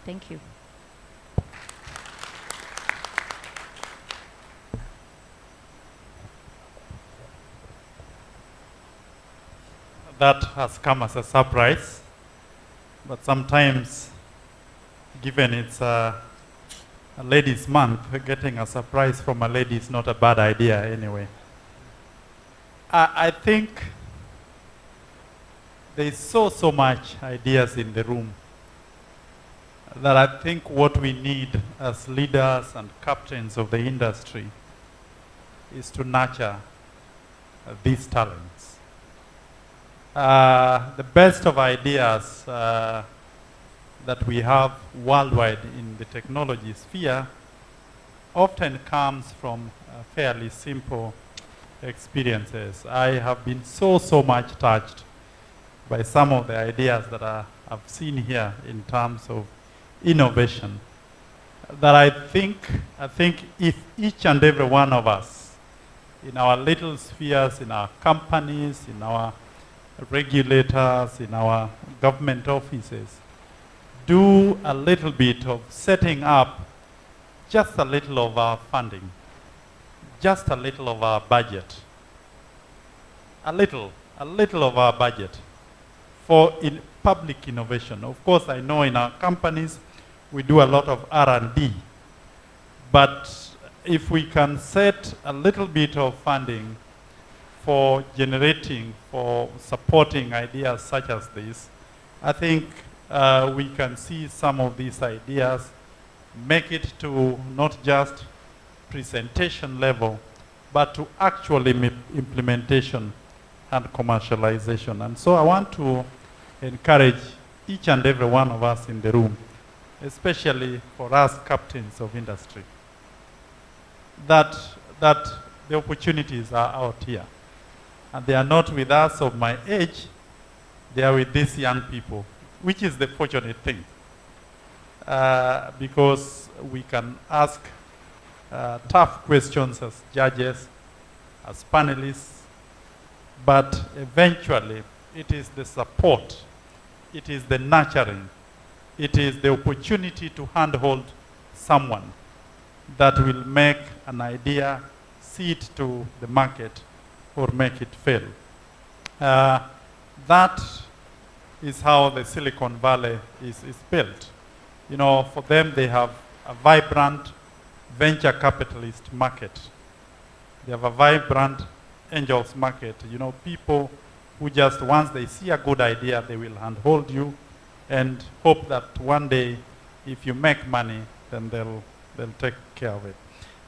Speaker 2: Thank you.
Speaker 12: That has come as a surprise, but sometimes, given it's a ladies' month, getting a surprise from a lady is not a bad idea anyway. I think there's so much ideas in the room that I think what we need as leaders and captains of the industry is to nurture these talents. The best of ideas that we have worldwide in the technology sphere often comes from fairly simple experiences. I have been so much touched by some of the ideas that I've seen here in terms of innovation, that I think if each and every one of us in our little spheres, in our companies, in our regulators, in our government offices, do a little bit of setting up just a little of our funding, just a little of our budget, a little of our budget for public innovation. Of course, I know in our companies we do a lot of R&D, but if we can set a little bit of funding for generating, for supporting ideas such as this, I think we can see some of these ideas make it to not just presentation level, but to actually implementation and commercialization. And so I want to encourage each and every one of us in the room, especially for us captains of industry, that the opportunities are out here. And they are not with us of my age, they are with these young people, which is the fortunate thing. Because we can ask tough questions as judges, as panelists, but eventually it is the support, it is the nurturing, it is the opportunity to handhold someone that will make an idea, see it to the market, or make it fail. That is how the Silicon Valley is built. You know, for them, they have a vibrant venture capitalist market. They have a vibrant angels market. You know, people who just, once they see a good idea, they will handhold you and hope that one day, if you make money, then they'll take care of it.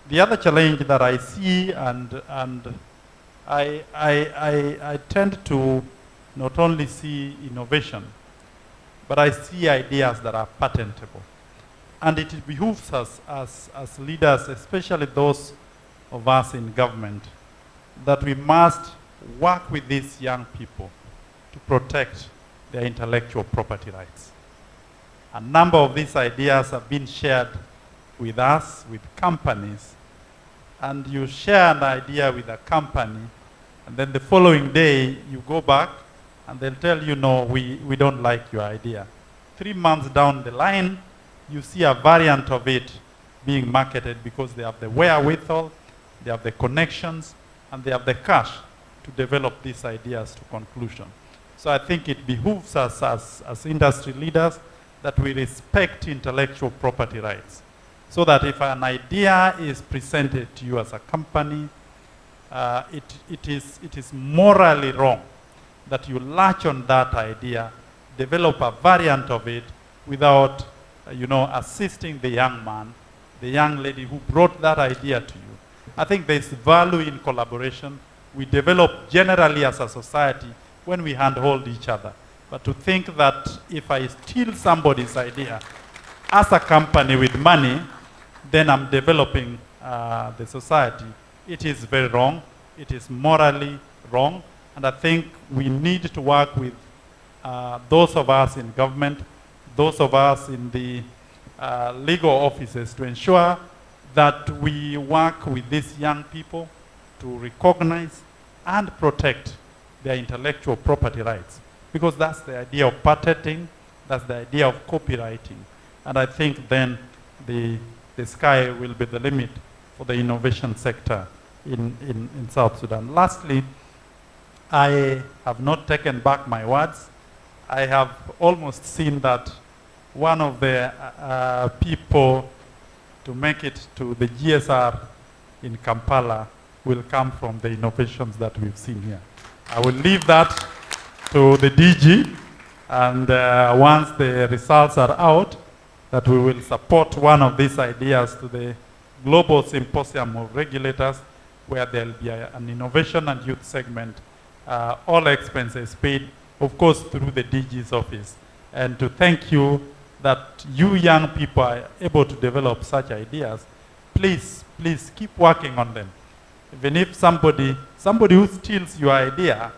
Speaker 12: The other challenge that I see, and I tend to not only see innovation, but I see ideas that are patentable. And it behooves us as leaders, especially those of us in government, that we must work with these young people to protect their intellectual property rights. A number of these ideas have been shared with us, with companies, and you share an idea with a company, and then the following day you go back and they'll tell you, no, we don't like your idea. 3 months down the line, you see a variant of it being marketed because they have the wherewithal, they have the connections, and they have the cash to develop these ideas to conclusion. So I think it behooves us as industry leaders that we respect intellectual property rights, so that if an idea is presented to you as a company, it is morally wrong that you latch on that idea, develop a variant of it without assisting the young man, the young lady who brought that idea to you. I think there's value in collaboration. We develop generally as a society when we handhold each other. But to think that if I steal somebody's idea as a company with money, then I'm developing the society, it is very wrong. It is morally wrong. And I think we need to work with those of us in government, those of us in the legal offices to ensure that we work with these young people to recognize and protect their intellectual property rights. Because that's the idea of patenting, that's the idea of copywriting. And I think then the sky will be the limit for the innovation sector in South Sudan. Lastly, I have not taken back my words. I have almost seen that one of the people to make it to the GSR in Kampala will come from the innovations that we've seen here. I will leave that to the DG, and once the results are out, that we will support one of these ideas to the Global Symposium of Regulators, where there'll be an innovation and youth segment, all expenses paid, of course, through the DG's office. And to thank you that you young people are able to develop such ideas. Please keep working on them. Even if somebody who steals your idea,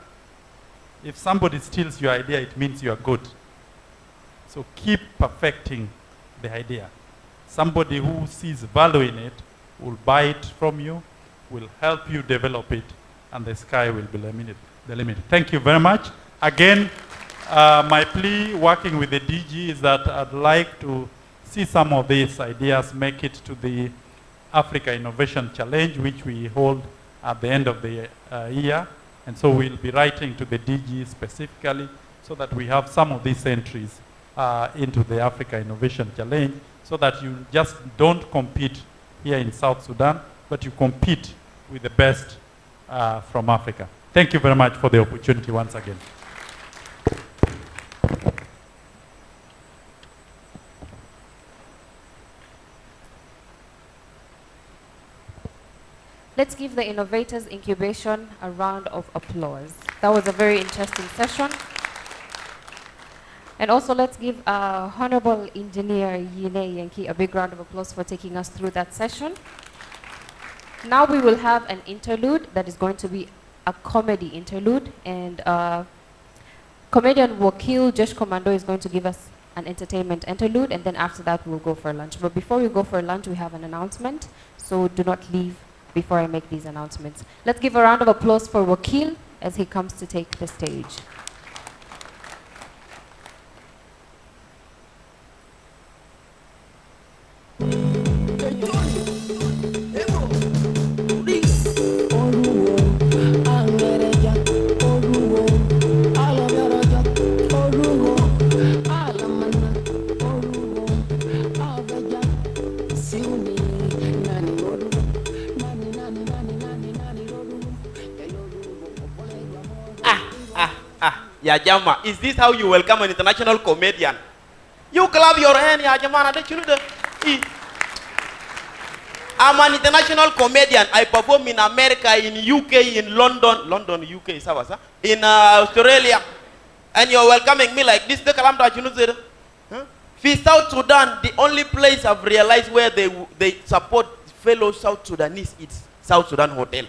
Speaker 12: if somebody steals your idea, it means you are good. So keep perfecting the idea. Somebody who sees value in it will buy it from you, will help you develop it, and the sky will be the limit. Thank you very much. Again, my plea working with the DG is that I'd like to see some of these ideas make it to the Africa Innovation Challenge, which we hold at the end of the year. And so we'll be writing to the DG specifically so that we have some of these entries into the Africa Innovation Challenge, so that you just don't compete here in South Sudan, but you compete with the best from Africa. Thank you very much for the opportunity once again.
Speaker 4: Let's give the Innovators Incubation a round of applause. That was a very interesting session. And also let's give Honorable Engineer Yine Yankee a big round of applause for taking us through that session. Now we will have an interlude that is going to be a comedy interlude, and comedian Wakil Josh Commando is going to give us an entertainment interlude, and then after that we'll go for lunch. But before we go for lunch, we have an announcement, so do not leave before I make these announcements. Let's give a round of applause for Wakil as he comes to take the stage.
Speaker 18: Ya Jama, is this how you welcome an international comedian? You clap your hand, Ya Jama. I'm an international comedian. I perform in America, in UK, in London, UK, in Australia, and you're welcoming me like this. South Sudan, the only place I've realized where they support fellow South Sudanese is South Sudan Hotel.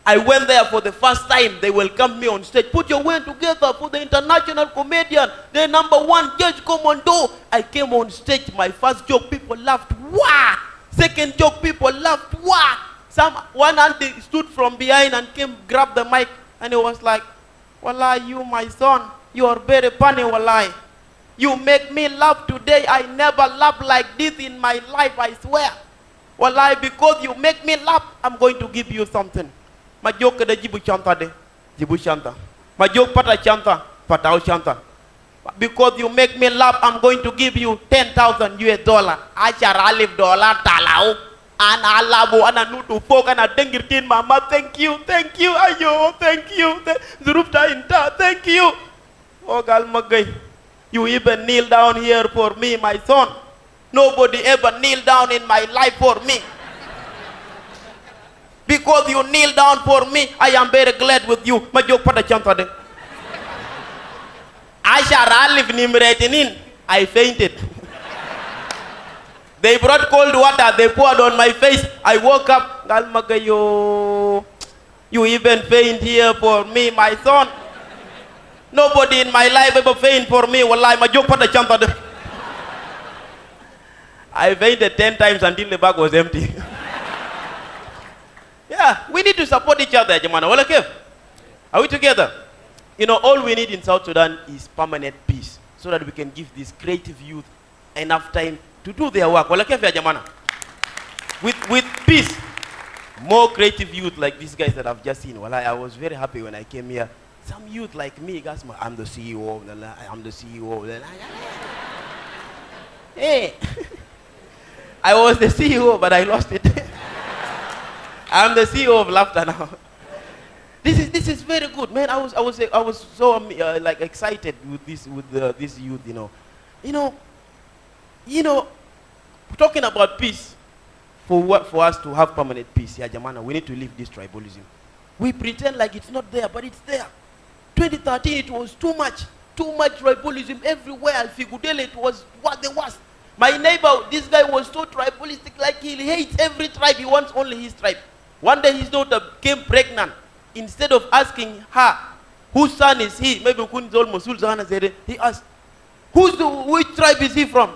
Speaker 18: I went there for the first time. They welcomed me on stage. Put your hand together for the international comedian, the #1 Judge Commando. I came on stage. My first joke, people laughed. Wah! Second joke, people laughed. Wah! One auntie stood from behind and came, grabbed the mic, and he was like, "Wallahi, you, my son, you are very funny, wallahi. You make me laugh today. I never laughed like this in my life, I swear. Wallahi, because you make me laugh, I'm going to give you something." Ma joke kada jibu chanta de, jibu chanta. Ma joke pata chanta, patao chanta. Because you make me laugh, I'm going to give you $10,000 US. Achar alif dollar talau. Ana alabu ana nutu folk ana dengirtin mama. Thank you, ayo, thank you. Zurupta inta, thank you. Oh gal magay, you even kneel down here for me, my son. Nobody ever kneel down in my life for me. Because you kneel down for me, I am very glad with you. Majok pada chanta de. I fainted. They brought cold water, they poured on my face. I woke up. Galmagayo, you even faint here for me, my son. Nobody in my life ever faint for me. Wallahi, majok pada chanta de. I fainted 10 times until the bag was empty. Yeah, we need to support each other, Jamana. Are we together? You know, all we need in South Sudan is permanent peace, so that we can give these creative youth enough time to do their work. Jamana. With peace, more creative youth like these guys that I've just seen. Well, I was very happy when I came here. Some youth like me, guys, I'm the CEO of the, I'm the CEO of the. Hey, I was the CEO, but I lost it. I'm the CEO of laughter now. This is very good, man. I was so like excited with this youth, you know, talking about peace. For us to have permanent peace, yeah, Jamana, we need to leave this tribalism. We pretend like it's not there, but it's there. 2013, it was too much tribalism everywhere. Alfigudele, it was what there was. My neighbor, this guy was so tribalistic, like he hates every tribe. He wants only his tribe. One day his daughter came pregnant. Instead of asking her, whose son is he? Maybe he asked, which tribe is he from?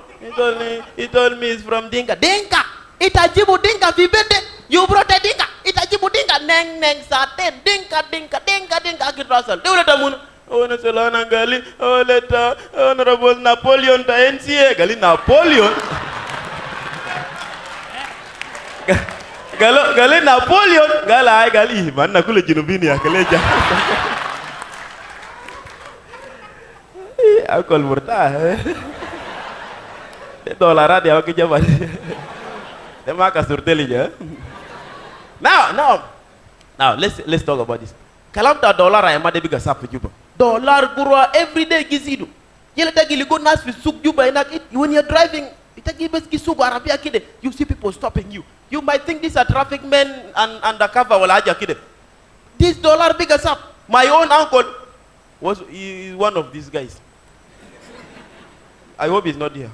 Speaker 18: He told me he's from Dinka. Dinka! Itajibu Dinka vibete. You brought a Dinka. Itajibu Dinka. Neng neng saten. Dinka. Akitrasal. They will let them Solana Gali. Oh, let Honorable Napoleon to NCA. Gali Napoleon. Gali Napoleon. Gali. Man nakule jinubini akaleja. Aku murtah. $1 dia pakai jabat. Dia makan surteli je. Now let's talk about this. Kalau tak dollar ayam ada biga sapu juba. Dollar guru every day gizidu. Yela tagi ligo nas fi suk juba enak. When you're driving
Speaker 9: You see people stopping you. You might think these are traffic men and undercover. This dollar biggest up. My own uncle is one of these guys. I hope he's not here.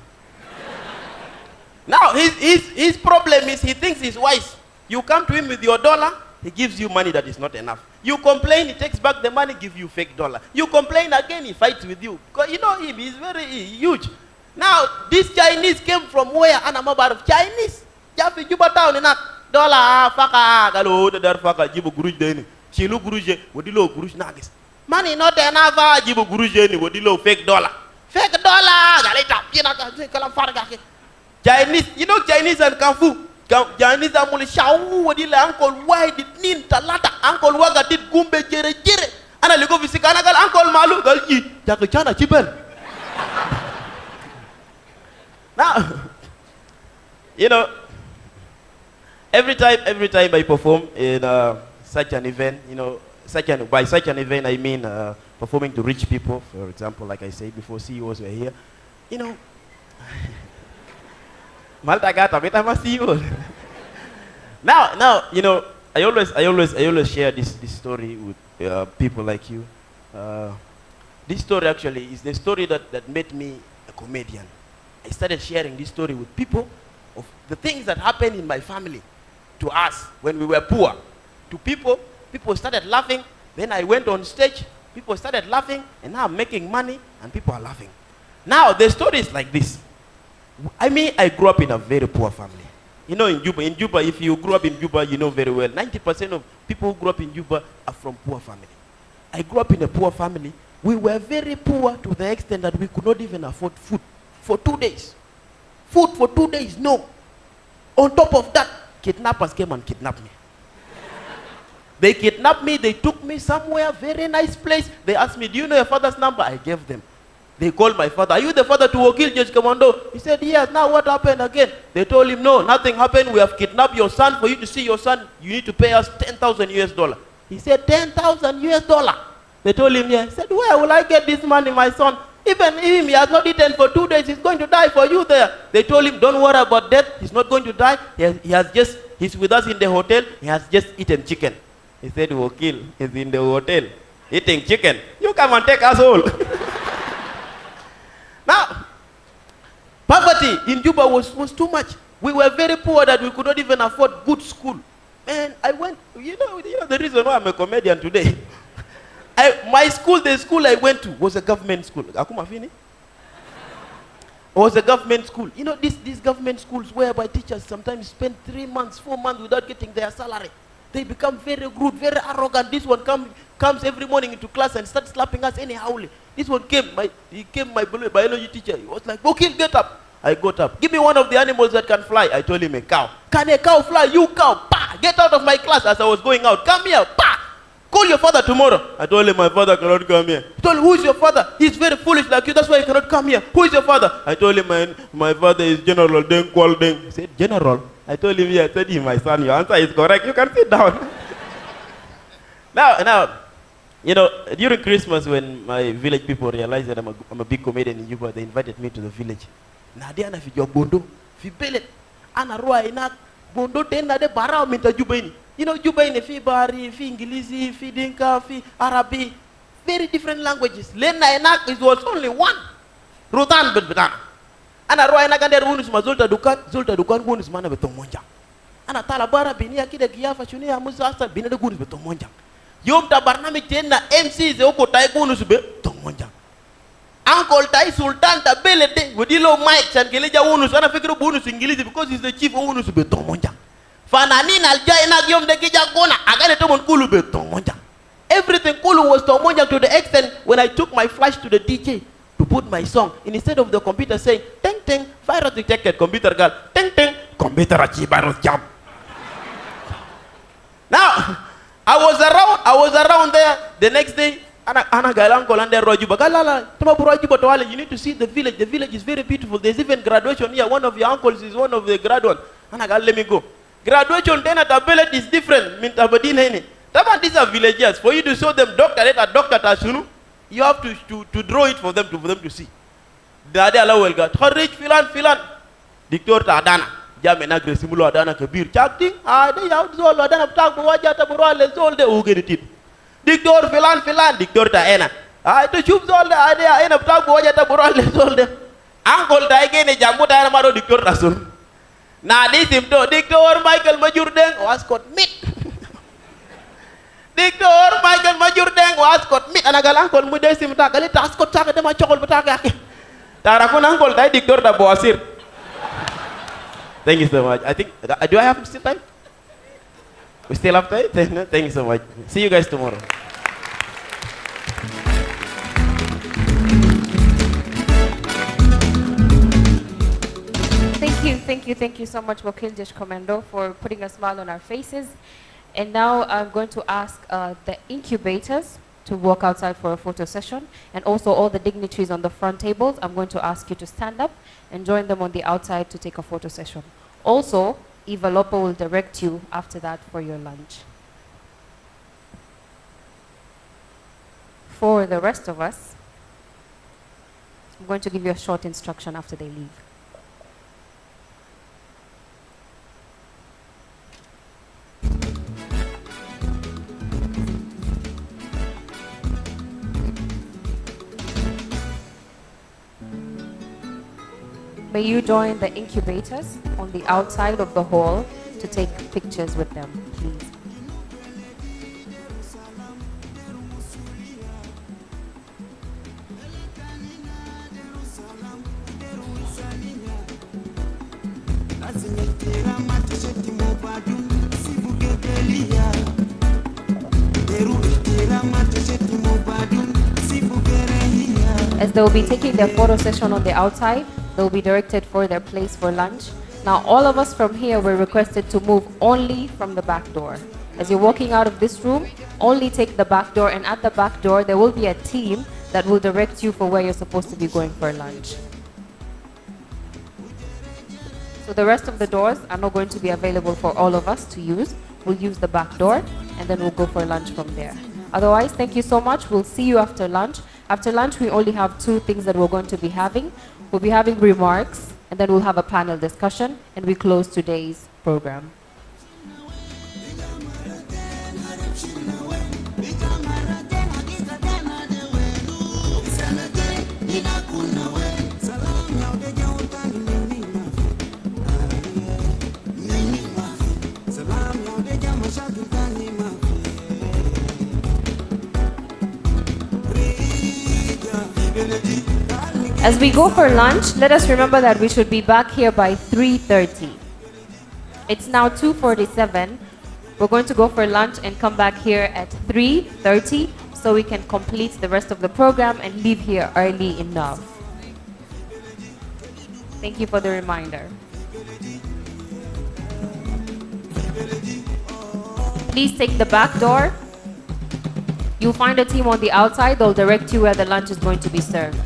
Speaker 9: Now, his problem is he thinks he's wise. You come to him with your dollar, he gives you money that is not enough. You complain, he takes back the money, give you fake dollar. You complain again, he fights with you. Because you know him, he's very huge. Now, this Chinese came from where? Anamabar of Chinese. Jafi Juba town in dollar, faka, galo, the faka, jibu guruj deni. Chilu guruje, wodilo guruj nagis. Money not enough, jibu guruj deni, wodilo fake dollar. Fake dollar, galita, pinaka, kalam farga. Chinese, you know Chinese and Kung Fu. Chinese are muli shau wadila uncle why did nin talata uncle waga did gumbe jere jere. Ana ligo visikana gal uncle malu gal ji jago chana chipen. Now, you know, every time I perform in such an event, you know, by such an event I mean performing to rich people, for example, like I said before, CEOs were here, you know. Malta gata, beta CEO. Now, you know, I always share this story with people like you. This story actually is the story that made me a comedian. I started sharing this story with people of the things that happened in my family to us when we were poor. To people started laughing. Then I went on stage, people started laughing, and now I'm making money, and people are laughing. Now, the story is like this. I mean, I grew up in a very poor family. You know, in Juba, if you grew up in Juba, you know very well, 90% of people who grew up in Juba are from poor family. I grew up in a poor family. We were very poor to the extent that we could not even afford food for 2 days. Food for 2 days, no. On top of that, kidnappers came and kidnapped me. They kidnapped me, they took me somewhere, very nice place. They asked me, do you know your father's number? I gave them. They called my father, are you the father to Wakil Judge Commando? He said, yes. Now what happened again? They told him, no, nothing happened. We have kidnapped your son. For you to see your son, you need to pay us 10,000 US dollar. He said, 10,000 US dollar. They told him, yeah. He said, where will I get this money, my son? Even if he has not eaten for 2 days, he's going to die for you there. They told him, don't worry about death. He's not going to die. He's with us in the hotel. He has just eaten chicken. He said, Wakil is in the hotel eating chicken. You come and take us all. Now, poverty in Juba was too much. We were very poor that we could not even afford good school. And I went, you know the reason why I'm a comedian today. The school I went to was a government school. Akumafini? Was a government school. You know, these government schools whereby teachers sometimes spend 3 months, 4 months without getting their salary. They become very rude, very arrogant. This one comes every morning into class and starts slapping us anyhow. This one came, my biology teacher. He was like, okay, get up. I got up. Give me one of the animals that can fly. I told him a cow. Can a cow fly? You cow. Bah! Get out of my class as I was going out. Come here. Bah! Call your father tomorrow. I told him my father cannot come here. He told him, who is your father? He's very foolish like you. That's why he cannot come here. Who is your father? I told him my father is General Deng Kwal Deng. He said, General? I told him, yeah. I said, my son, your answer is correct. You can sit down. Now, you know, during Christmas when my village people realized that I'm a big comedian in Juba, they invited me to the village. Nadia na fijo bondo, fi belet, ana roa ina bondo tena de bara minta Juba ini. You know, Juba ini fi Bari, fi Ingilizi, fi Dinka, fi Arabi, very different languages. Lena enak it was only one. Rutan bedana. Ana roa ina gander unus mazulta dukan gunus mana betong monjang. Ana tala bara bini akida giafa chuni amuza asa bini de gunus betong monjang. Yom ta barnamij tena MC ze oko tai gunus betong monjang. Uncle Tai Sultan ta belete wudilo Mike chan keleja unus ana fikiru bunus Ingilizi because he's the chief unus betong monjang. Fananin aljai na yom de kija gona agane to mon kulu betong monjang. Everything kulu was to monjang to the extent when I took my flash to the DJ to put my song, and instead of the computer saying ting ting virus detected, computer girl ting ting computer achieve virus jump. Now I was around there the next day. Ana galanko lande rojuba galala tuma rojuba to wale. You need to see the village. The village is very beautiful. There's even graduation here. One of your uncles is one of the graduates. Ana gal let me go. Graduation then at ability is different. Mint abadin hene. These are villagers. For you to show them doctor tasunu, you have to draw it for them to see. Dade Allah will get. Rich filan. Diktor ta adana. Jame na gresi mulo adana kabir. Chakting. De yaw zol adana ptak buwaja ta burwa le zol de ugenitit. Diktor filan. Diktor ta ena. To chub zol de ade ena ptak buwaja ta burwa le zol de. Angkol ta igene jambu ta ena maro diktor ta sun. Na di simto Diktor Michael Majurdeng was got meat. Diktor Michael Majurdeng was got meat. Anagalang kol muda simta kali tas kot sak de ma chokol betak ya. Tara ko nang kol tay Diktor ta bosir. Thank you so much. I think do I have still time? We still have time? Thank you so much. See you guys tomorrow.
Speaker 4: Thank you so much, Wakil Jesh Commando, for putting a smile on our faces. And now I'm going to ask the incubators to walk outside for a photo session, and also all the dignitaries on the front tables. I'm going to ask you to stand up and join them on the outside to take a photo session. Also, Eva Lopo will direct you after that for your lunch. For the rest of us, I'm going to give you a short instruction after they leave. May you join the incubators on the outside of the hall to take pictures with them, please. As they will be taking their photo session on the outside, they will be directed for their place for lunch. Now, all of us from here were requested to move only from the back door. As you're walking out of this room, only take the back door, and at the back door, there will be a team that will direct you for where you're supposed to be going for lunch. So the rest of the doors are not going to be available for all of us to use. We'll use the back door, and then we'll go for lunch from there. Otherwise, thank you so much. We'll see you after lunch. After lunch, we only have two things that we're going to be having. We'll be having remarks, and then we'll have a panel discussion, and we close today's program. As we go for lunch, let us remember that we should be back here by 3:30. It's now 2:47. We're going to go for lunch and come back here at 3:30 so we can complete the rest of the program and leave here early enough. Thank you for the reminder. Please take the back door. You'll find a team on the outside. They'll direct you where the lunch is going to be served.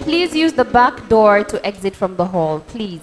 Speaker 4: Please use the back door to exit from the hall, please.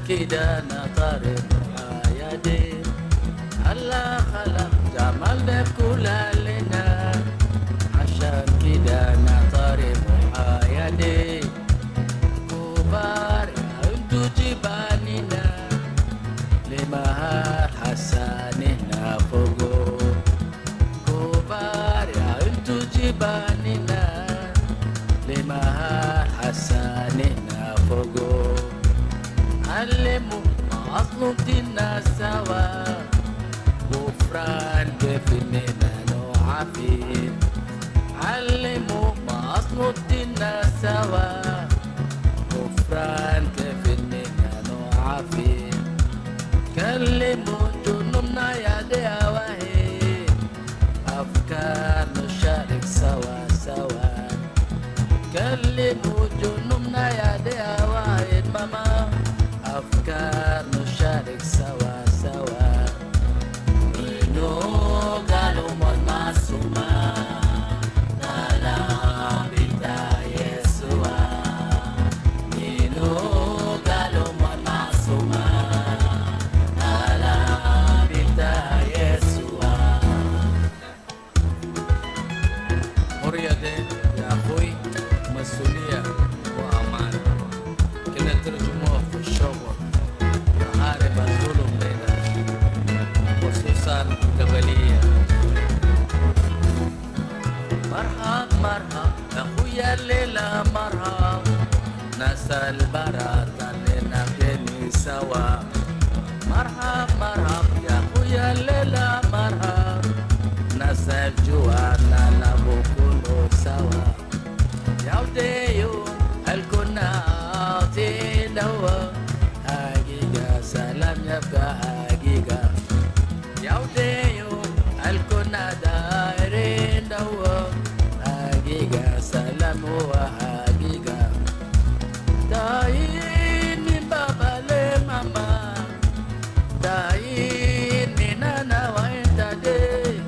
Speaker 21: كده نطارد يدي الله خلق جمال ده كلنا عشان كده نطارد يدي كبار انتو جباننا لمهار حساننا فوقو كبار انتو جباننا لمهار حساننا فوقو علموا أصلنا سوا غفران كيفنا نعافي علموا أصلنا سوا غفران كيفنا نعافي كلموا جنوبنا يا دواهي أفكار نشارك سوا سوا كلموا جنوبنا يا دواهي ماما أفكار نشارك سوا سوا إنو قالوا المعصومة نالا بتا يسوع إنو قالوا المعصومة نالا بتا يسوع مريدة يا أخوي مسؤولية وأمانة كنا ترجموها في الشغل نحارب الظلم بيننا خصوصا قبلية مرحب مرحب أخويا الليلة مرحب ناس البرات الليلة بيني سوا مرحب مرحب يا أخويا الليلة مرحب ناس الجوانا نبو كله سوا يا وديو الكنا دوا حقيقة سلام يبقى حقيقة يا وديو الكنا دايرين دوا حقيقة سلام هو حقيقة داين من بابا لماما داين من أنا وانت دي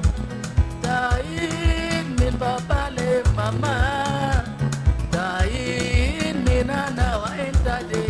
Speaker 21: داين من بابا لماما داين من أنا وانت دي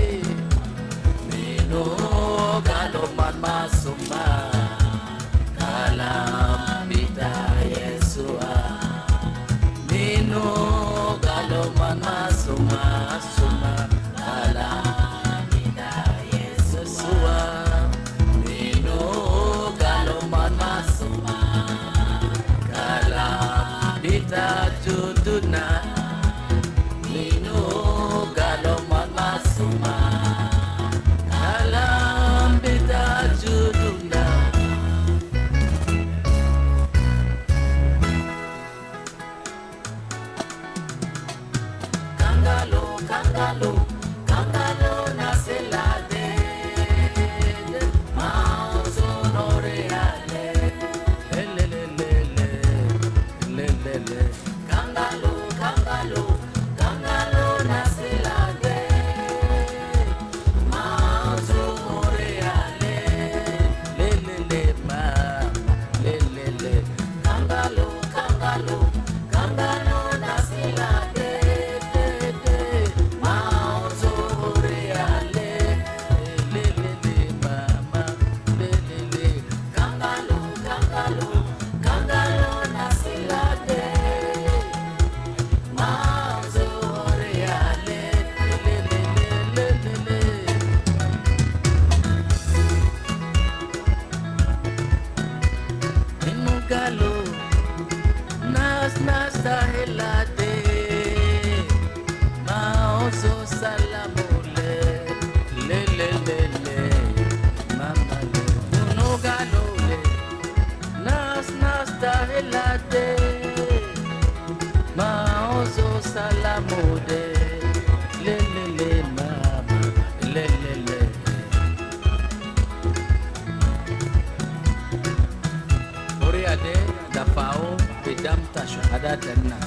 Speaker 21: بلدنا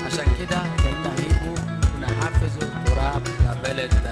Speaker 21: عشان كده ننهبه ونحافظ تراب بلدنا.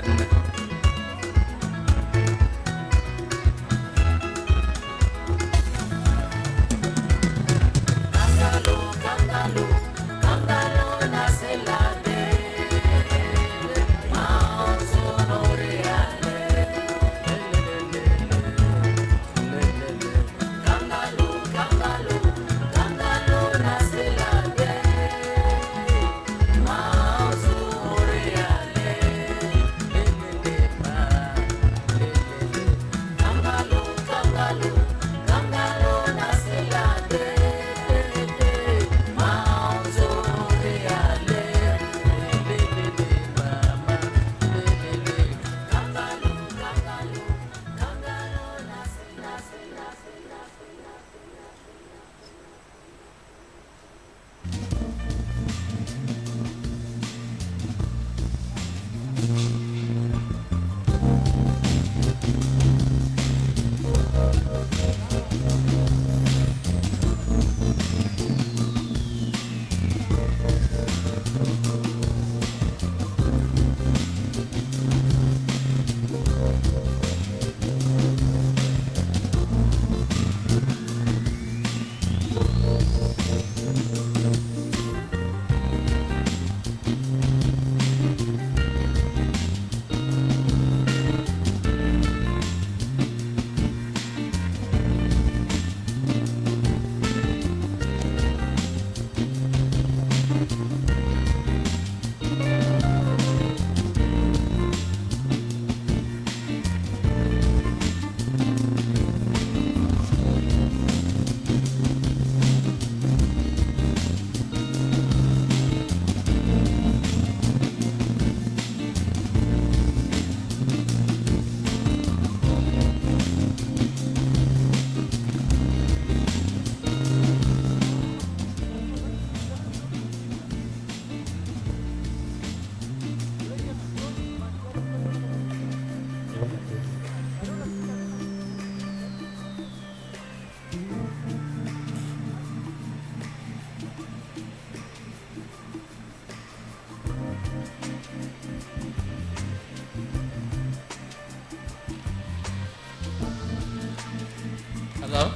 Speaker 21: Hello?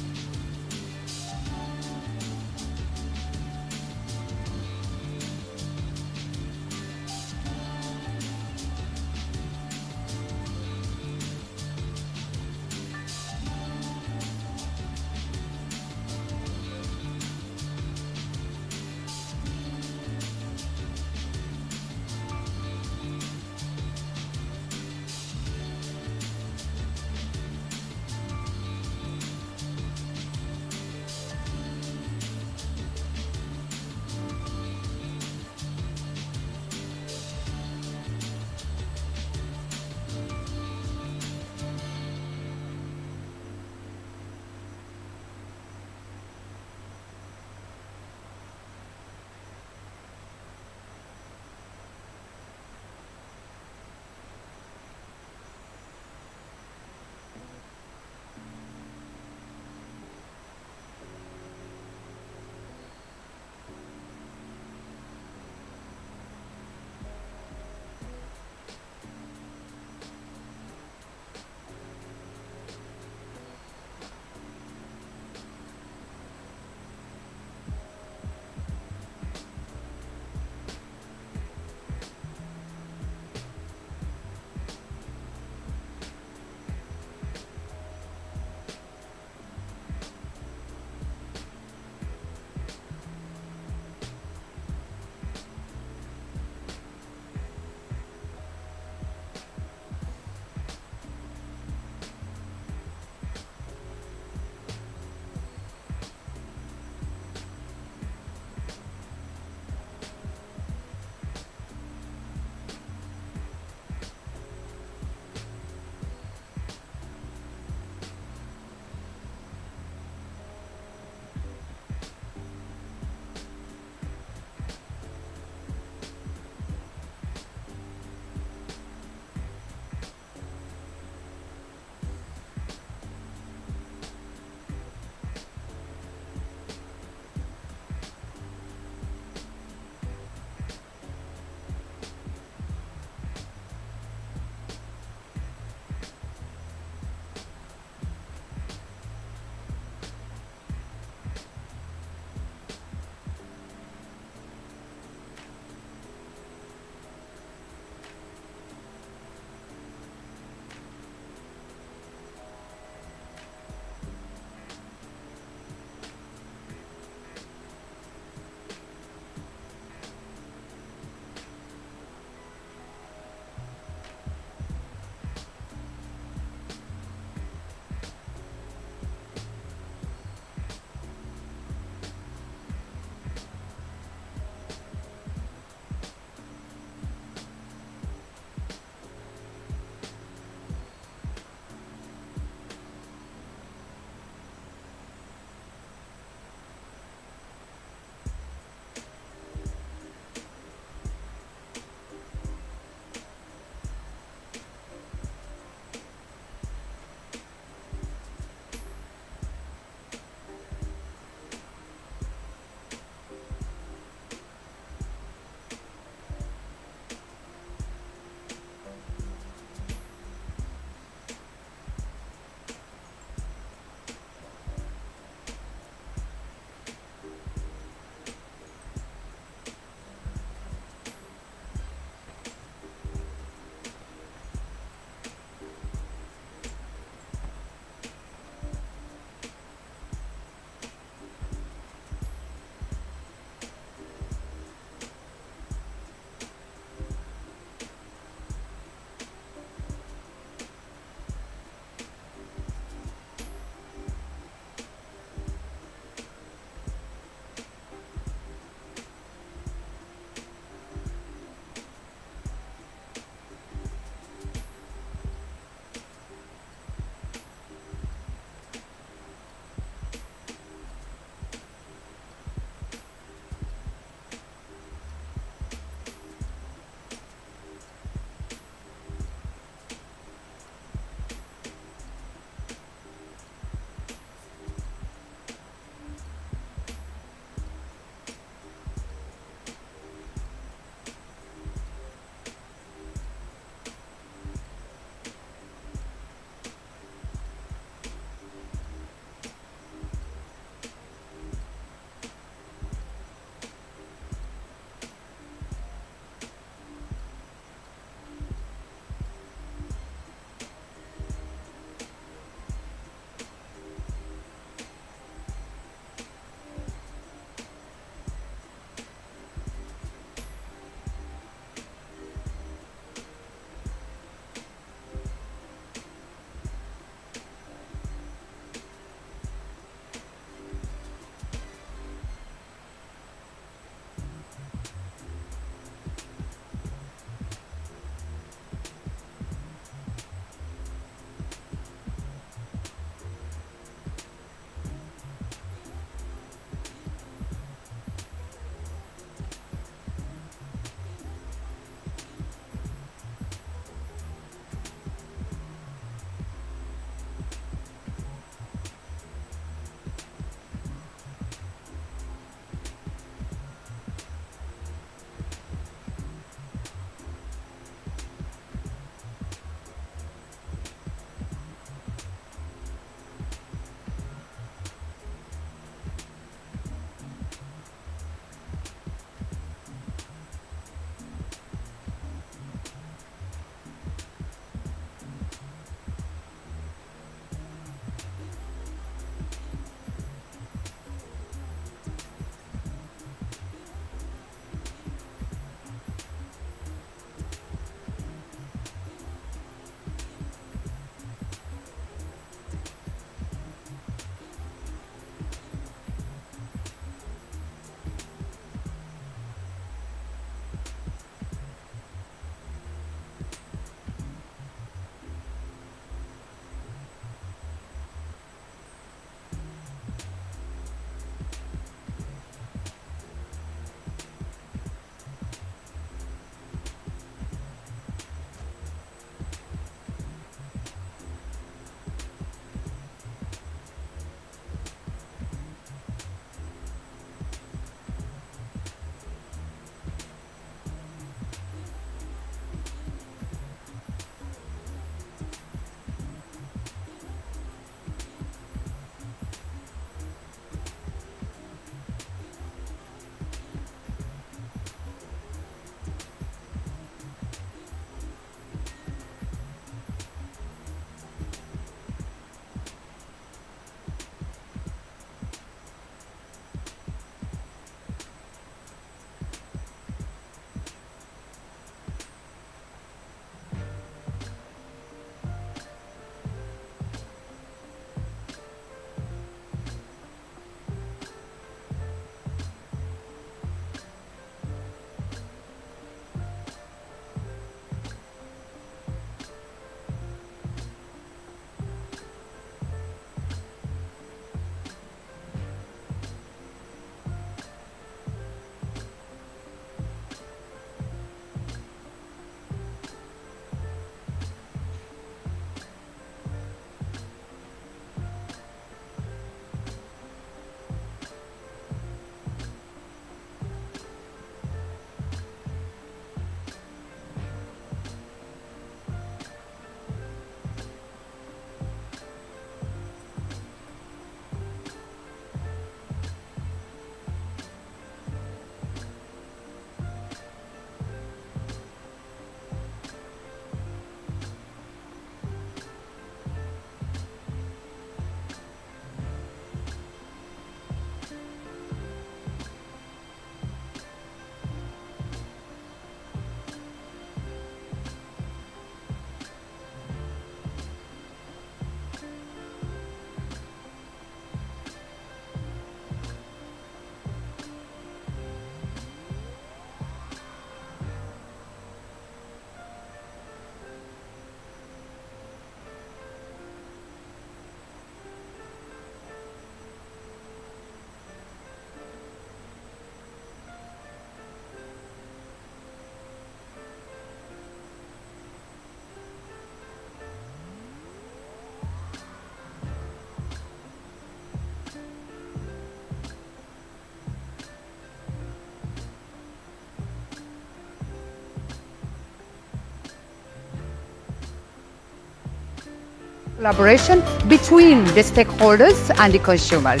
Speaker 19: collaboration between the stakeholders and the consumers.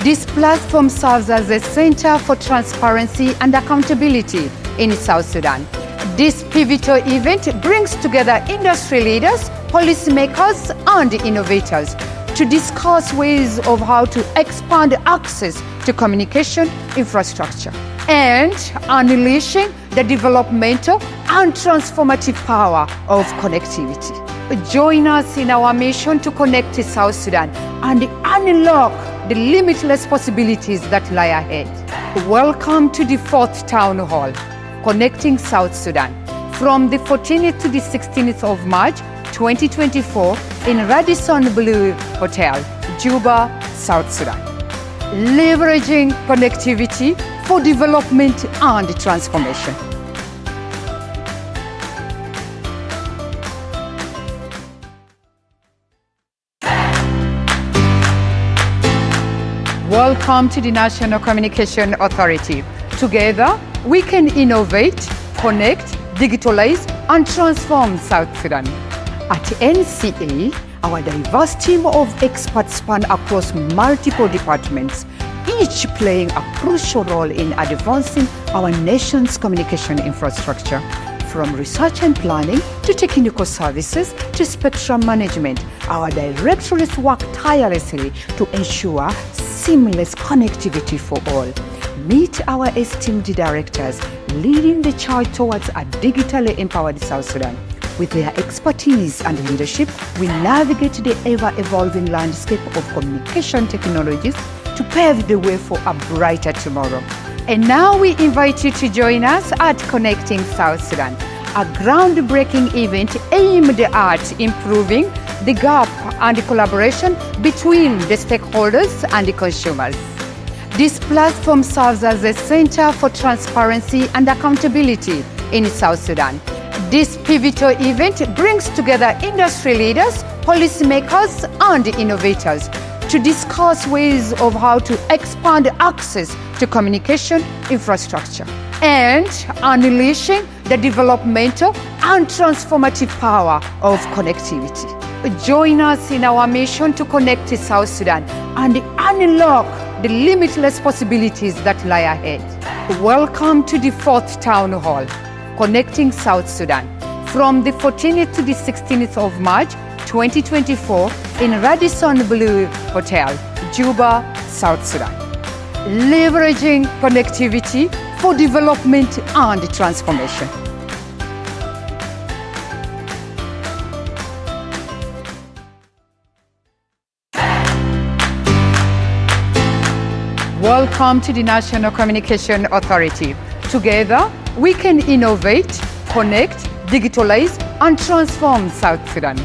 Speaker 19: This platform serves as a center for transparency and accountability in South Sudan. This pivotal event brings together industry leaders, policymakers, and innovators to discuss ways of how to expand access to communication infrastructure and unleashing the developmental and transformative power of connectivity. Join us in our mission to connect to South Sudan and unlock the limitless possibilities that lie ahead. Welcome to the 4th Town Hall, Connecting South Sudan, from the 14th to the 16th of March 2024 in Radisson Blue Hotel, Juba, South Sudan. Leveraging connectivity for development and transformation. Welcome to the National Communication Authority. Together, we can innovate, connect, digitalize, and transform South Sudan. At NCA, our diverse team of experts span across multiple departments, each playing a crucial role in advancing our nation's communication infrastructure. From research and planning to technical services to spectrum management, our directorates work tirelessly to ensure seamless connectivity for all. Meet our esteemed directors leading the charge towards a digitally empowered South Sudan. With their expertise and leadership, we navigate the ever-evolving landscape of communication technologies to pave the way for a brighter tomorrow. And now we invite you to join us at Connecting South Sudan, a groundbreaking event aimed at improving the gap and the collaboration between the stakeholders and the consumers. This platform serves as a center for transparency and accountability in South Sudan. This pivotal event brings together industry leaders, policymakers, and innovators to discuss ways of how to expand access to communication infrastructure and unleashing the developmental and transformative power of connectivity. Join us in our mission to connect to South Sudan and unlock the limitless possibilities that lie ahead. Welcome to the 4th Town Hall, Connecting South Sudan, from the 14th to the 16th of March 2024 in Radisson Blue Hotel, Juba, South Sudan. Leveraging connectivity for development and transformation. Welcome to the National Communication Authority. Together, we can innovate, connect, digitalize, and transform South Sudan.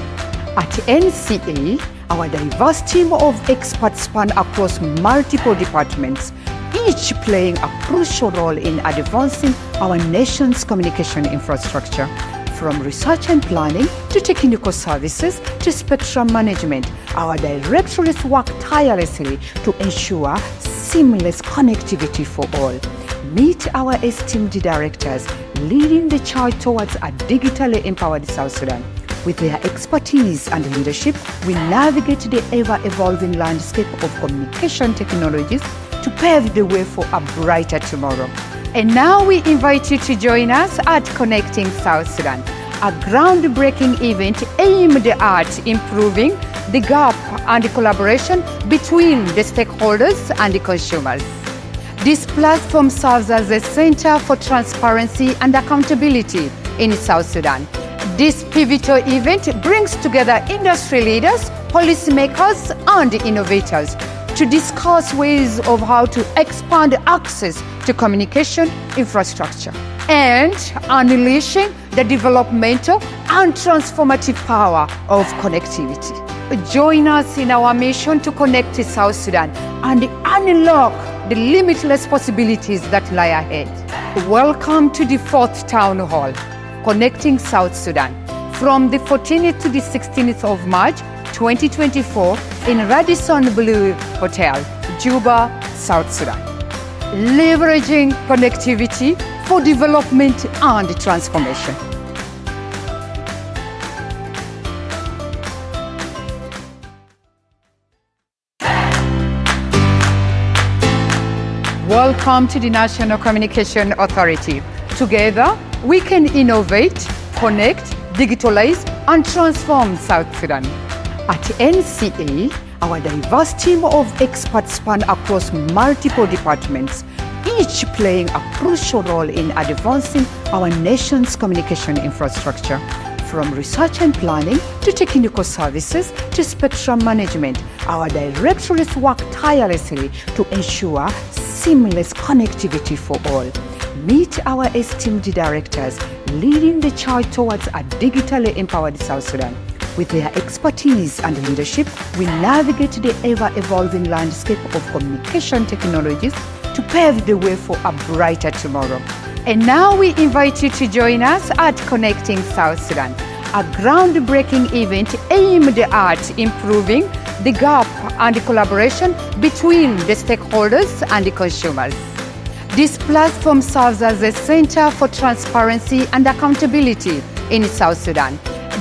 Speaker 19: At NCA, our diverse team of experts span across multiple departments, each playing a crucial role in advancing our nation's communication infrastructure. From research and planning to technical services to spectrum management, our directorates work tirelessly to ensure seamless connectivity for all. Meet our esteemed directors leading the charge towards a digitally empowered South Sudan. With their expertise and leadership, we navigate the ever-evolving landscape of communication technologies to pave the way for a brighter tomorrow. And now we invite you to join us at Connecting South Sudan, a groundbreaking event aimed at improving the gap and the collaboration between the stakeholders and the consumers. This platform serves as a center for transparency and accountability in South Sudan. This pivotal event brings together industry leaders, policymakers, and innovators to discuss ways of how to expand access to communication infrastructure and unleashing the developmental and transformative power of connectivity. Join us in our mission to connect to South Sudan and unlock the limitless possibilities that lie ahead. Welcome to the 4th Town Hall, Connecting South Sudan, from the 14th to the 16th of March 2024 in Radisson Blue Hotel, Juba, South Sudan. Leveraging connectivity for development and transformation. Welcome to the National Communication Authority. Together, we can innovate, connect, digitalize, and transform South Sudan. At NCA, our diverse team of experts span across multiple departments, each playing a crucial role in advancing our nation's communication infrastructure. From research and planning to technical services to spectrum management, our directorates work tirelessly to ensure seamless connectivity for all. Meet our esteemed directors leading the charge towards a digitally empowered South Sudan. With their expertise and leadership, we navigate the ever-evolving landscape of communication technologies to pave the way for a brighter tomorrow. And now we invite you to join us at Connecting South Sudan, a groundbreaking event aimed at improving the gap and the collaboration between the stakeholders and the consumers. This platform serves as a center for transparency and accountability in South Sudan.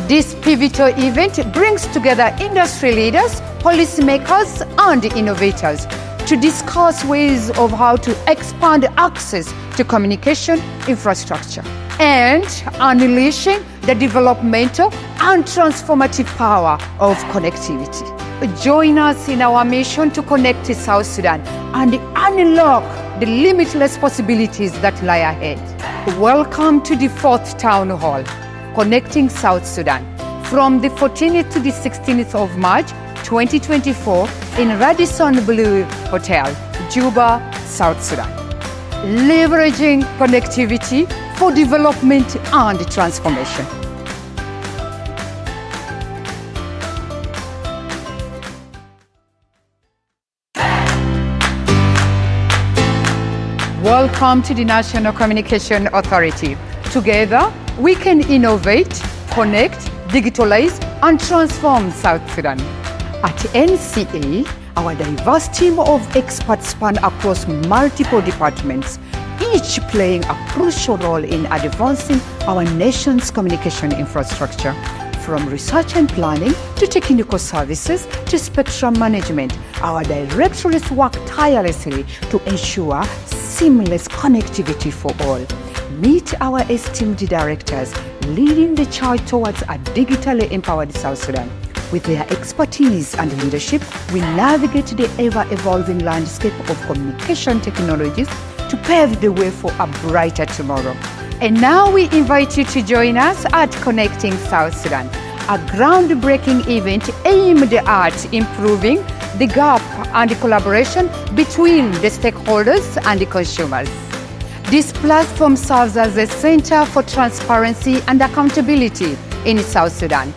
Speaker 19: This pivotal event brings together industry leaders, policymakers, and innovators to discuss ways of how to expand access to communication infrastructure and unleashing the developmental and transformative power of connectivity. Join us in our mission to connect to South Sudan and unlock the limitless possibilities that lie ahead. Welcome to the 4th Town Hall, Connecting South Sudan, from the 14th to the 16th of March 2024 in Radisson Blue Hotel, Juba, South Sudan. Leveraging connectivity for development and transformation. Welcome to the National Communication Authority. Together, we can innovate, connect, digitalize, and transform South Sudan. At NCA, our diverse team of experts span across multiple departments, each playing a crucial role in advancing our nation's communication infrastructure. From research and planning to technical services to spectrum management, our directorates work tirelessly to ensure seamless connectivity for all. Meet our esteemed directors leading the charge towards a digitally empowered South Sudan. With their expertise and leadership, we navigate the ever-evolving landscape of communication technologies to pave the way for a brighter tomorrow. And now we invite you to join us at Connecting South Sudan, a groundbreaking event aimed at improving the gap and the collaboration between the stakeholders and the consumers. This platform serves as a center for transparency and accountability in South Sudan.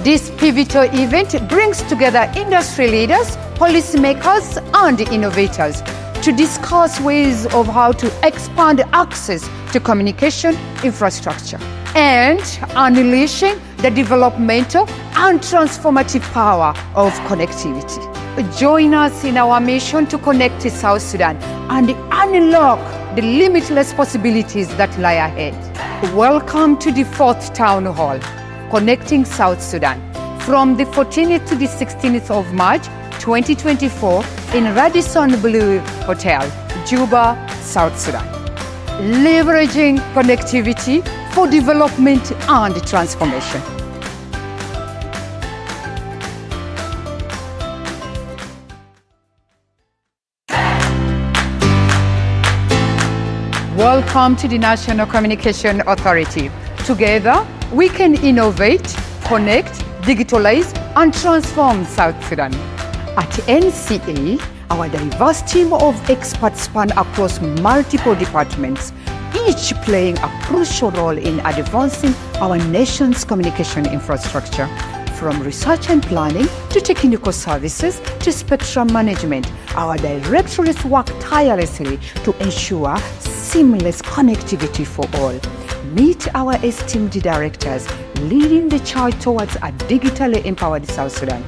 Speaker 19: This pivotal event brings together industry leaders, policymakers, and innovators to discuss ways of how to expand access to communication infrastructure and unleashing the developmental and transformative power of connectivity. Join us in our mission to connect to South Sudan and unlock the limitless possibilities that lie ahead. Welcome to the 4th Town Hall, Connecting South Sudan, from the 14th to the 16th of March 2024 in Radisson Blue Hotel, Juba, South Sudan. Leveraging connectivity for development and transformation. Welcome to the National Communication Authority. Together, we can innovate, connect, digitalize, and transform South Sudan. At NCA, our diverse team of experts span across multiple departments, each playing a crucial role in advancing our nation's communication infrastructure. From research and planning to technical services to spectrum management, our directorates work tirelessly to ensure seamless connectivity for all. Meet our esteemed directors leading the charge towards a digitally empowered South Sudan.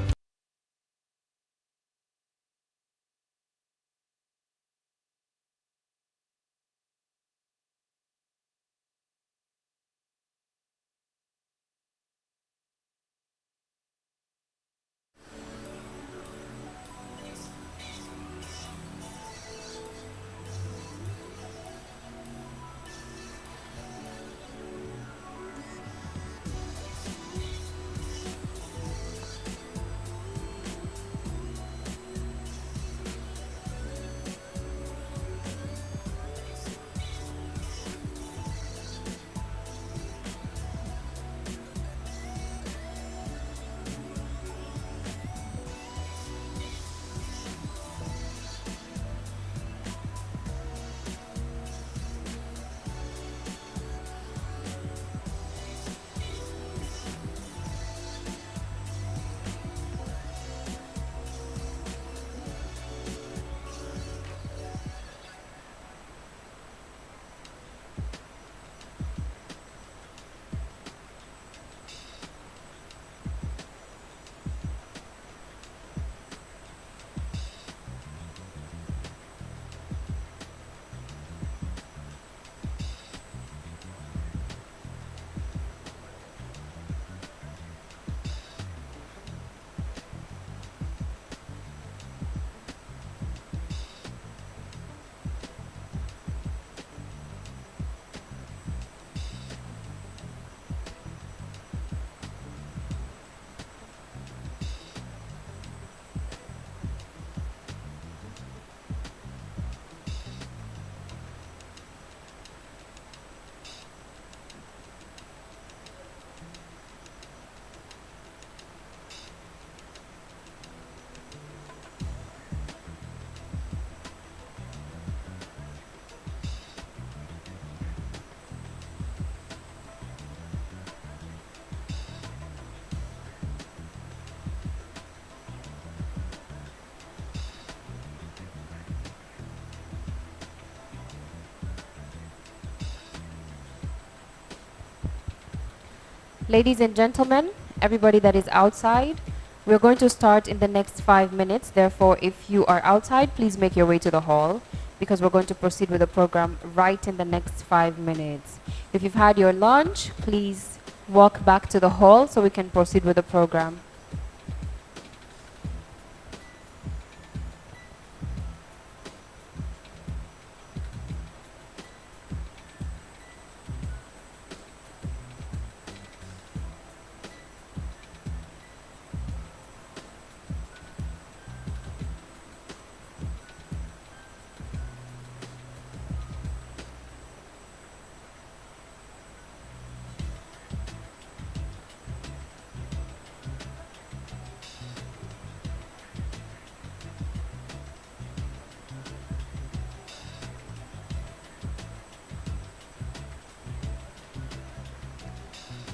Speaker 4: Ladies and gentlemen, everybody that is outside, we're going to start in the next 5 minutes. Therefore, if you are outside, please make your way to the hall because we're going to proceed with the program right in the next 5 minutes. If you've had your lunch, please walk back to the hall so we can proceed with the program.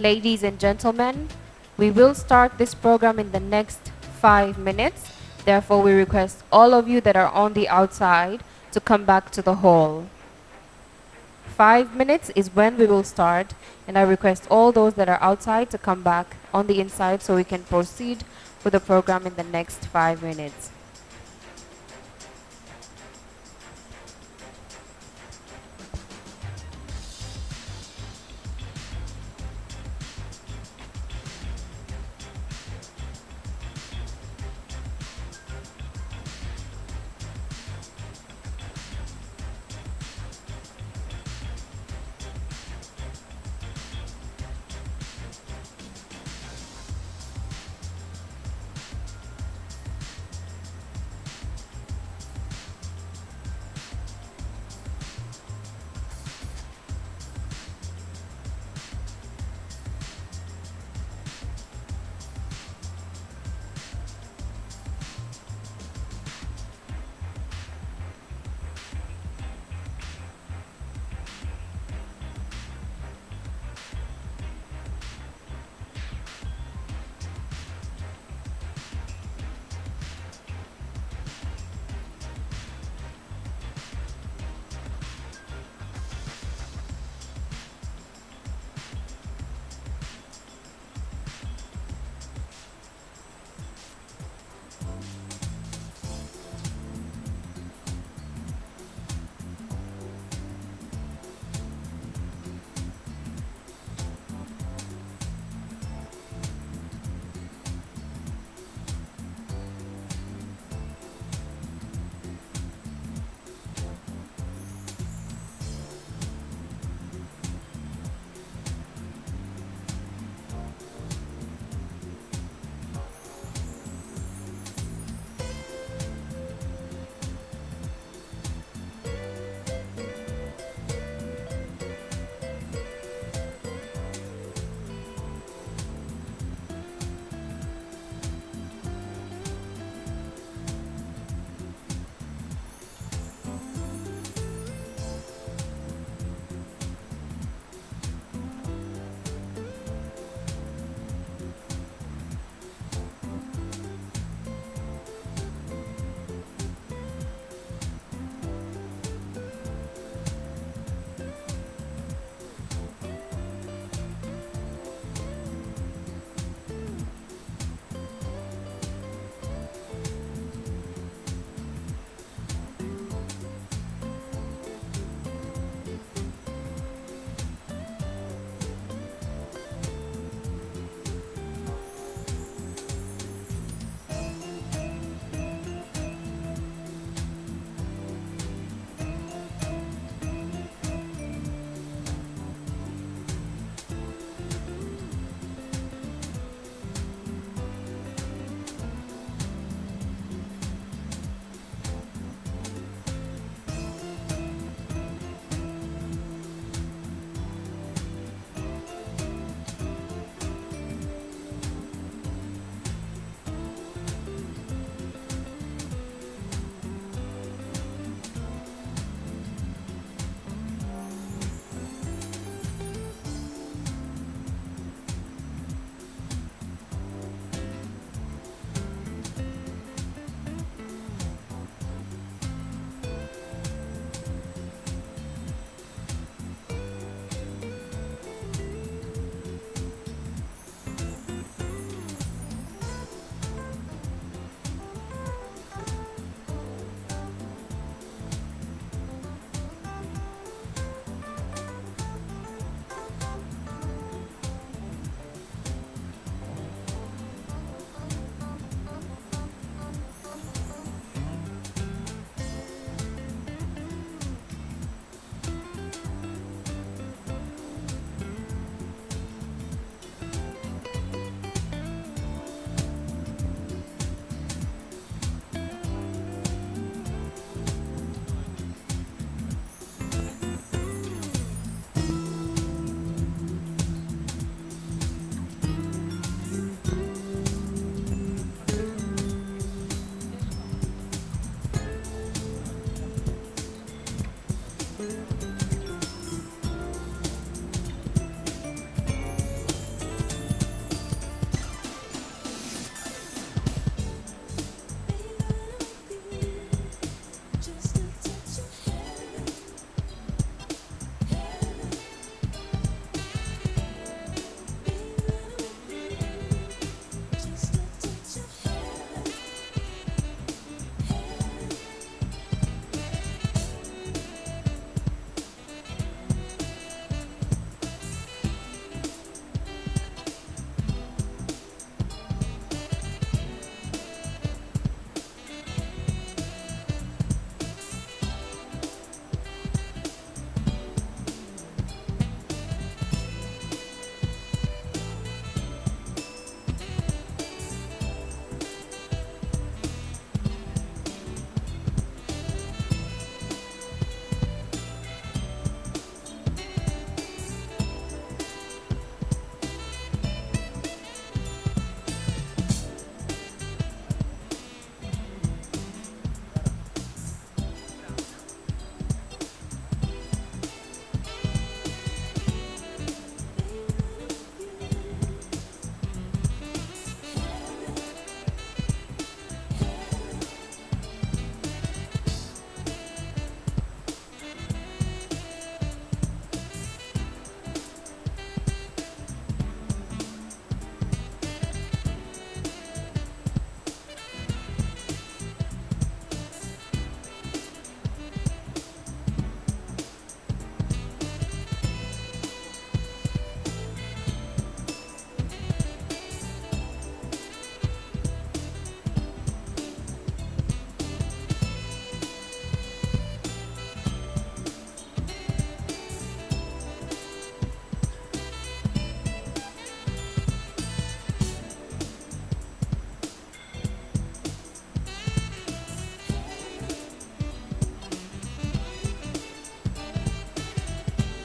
Speaker 4: Ladies and gentlemen, we will start this program in the next 5 minutes. Therefore, we request all of you that are on the outside to come back to the hall. 5 minutes is when we will start, and I request all those that are outside to come back on the inside so we can proceed with the program in the next 5 minutes.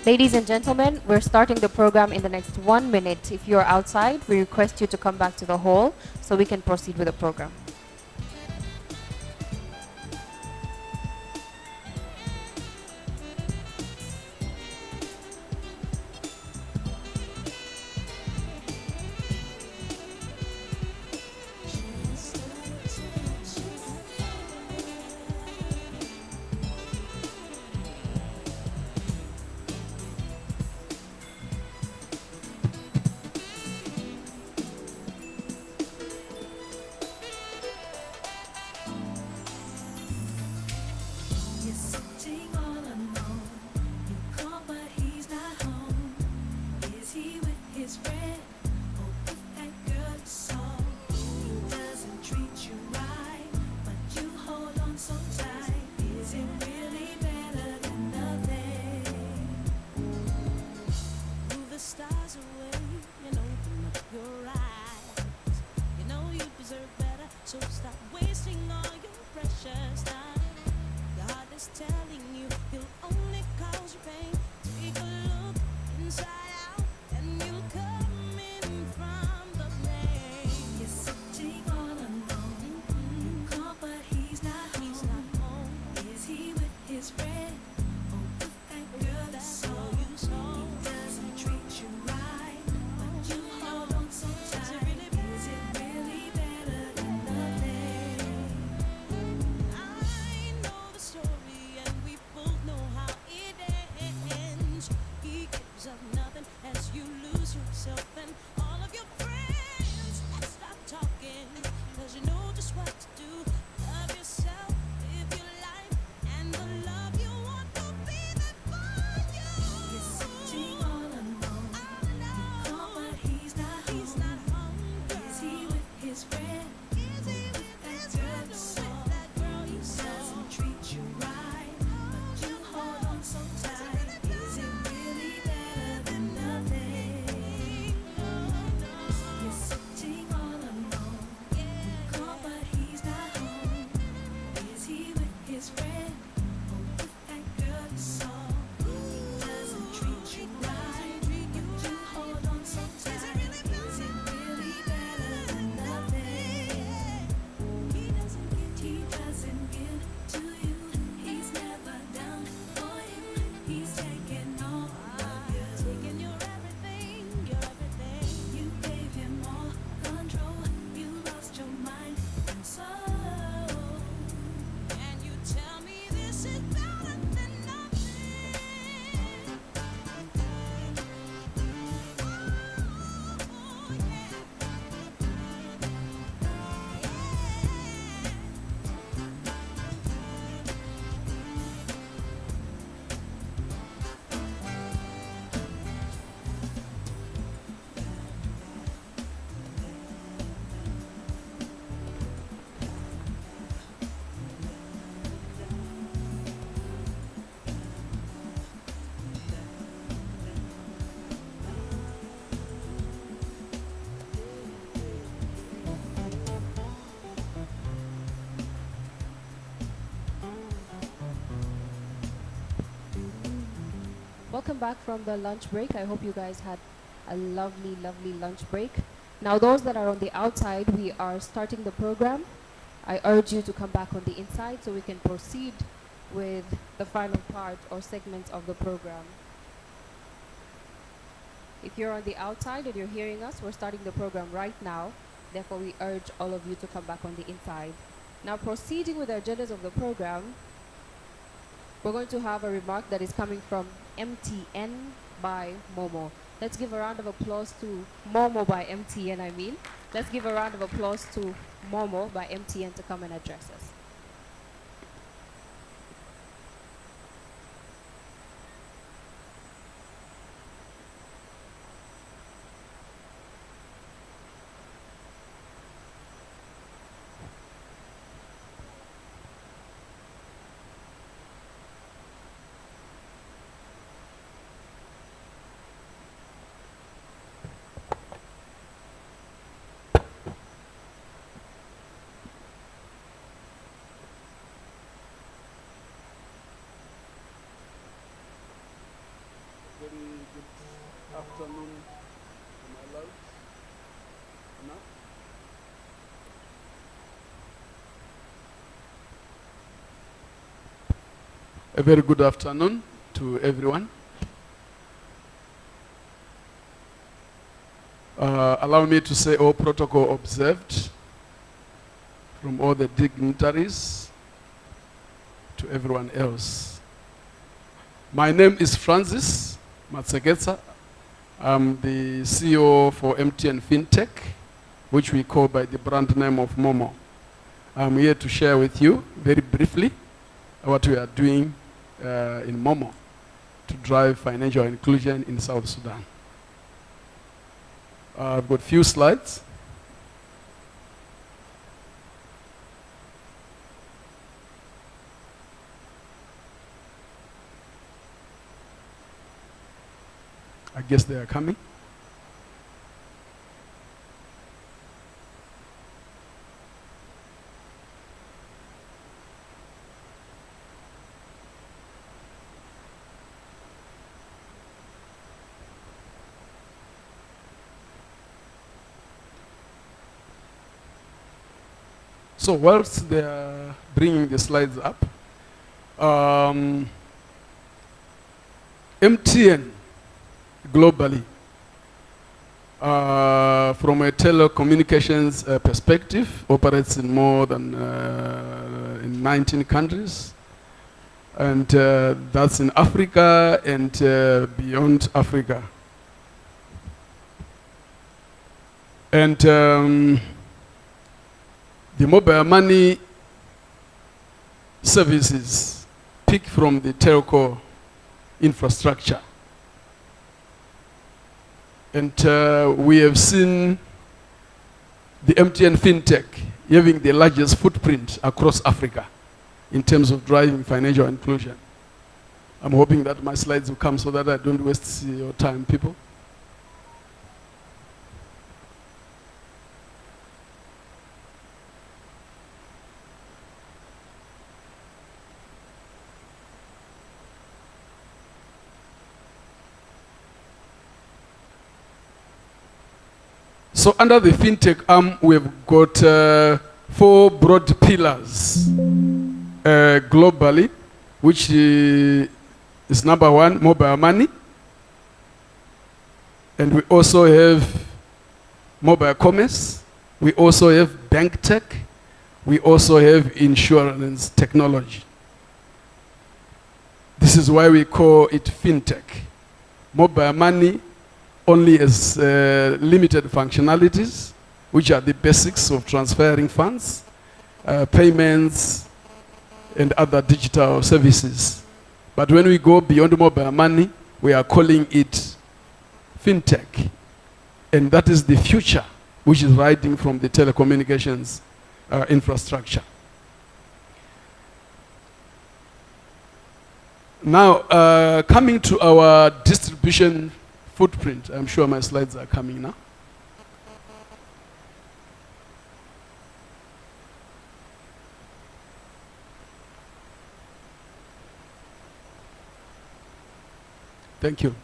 Speaker 4: Ladies and gentlemen, we're starting the program in the next 1 minute. If you're outside, we request you to come back to the hall so we can proceed with the program.
Speaker 14: You're sitting all alone. You call, but he's not home. Is he with his friend? Or with that girl you saw? He doesn't treat you right, but you hold on so tight. Is it really better than nothing? Move the stars away and open up your eyes. You know you deserve better, so stop wasting all your precious time. Your heart is telling you he'll only cause you pain. Take a look inside out and you'll come in from the pain. You're sitting all alone. You call, but he's not home. Is he with his friend? Or with that girl you saw? He doesn't treat you right, but you hold on so tight. Is it really better than nothing? I know the story and we both know how it ends. He gives up nothing as you lose yourself and all of your friends. Let's stop talking, cause you know just what to do. Love yourself, live your life, and the love you want will be there for you. You're sitting all alone. You call, but he's not home. Is he with his friend? Is he with that girl you saw? He doesn't treat you right, but you hold on so tight. Is it really better than nothing? You're sitting all alone. You call, but he's not home. Is he with his friend? Or with that girl you saw? He doesn't treat you right, but you hold on so tight. Is it really better than nothing? He doesn't give to you. He's never down for you. He's taking all of you. Taking your everything, your everything. You gave him all control. You lost your mind and soul. And you tell me this is better than nothing. Oh, yeah.
Speaker 4: Welcome back from the lunch break. I hope you guys had a lovely, lovely lunch break. Now, those that are on the outside, we are starting the program. I urge you to come back on the inside so we can proceed with the final part or segments of the program. If you're on the outside and you're hearing us, we're starting the program right now. Therefore, we urge all of you to come back on the inside. Now, proceeding with the agendas of the program, we're going to have a remark that is coming from MTN by Momo. Let's give a round of applause to Momo by MTN, I mean. Let's give a round of applause to Momo by MTN to come and address us.
Speaker 5: A very good afternoon to everyone. Allow me to say all protocol observed from all the dignitaries to everyone else. My name is Francis Matseketsa. I'm the CEO for MTN FinTech, which we call by the brand name of Momo. I'm here to share with you very briefly what we are doing in Momo to drive financial inclusion in South Sudan. I've got a few slides. I guess they are coming. So whilst they are bringing the slides up, MTN globally, from a telecommunications perspective, operates in more than in 19 countries, and that's in Africa and beyond Africa. And the mobile money services pick from the telco infrastructure. And we have seen the MTN FinTech having the largest footprint across Africa in terms of driving financial inclusion. I'm hoping that my slides will come so that I don't waste your time, people. So under the FinTech arm, we've got 4 broad pillars globally, which is number 1, mobile money. And we also have mobile commerce. We also have bank tech. We also have insurance technology. This is why we call it FinTech. Mobile money only has limited functionalities, which are the basics of transferring funds, payments, and other digital services. But when we go beyond mobile money, we are calling it FinTech. And that is the future, which is riding from the telecommunications infrastructure. Now, coming to our distribution footprint. I'm sure my slides are coming now. Thank you.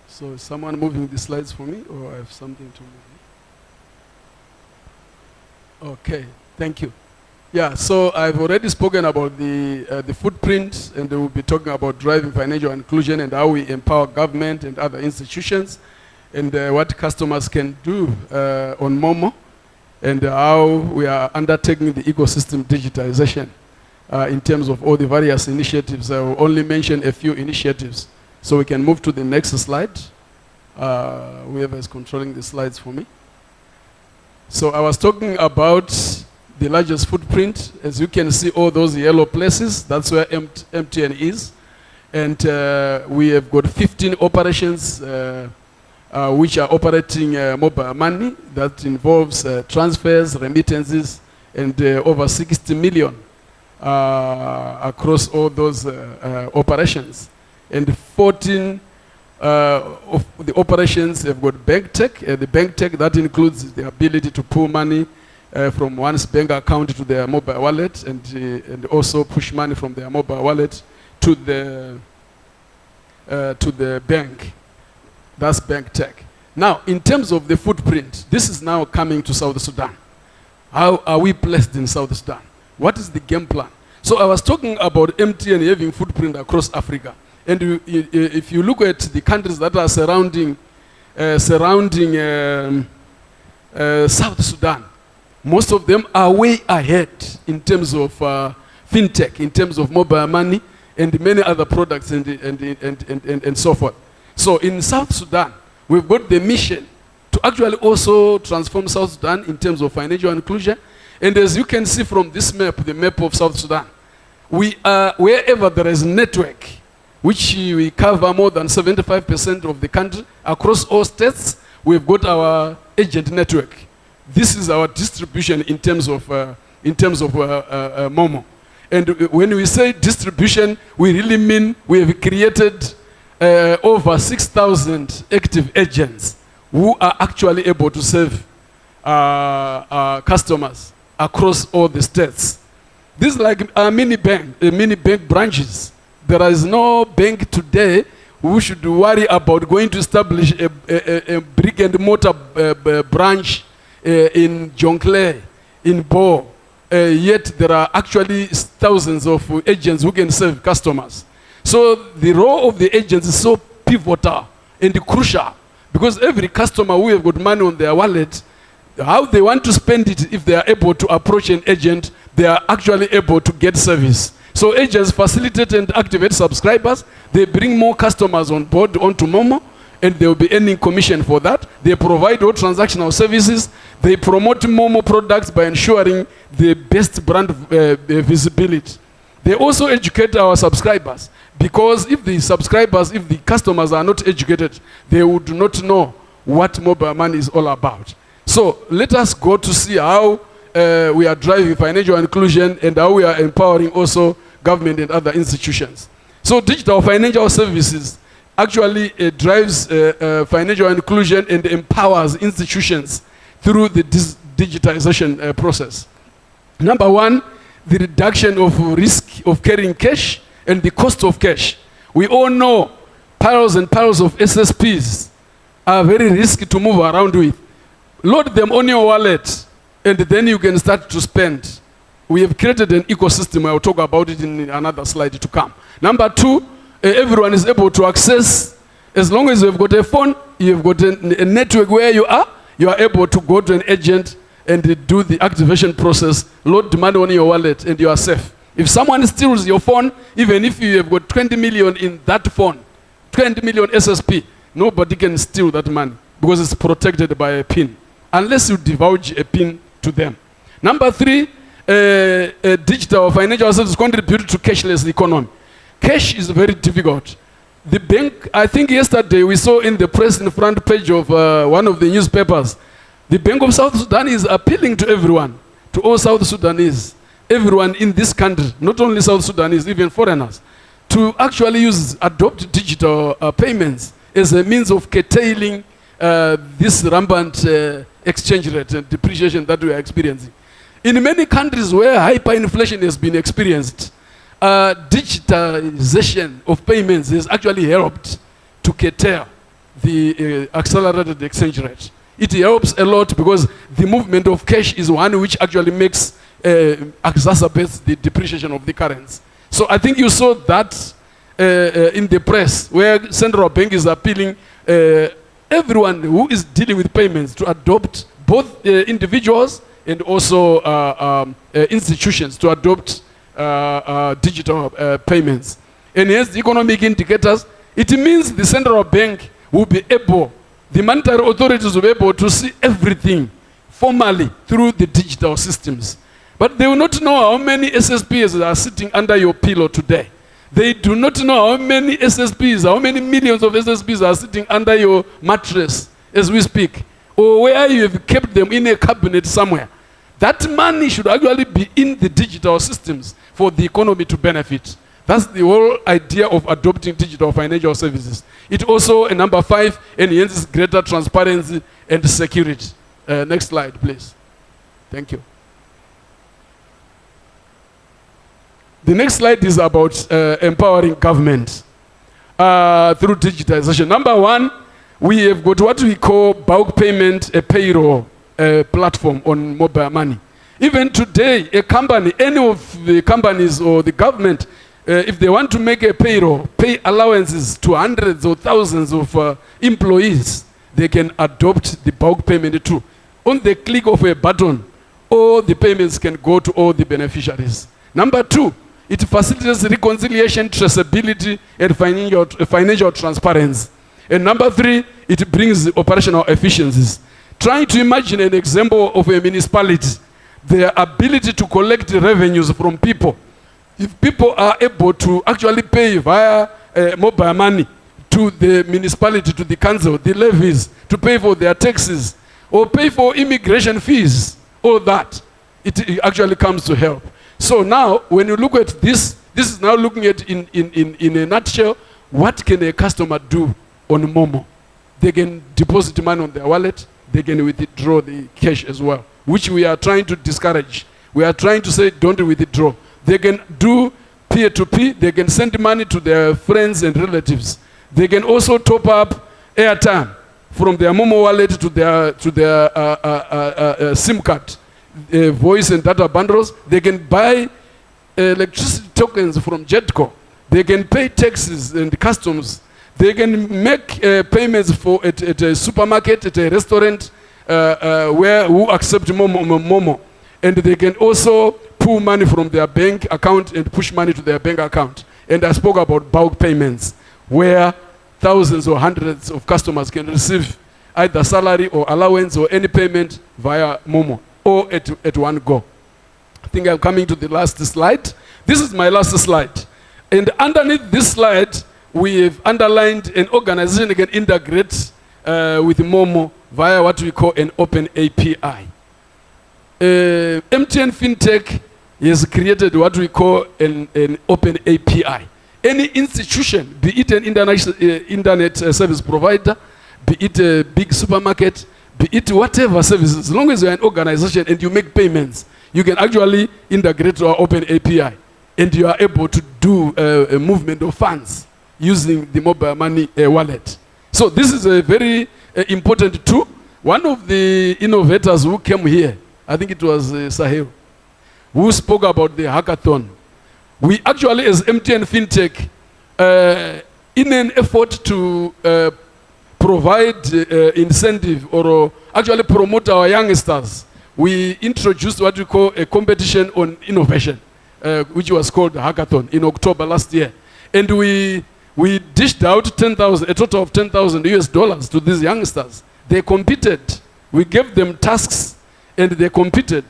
Speaker 5: So is someone moving the slides for me, or I have something to move? Okay, thank you. Yeah, so I've already spoken about the footprint, and we'll be talking about driving financial inclusion and how we empower government and other institutions, and what customers can do on Momo, and how we are undertaking the ecosystem digitization in terms of all the various initiatives. I will only mention a few initiatives, so we can move to the next slide. Whoever is controlling the slides for me. So I was talking about the largest footprint. As you can see, all those yellow places, that's where MTN is. And we have got 15 operations which are operating mobile money. That involves transfers, remittances, and over 60 million across all those operations. And 14 of the operations have got bank tech. The bank tech, that includes the ability to pull money from one's bank account to their mobile wallet, and also push money from their mobile wallet to the bank. That's bank tech. Now, in terms of the footprint, this is now coming to South Sudan. How are we placed in South Sudan? What is the game plan? So I was talking about MTN having footprint across Africa. And if you look at the countries that are surrounding South Sudan, most of them are way ahead in terms of fintech, in terms of mobile money, and many other products and so forth. So in South Sudan, we've got the mission to actually also transform South Sudan in terms of financial inclusion. And as you can see from this map, the map of South Sudan, we are, wherever there is network, which we cover more than 75% of the country, across all states, we've got our agent network. This is our distribution in terms of Momo. And when we say distribution, we really mean we have created over 6,000 active agents who are actually able to serve customers across all the states. This is like a mini bank branches. There is no bank today who should worry about going to establish a brick and mortar branch in Jonglei, in Bo. Yet there are actually thousands of agents who can serve customers. So the role of the agents is so pivotal and crucial, because every customer who have got money on their wallet, how they want to spend it, if they are able to approach an agent, they are actually able to get service. So agents facilitate and activate subscribers. They bring more customers on board onto Momo, and they will be earning commission for that. They provide all transactional services. They promote Momo products by ensuring the best brand visibility. They also educate our subscribers, because if the customers are not educated, they would not know what mobile money is all about. So let us go to see how we are driving financial inclusion and how we are empowering also government and other institutions. So digital financial services actually drives financial inclusion and empowers institutions through the digitization process. Number one, the reduction of risk of carrying cash and the cost of cash. We all know piles and piles of SSPs are very risky to move around with. Load them on your wallet, and then you can start to spend. We have created an ecosystem. I will talk about it in another slide to come. Number two, everyone is able to access. As long as you've got a phone, you've got a network where you are able to go to an agent and do the activation process, load the money on your wallet, and you are safe. If someone steals your phone, even if you have got 20 million in that phone, 20 million SSP, nobody can steal that money because it's protected by a PIN, unless you divulge a PIN to them. Number three, digital financial services contribute to cashless economy. Cash is very difficult. The bank, I think yesterday we saw in the press, in the front page of one of the newspapers, the Bank of South Sudan is appealing to everyone, to all South Sudanese, everyone in this country, not only South Sudanese, even foreigners, to actually adopt digital payments as a means of curtailing this rampant exchange rate and depreciation that we are experiencing. In many countries where hyperinflation has been experienced, digitalization of payments has actually helped to curtail the accelerated exchange rate. It helps a lot because the movement of cash is one which actually makes, exacerbates the depreciation of the currency. So I think you saw that in the press, where central bank is appealing everyone who is dealing with payments to adopt, both individuals and also institutions, to adopt digital payments. And yes, the economic indicators, it means the central bank will be able, the monetary authorities will be able to see everything formally through the digital systems. But they will not know how many SSPs are sitting under your pillow today. They do not know how many SSPs, how many millions of SSPs are sitting under your mattress as we speak, or where you have kept them in a cabinet somewhere. That money should actually be in the digital systems for the economy to benefit. That's the whole idea of adopting digital financial services. It also, number 5, enhances greater transparency and security. Next slide, please. Thank you. The next slide is about empowering government through digitization. Number 1, we have got what we call bulk payment, a payroll platform on mobile money. Even today, a company, any of the companies or the government, if they want to make a payroll, pay allowances to hundreds or thousands of employees, they can adopt the bulk payment too. On the click of a button, all the payments can go to all the beneficiaries. Number two, it facilitates reconciliation, traceability, and financial transparency. And number three, it brings operational efficiencies. Trying to imagine an example of a municipality, their ability to collect revenues from people. If people are able to actually pay via mobile money to the municipality, to the council, the levies, to pay for their taxes, or pay for immigration fees, all that, it actually comes to help. So now, when you look at this, this is now looking at in a nutshell, what can a customer do on Momo? They can deposit money on their wallet, they can withdraw the cash as well, which we are trying to discourage. We are trying to say, don't withdraw. They can do peer-to-peer, they can send money to their friends and relatives. They can also top up airtime from their Momo wallet to their SIM card, voice and data bundles. They can buy electricity tokens from Jetco. They can pay taxes and customs. They can make payments at a supermarket, at a restaurant, who accept Momo. And they can also pull money from their bank account and push money to their bank account. And I spoke about bulk payments, where thousands or hundreds of customers can receive either salary or allowance or any payment via Momo, or at one go. I think I'm coming to the last slide. This is my last slide. And underneath this slide, we have underlined an organization that can integrate with Momo via what we call an open API. MTN FinTech has created what we call an open API. Any institution, be it an internet service provider, be it a big supermarket, be it whatever services, as long as you're an organization and you make payments, you can actually integrate to our open API, and you are able to do a movement of funds using the mobile money wallet. So this is a very important tool. One of the innovators who came here, I think it was Sahil, who spoke about the hackathon. We actually, as MTN FinTech, in an effort to provide incentive or actually promote our youngsters, we introduced what we call a competition on innovation, which was called the hackathon in October last year. And we dished out a total of $10,000 to these youngsters. They competed. We gave them tasks and they competed.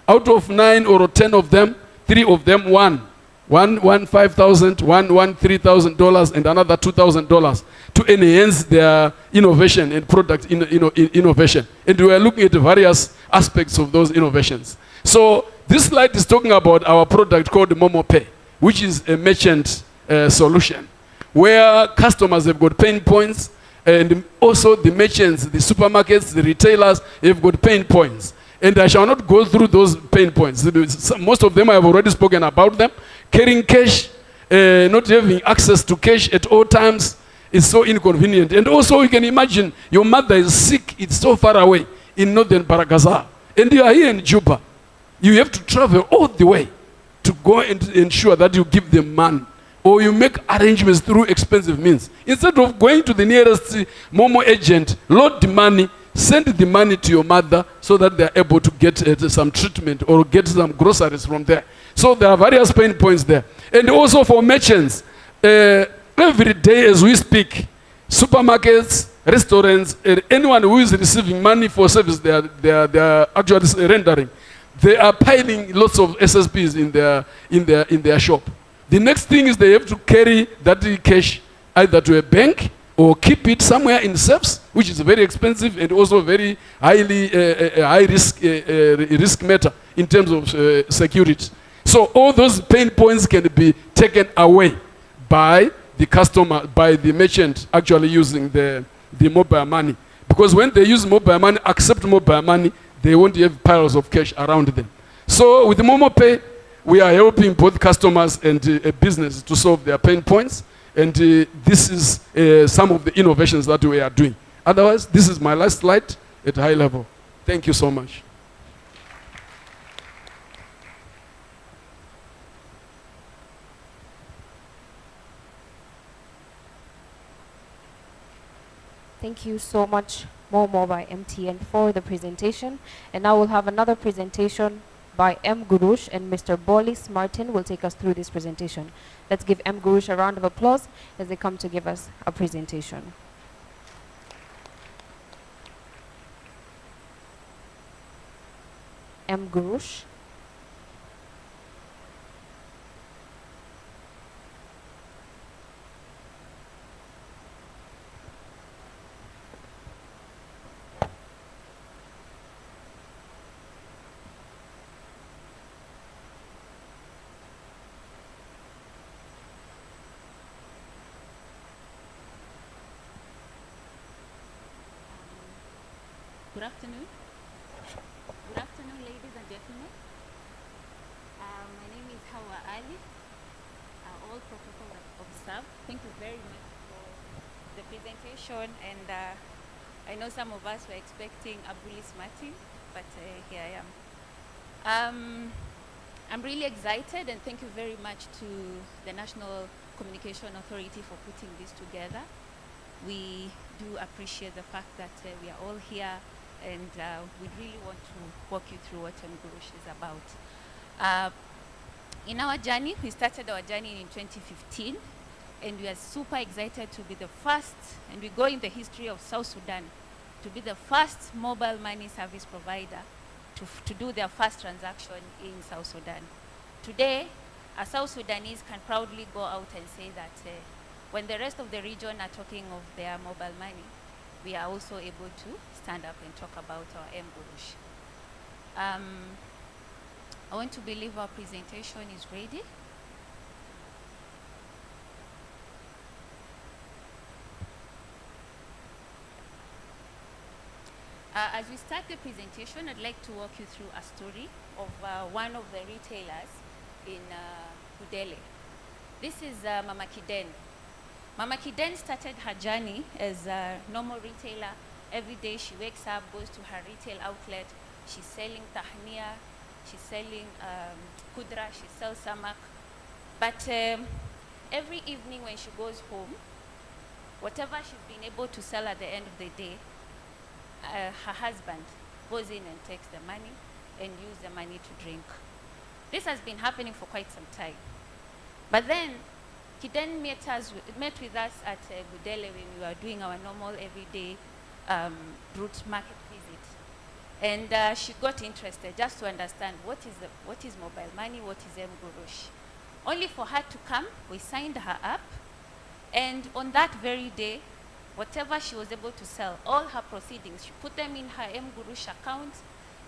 Speaker 5: Out of 9 or 10 of them, 3 of them won. One $5,000, one $3,000, and another $2,000 to enhance their innovation and product innovation. And we are looking at various aspects of those innovations. So this slide is talking about our product called Momo Pay, which is a merchant solution, where customers have got pain points, and also the merchants, the supermarkets, the retailers have got pain points. And I shall not go through those pain points. Most of them I have already spoken about them. Carrying cash, not having access to cash at all times is so inconvenient. And also you can imagine your mother is sick, it's so far away in northern Baragazal. And you are here in Juba. You have to travel all the way to go and ensure that you give them money. Or you make arrangements through expensive means. Instead of going to the nearest Momo agent, load the money, send the money to your mother so that they are able to get some treatment or get some groceries from there. So there are various pain points there. And also for merchants, every day as we speak, supermarkets, restaurants, anyone who is receiving money for service they are actually rendering, they are piling lots of SSPs in their shop. The next thing is they have to carry that cash either to a bank or keep it somewhere in safes, which is very expensive and also very highly high risk matter in terms of security. So all those pain points can be taken away by the customer, by the merchant actually using the mobile money. Because when they use mobile money, accept mobile money, they won't have piles of cash around them. So with the Momo Pay, we are helping both customers and business to solve their pain points. And this is some of the innovations that we are doing. Otherwise, this is my last slide at high level. Thank you so much.
Speaker 4: Thank you so much, Momo by MTN, for the presentation. And now we'll have another presentation by M. Gurush, and Mr. Bolis Martin will take us through this presentation. Let's give M. Gurush a round of applause as they come to give us a presentation. M. Gurush.
Speaker 16: Good afternoon. Good afternoon, ladies and gentlemen. My name is Hawa Ali, all protocol observed. Thank you very much for the presentation. And I know some of us were expecting Abulis Martin, but here I am. I'm really excited, and thank you very much to the National Communication Authority for putting this together. We do appreciate the fact that we are all here, and we really want to walk you through what Mgurush is about. In our journey, we started our journey in 2015, and we are super excited to be the first, and we go in the history of South Sudan, to be the first mobile money service provider to do their first transaction in South Sudan. Today, a South Sudanese can proudly go out and say that when the rest of the region are talking of their mobile money, we are also able to stand up and talk about our Mgurush. I want to believe our presentation is ready. As we start the presentation, I'd like to walk you through a story of one of the retailers in Budele. This is Mama Kiden. Mama Kiden started her journey as a normal retailer. Every day she wakes up, goes to her retail outlet. She's selling tahnia, she's selling kudra, she sells samak. But every evening when she goes home, whatever she's been able to sell at the end of the day, her husband goes in and takes the money and uses the money to drink. This has been happening for quite some time. But then he then met with us at Budele when we were doing our normal everyday route market visit. And she got interested just to understand what is mobile money, what is Mgurush. Only for her to come, we signed her up, and on that very day, whatever she was able to sell, all her proceedings, she put them in her Mgurush account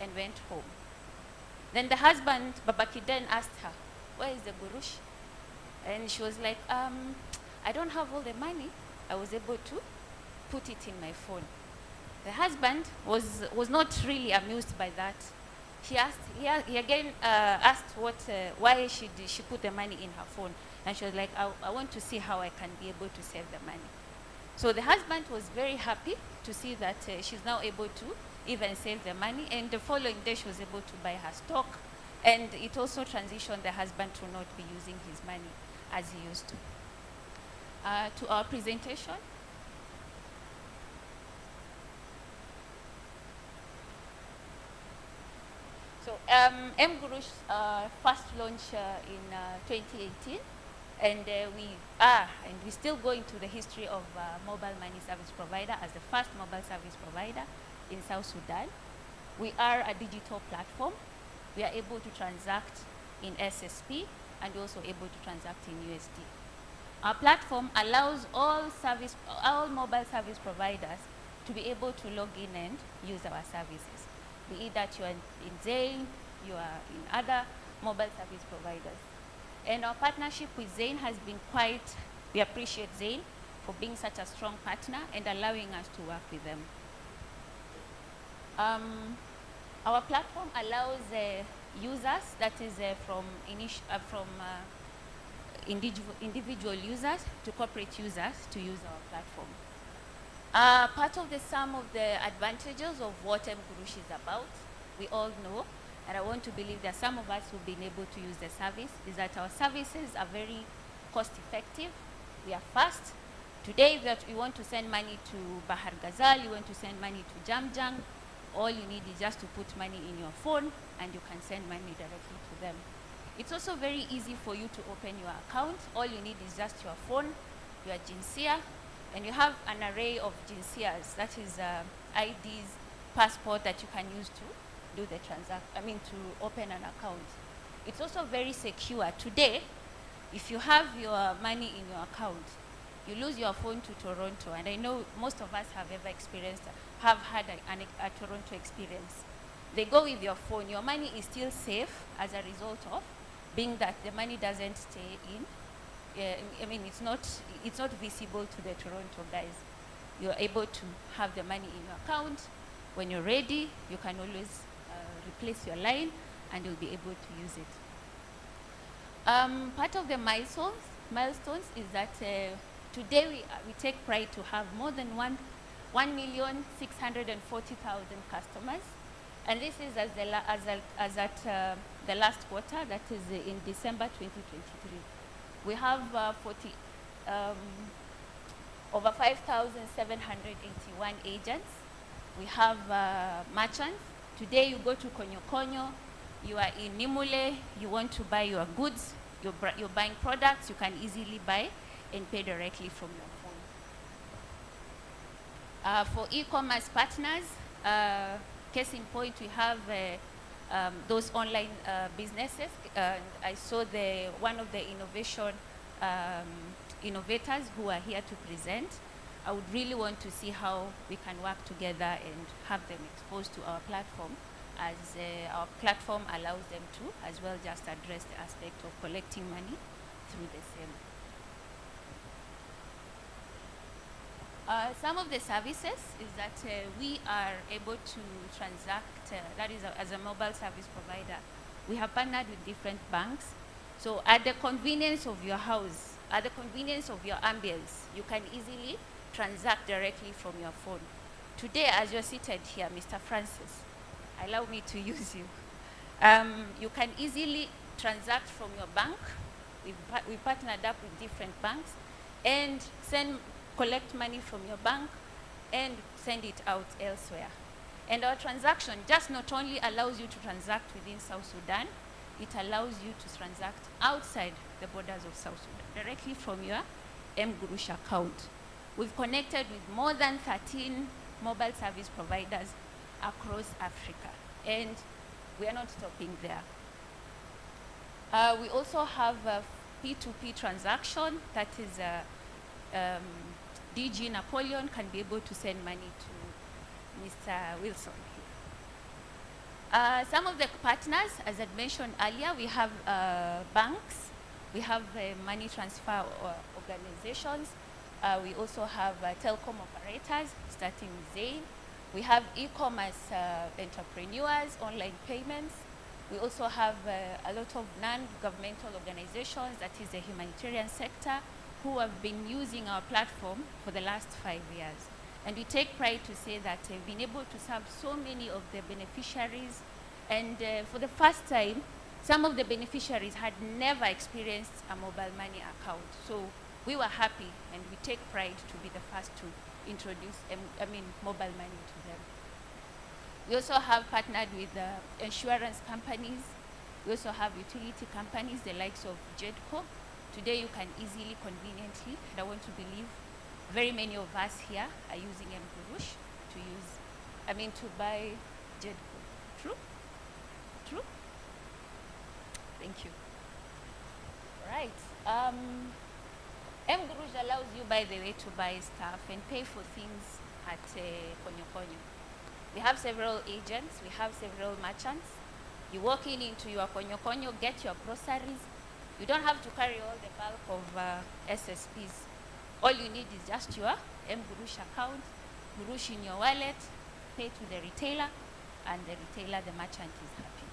Speaker 16: and went home. Then the husband, Babaki, then asked her, where is the Gurush? And she was like, I don't have all the money. I was able to put it in my phone. The husband was not really amused by that. He again asked why she put the money in her phone. And she was like, I want to see how I can be able to save the money. So the husband was very happy to see that she's now able to even save the money. And the following day, she was able to buy her stock. And it also transitioned the husband to not be using his money as he used to. To our presentation. So Mgurush first launched in 2018, and we still go into the history of mobile money service provider as the first mobile service provider in South Sudan. We are a digital platform. We are able to transact in SSP and also able to transact in USD. Our platform allows all mobile service providers to be able to log in and use our services. Be it that you are in Zain, you are in other mobile service providers. And our partnership with Zain has been we appreciate Zain for being such a strong partner and allowing us to work with them. Our platform allows users, that is from individual users to corporate users, to use our platform. Part of some of the advantages of what Mgurush is about, we all know, and I want to believe that some of us who've been able to use the service, is that our services are very cost effective. We are fast Today, if you want to send money to Bahar Ghazal, you want to send money to Jamjang, all you need is just to put money in your phone and you can send money directly to them. It's also very easy for you to open your account. All you need is just your phone, your jinsia, and you have an array of jinsias, that is IDs, passport that you can use to do the to open an account. It's also very secure. Today, if you have your money in your account, you lose your phone to Toronto, and I know most of us have ever had a Toronto experience. They go with your phone. Your money is still safe as a result of being that the money doesn't stay in. It's not visible to the Toronto guys. You're able to have the money in your account. When you're ready, you can always replace your line, and you'll be able to use it. Part of the milestones is that today we take pride to have more than 1,640,000 customers, and this is as at the last quarter, that is in December 2023. We have over 5,781 agents. We have merchants. Today you go to Konyo Konyo, you are in Nimule, you want to buy your goods, you're buying products, you can easily buy and pay directly from your phone. For e-commerce partners, case in point, we have those online businesses. I saw one of the innovators who are here to present. I would really want to see how we can work together and have them exposed to our platform, as our platform allows them to as well just address the aspect of collecting money through the same. Some of the services is that we are able to transact, that is as a mobile service provider. We have partnered with different banks. So at the convenience of your house, at the convenience of your ambience, you can easily transact directly from your phone. Today, as you're seated here, Mr. Francis, allow me to use you. You can easily transact from your bank. We partnered up with different banks and collect money from your bank and send it out elsewhere. And our transaction just not only allows you to transact within South Sudan, it allows you to transact outside the borders of South Sudan, directly from your mGurush account. We've connected with more than 13 mobile service providers across Africa, and we are not stopping there. We also have a P2P transaction, that is DG Napoleon can be able to send money to Mr. Wilson. Some of the partners, as I mentioned earlier, we have banks, we have money transfer organizations, we also have telecom operators, starting with Zain. We have e-commerce entrepreneurs, online payments. We also have a lot of non-governmental organizations, that is the humanitarian sector, who have been using our platform for the last 5 years. And we take pride to say that we've been able to serve so many of the beneficiaries. And for the first time, some of the beneficiaries had never experienced a mobile money account. So we were happy, and we take pride to be the first to introduce mobile money to them. We also have partnered with insurance companies. We also have utility companies, the likes of JEDCO. Today you can easily, conveniently, and I want to believe very many of us here are using mGurush to buy JEDCO. True? True? Thank you. Right. mGurush allows you, by the way, to buy stuff and pay for things at Konyo Konyo. We have several agents, we have several merchants. You walk into your Konyo Konyo, get your groceries. You don't have to carry all the bulk of SSPs. All you need is just your mGurush account, Gurush in your wallet, pay to the retailer, and the retailer, the merchant, is happy.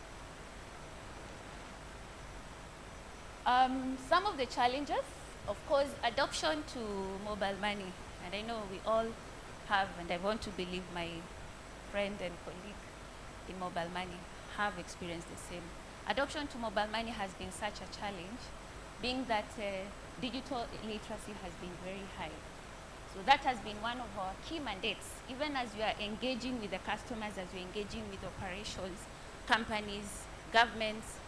Speaker 16: Some of the challenges, of course, adoption to mobile money. And I know we all have, and I want to believe my friend and colleague in mobile money have experienced the same. Adoption to mobile money has been such a challenge, being that digital literacy has been very high. So that has been one of our key mandates, even as we are engaging with the customers, as we're engaging with operations, companies, governments.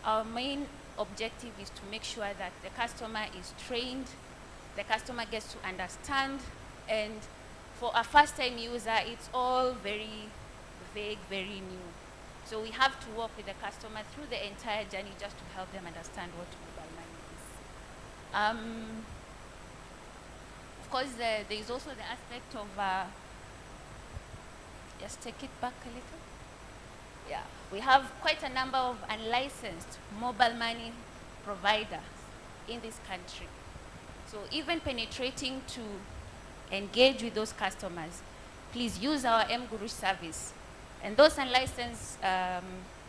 Speaker 16: Our main objective is to make sure that the customer is trained, the customer gets to understand, and for a first-time user, it's all very vague, very new. So we have to work with the customer through the entire journey just to help them understand what mobile money is. Of course, there is also the aspect of, just take it back a little. Yeah, we have quite a number of unlicensed mobile money providers in this country. So even penetrating to engage with those customers, please use our mGuru service. And those unlicensed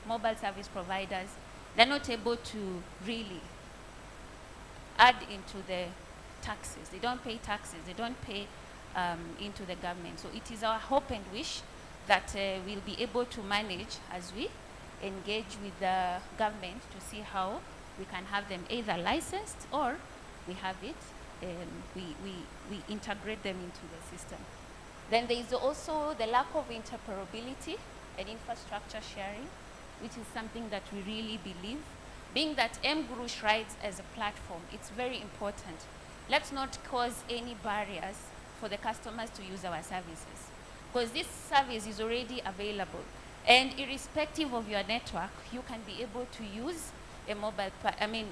Speaker 16: mobile service providers, they're not able to really add into the taxes. They don't pay taxes. They don't pay into the government. So it is our hope and wish that we'll be able to manage as we engage with the government to see how we can have them either licensed or we have it and we integrate them into the system. Then there is also the lack of interoperability and infrastructure sharing, which is something that we really believe. Being that mGuru strides as a platform, it's very important. Let's not cause any barriers for the customers to use our services, because this service is already available. And irrespective of your network, you can be able to use a mobile,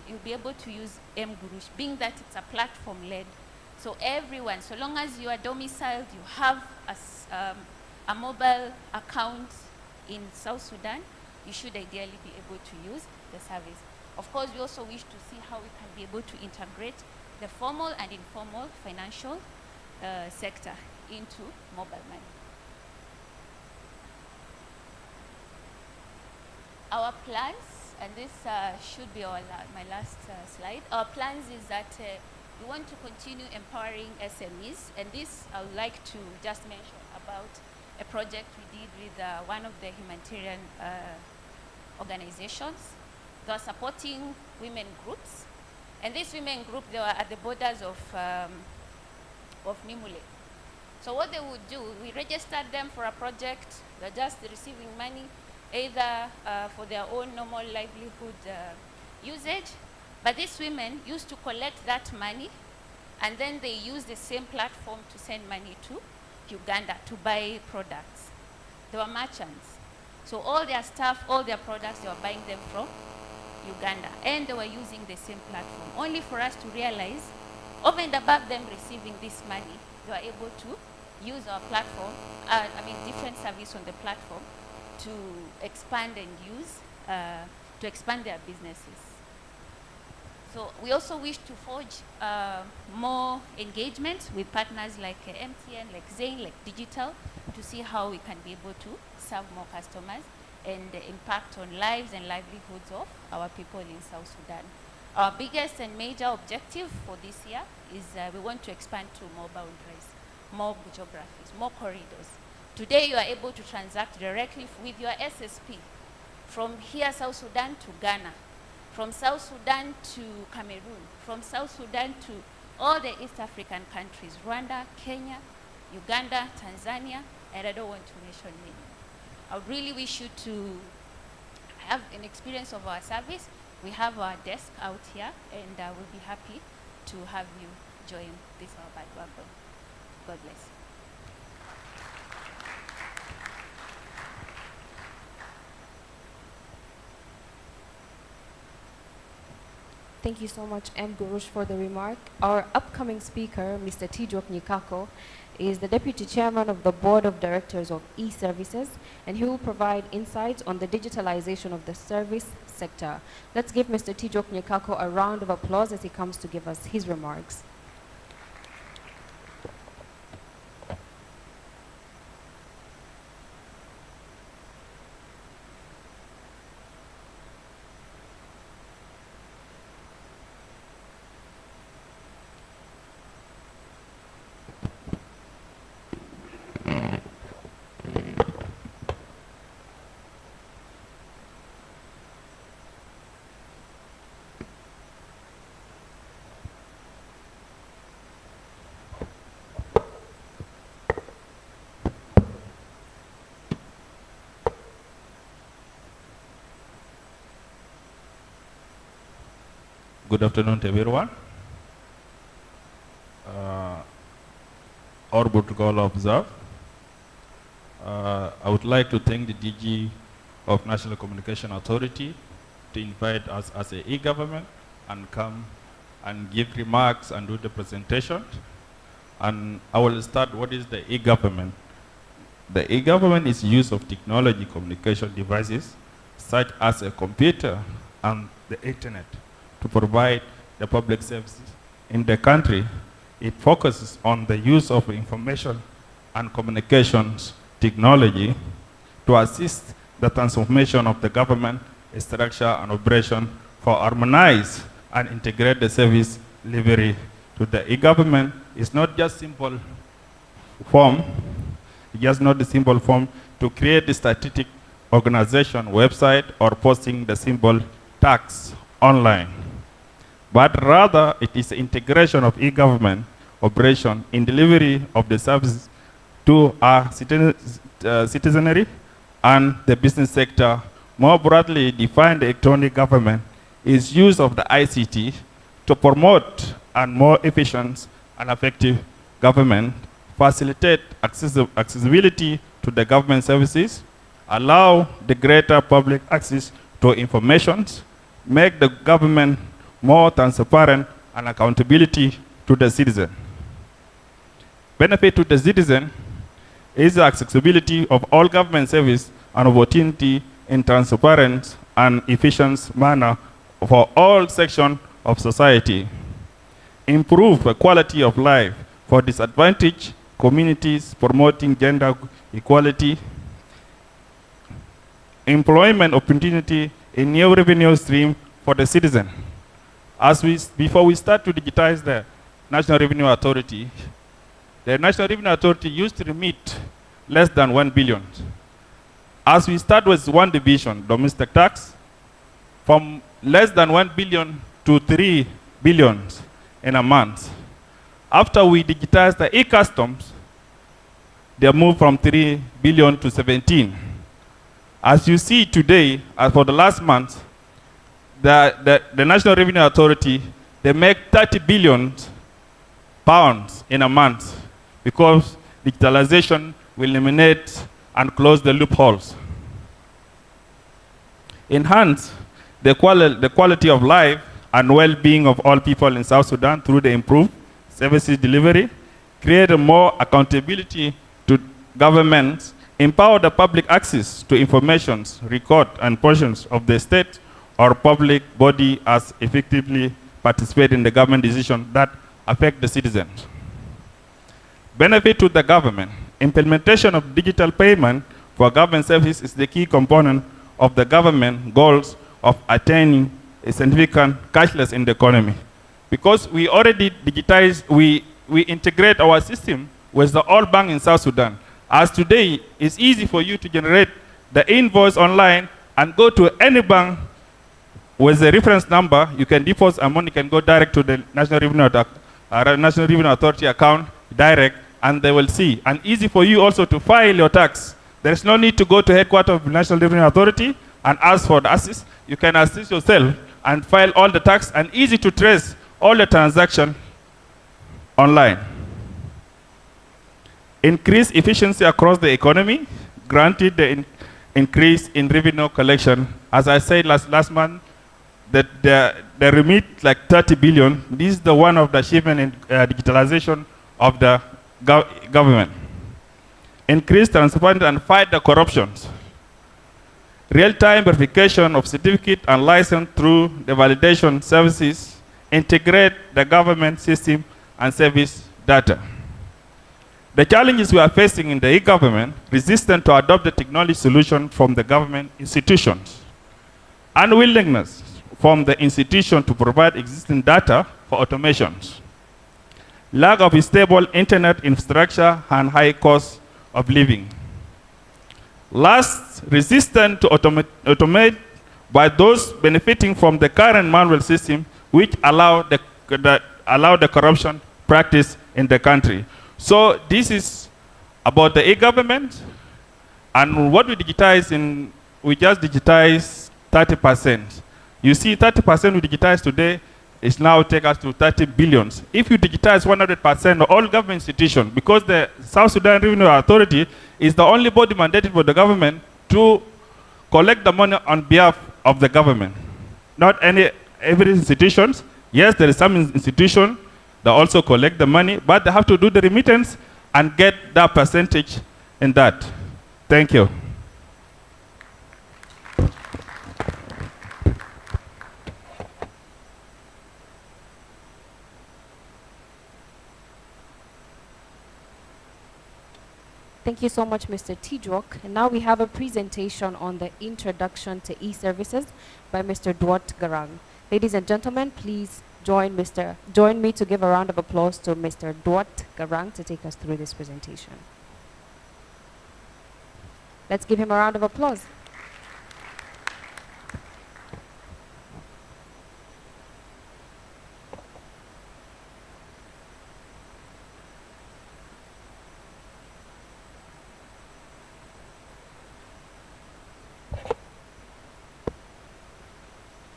Speaker 16: you'll be able to use mGuru, being that it's a platform-led. So everyone, so long as you are domiciled, you have a mobile account in South Sudan, you should ideally be able to use the service. Of course, we also wish to see how we can be able to integrate the formal and informal financial sector into mobile money. Our plans, and this should be my last slide. Our plans is that we want to continue empowering SMEs, and this I would like to just mention about a project we did with one of the humanitarian organizations. They are supporting women groups, and this women group, they were at the borders of Nimule. So what they would do, we registered them for a project. They're just receiving money, either for their own normal livelihood usage, but these women used to collect that money, and then they use the same platform to send money to Uganda to buy products. They were merchants. So all their stuff, all their products, they were buying them from Uganda, and they were using the same platform. Only for us to realize, over and above them receiving this money, they were able to use our platform, different service on the platform to expand and use, to expand their businesses. So we also wish to forge more engagement with partners like MTN, like Zain, like Digital, to see how we can be able to serve more customers and impact on lives and livelihoods of our people in South Sudan. Our biggest and major objective for this year is we want to expand to more boundaries, more geographies, more corridors. Today you are able to transact directly with your SSP from here, South Sudan to Ghana, from South Sudan to Cameroon, from South Sudan to all the East African countries, Rwanda, Kenya, Uganda, Tanzania, and I don't want to mention many. I would really wish you to have an experience of our service. We have our desk out here, and we'll be happy to have you join this our bandwagon. God bless.
Speaker 4: Thank you so much, M. Gurush, for the remark. Our upcoming speaker, Mr. Tijok Nyikako, is the Deputy Chairman of the Board of Directors of E-Services, and he will provide insights on the digitalization of the service sector. Let's give Mr. Tijok Nyikako a round of applause as he comes to give us his remarks.
Speaker 8: Good afternoon to everyone. Our protocol observed. I would like to thank the DG of National Communication Authority to invite us as a e-government and come and give remarks and do the presentation. And I will start what is the e-government. The e-government is use of technology communication devices such as a computer and the internet to provide the public services in the country. It focuses on the use of information and communications technology to assist the transformation of the government structure and operation for harmonize and integrate the service delivery to the e-government. It's not just simple form, just not the simple form to create the statistic organization website or posting the simple tax online, but rather it is integration of e-government operation in delivery of the services to our citizenry and the business sector. More broadly defined, the electronic government is use of the ICT to promote and more efficient and effective government, facilitate accessibility to the government services, allow the greater public access to information, make the government more transparent and accountability to the citizen. Benefit to the citizen is the accessibility of all government service and opportunity in transparent and efficient manner for all sections of society. Improve the quality of life for disadvantaged communities, promoting gender equality, employment opportunity, a new revenue stream for the citizen. Before we start to digitize the National Revenue Authority, the National Revenue Authority used to remit less than 1 billion. As we start with one division, domestic tax, from less than 1 billion to 3 billion in a month. After we digitize the e-customs, they moved from 3 billion to 17. As you see today, as for the last month, the National Revenue Authority, they make 30 billion pounds in a month because digitalization will eliminate and close the loopholes. Enhance the quality of life and well-being of all people in South Sudan through the improved services delivery, create a more accountability to governments, empower the public access to information, record, and portions of the state or public body as effectively participate in the government decisions that affect the citizens. Benefit to the government. Implementation of digital payment for government services is the key component of the government goals of attaining a significant cashless in the economy. Because we already digitize, we integrate our system with the all bank in South Sudan. As today, it's easy for you to generate the invoice online and go to any bank with the reference number. You can deposit and money can go direct to the National Revenue Authority account direct, and they will see. And easy for you also to file your tax. There is no need to go to headquarters of the National Revenue Authority and ask for the assist. You can assist yourself and file all the tax, and easy to trace all the transaction online. Increase efficiency across the economy, granted the increase in revenue collection. As I said last month, that the remit like 30 billion. This is the one of the achievement in digitalization of the government. Increase transparency and fight the corruptions. Real-time verification of certificate and license through the validation services. Integrate the government system and service data. The challenges we are facing in the e-government, resistance to adopt the technology solution from the government institutions. Unwillingness from the institution to provide existing data for automations. Lack of stable internet infrastructure and high cost of living. Last, resistance to automate by those benefiting from the current manual system, which allow the corruption practice in the country. So this is about the e-government, and what we digitize we just digitize 30%. You see 30% we digitize today, It's now take us to 30 billions. If you digitize 100% of all government institutions, because the South Sudan Revenue Authority is the only body mandated by the government to collect the money on behalf of the government, not every institutions. Yes, there is some institution that also collect the money, but they have to do the remittance and get that percentage in that. Thank you.
Speaker 4: Thank you so much, Mr. Tidrock. And now we have a presentation on the introduction to e-services by Mr. Duat Garang. Ladies and gentlemen, please join me to give a round of applause to Mr. Duat Garang to take us through this presentation. Let's give him a round of applause.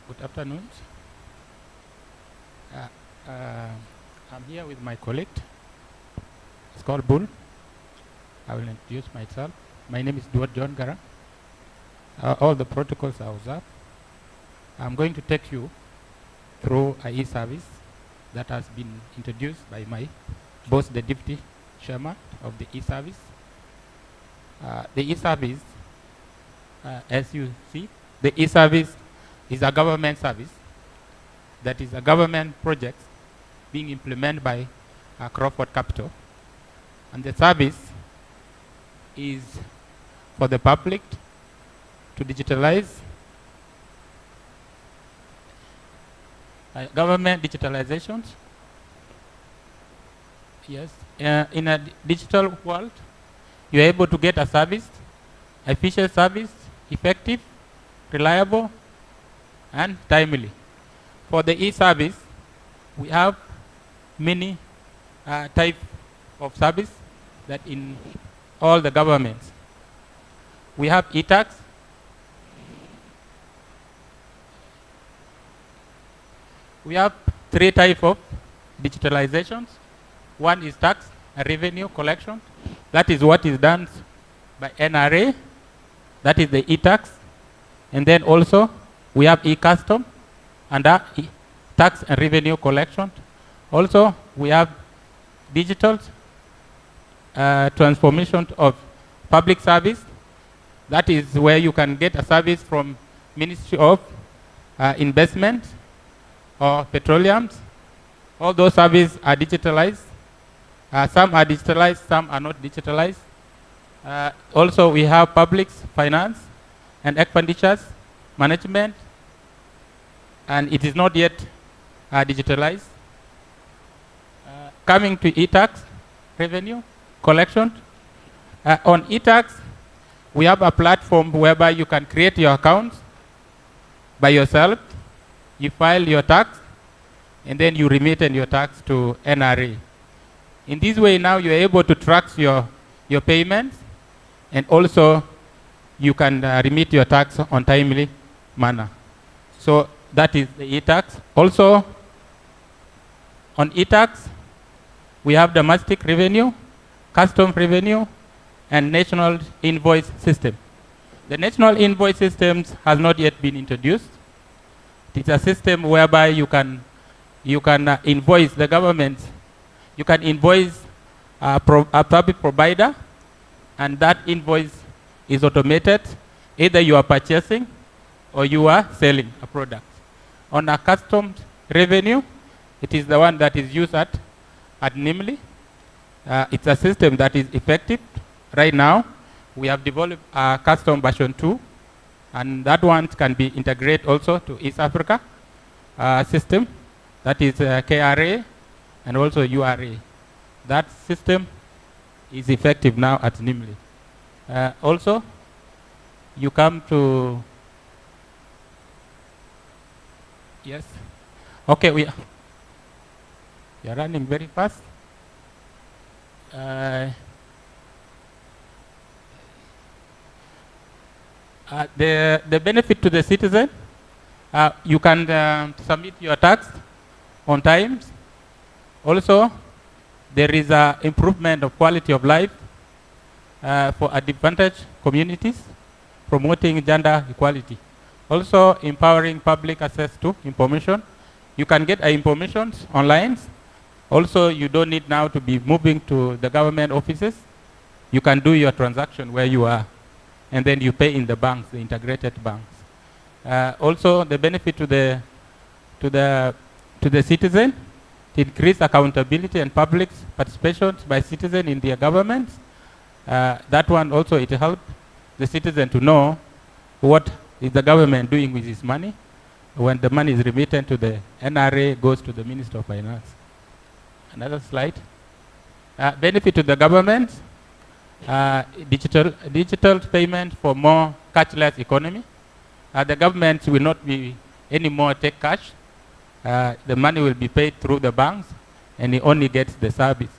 Speaker 20: Good afternoon. I'm here with my colleague. It's called Bull. I will introduce myself. My name is Duat John Garang. All the protocols are observed. I'm going to take you through an e-service that has been introduced by my boss, the deputy chairman of the e-service. The e-service, as you see, the e-service is a government service that is a government project being implemented by Crawford Capital. And the service is for the public to digitalize government digitalizations. Yes, in a digital world, you're able to get a service, efficient service, effective, reliable, and timely. For the e-service, we have many types of service that in all the governments. We have e-tax, we have 3 types of digitalizations. One is tax and revenue collection. That is what is done by NRA. That is the e-tax. And then also we have e-custom and tax and revenue collection. Also, we have digital transformation of public service. That is where you can get a service from Ministry of Investment or Petroleums. All those services are digitalized. Some are digitalized, some are not digitalized. Also, we have public finance and expenditures management, and it is not yet digitalized. Coming to e-tax revenue collection. On e-tax, we have a platform whereby you can create your accounts by yourself. You file your tax, and then you remit your tax to NRA. In this way, now you're able to track your payments, and also you can remit your tax on timely manner. So that is the e-tax. Also, on e-tax, we have domestic revenue, custom revenue, and national invoice system. The national invoice system has not yet been introduced. It's a system whereby you can invoice the government. You can invoice a public provider, and that invoice is automated. Either you are purchasing or you are selling a product. On a custom revenue, it is the one that is used at NIMLI. It's a system that is effective. Right now, we have developed a custom version 2, and that one can be integrated also to East Africa system, that is KRA and also URA. That system is effective now at NIMLI. Also, you come to, yes, okay, we are running very fast. The benefit to the citizen, you can submit your tax on time. Also, there is an improvement of quality of life for disadvantaged communities, promoting gender equality. Also, empowering public access to information. You can get information online. Also, you don't need now to be moving to the government offices. You can do your transaction where you are, and then you pay in the banks, the integrated banks. Also, the benefit to the citizen, to increase accountability and public participation by citizens in their governments. That one also, it helps the citizen to know what is the government doing with his money. When the money is remitted to the NRA, goes to the Minister of Finance. Another slide. Benefit to the government, digital payment for more cashless economy. The government will not be anymore take cash. The money will be paid through the banks, and he only gets the service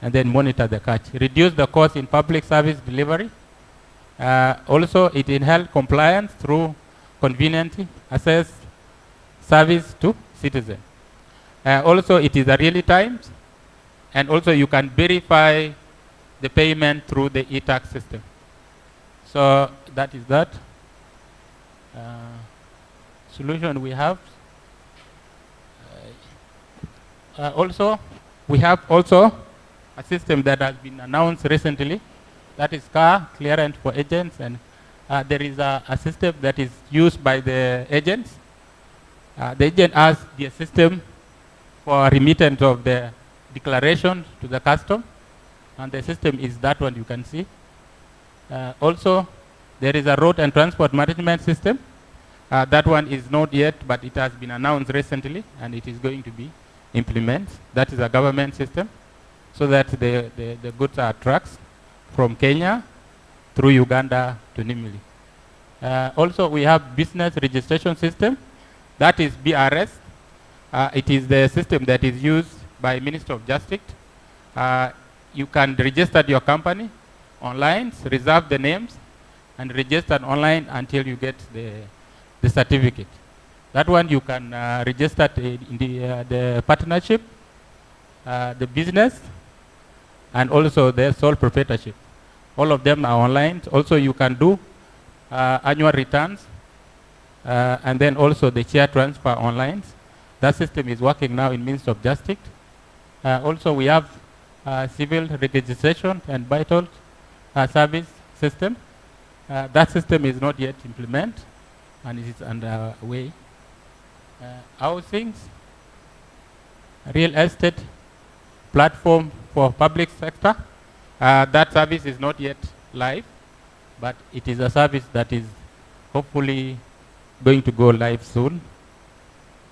Speaker 20: and then monitor the cash. Reduce the cost in public service delivery. Also, it enhances compliance through convenient access service to citizens. Also, it is a real time, and also you can verify the payment through the e-tax system. So that is that. Solution we have. Also, we have also a system that has been announced recently, that is car clearance for agents, and there is a system that is used by the agents. The agent has the system for remittance of the declaration to the custom, and the system is that one you can see. Also, there is a road and transport management system. That one is not yet, but it has been announced recently, and it is going to be implemented. That is a government system, so that the goods are trucks from Kenya through Uganda to Nimili. Also, we have business registration system. That is BRS. It is the system that is used by Minister of Justice. You can register your company online, reserve the names, and register online until you get the certificate. That one you can register in the partnership, the business, and also the sole proprietorship. All of them are online. Also, you can do annual returns, and then also the share transfer online. That system is working now in Ministry of Justice. Also, we have civil registration and vital service system. That system is not yet implemented, and it is underway. Housing, real estate platform for public sector. That service is not yet live, but it is a service that is hopefully going to go live soon.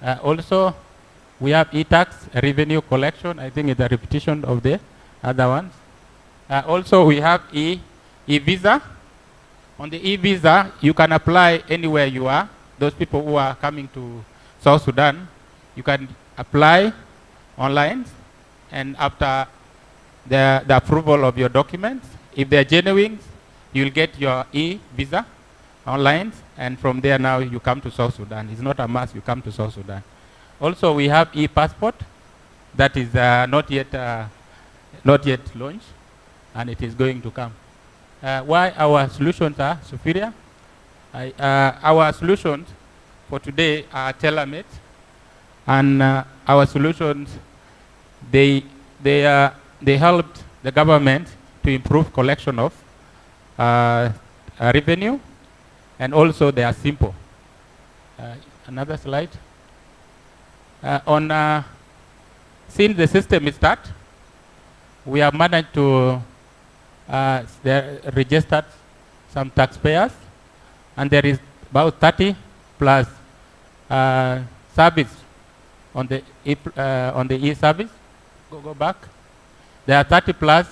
Speaker 20: Also, we have e-tax revenue collection. I think it's a repetition of the other ones. Also, we have e-visa. On the e-visa, you can apply anywhere you are. Those people who are coming to South Sudan, you can apply online, and after the approval of your documents, if they're genuine, you'll get your e-visa online, and from there now you come to South Sudan. It's not a must, you come to South Sudan. Also, we have e-passport that is not yet launched, and it is going to come. Why our solutions are superior? Our solutions for today are tailor-made, and our solutions, they helped the government to improve collection of revenue, and also they are simple. Another slide. Since the system is start, we have managed to register some taxpayers, and there is about 30 plus service on the e-service. Go back. There are 30 plus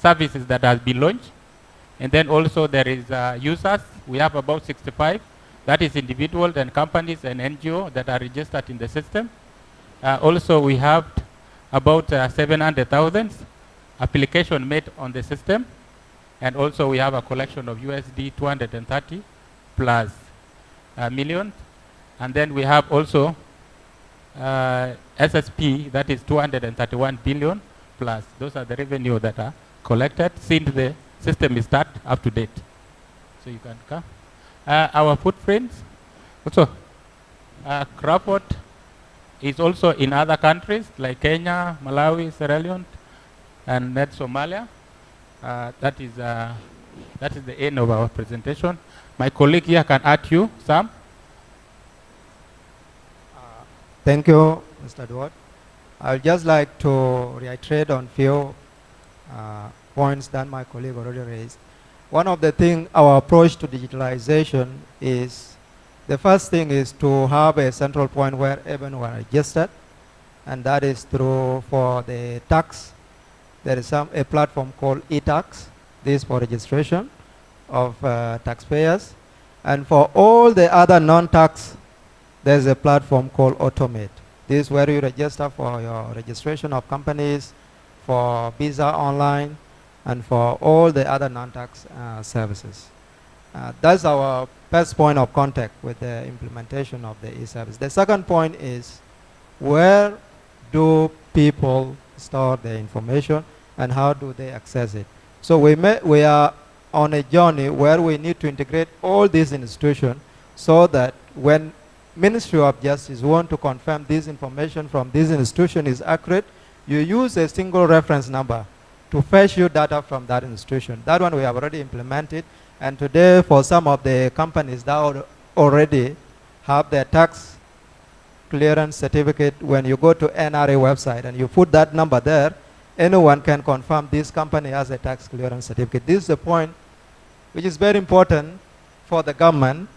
Speaker 20: services that have been launched, and then also there is users. We have about 65. That is individuals and companies and NGO that are registered in the system. Also, we have about 700,000 application made on the system, and also we have a collection of USD 230 plus million, and then we have also SSP, that is 231 billion plus. Those are the revenue that are collected since the system is start up to date. So you can come. Our footprints, also, Crawford is also in other countries like Kenya, Malawi, Sierra Leone, and net Somalia. That is the end of our presentation. My colleague here can add you some.
Speaker 13: Thank you, Mr. Edward. I'd just like to reiterate on few points that my colleague already raised. One of the things, our approach to digitalization is, the first thing is to have a central point where everyone are registered, and that is through, for the tax, there is a platform called eTax. This is for registration of taxpayers. And for all the other non-tax, there's a platform called Automate. This is where you register for your registration of companies, for visa online, and for all the other non-tax services. That's our first point of contact with the implementation of the e-service. The second point is, where do people store their information and how do they access it? So we are on a journey where we need to integrate all these institutions so that when Ministry of Justice want to confirm this information from this institution is accurate, you use a single reference number to fetch your data from that institution. That one we have already implemented, and today for some of the companies that already have their tax clearance certificate, when you go to NRA website and you put that number there, anyone can confirm this company has a tax clearance certificate. This is the point which is very important for the government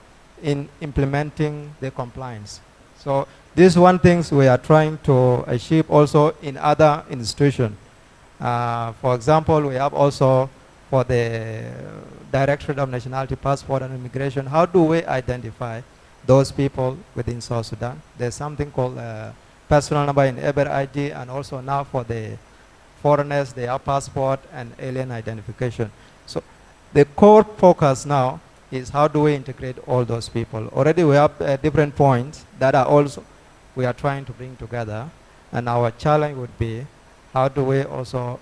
Speaker 13: in implementing the compliance. So this is one thing we are trying to achieve also in other institutions. For example, we have also for the Directorate of Nationality, Passport and Immigration, how do we identify those people within South Sudan? There's something called personal number in every ID, and also now for the foreigners, they have passport and alien identification. So the core focus now is how do we integrate all those people. Already we have different points that are also we are trying to bring together, and our challenge would be how do we also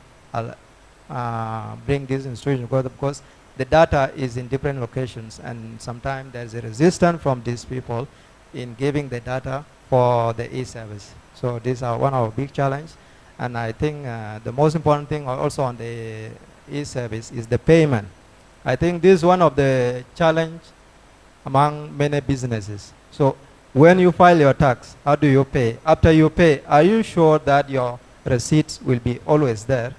Speaker 13: bring these institutions together, because the data is in different locations and sometimes there's a resistance from these people in giving the data for the e-service. So these are one of our big challenges, and I think the most important thing also on the e-service is the payment. I think this is one of the challenge among many businesses. So when you file your tax, how do you pay? After you pay, are you sure that your receipts will be always there?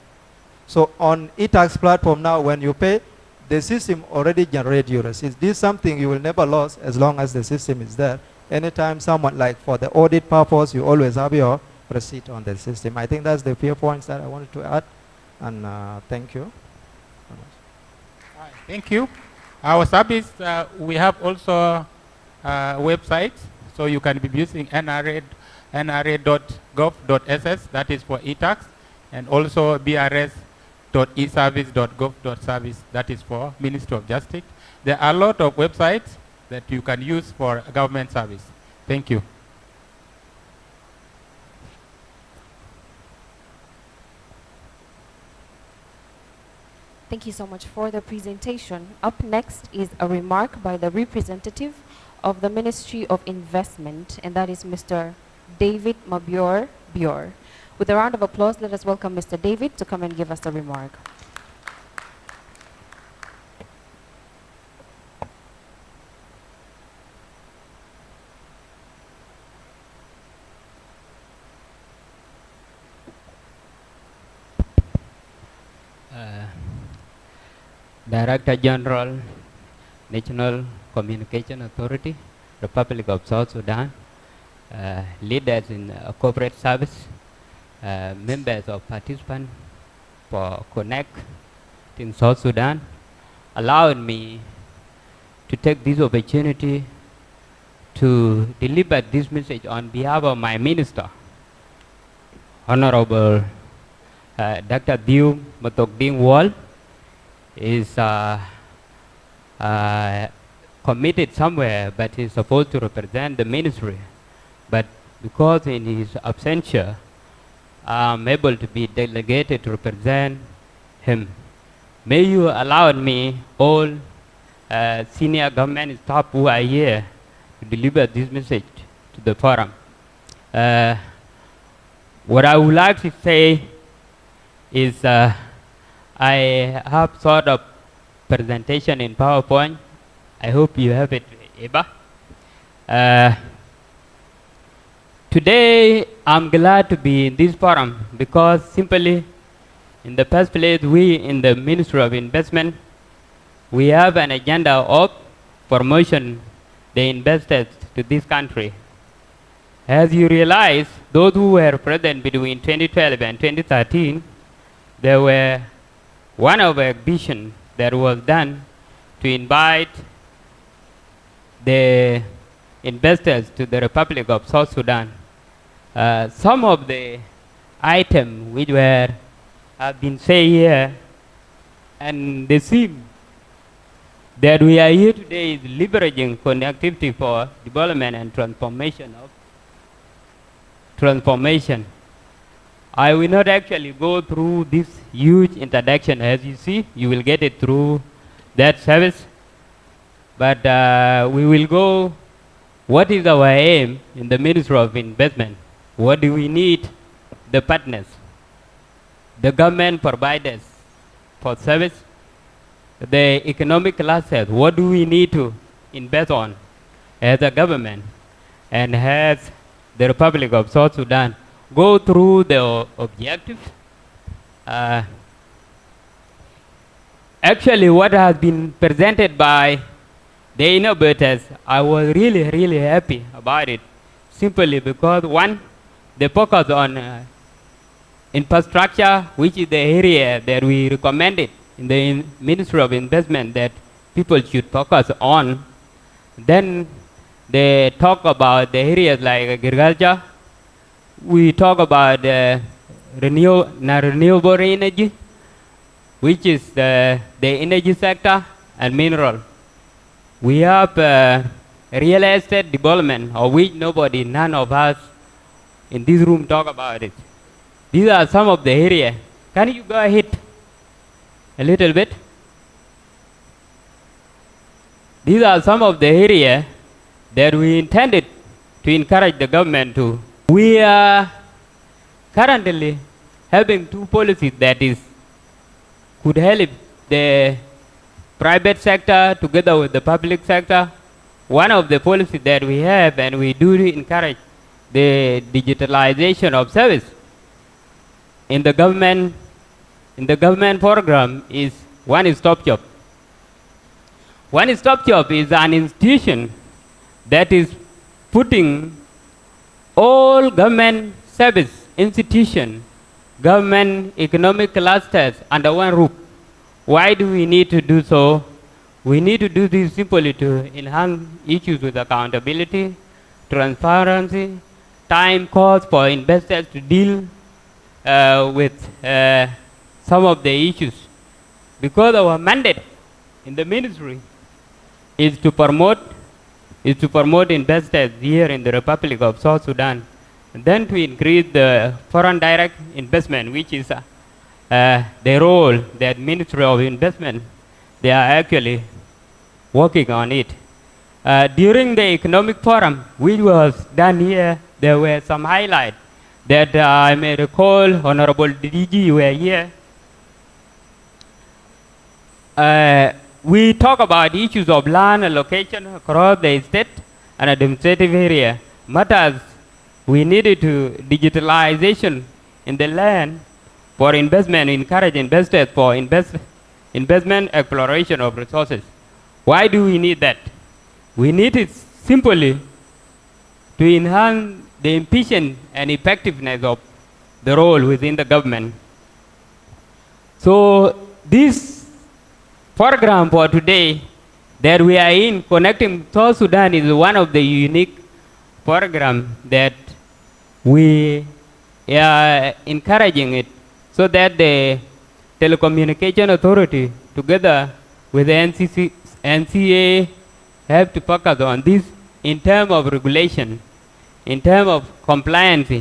Speaker 13: So on e-tax platform now, when you pay, the system already generates your receipts. This is something you will never lose as long as the system is there. Anytime someone, like for the audit purpose, you always have your receipt on the system. I think that's the few points that I wanted to add, and thank you.
Speaker 20: Thank you. Our service, we have also websites, so you can be using nra.gov.ss, that is for e-tax, and also brs.eservice.gov.service, that is for Ministry of Justice. There are a lot of websites that you can use for government service. Thank you.
Speaker 4: Thank you so much for the presentation. Up next is a remark by the representative of the Ministry of Investment, and that is Mr. David Mabior Bior. With a round of applause, let us welcome Mr. David to come and give us a remark.
Speaker 3: Director General, National Communication Authority, Republic of South Sudan, leaders in corporate service, members of participants for Connect in South Sudan, allowed me to take this opportunity to deliver this message on behalf of my minister, Honorable Dr. Diu Matokding Wall, is committed somewhere, but he's supposed to represent the ministry. But because in his absentia, I'm able to be delegated to represent him. May you allow me, all senior government staff who are here, to deliver this message to the forum. What I would like to say is I have sort of presentation in PowerPoint. I hope you have it, Eva. Today, I'm glad to be in this forum because simply, in the first place, we in the Ministry of Investment, we have an agenda of promotion the investors to this country. As you realize, those who were present between 2012 and 2013, there were one of our vision that was done to invite the investors to the Republic of South Sudan. Some of the items which have been said here, and they seem that we are here today is leveraging connectivity for development and transformation. I will not actually go through this huge introduction. As you see, you will get it through that service. But we will go, what is our aim in the Ministry of Investment? What do we need the partners, the government providers for service, the economic classes, what do we need to invest on as a government and as the Republic of South Sudan? Go through the objectives. Actually, what has been presented by the innovators, I was really happy about it, simply because one, they focus on infrastructure, which is the area that we recommended in the Ministry of Investment that people should focus on. Then they talk about the areas like agriculture. We talk about renewable energy, which is the energy sector and mineral. We have real estate development, of which none of us in this room talk about it. These are some of the areas. Can you go ahead a little bit? These are some of the areas that we intended to encourage the government to. We are currently having two policies that could help the private sector together with the public sector. One of the policies that we have, and we do encourage the digitalization of service in the government program, is One-Stop Shop. One-Stop Shop is an institution that is putting all government service institutions, government economic clusters under one roof. Why do we need to do so? We need to do this simply to enhance issues with accountability, transparency, time cost for investors to deal with some of the issues. Because our mandate in the ministry is to promote investors here in the Republic of South Sudan, and then to increase the foreign direct investment, which is the role that Ministry of Investment, they are actually working on it. During the economic forum, which was done here, there were some highlights that I may recall. Honorable DG were here. We talk about issues of land allocation across the state and administrative area. Matters we needed to digitalization in the land for investment, encourage investors for investment exploration of resources. Why do we need that? We need it simply to enhance the efficiency and effectiveness of the role within the government. So this program for today that we are in, Connecting South Sudan, is one of the unique programs that we are encouraging it, so that the Telecommunication Authority together with the NCA have to focus on this in terms of regulation, in terms of compliance.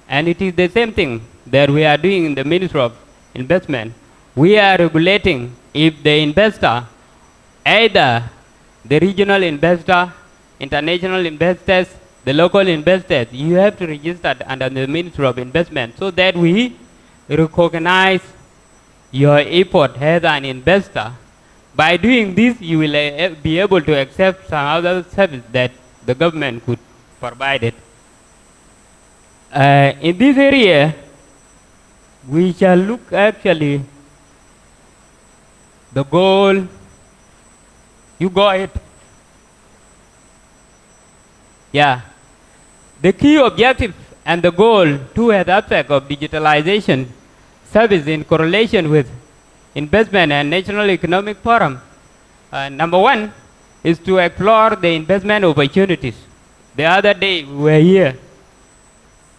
Speaker 3: And it is the same thing that we are doing in the Ministry of Investment. We are regulating if the investor, either the regional investor, international investors, the local investors, you have to register under the Ministry of Investment so that we recognize your effort as an investor. By doing this, you will be able to accept some other service that the government could provide it. In this area, we shall look actually the goal. You go ahead. Yeah. The key objective and the goal towards aspect of digitalization service in correlation with investment and national economic forum. Number one is to explore the investment opportunities. The other day we were here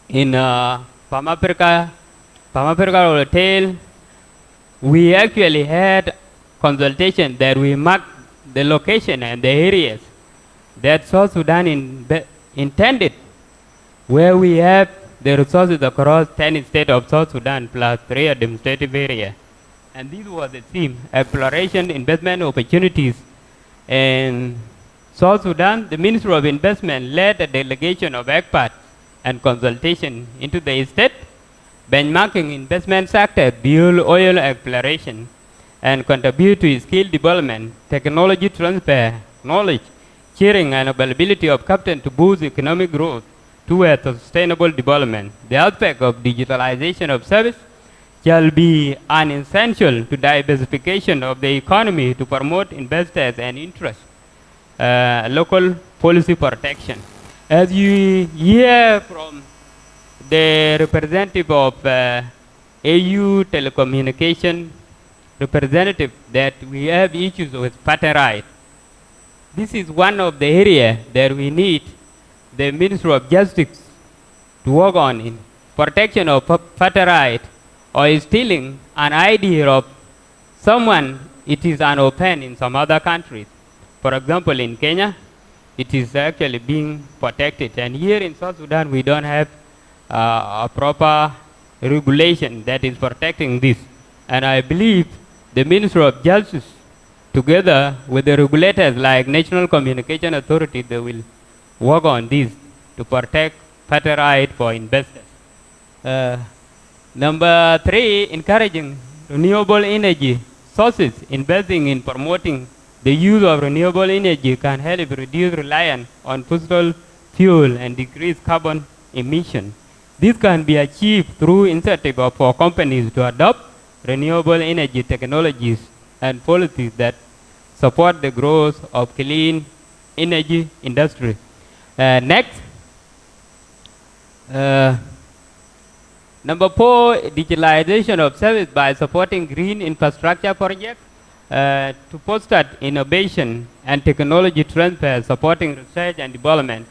Speaker 3: in Palm Africa Hotel. We actually had consultation that we marked the location and the areas that South Sudan intended, where we have the resources across 10 states of South Sudan plus 3 administrative areas. And this was the theme, exploration, investment opportunities. In South Sudan, the Ministry of Investment led a delegation of experts and consultation into the state, benchmarking investment sector, build oil exploration, and contribute to skill development, technology transfer, knowledge, sharing, and availability of capital to boost economic growth towards sustainable development. The aspect of digitalization of service shall be an essential to diversification of the economy to promote investors and interest, local policy protection. As you hear from the representative of AU telecommunication representative that we have issues with patent right. This is one of the areas that we need the Ministry of Justice to work on in protection of patent right, or stealing an idea of someone. It is an open in some other countries. For example, in Kenya, it is actually being protected. And here in South Sudan, we don't have a proper regulation that is protecting this. And I believe the Ministry of Justice, together with the regulators like National Communication Authority, they will work on this to protect patent right for investors. Number 3, encouraging renewable energy sources. Investing in promoting the use of renewable energy can help reduce reliance on fossil fuel and decrease carbon emission. This can be achieved through incentive for companies to adopt renewable energy technologies and policies that support the growth of clean energy industry. Next, number 4, digitalization of service by supporting green infrastructure projects to foster innovation and technology transfer, supporting research and development.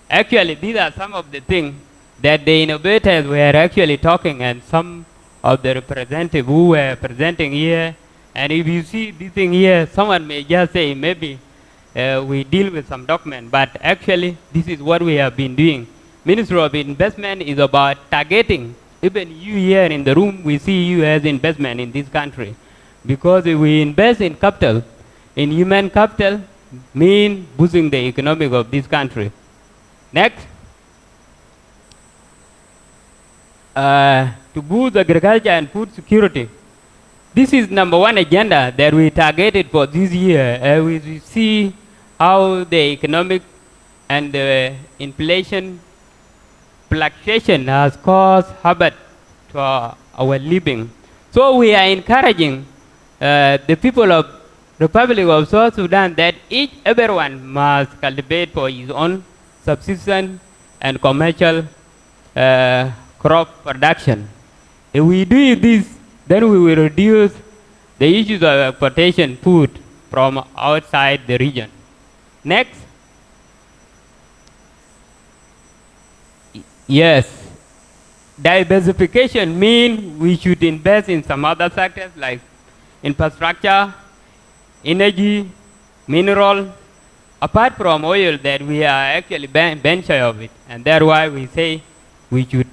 Speaker 3: Actually, these are some of the things that the innovators were actually talking, and some of the representatives who were presenting here. And if you see this thing here, someone may just say maybe we deal with some document, but actually this is what we have been doing. Ministry of Investment is about targeting. Even you here in the room, we see you as investment in this country. Because if we invest in capital, in human capital, mean boosting the economic of this country. Next. To boost agriculture and food security. This is number 1 agenda that we targeted for this year. We see how the economic and the inflation fluctuation has caused habit to our living. So we are encouraging the people of Republic of South Sudan that everyone must cultivate for his own subsistence and commercial crop production. If we do this, then we will reduce the issues of exportation food from outside the region. Next. Yes. Diversification means we should invest in some other sectors like infrastructure, energy, mineral, Apart from oil, that we are actually bencher of it, and that's why we say we should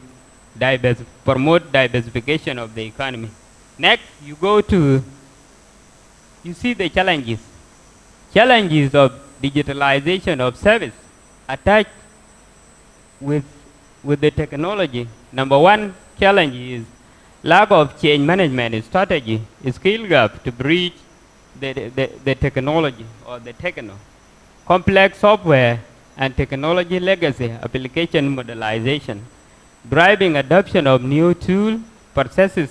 Speaker 3: promote diversification of the economy. Next, you go to, you see the challenges. Challenges of digitalization of service attached with the technology. Number one challenge is lack of change management strategy, skill gap to bridge the technology or the techno. Complex software and technology legacy application modelization, driving adoption of new tools, processes,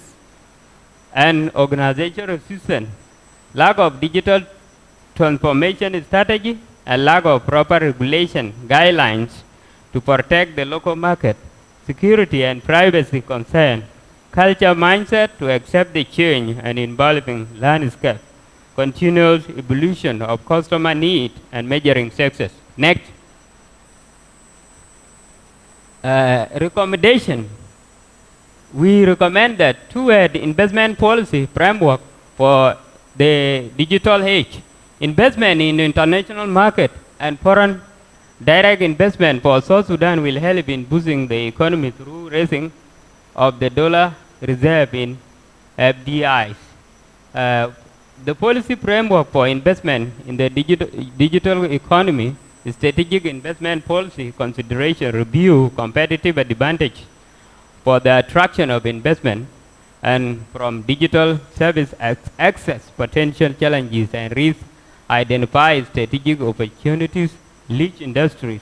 Speaker 3: and organizational systems, lack of digital transformation strategy, and lack of proper regulation guidelines to protect the local market, security and privacy concern, culture mindset to accept the change and evolving landscape, continuous evolution of customer need and measuring success. Next, recommendation. We recommend that toward investment policy framework for the digital age, investment in international market and foreign direct investment for South Sudan will help in boosting the economy through raising of the dollar reserve in FDIs. The policy framework for investment in the digital economy, strategic investment policy consideration, review competitive advantage for the attraction of investment, and from digital service access potential challenges and risks, identify strategic opportunities, niche industries,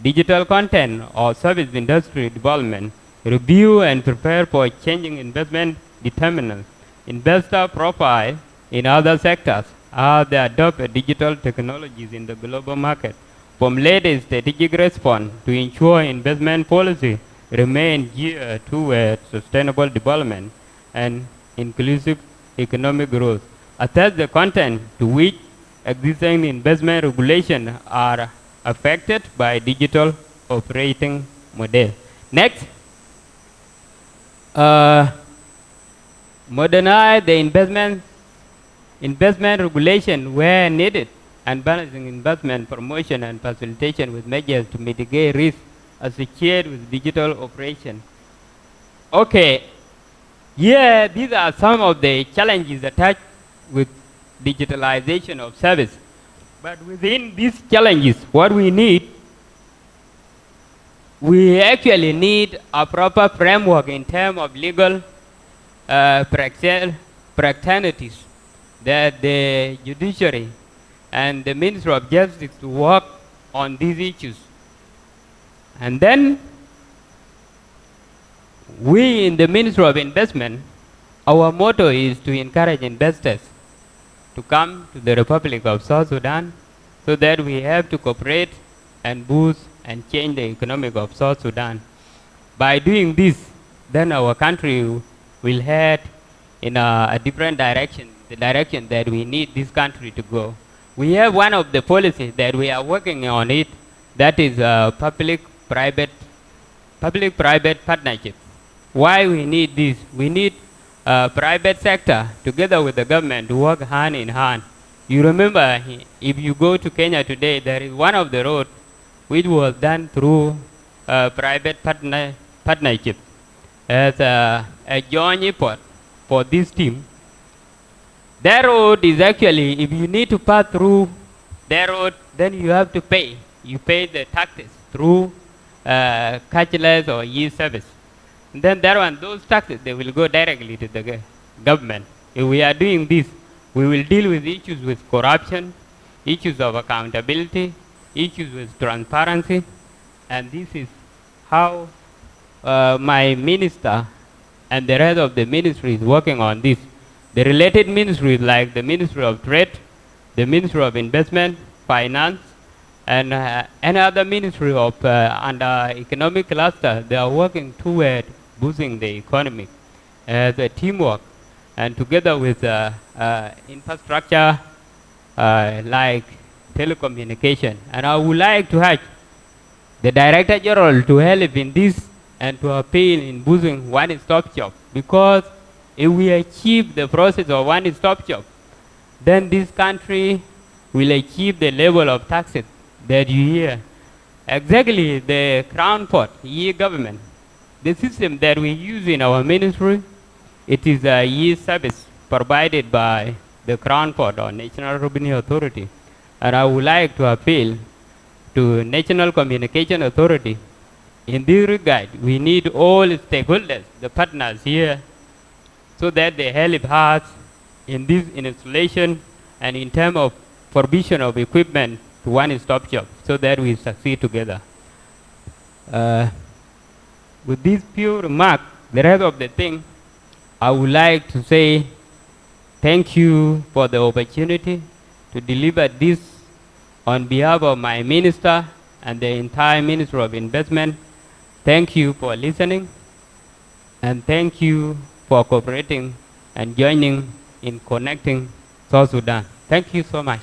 Speaker 3: digital content or service industry development, review and prepare for changing investment determinants, investor profile in other sectors, how they adopt digital technologies in the global market, formulate a strategic response to ensure investment policy remain geared toward sustainable development and inclusive economic growth. Assess the content to which existing investment regulations are affected by digital operating model. Next, modernize the investment regulation where needed and balancing investment promotion and facilitation with measures to mitigate risk associated with digital operation. Okay, here these are some of the challenges attached with digitalization of service. But within these challenges, what we actually need a proper framework in terms of legal practicalities that the judiciary and the Ministry of Justice to work on these issues. And then we in the Ministry of Investment, our motto is to encourage investors to come to the Republic of South Sudan so that we have to cooperate and boost and change the economic of South Sudan. By doing this, then our country will head in a different direction, the direction that we need this country to go. We have one of the policies that we are working on it, that is public-private partnership. Why we need this? We need private sector together with the government to work hand in hand. You remember, if you go to Kenya today, there is one of the roads which was done through private partnership as a joint effort for this team. That road is actually, if you need to pass through that road, then you have to pay. You pay the taxes through cashless or e-service. And then that one, those taxes, they will go directly to the government. If we are doing this, we will deal with issues with corruption, issues of accountability, issues with transparency, and this is how my minister and the rest of the ministry is working on this. The related ministries like the Ministry of Trade, the Ministry of Investment, Finance, and any other ministry of under economic cluster, they are working toward boosting the economy as a teamwork and together with infrastructure like telecommunication. And I would like to ask the Director General to help in this and to appeal in boosting one-stop shop, because if we achieve the process of one-stop shop, then this country will achieve the level of taxes that you hear. Exactly the Crown Court, government, the system that we use in our ministry, it is a service provided by the Crown Court or National Revenue Authority. And I would like to appeal to National Communication Authority. In this regard, we need all stakeholders, the partners here, so that they help us in this installation and in terms of provision of equipment to one-stop shop, so that we succeed together. With these few remarks, the rest of the thing, I would like to say thank you for the opportunity to deliver this on behalf of my minister and the entire Ministry of Investment. Thank you for listening, and thank you for cooperating and joining in connecting South Sudan. Thank you so much.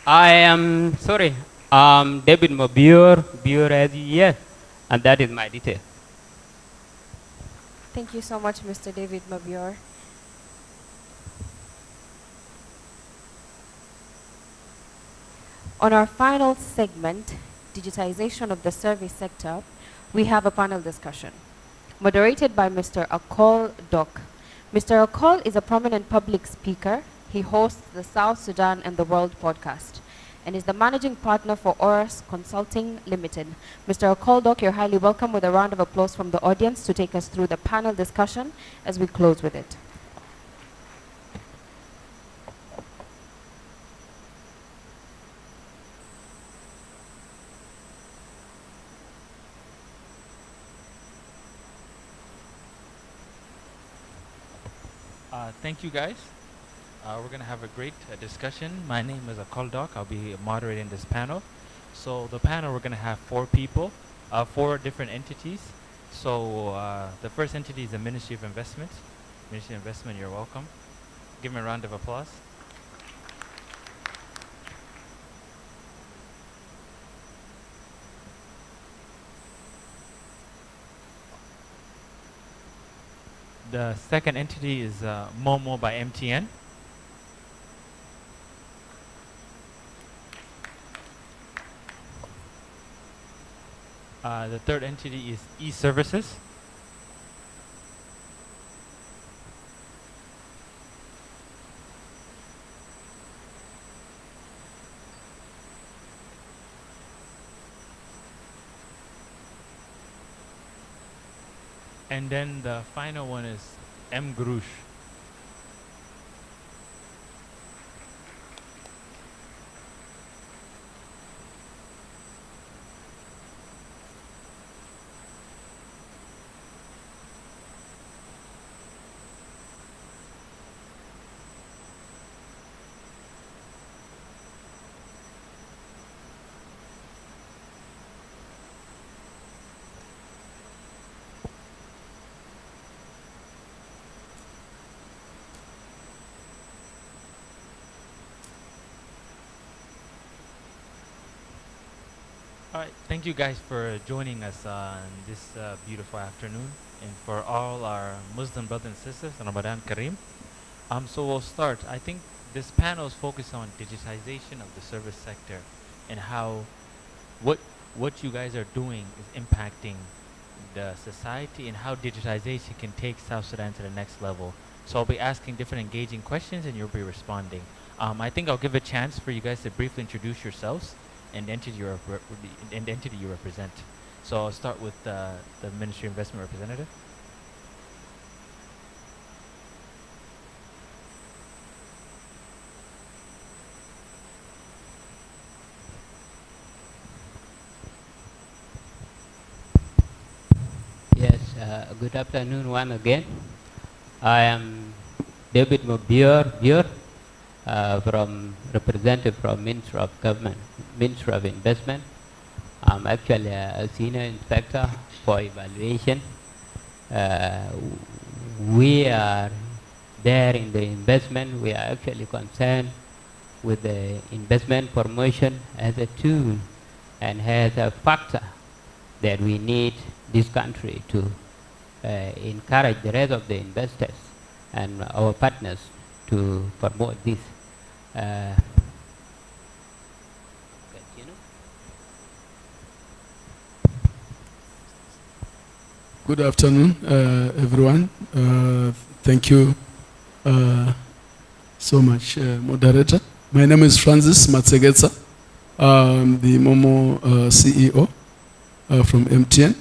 Speaker 3: I am sorry, David Mobure, as yes, and that is my detail.
Speaker 4: Thank you so much, Mr. David Mabior. On our final segment, digitization of the service sector, we have a panel discussion moderated by Mr. Akol Dok. Mr. Akol is a prominent public speaker. He hosts the South Sudan and the World podcast and is the managing partner for Oras Consulting Limited. Mr. Akol Dok, you're highly welcome with a round of applause from the audience to take us through the panel discussion as we close with it.
Speaker 1: Thank you, guys. We're going to have a great discussion. My name is Akol Dok. I'll be moderating this panel. So the panel, we're going to have 4 people, 4 different entities. So the first entity is the Ministry of Investment. Ministry of Investment, you're welcome. Give me a round of applause. The second entity is Momo by MTN. The third entity is e-services. And then the final one is M. Grush. All right, thank you guys for joining us on this beautiful afternoon, and for all our Muslim brothers and sisters, Ramadan Kareem. So we'll start. I think this panel is focused on digitization of the service sector and how what you guys are doing is impacting the society and how digitization can take South Sudan to the next level. So I'll be asking different engaging questions and you'll be responding. I think I'll give a chance for you guys to briefly introduce yourselves and the entity you represent. So I'll start with the Ministry of Investment representative.
Speaker 3: Yes, good afternoon once again. I am David Mobure, from representative from Ministry of Government, Ministry of Investment. I'm actually a senior inspector for evaluation. We are there in the investment. We are actually concerned with the investment promotion as a tool and as a factor that we need this country to encourage the rest of the investors and our partners to promote this.
Speaker 5: Good afternoon, everyone. Thank you so much, moderator. My name is Francis Matsegetsa. I'm the Momo CEO from MTN.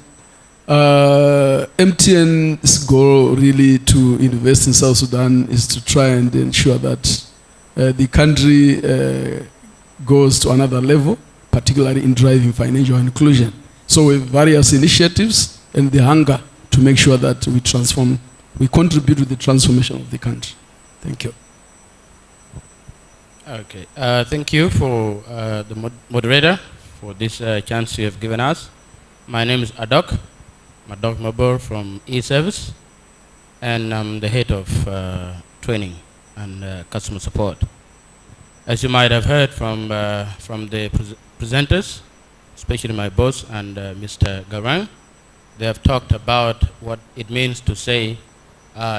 Speaker 5: MTN's goal really to invest in South Sudan is to try and ensure that the country goes to another level, particularly in driving financial inclusion. So with various initiatives and the hunger to make sure that we contribute to the transformation of the country. Thank you.
Speaker 21: Okay, thank you for the moderator for this chance you have given us. My name is Adok Mabur from e-Service, and I'm the head of training and customer support. As you might have heard from the presenters, especially my boss and Mr. Garang, they have talked about what it means to say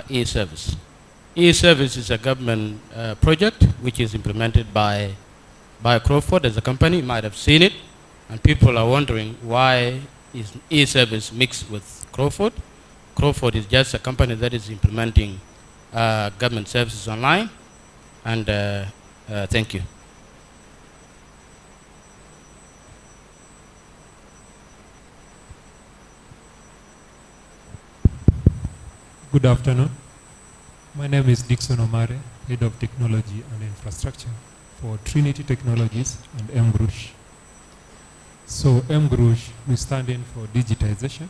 Speaker 21: e-Service. E-Service is a government project which is implemented by Crawford as a company. You might have seen it, and people are wondering why is e-Service mixed with Crawford. Crawford is just a company that is implementing government services online, and thank you.
Speaker 17: Good afternoon. My name is Dixon Omare, Head of Technology and Infrastructure for Trinity Technologies and MGRUSH. So MGRUSH, we stand in for digitization,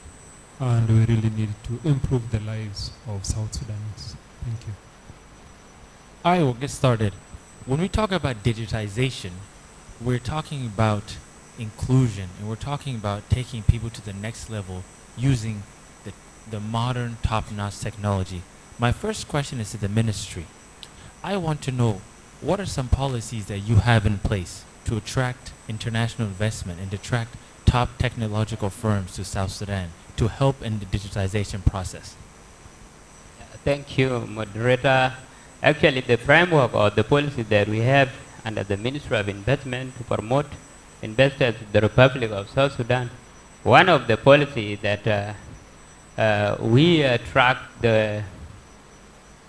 Speaker 17: and we really need to improve the lives of South Sudanese. Thank you.
Speaker 1: All right, we'll get started. When we talk about digitization, we're talking about inclusion, and we're talking about taking people to the next level using the modern top-notch technology. My first question is to the ministry. I want to know, what are some policies that you have in place to attract international investment and to attract top technological firms to South Sudan to help in the digitization process?
Speaker 3: Thank you, moderator. Actually, the framework or the policy that we have under the Ministry of Investment to promote investors in the Republic of South Sudan, one of the policies that we attract the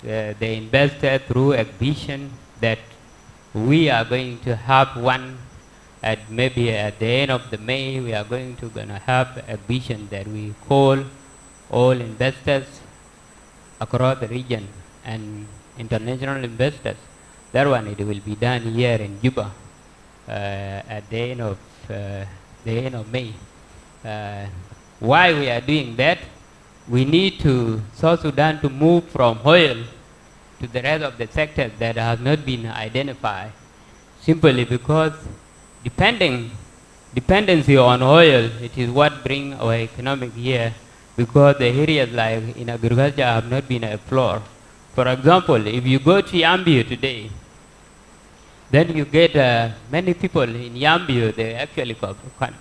Speaker 3: investor through exhibition, that we are going to have one maybe at the end of the May. We are going to have an exhibition that we call all investors across the region and international investors. That one, it will be done here in Juba at the end of May. Why we are doing that? We need South Sudan to move from oil to the rest of the sectors that have not been identified, simply because dependency on oil, it is what brings our economic here, because the areas like in agriculture have not been explored. For example, if you go to Yambio today, then you get many people in Yambio, they actually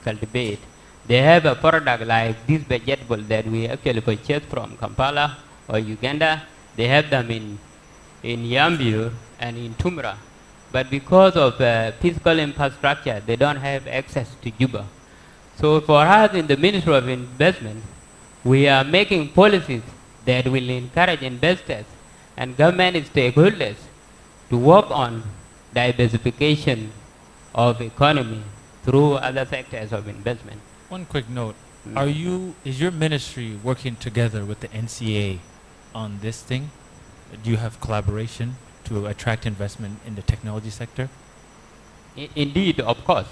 Speaker 3: cultivate. They have a product like this vegetable that we actually purchase from Kampala or Uganda. They have them in Yambio and in Tumra. But because of physical infrastructure, they don't have access to Juba. So for us in the Ministry of Investment, we are making policies that will encourage investors and government stakeholders to work on diversification of economy through other sectors of investment.
Speaker 1: One quick note. Is your ministry working together with the NCA on this thing? Do you have collaboration to attract investment in the technology sector?
Speaker 3: Indeed, of course.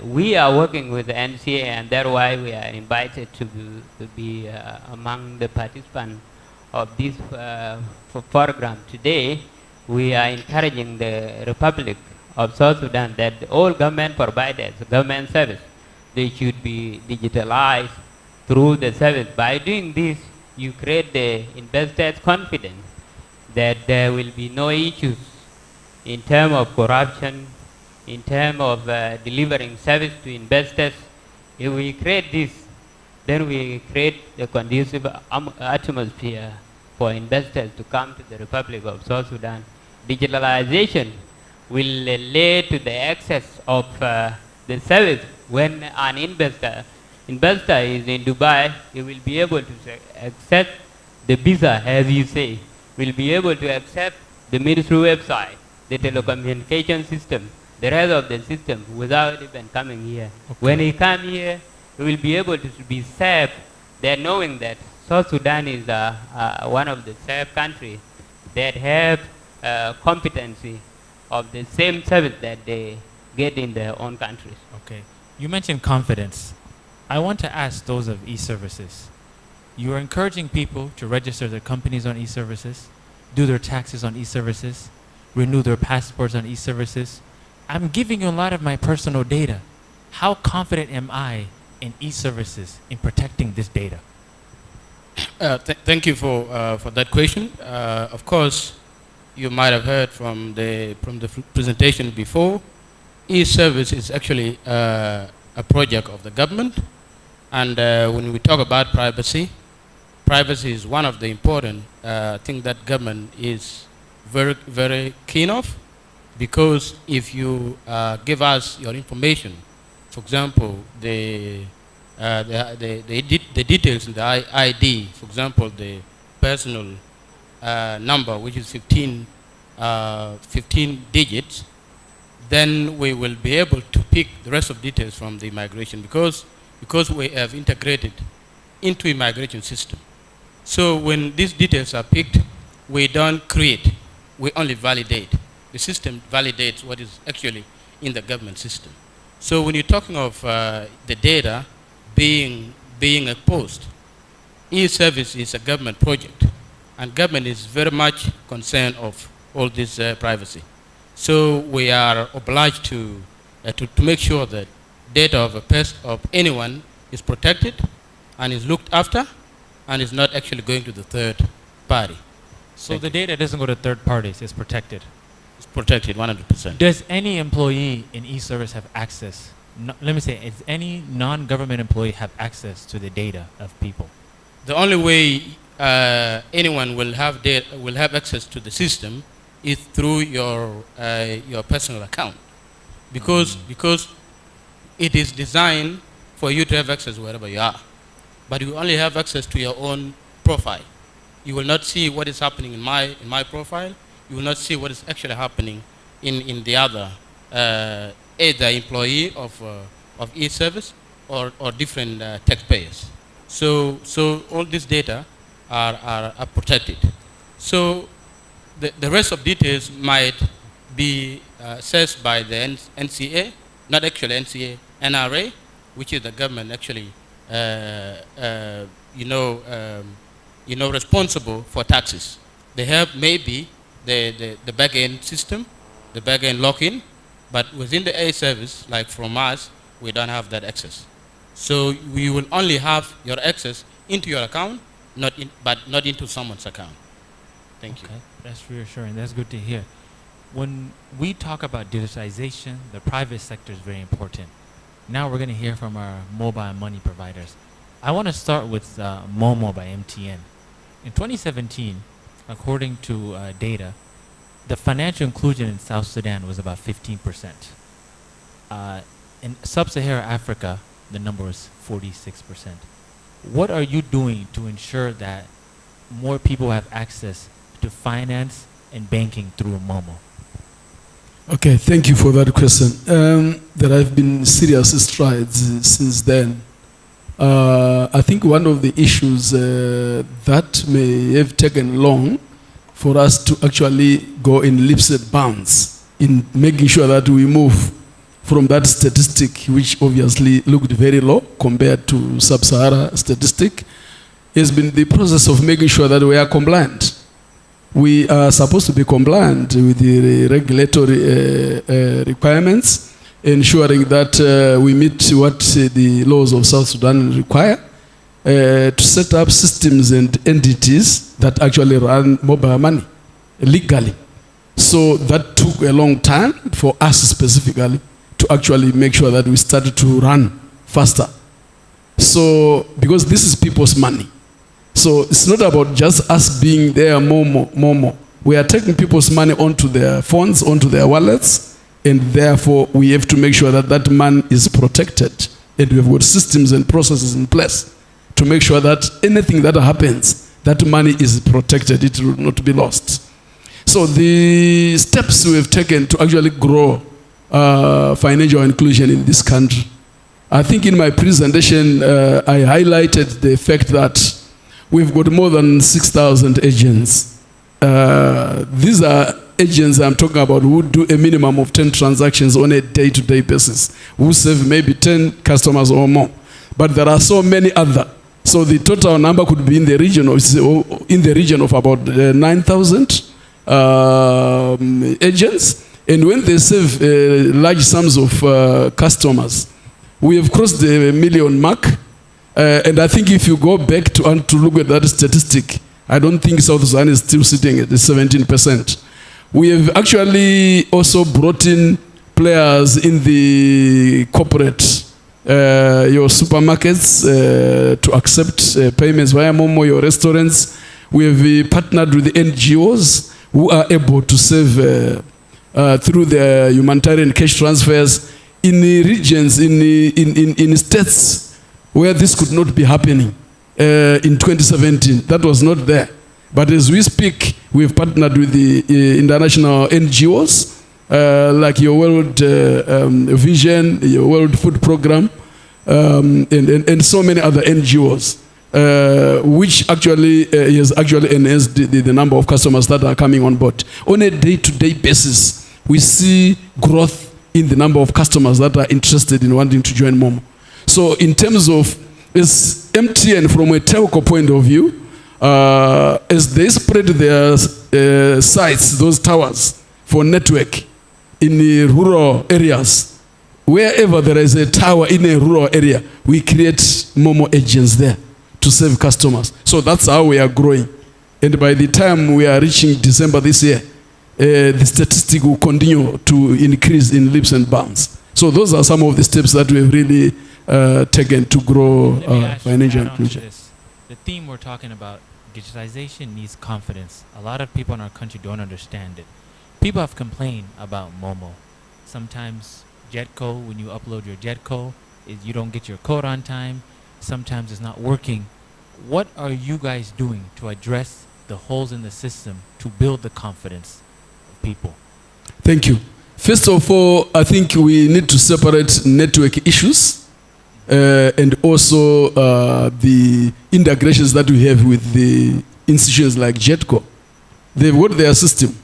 Speaker 3: We are working with the NCA, and that's why we are invited to be among the participants of this program. Today, we are encouraging the Republic of South Sudan that all government providers, government service, they should be digitalized through the service. By doing this, you create the investors' confidence that there will be no issues in terms of corruption, in terms of delivering service to investors. If we create this, then we create a conducive atmosphere for investors to come to the Republic of South Sudan. Digitalization will lead to the access of the service when an investor investor is in Dubai, he will be able to accept the visa, as you say, will be able to accept the ministry website, the telecommunication system, the rest of the system without even coming here.
Speaker 1: Okay.
Speaker 3: When he come here, he will be able to be safe there, knowing that South Sudan is one of the safe countries that have competency of the same service that they get in their own countries.
Speaker 1: Okay. You mentioned confidence. I want to ask those of e-services. You are encouraging people to register their companies on e-services, do their taxes on e-services, renew their passports on e-services. I'm giving you a lot of my personal data. How confident am I in e-services in protecting this data?
Speaker 21: Thank you for that question. Of course, you might have heard from the presentation before. E-service is actually a project of the government, and when we talk about privacy, privacy is one of the important things that government is very, very keen of, because if you give us your information, for example, the details in the ID, for example, the personal number, which is 15 digits, then we will be able to pick the rest of details from the immigration, because we have integrated into immigration system. So when these details are picked, we don't create, we only validate. The system validates what is actually in the government system. So when you're talking of the data being exposed, e-service is a government project, and government is very much concerned of all this privacy. So we are obliged to make sure that data of anyone is protected and is looked after and is not actually going to the third party.
Speaker 1: So the data doesn't go to third parties, it's protected?
Speaker 21: It's protected 100%.
Speaker 1: Does any employee in e-service have access? Let me say, does any non-government employee have access to the data of people?
Speaker 21: The only way anyone will have access to the system is through your personal account, because it is designed for you to have access wherever you are, but you only have access to your own profile. You will not see what is happening in my profile. You will not see what is actually happening in the other either employee of e-service or different taxpayers. So all this data are protected. So the rest of details might be assessed by the NCA, not actually NCA, NRA, which is the government actually, responsible for taxes. They have maybe the back-end system, the back-end lock-in, but within the A service, like from us, we don't have that access. So we will only have your access into your account, but not into someone's account. Thank you.
Speaker 1: That's reassuring. That's good to hear. When we talk about digitization, the private sector is very important. Now we're going to hear from our mobile money providers. I want to start with Momo by MTN. In 2017, according to data, the financial inclusion in South Sudan was about 15%. In Sub-Saharan Africa, the number was 46%. What are you doing to ensure that more people have access to finance and banking through Momo?
Speaker 5: Okay, thank you for that question. There have been serious strides since then. I think one of the issues that may have taken long for us to actually go in leaps and bounds in making sure that we move from that statistic, which obviously looked very low compared to Sub-Sahara statistic, has been the process of making sure that we are compliant. We are supposed to be compliant with the regulatory requirements, ensuring that we meet what the laws of South Sudan require, to set up systems and entities that actually run mobile money legally. So that took a long time for us specifically to actually make sure that we started to run faster. So, because this is people's money. So it's not about just us being there, Momo. We are taking people's money onto their phones, onto their wallets, and therefore we have to make sure that that money is protected And we have got systems and processes in place to make sure that anything that happens, that money is protected, it will not be lost. So the steps we have taken to actually grow financial inclusion in this country, I think in my presentation I highlighted the fact that we've got more than 6,000 agents. These are agents I'm talking about who do a minimum of 10 transactions on a day-to-day basis, who serve maybe 10 customers or more. But there are so many other. So the total number could be in the region of about 9,000 agents. And when they serve large sums of customers, we have crossed the million mark. And I think if you go back to look at that statistic, I don't think South Sudan is still sitting at the 17%. We have actually also brought in players in the corporate, your supermarkets to accept payments via Momo, your restaurants. We have partnered with the NGOs who are able to serve through the humanitarian cash transfers in the regions, in states where this could not be happening in 2017. That was not there. But as we speak, we've partnered with the international NGOs, like your World Vision, your World Food Program, and so many other NGOs, which actually has actually enhanced the number of customers that are coming on board. On a day-to-day basis, we see growth in the number of customers that are interested in wanting to join Momo. So in terms of as MTN from a telco point of view, as they spread their sites, those towers for network in the rural areas, wherever there is a tower in a rural area, we create Momo agents there to serve customers. So that's how we are growing. And by the time we are reaching December this year, the statistic will continue to increase in leaps and bounds. So those are some of the steps that we have really taken to grow financial inclusion.
Speaker 1: The theme we're talking about, digitization needs confidence. A lot of people in our country don't understand it. People have complained about Momo. Sometimes JetCo, when you upload your JetCo, you don't get your code on time. Sometimes it's not working. What are you guys doing to address the holes in the system to build the confidence of people?
Speaker 5: Thank you. First of all, I think we need to separate network issues and also the integrations that we have with the institutions like JetCo. They've got their system.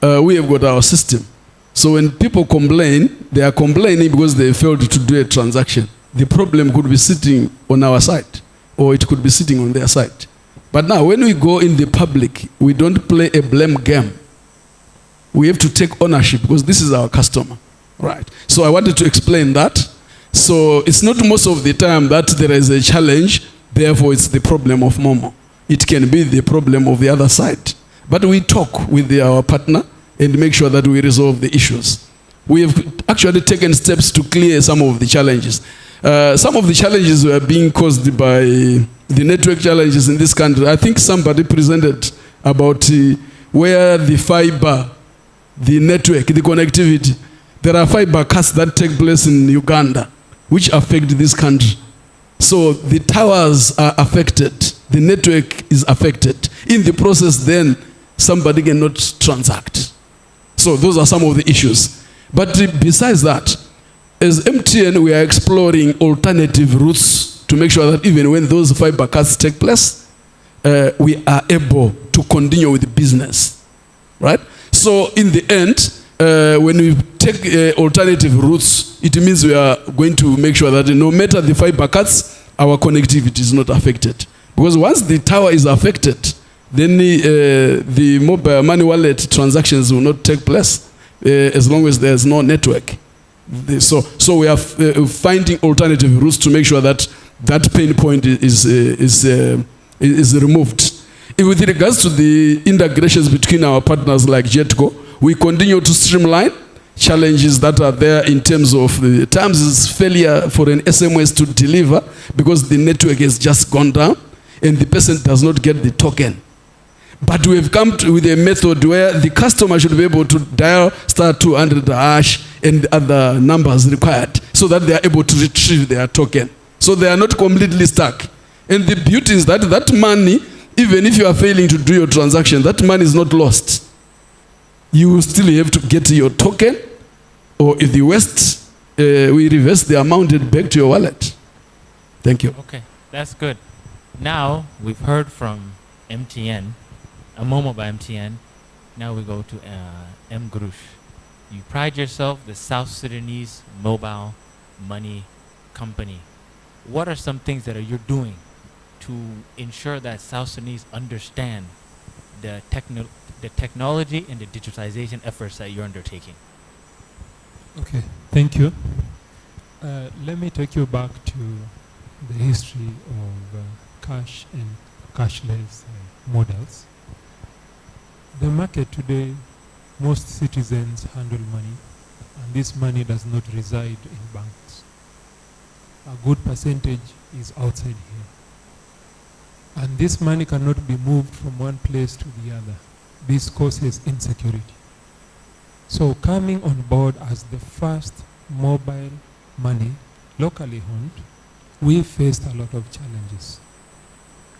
Speaker 5: We have got our system. So when people complain, they are complaining because they failed to do a transaction. The problem could be sitting on our side, or it could be sitting on their side. But now, when we go in the public, we don't play a blame game. We have to take ownership because this is our customer, right? So I wanted to explain that. So it's not most of the time that there is a challenge, therefore it's the problem of Momo. It can be the problem of the other side. But we talk with our partner and make sure that we resolve the issues. We have actually taken steps to clear some of the challenges. Some of the challenges were being caused by the network challenges in this country. I think somebody presented about where the fiber, the network, the connectivity, there are fiber cuts that take place in Uganda, which affect this country. So the towers are affected, the network is affected. In the process, then somebody cannot transact. So those are some of the issues. But besides that, as MTN, we are exploring alternative routes to make sure that even when those fiber cuts take place, we are able to continue with the business, right? So in the end, when we take alternative routes, it means we are going to make sure that no matter the fiber cuts, our connectivity is not affected. Because once the tower is affected, then the mobile money wallet transactions will not take place as long as there's no network. So we are finding alternative routes to make sure that that pain point is removed. With regards to the integrations between our partners like JetCo, we continue to streamline challenges that are there in terms of the times is failure for an SMS to deliver because the network has just gone down and the person does not get the token. But we have come with a method where the customer should be able to dial *200# and other numbers required so that they are able to retrieve their token. So they are not completely stuck. And the beauty is that that money, even if you are failing to do your transaction, that money is not lost. You will still have to get your token, or if the West, we reverse the amount and back to your wallet. Thank you.
Speaker 1: Okay, that's good. Now we've heard from MTN, Momo by MTN. Now we go to Mgrush. You pride yourself the South Sudanese mobile money company. What are some things that you're doing to ensure that South Sudanese understand the technology and the digitalization efforts that you're undertaking?
Speaker 17: Okay, thank you. Let me take you back to the history of cash and cashless models. The market today, most citizens handle money, and this money does not reside in banks. A good percentage is outside here. And this money cannot be moved from one place to the other. This causes insecurity. So coming on board as the first mobile money, locally owned, we faced a lot of challenges.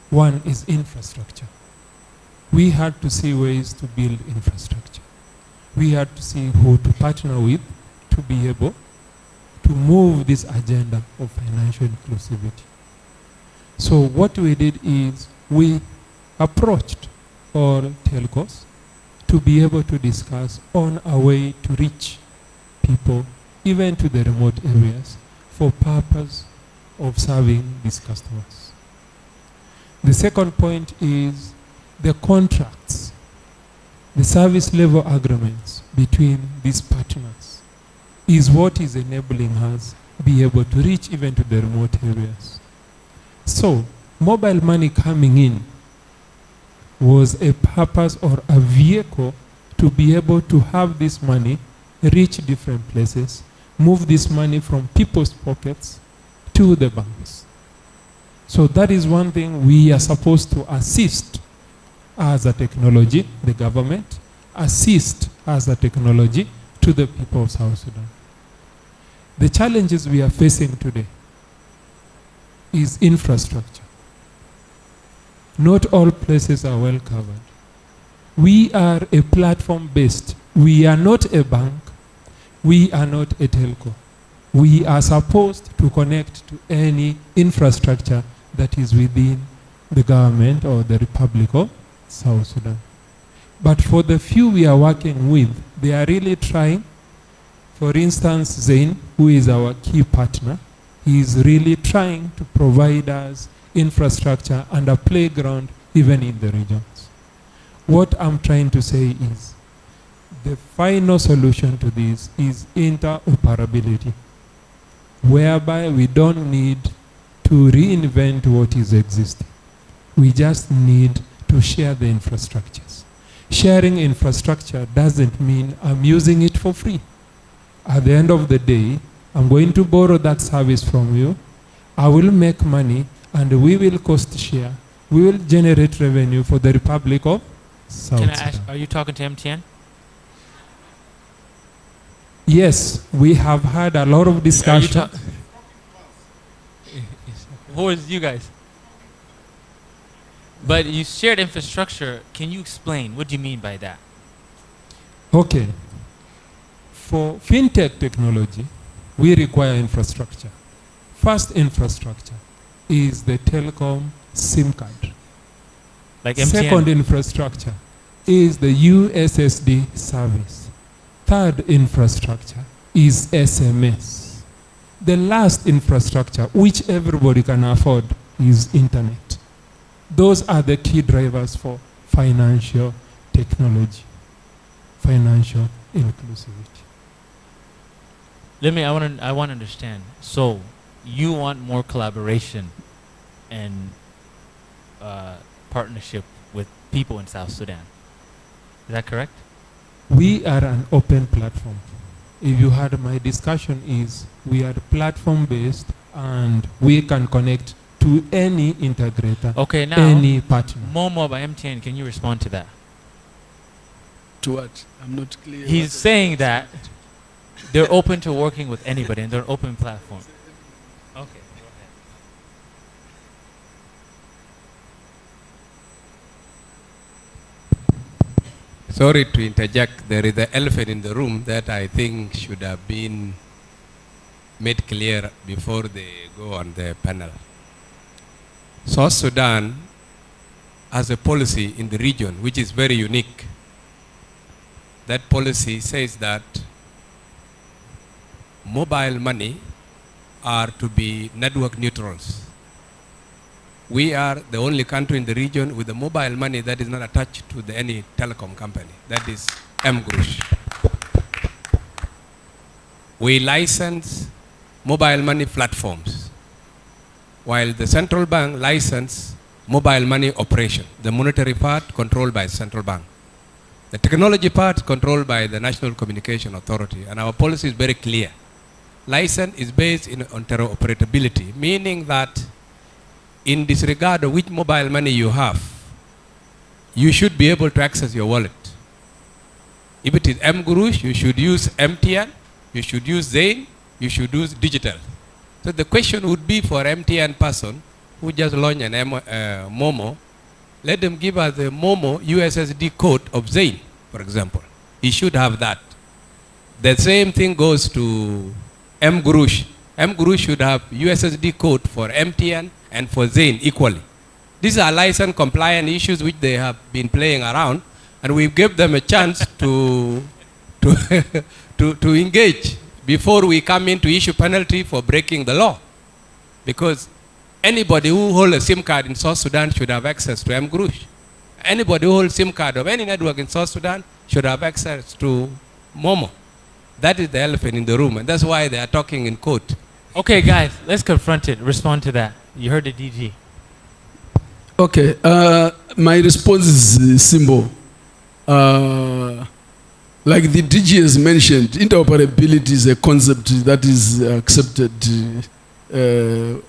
Speaker 17: One is infrastructure. We had to see ways to build infrastructure. We had to see who to partner with to be able to move this agenda of financial inclusivity. So what we did is we approached all telcos to be able to discuss on a way to reach people, even to the remote areas, for purpose of serving these customers. The second point is the contracts, the service level agreements between these partners is what is enabling us be able to reach even to the remote areas. So mobile money coming in was a purpose or a vehicle to be able to have this money reach different places, move this money from people's pockets to the banks. So that is one thing we are supposed to assist as a technology, the government, assist as a technology to the people of South Sudan. The challenges we are facing today is infrastructure. Not all places are well covered. We are a platform-based. We are not a bank. We are not a telco. We are supposed to connect to any infrastructure that is within the government or the Republic of South Sudan. But for the few we are working with, they are really trying. For instance, Zain, who is our key partner, he is really trying to provide us infrastructure and a playground even in the regions. What I'm trying to say is the final solution to this is interoperability, whereby we don't need to reinvent what is existing. We just need to share the infrastructures. Sharing infrastructure doesn't mean I'm using it for free. At the end of the day, I'm going to borrow that service from you. I will make money and we will cost share. We will generate revenue for the Republic of South
Speaker 1: Can I
Speaker 17: Sudan.
Speaker 1: ask, are you talking to MTN?
Speaker 17: Yes, we have had a lot of discussion.
Speaker 1: Who is you guys? But you shared infrastructure. Can you explain? What do you mean by that?
Speaker 17: Okay. For fintech technology, we require infrastructure. First infrastructure is the telecom SIM card.
Speaker 1: Like MTN?
Speaker 17: Second infrastructure is the USSD service. Third infrastructure is SMS. The last infrastructure, which everybody can afford, is internet. Those are the key drivers for financial technology, financial inclusivity.
Speaker 1: I want to understand. So you want more collaboration and partnership with people in South Sudan. Is that correct?
Speaker 17: We are an open platform. If you heard my discussion is we are platform based and we can connect to any integrator,
Speaker 1: Okay, now
Speaker 17: any partner.
Speaker 1: Momo by MTN, can you respond to that?
Speaker 5: To what? I'm not clear.
Speaker 1: He's saying that they're open to working with anybody, and they're an open platform. Okay, go ahead.
Speaker 15: Sorry to interject. There is the elephant in the room that I think should have been made clear before they go on the panel. South Sudan has a policy in the region which is very unique. That policy says that mobile money are to be network neutrals. We are the only country in the region with the mobile money that is not attached to any telecom company. That is mGrush. We license mobile money platforms, while the central bank license mobile money operation, the monetary part controlled by central bank. The technology part controlled by the National Communication Authority, and our policy is very clear. License is based on interoperability, meaning that in disregard of which mobile money you have, you should be able to access your wallet. If it is mGrush, you should use MTN, you should use Zain, you should use digital. So the question would be for MTN person who just launched an Momo, let them give us the Momo USSD code of Zain, for example. He should have that. The same thing goes to mGrush. mGrush should have USSD code for MTN and for Zain equally. These are license compliant issues which they have been playing around, and we give them a chance to engage before we come in to issue penalty for breaking the law. Because anybody who holds a SIM card in South Sudan should have access to mGrush. Anybody who holds SIM card of any network in South Sudan should have access to Momo. That is the elephant in the room, and that's why they are talking in court.
Speaker 1: Okay, guys, let's confront it. Respond to that. You heard the DG.
Speaker 5: Okay, my response is simple. Like the DG has mentioned, interoperability is a concept that is accepted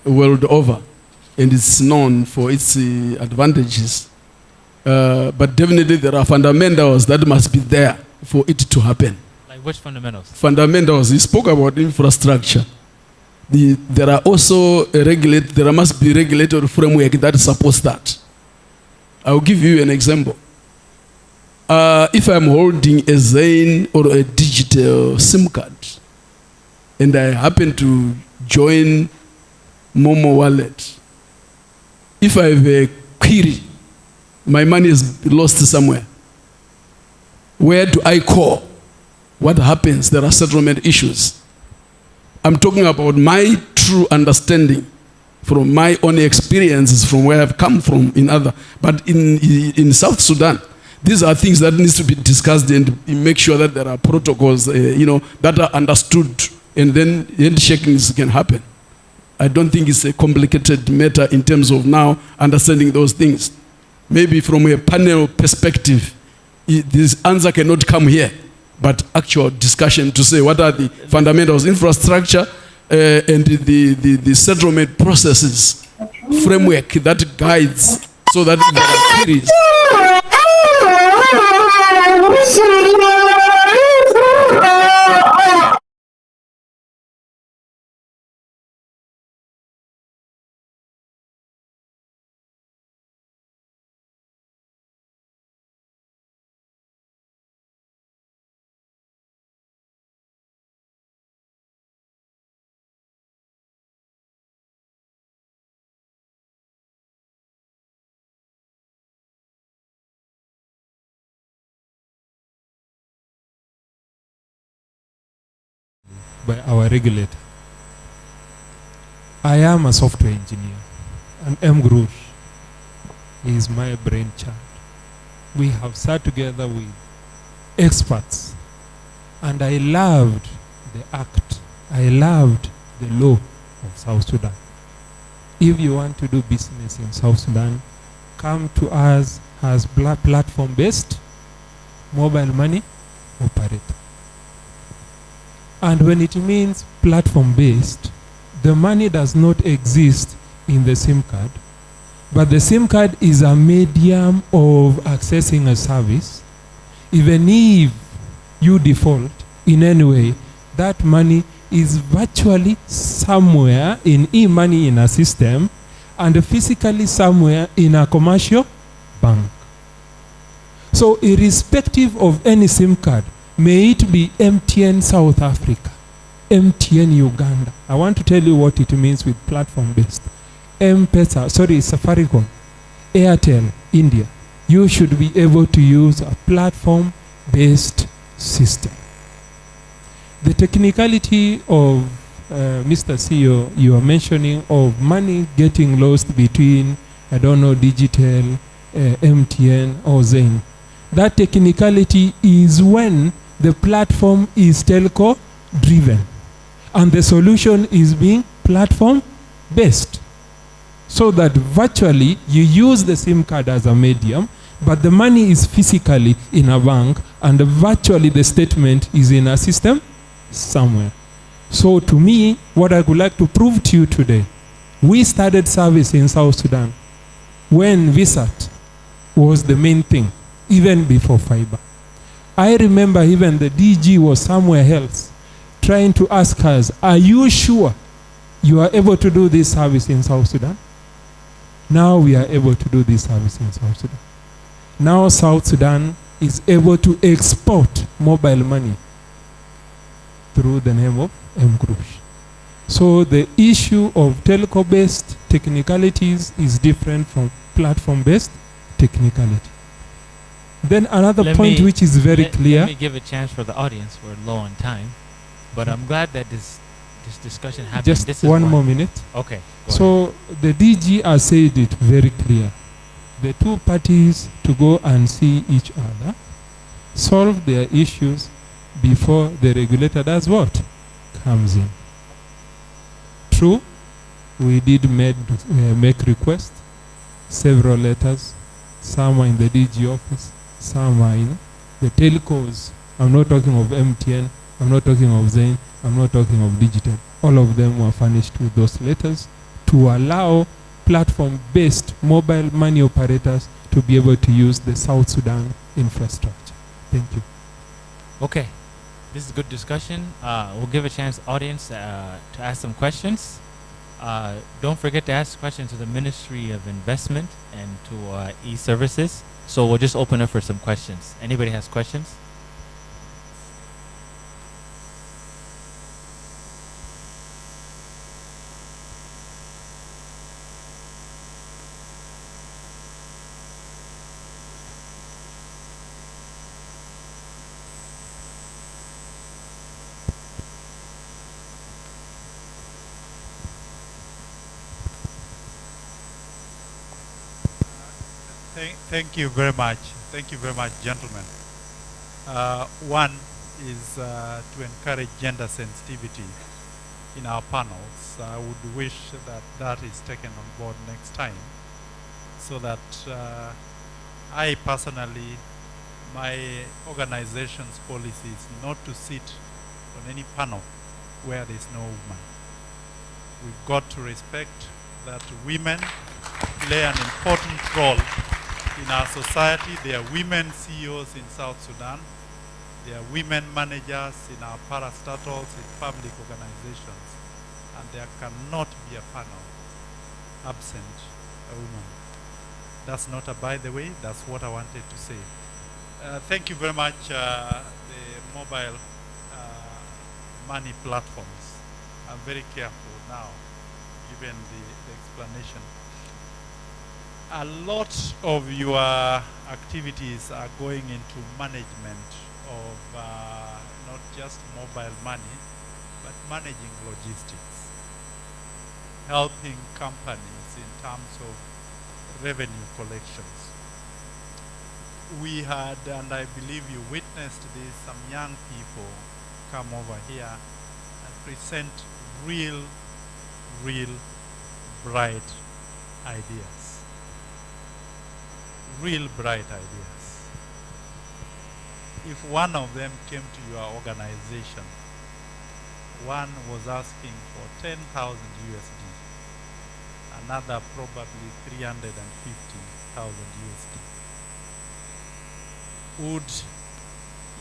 Speaker 5: world over, and it's known for its advantages. But definitely there are fundamentals that must be there for it to happen.
Speaker 1: Like which fundamentals?
Speaker 5: Fundamentals, he spoke about infrastructure. There are also there must be regulatory framework that supports that. I'll give you an example. If I'm holding a Zain or a digital SIM card, and I happen to join Momo wallet, if I have a query, my money is lost somewhere, where do I call? What happens? There are settlement issues. I'm talking about my true understanding from my own experiences, from where I've come from in other. But in South Sudan, these are things that needs to be discussed and make sure that there are protocols, that are understood, and then handshakings can happen. I don't think it's a complicated matter in terms of now understanding those things. Maybe from a panel perspective, this answer cannot come here, but actual discussion to say what are the fundamentals, infrastructure, and the settlement processes, framework that guides so that there are queries.
Speaker 17: By our regulator. I am a software engineer, and mGrush is my brainchild. We have sat together with experts, and I loved the act. I loved the law of South Sudan. If you want to do business in South Sudan, come to us as platform-based mobile money operator. And when it means platform-based, the money does not exist in the SIM card, but the SIM card is a medium of accessing a service. Even if you default in any way, that money is virtually somewhere in e-money in a system and physically somewhere in a commercial bank. So irrespective of any SIM card, may it be MTN South Africa, MTN Uganda. I want to tell you what it means with platform-based. M-Pesa, sorry, Safaricom, Airtel, India. You should be able to use a platform-based system. The technicality of Mr. CEO, you are mentioning of money getting lost between, I don't know, Digital, MTN or Zain. That technicality is when the platform is telco driven and the solution is being platform based. So that virtually you use the SIM card as a medium, but the money is physically in a bank and virtually the statement is in a system somewhere. So to me, what I would like to prove to you today, we started service in South Sudan when VSAT was the main thing, even before fiber. I remember even the DG was somewhere else trying to ask us, are you sure you are able to do this service in South Sudan? Now we are able to do this service in South Sudan. Now South Sudan is able to export mobile money through the name of M-Group. So the issue of telco-based technicalities is different from platform-based technicality. Then another point which is very clear.
Speaker 1: Let me give a chance for the audience. We're low on time, but I'm glad that this discussion happened.
Speaker 17: Just
Speaker 1: this is
Speaker 17: one more minute.
Speaker 1: Okay.
Speaker 17: So the DG has said it very clear. The two parties to go and see each other, solve their issues before the regulator does what? Comes in. True, we did make requests, several letters. Some are in the DG office, some are in the telcos. I'm not talking of MTN, I'm not talking of Zain, I'm not talking of Digital. All of them were furnished with those letters to allow platform-based mobile money operators to be able to use the South Sudan infrastructure. Thank you.
Speaker 1: Okay. This is a good discussion. We'll give a chance audience to ask some questions. Don't forget to ask questions to the Ministry of Investment and to e-services. So we'll just open up for some questions. Anybody has questions?
Speaker 12: Thank you very much. Thank you very much, gentlemen. One is to encourage gender sensitivity in our panels. I would wish that that is taken on board next time, so that I personally, my organization's policy is not to sit on any panel where there's no woman. We've got to respect that women play an important role in our society. There are women CEOs in South Sudan. There are women managers in our parastatals, in public organizations. And there cannot be a panel absent a woman. That's not a by the way, that's what I wanted to say. Thank you very much, the mobile money platforms. I'm very careful now, given the explanation. A lot of your activities are going into management of not just mobile money, but managing logistics, helping companies in terms of revenue collections. We had, and I believe you witnessed this, some young people come over here and present real bright ideas. Real bright ideas. If one of them came to your organization, one was asking for 10,000 USD, another probably 350,000 USD. Would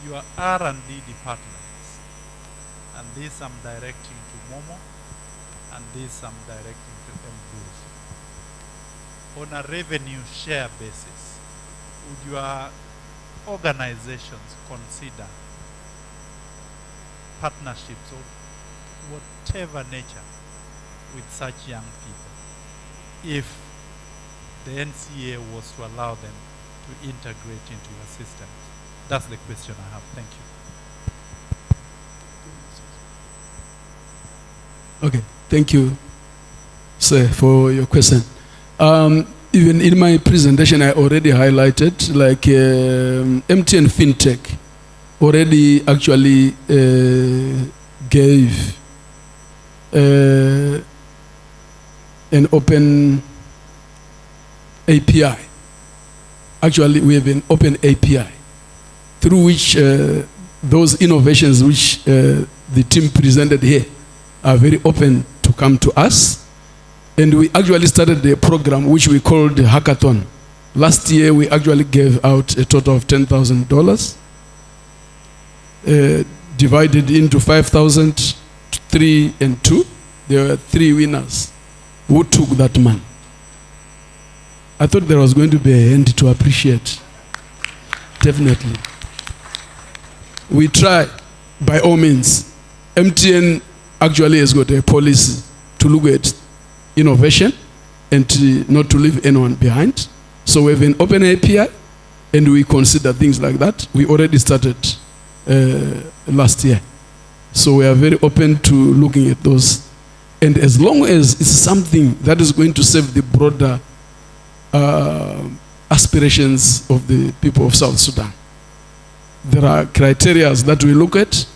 Speaker 12: your R&D departments and this I'm directing to Momo, and this I'm directing to Bruce. On a revenue share basis, would your organizations consider partnerships of whatever nature with such young people if the NCA was to allow them to integrate into your systems? That's the question I have. Thank you.
Speaker 5: Okay, thank you, sir, for your question. Even in my presentation, I already highlighted, like MTN FinTech already actually gave an open API. Actually, we have an open API through which those innovations which the team presented here are very open to come to us. And we actually started a program which we called the Hackathon. Last year, we actually gave out a total of $10,000, divided into 5,000, 3, and 2. There were 3 winners who took that money. I thought there was going to be a hand to appreciate. Definitely. We try, by all means. MTN actually has got a policy to look at innovation and not to leave anyone behind. So we have an open API and we consider things like that. We already started last year. So we are very open to looking at those. And as long as it's something that is going to serve the broader aspirations of the people of South Sudan, there are criteria that we look at.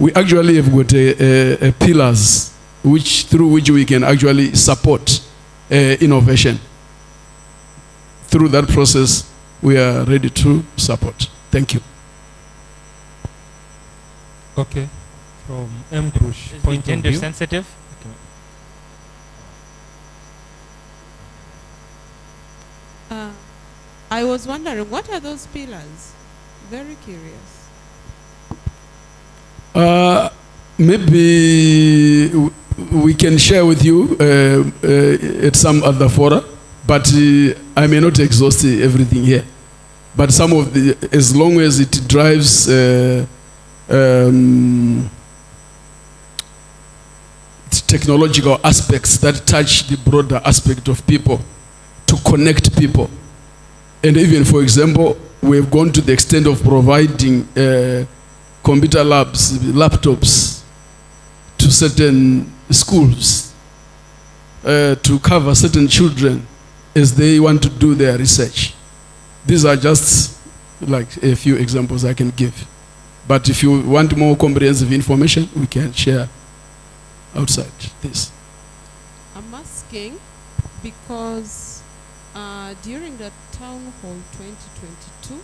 Speaker 5: We actually have got a pillars through which we can actually support innovation. Through that process, we are ready to support. Thank you.
Speaker 17: Okay. From Mbrush point of
Speaker 1: Gender
Speaker 17: view.
Speaker 1: sensitive?
Speaker 10: I was wondering, what are those pillars? Very curious.
Speaker 5: Maybe we can share with you at some other fora, but I may not exhaust everything here. But some of the, as long as it drives technological aspects that touch the broader aspect of people, to connect people. And even, for example, we have gone to the extent of providing computer labs, laptops, to certain schools to cover certain children as they want to do their research. These are just like a few examples I can give. But if you want more comprehensive information, we can share outside this.
Speaker 10: I'm asking because during the town hall 2022,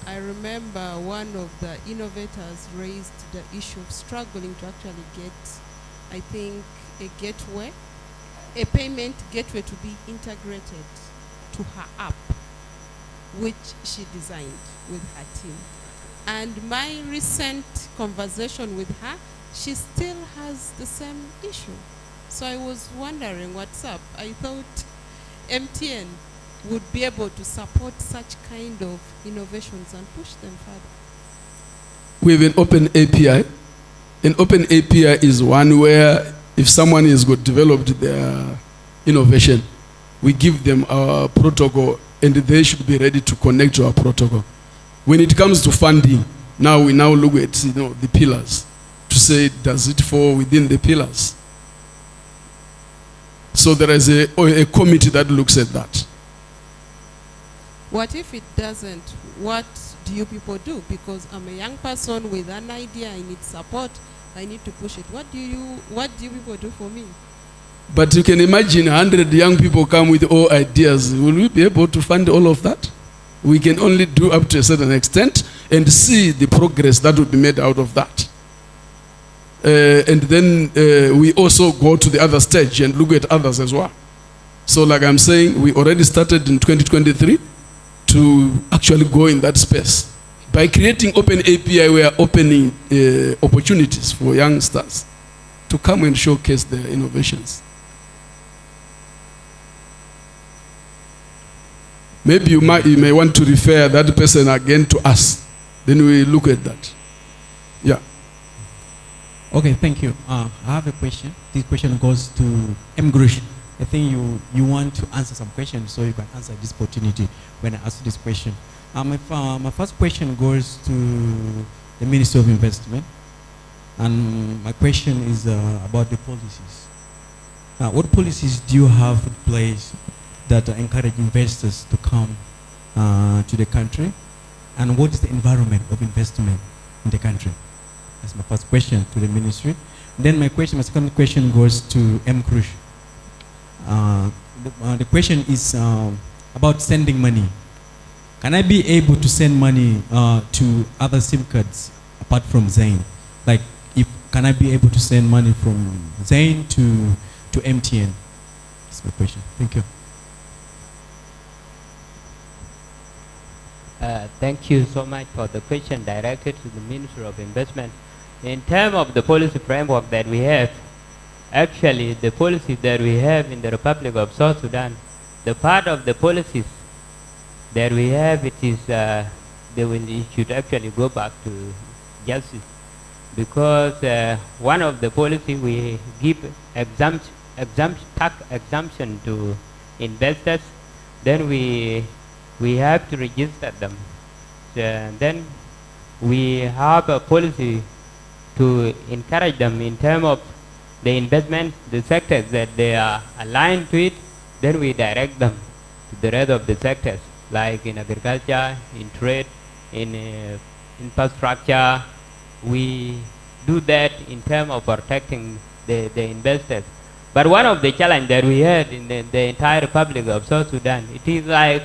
Speaker 10: I remember one of the innovators raised the issue of struggling to actually get, I think, a gateway, a payment gateway to be integrated to her app, which she designed with her team. And my recent conversation with her, she still has the same issue. So I was wondering what's up. I thought MTN would be able to support such kind of innovations and push them further.
Speaker 5: We have an open API. An open API is one where if someone has got developed their innovation, we give them our protocol and they should be ready to connect to our protocol. When it comes to funding, now we now look at the pillars to say, does it fall within the pillars? So there is a committee that looks at that.
Speaker 10: What if it doesn't? What do you people do? Because I'm a young person with an idea, I need support, I need to push it. What do you people do for me?
Speaker 5: But you can imagine 100 young people come with all ideas. Will we be able to fund all of that? We can only do up to a certain extent and see the progress that will be made out of that. And then we also go to the other stage and look at others as well. So like I'm saying, we already started in 2023 to actually go in that space. By creating open API, we are opening opportunities for youngsters to come and showcase their innovations. Maybe you may want to refer that person again to us. Then we look at that. Yeah.
Speaker 6: Okay, thank you. I have a question. This question goes to Mgrush. I think you want to answer some questions, so you can answer this opportunity when I ask this question. My first question goes to the Ministry of Investment. And my question is about the policies. What policies do you have in place that encourage investors to come to the country? And what is the environment of investment in the country? That's my first question to the ministry. Then my second question goes to M. Krush. The question is about sending money. Can I be able to send money to other SIM cards apart from Zain? Like, can I be able to send money from Zain to MTN? That's my question. Thank you.
Speaker 3: Thank you so much for the question directed to the Ministry of Investment. In terms of the policy framework that we have, actually the policies that we have in the Republic of South Sudan, the part of the policies that we have, it should actually go back to justice, because one of the policies we give tax exemption to investors, then we have to register them. Then we have a policy to encourage them in terms of the investment, the sectors that they are aligned to it, then we direct them to the rest of the sectors, like in agriculture, in trade, in infrastructure. We do that in terms of protecting the investors. But one of the challenges that we had in the entire Republic of South Sudan, it is like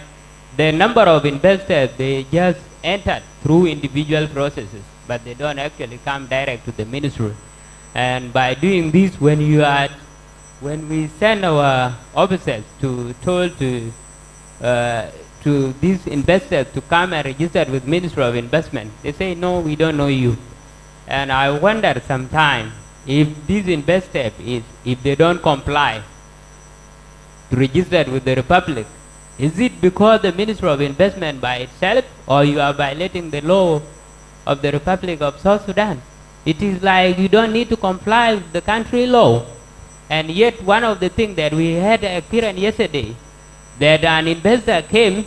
Speaker 3: the number of investors, they just entered through individual processes, but they don't actually come direct to the ministry. And by doing this, when we send our officers to these investors to come and register with Ministry of Investment, they say, no, we don't know you. And I wonder sometimes if these investors, if they don't comply to register with the Republic, is it because the Ministry of Investment by itself, or you are violating the law of the Republic of South Sudan? It is like you don't need to comply with the country law. And yet one of the things that we had experience yesterday, that an investor came,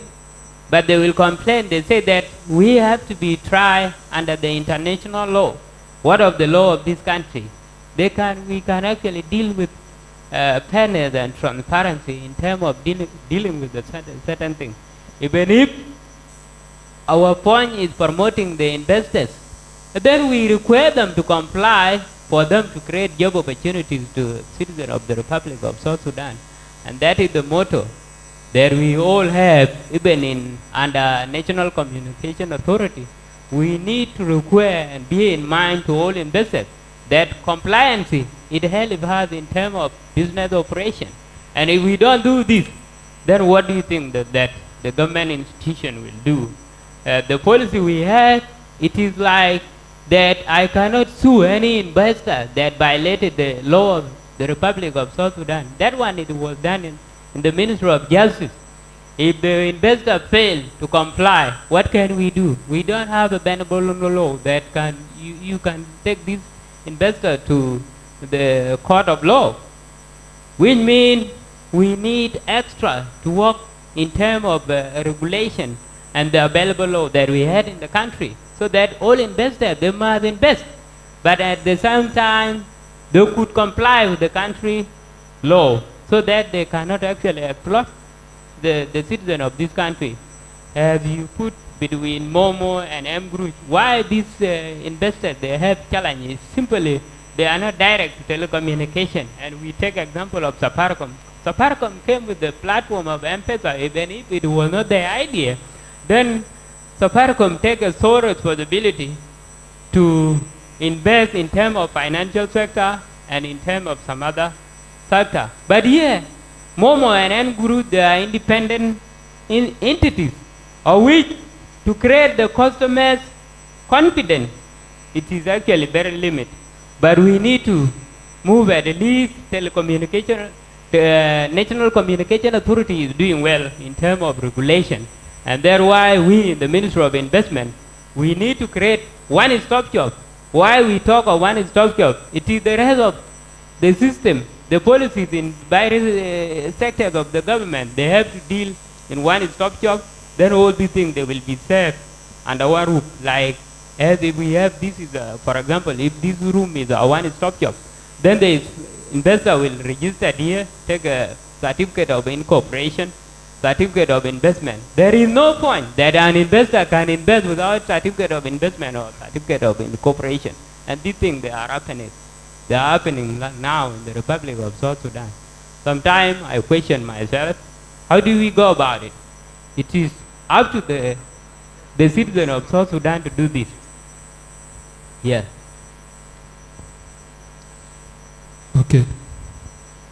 Speaker 3: but they will complain, they say that we have to be tried under the international law. What of the law of this country? We can actually deal with fairness and transparency in terms of dealing with the certain things. Even if our point is promoting the investors, then we require them to comply for them to create job opportunities to citizens of the Republic of South Sudan. And that is the motto that we all have, even under National Communication Authority. We need to require and bear in mind to all investors that compliance, it helps us in terms of business operation. And if we don't do this, then what do you think that the government institution will do? The policy we have, it is like that I cannot sue any investor that violated the law of the Republic of South Sudan. That one, it was done in the Ministry of Justice. If the investor fails to comply, what can we do? We don't have a benevolent law that you can take this investor to the court of law, which means we need extra to work in terms of regulation and the available law that we had in the country, so that all investors, they must invest, but at the same time they could comply with the country law, so that they cannot actually exploit the citizen of this country. Have you put between Momo and M-Group, why these investors, they have challenges? Simply, they are not direct to telecommunication. And we take example of Safaricom. Safaricom came with the platform of M-Pesa, even if it was not their idea. Then Safaricom take a sole responsibility to invest in terms of financial sector and in terms of some other sector. But here, Momo and M-Group, they are independent entities, of which to create the customers confidence, it is actually very limited. But we need to move at least telecommunication. The National Communication Authority is doing well in terms of regulation. And that's why we in the Ministry of Investment, we need to create one-stop shop. Why we talk of one-stop shop? It is the rest of the system, the policies in various sectors of the government. They have to deal in one-stop shop. Then all these things, they will be served under one roof. Like as if we have this is for example, if this room is a one-stop shop, then the investor will register here, take a certificate of incorporation, certificate of investment. There is no point that an investor can invest without certificate of investment or certificate of incorporation. And these things, they are happening. They are happening now in the Republic of South Sudan. Sometimes I question myself, how do we go about it? It is up to the citizen of South Sudan to do this. Yes.
Speaker 17: Okay.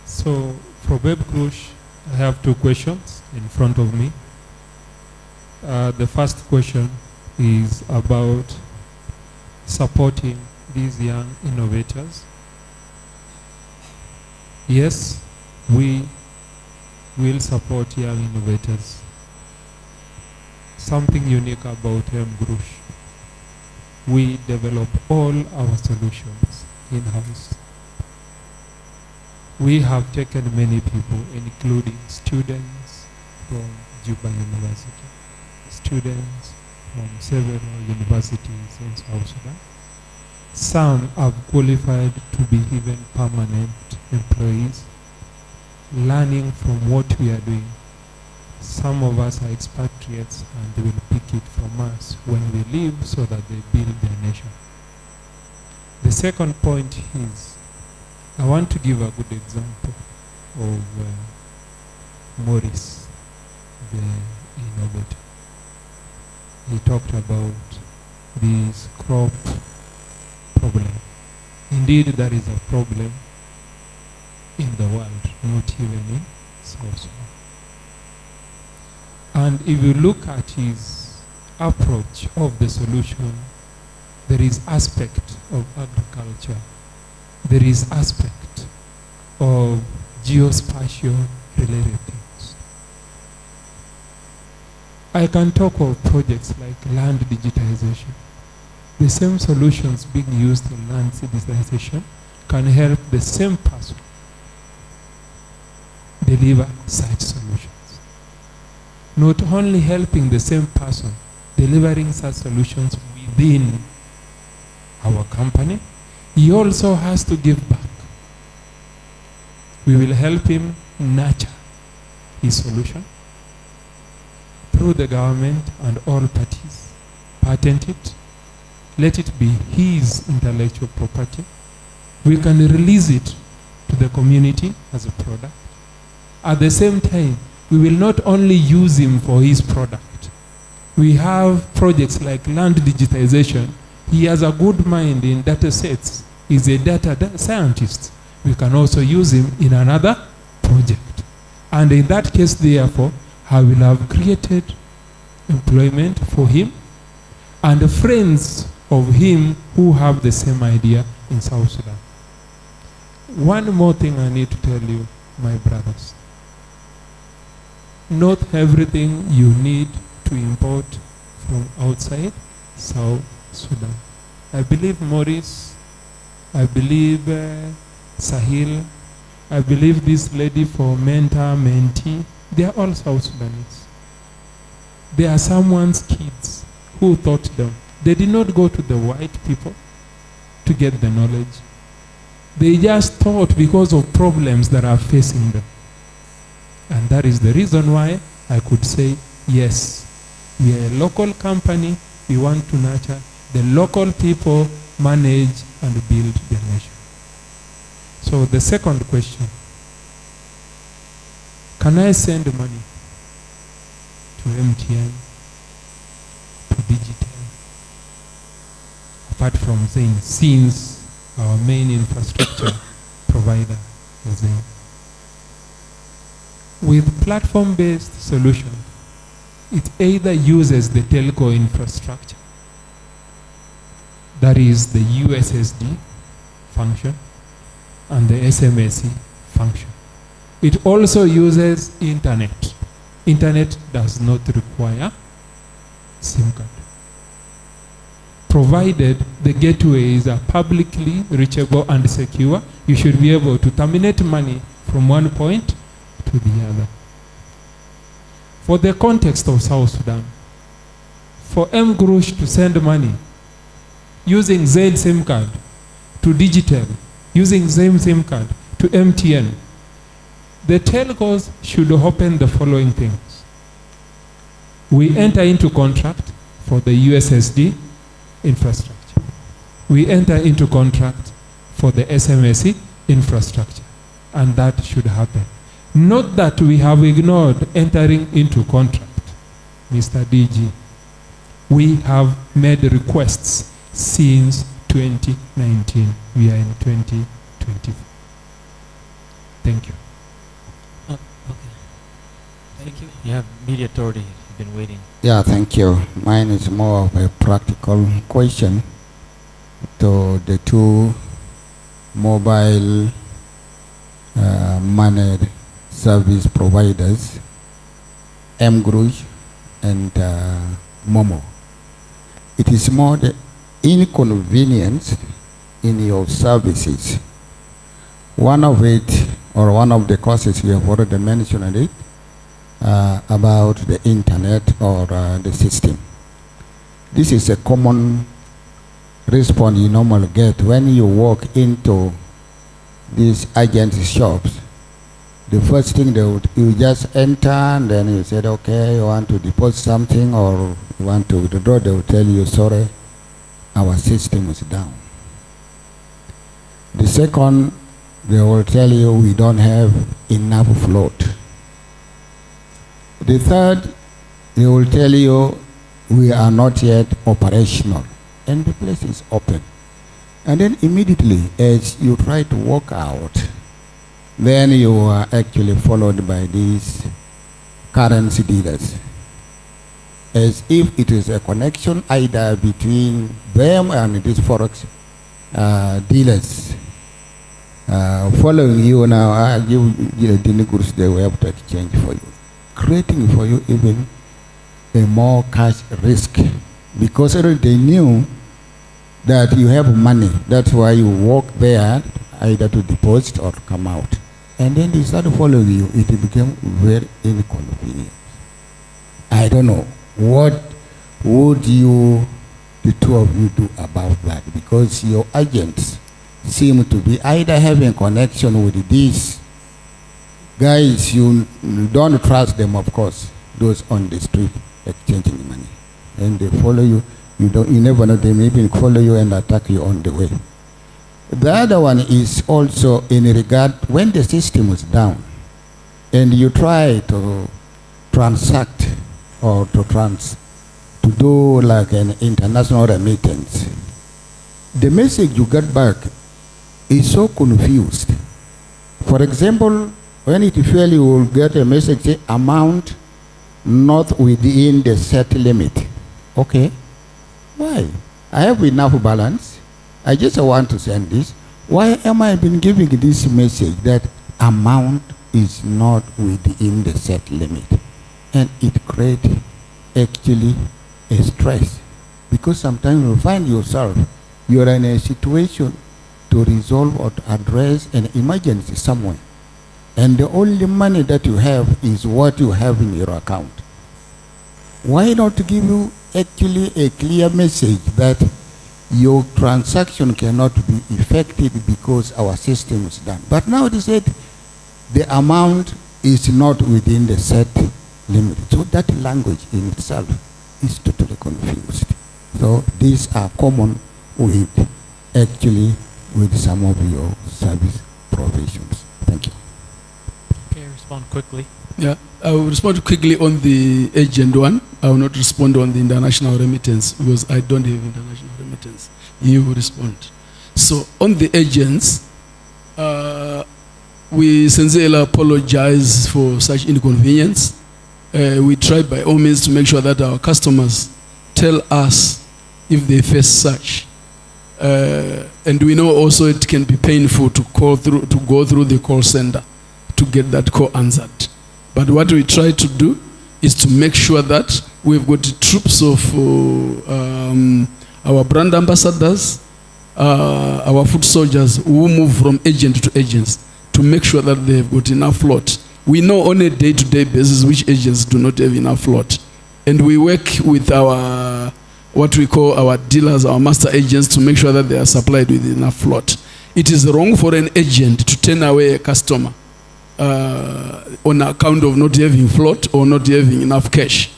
Speaker 17: So for Web Crush, I have two questions in front of me. The first question is about supporting these young innovators. Yes, we will support young innovators. Something unique about MGrush, we develop all our solutions in-house. We have taken many people, including students from Juba University, students from several universities in South Sudan. Some have qualified to be even permanent employees, learning from what we are doing. Some of us are expatriates and they will pick it from us when we leave so that they build their nation. The second point is, I want to give a good example of Maurice, the innovator. He talked about this crop problem. Indeed, there is a problem in the world, not even in South Sudan. And if you look at his approach of the solution, there is aspect of agriculture, there is aspect of geospatial related things. I can talk of projects like land digitization. The same solutions being used in land digitization can help the same person deliver such solutions. Not only helping the same person, delivering such solutions within our company, he also has to give back. We will help him nurture his solution through the government and all parties. Patent it. Let it be his intellectual property. We can release it to the community as a product. At the same time, we will not only use him for his product. We have projects like land digitization. He has a good mind in data sets. He's a data scientist. We can also use him in another project. And in that case, therefore, I will have created employment for him and friends of him who have the same idea in South Sudan. One more thing I need to tell you, my brothers. Not everything you need to import from outside South Sudan. I believe Maurice, I believe Sahil, I believe this lady for mentor, mentee, they are all South Sudanese. They are someone's kids who taught them. They did not go to the white people to get the knowledge. They just taught because of problems that are facing them. And that is the reason why I could say, yes, we are a local company. We want to nurture the local people, manage and build the nation. So the second question, can I send money to MTN, to Digital, apart from saying, since our main infrastructure provider is there? With platform-based solution, it either uses the telco infrastructure that is the USSD function and the SMSC function. It also uses internet. Internet does not require SIM card. Provided the gateways are publicly reachable and secure, you should be able to terminate money from one point to the other. For the context of South Sudan, for Mgrush to send money using Z SIM card to Digital, using same SIM card to MTN, the telcos should open the following things. We enter into contract for the USSD infrastructure. We enter into contract for the SMSC infrastructure, and that should happen. Not that we have ignored entering into contract, Mr. DG. We have made requests since 2019. We are in 2024. Thank you.
Speaker 1: Okay. Thank you. You have media authority. You've been waiting.
Speaker 11: Yeah, thank you. Mine is more of a practical question to the two mobile money service providers, Mgrush and Momo. It is more the inconvenience in your services. One of it, or one of the causes you have already mentioned it, about the internet or the system. This is a common response you normally get when you walk into these agent shops. The first thing you just enter and then you said, okay, you want to deposit something or you want to withdraw, they will tell you, sorry, our system is down. The second, they will tell you we don't have enough float. The third, they will tell you we are not yet operational and the place is open. And then immediately as you try to walk out, then you are actually followed by these currency dealers, as if it is a connection either between them and these forex dealers following you now. You the goods they will have to exchange for you, creating for you even a more cash risk, because they knew that you have money. That's why you walk there either to deposit or come out. And then they started following you. It became very inconvenient. I don't know. What would you, the two of you, do about that? Because your agents seem to be either having connection with these guys, you don't trust them, of course, those on the street exchanging money. And they follow you. You never know, they may even follow you and attack you on the way. The other one is also in regard when the system is down and you try to transact or to do like an international remittance. The message you get back is so confused. For example, when it fails, you will get a message say amount not within the set limit. Okay. Why? I have enough balance. I just want to send this. Why am I been giving this message that amount is not within the set limit? And it creates actually a stress, because sometimes you find yourself, you're in a situation to resolve or to address an emergency somewhere. And the only money that you have is what you have in your account. Why not give you actually a clear message that your transaction cannot be effective because our system is down? But now they said the amount is not within the set limit. So that language in itself is totally confused. So these are common with actually with some of your service provisions. Thank you.
Speaker 1: Okay, respond quickly.
Speaker 5: Yeah, I will respond quickly on the agent one. I will not respond on the international remittance because I don't have international remittance. You will respond. So on the agents, we sincerely apologize for such inconvenience. We try by all means to make sure that our customers tell us if they face such. And we know also it can be painful to go through the call center to get that call answered. But what we try to do is to make sure that we've got troops of our brand ambassadors, our foot soldiers who move from agent to agents to make sure that they've got enough lot. We know on a day-to-day basis which agents do not have enough lot. And we work with our, what we call our dealers, our master agents, to make sure that they are supplied with enough lot. It is wrong for an agent to turn away a customer on account of not having float or not having enough cash.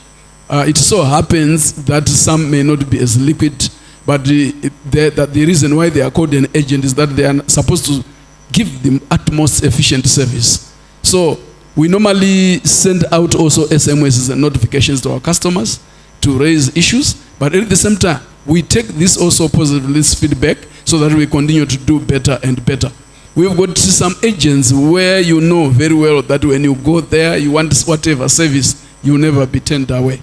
Speaker 5: It so happens that some may not be as liquid, but the reason why they are called an agent is that they are supposed to give the utmost efficient service. So we normally send out also SMSs and notifications to our customers to raise issues, but at the same time, we take this also positive, this feedback, so that we continue to do better and better. We've got some agents where you know very well that when you go there, you want whatever service, you'll never be turned away.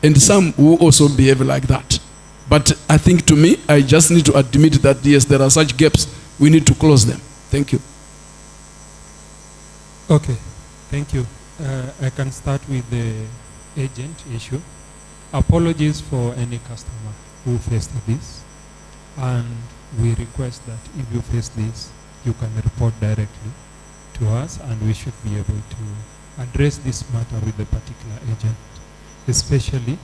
Speaker 5: And some will also behave like that. But I think, to me, I just need to admit that yes, there are such gaps, we need to close them. Thank you.
Speaker 17: Okay, thank you. I can start with the agent issue. Apologies for any customer who faced this, and we request that if you face this, you can report directly to us, and we should be able to address this matter with the particular agent, especially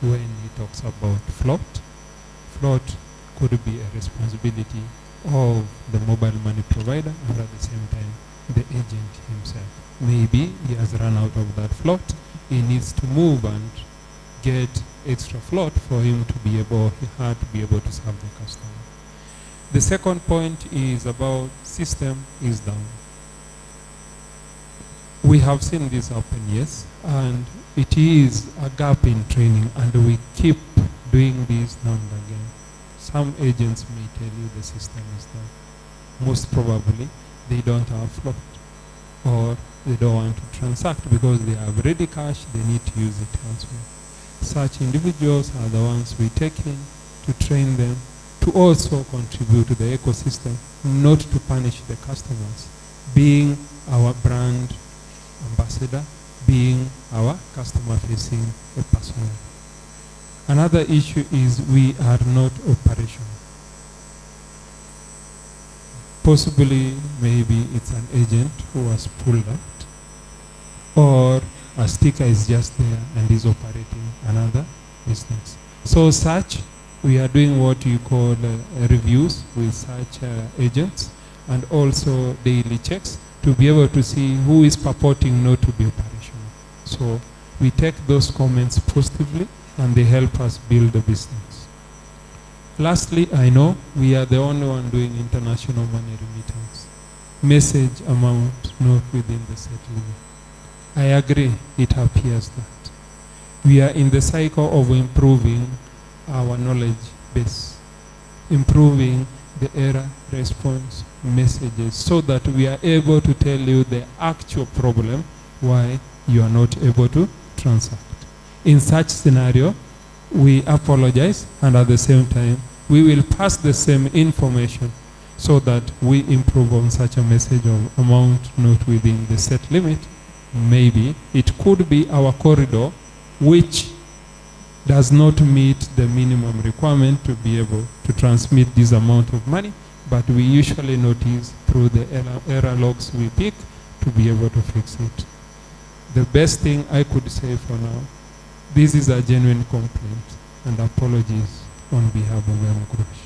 Speaker 17: when he talks about float. Float could be a responsibility of the mobile money provider, and at the same time, the agent himself. Maybe he has run out of that float. He needs to move and get extra float for him to be able, he had to be able to serve the customer. The second point is about system is down. We have seen this happen, yes, and it is a gap in training, and we keep doing this now and again. Some agents may tell you the system is down. Most probably, they don't have float, or they don't want to transact because they have ready cash, they need to use it elsewhere. Such individuals are the ones we take in to train them to also contribute to the ecosystem, not to punish the customers, being our brand ambassador, being our customer-facing personnel. Another issue is we are not operational. Possibly, maybe it's an agent who was pulled out, or a sticker is just there and is operating another business. So such, we are doing what you call reviews with such agents, and also daily checks to be able to see who is purporting not to be operational. So we take those comments positively, and they help us build the business. Lastly, I know we are the only one doing international money remittance. Message amount not within the set limit. I agree, it appears that. We are in the cycle of improving our knowledge base, improving the error response messages so that we are able to tell you the actual problem why you are not able to transact. In such scenario, we apologize, and at the same time, we will pass the same information so that we improve on such a message of amount not within the set limit. Maybe it could be our corridor, which does not meet the minimum requirement to be able to transmit this amount of money, but we usually notice through the error logs we pick to be able to fix it. The best thing I could say for now, this is a genuine complaint, and apologies on behalf of MGrush.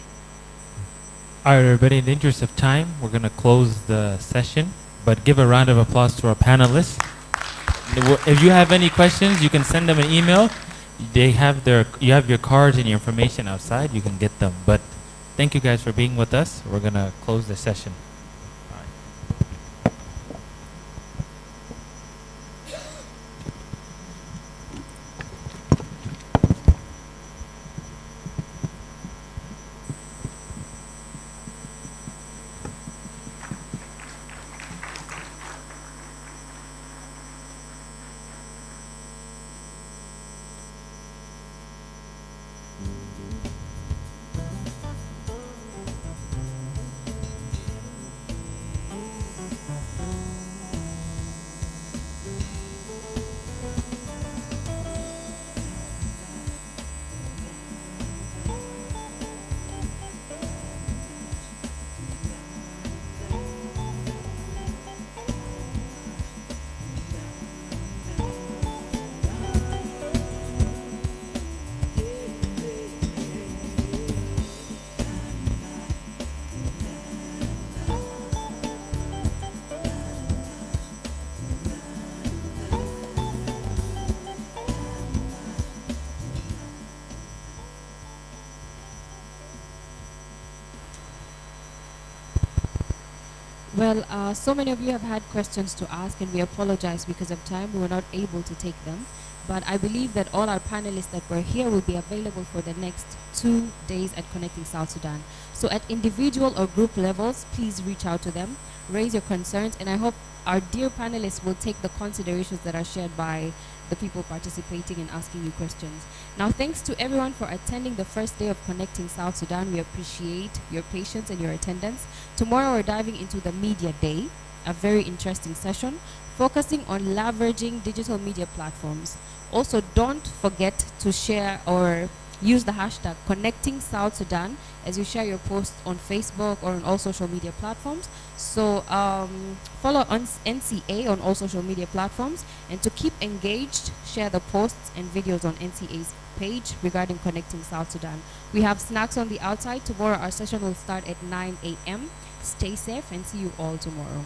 Speaker 1: All right, everybody, in the interest of time, we're going to close the session, but give a round of applause to our panelists. If you have any questions, you can send them an email. They have you have your cards and your information outside. You can get them. But thank you guys for being with us. We're going to close the session.
Speaker 4: Well, so many of you have had questions to ask, and we apologize because of time. We were not able to take them. But I believe that all our panelists that were here will be available for the next 2 days at Connecting South Sudan. So at individual or group levels, please reach out to them, raise your concerns, and I hope our dear panelists will take the considerations that are shared by the people participating and asking you questions. Now, thanks to everyone for attending the first day of Connecting South Sudan. We appreciate your patience and your attendance. Tomorrow, we're diving into the Media Day, a very interesting session, focusing on leveraging digital media platforms. Also, don't forget to share or use the hashtag Connecting South Sudan as you share your posts on Facebook or on all social media platforms. So follow NCA on all social media platforms, and to keep engaged, share the posts and videos on NCA's page regarding Connecting South Sudan. We have snacks on the outside. Tomorrow our session will start at 9 a.m. Stay safe and see you all tomorrow.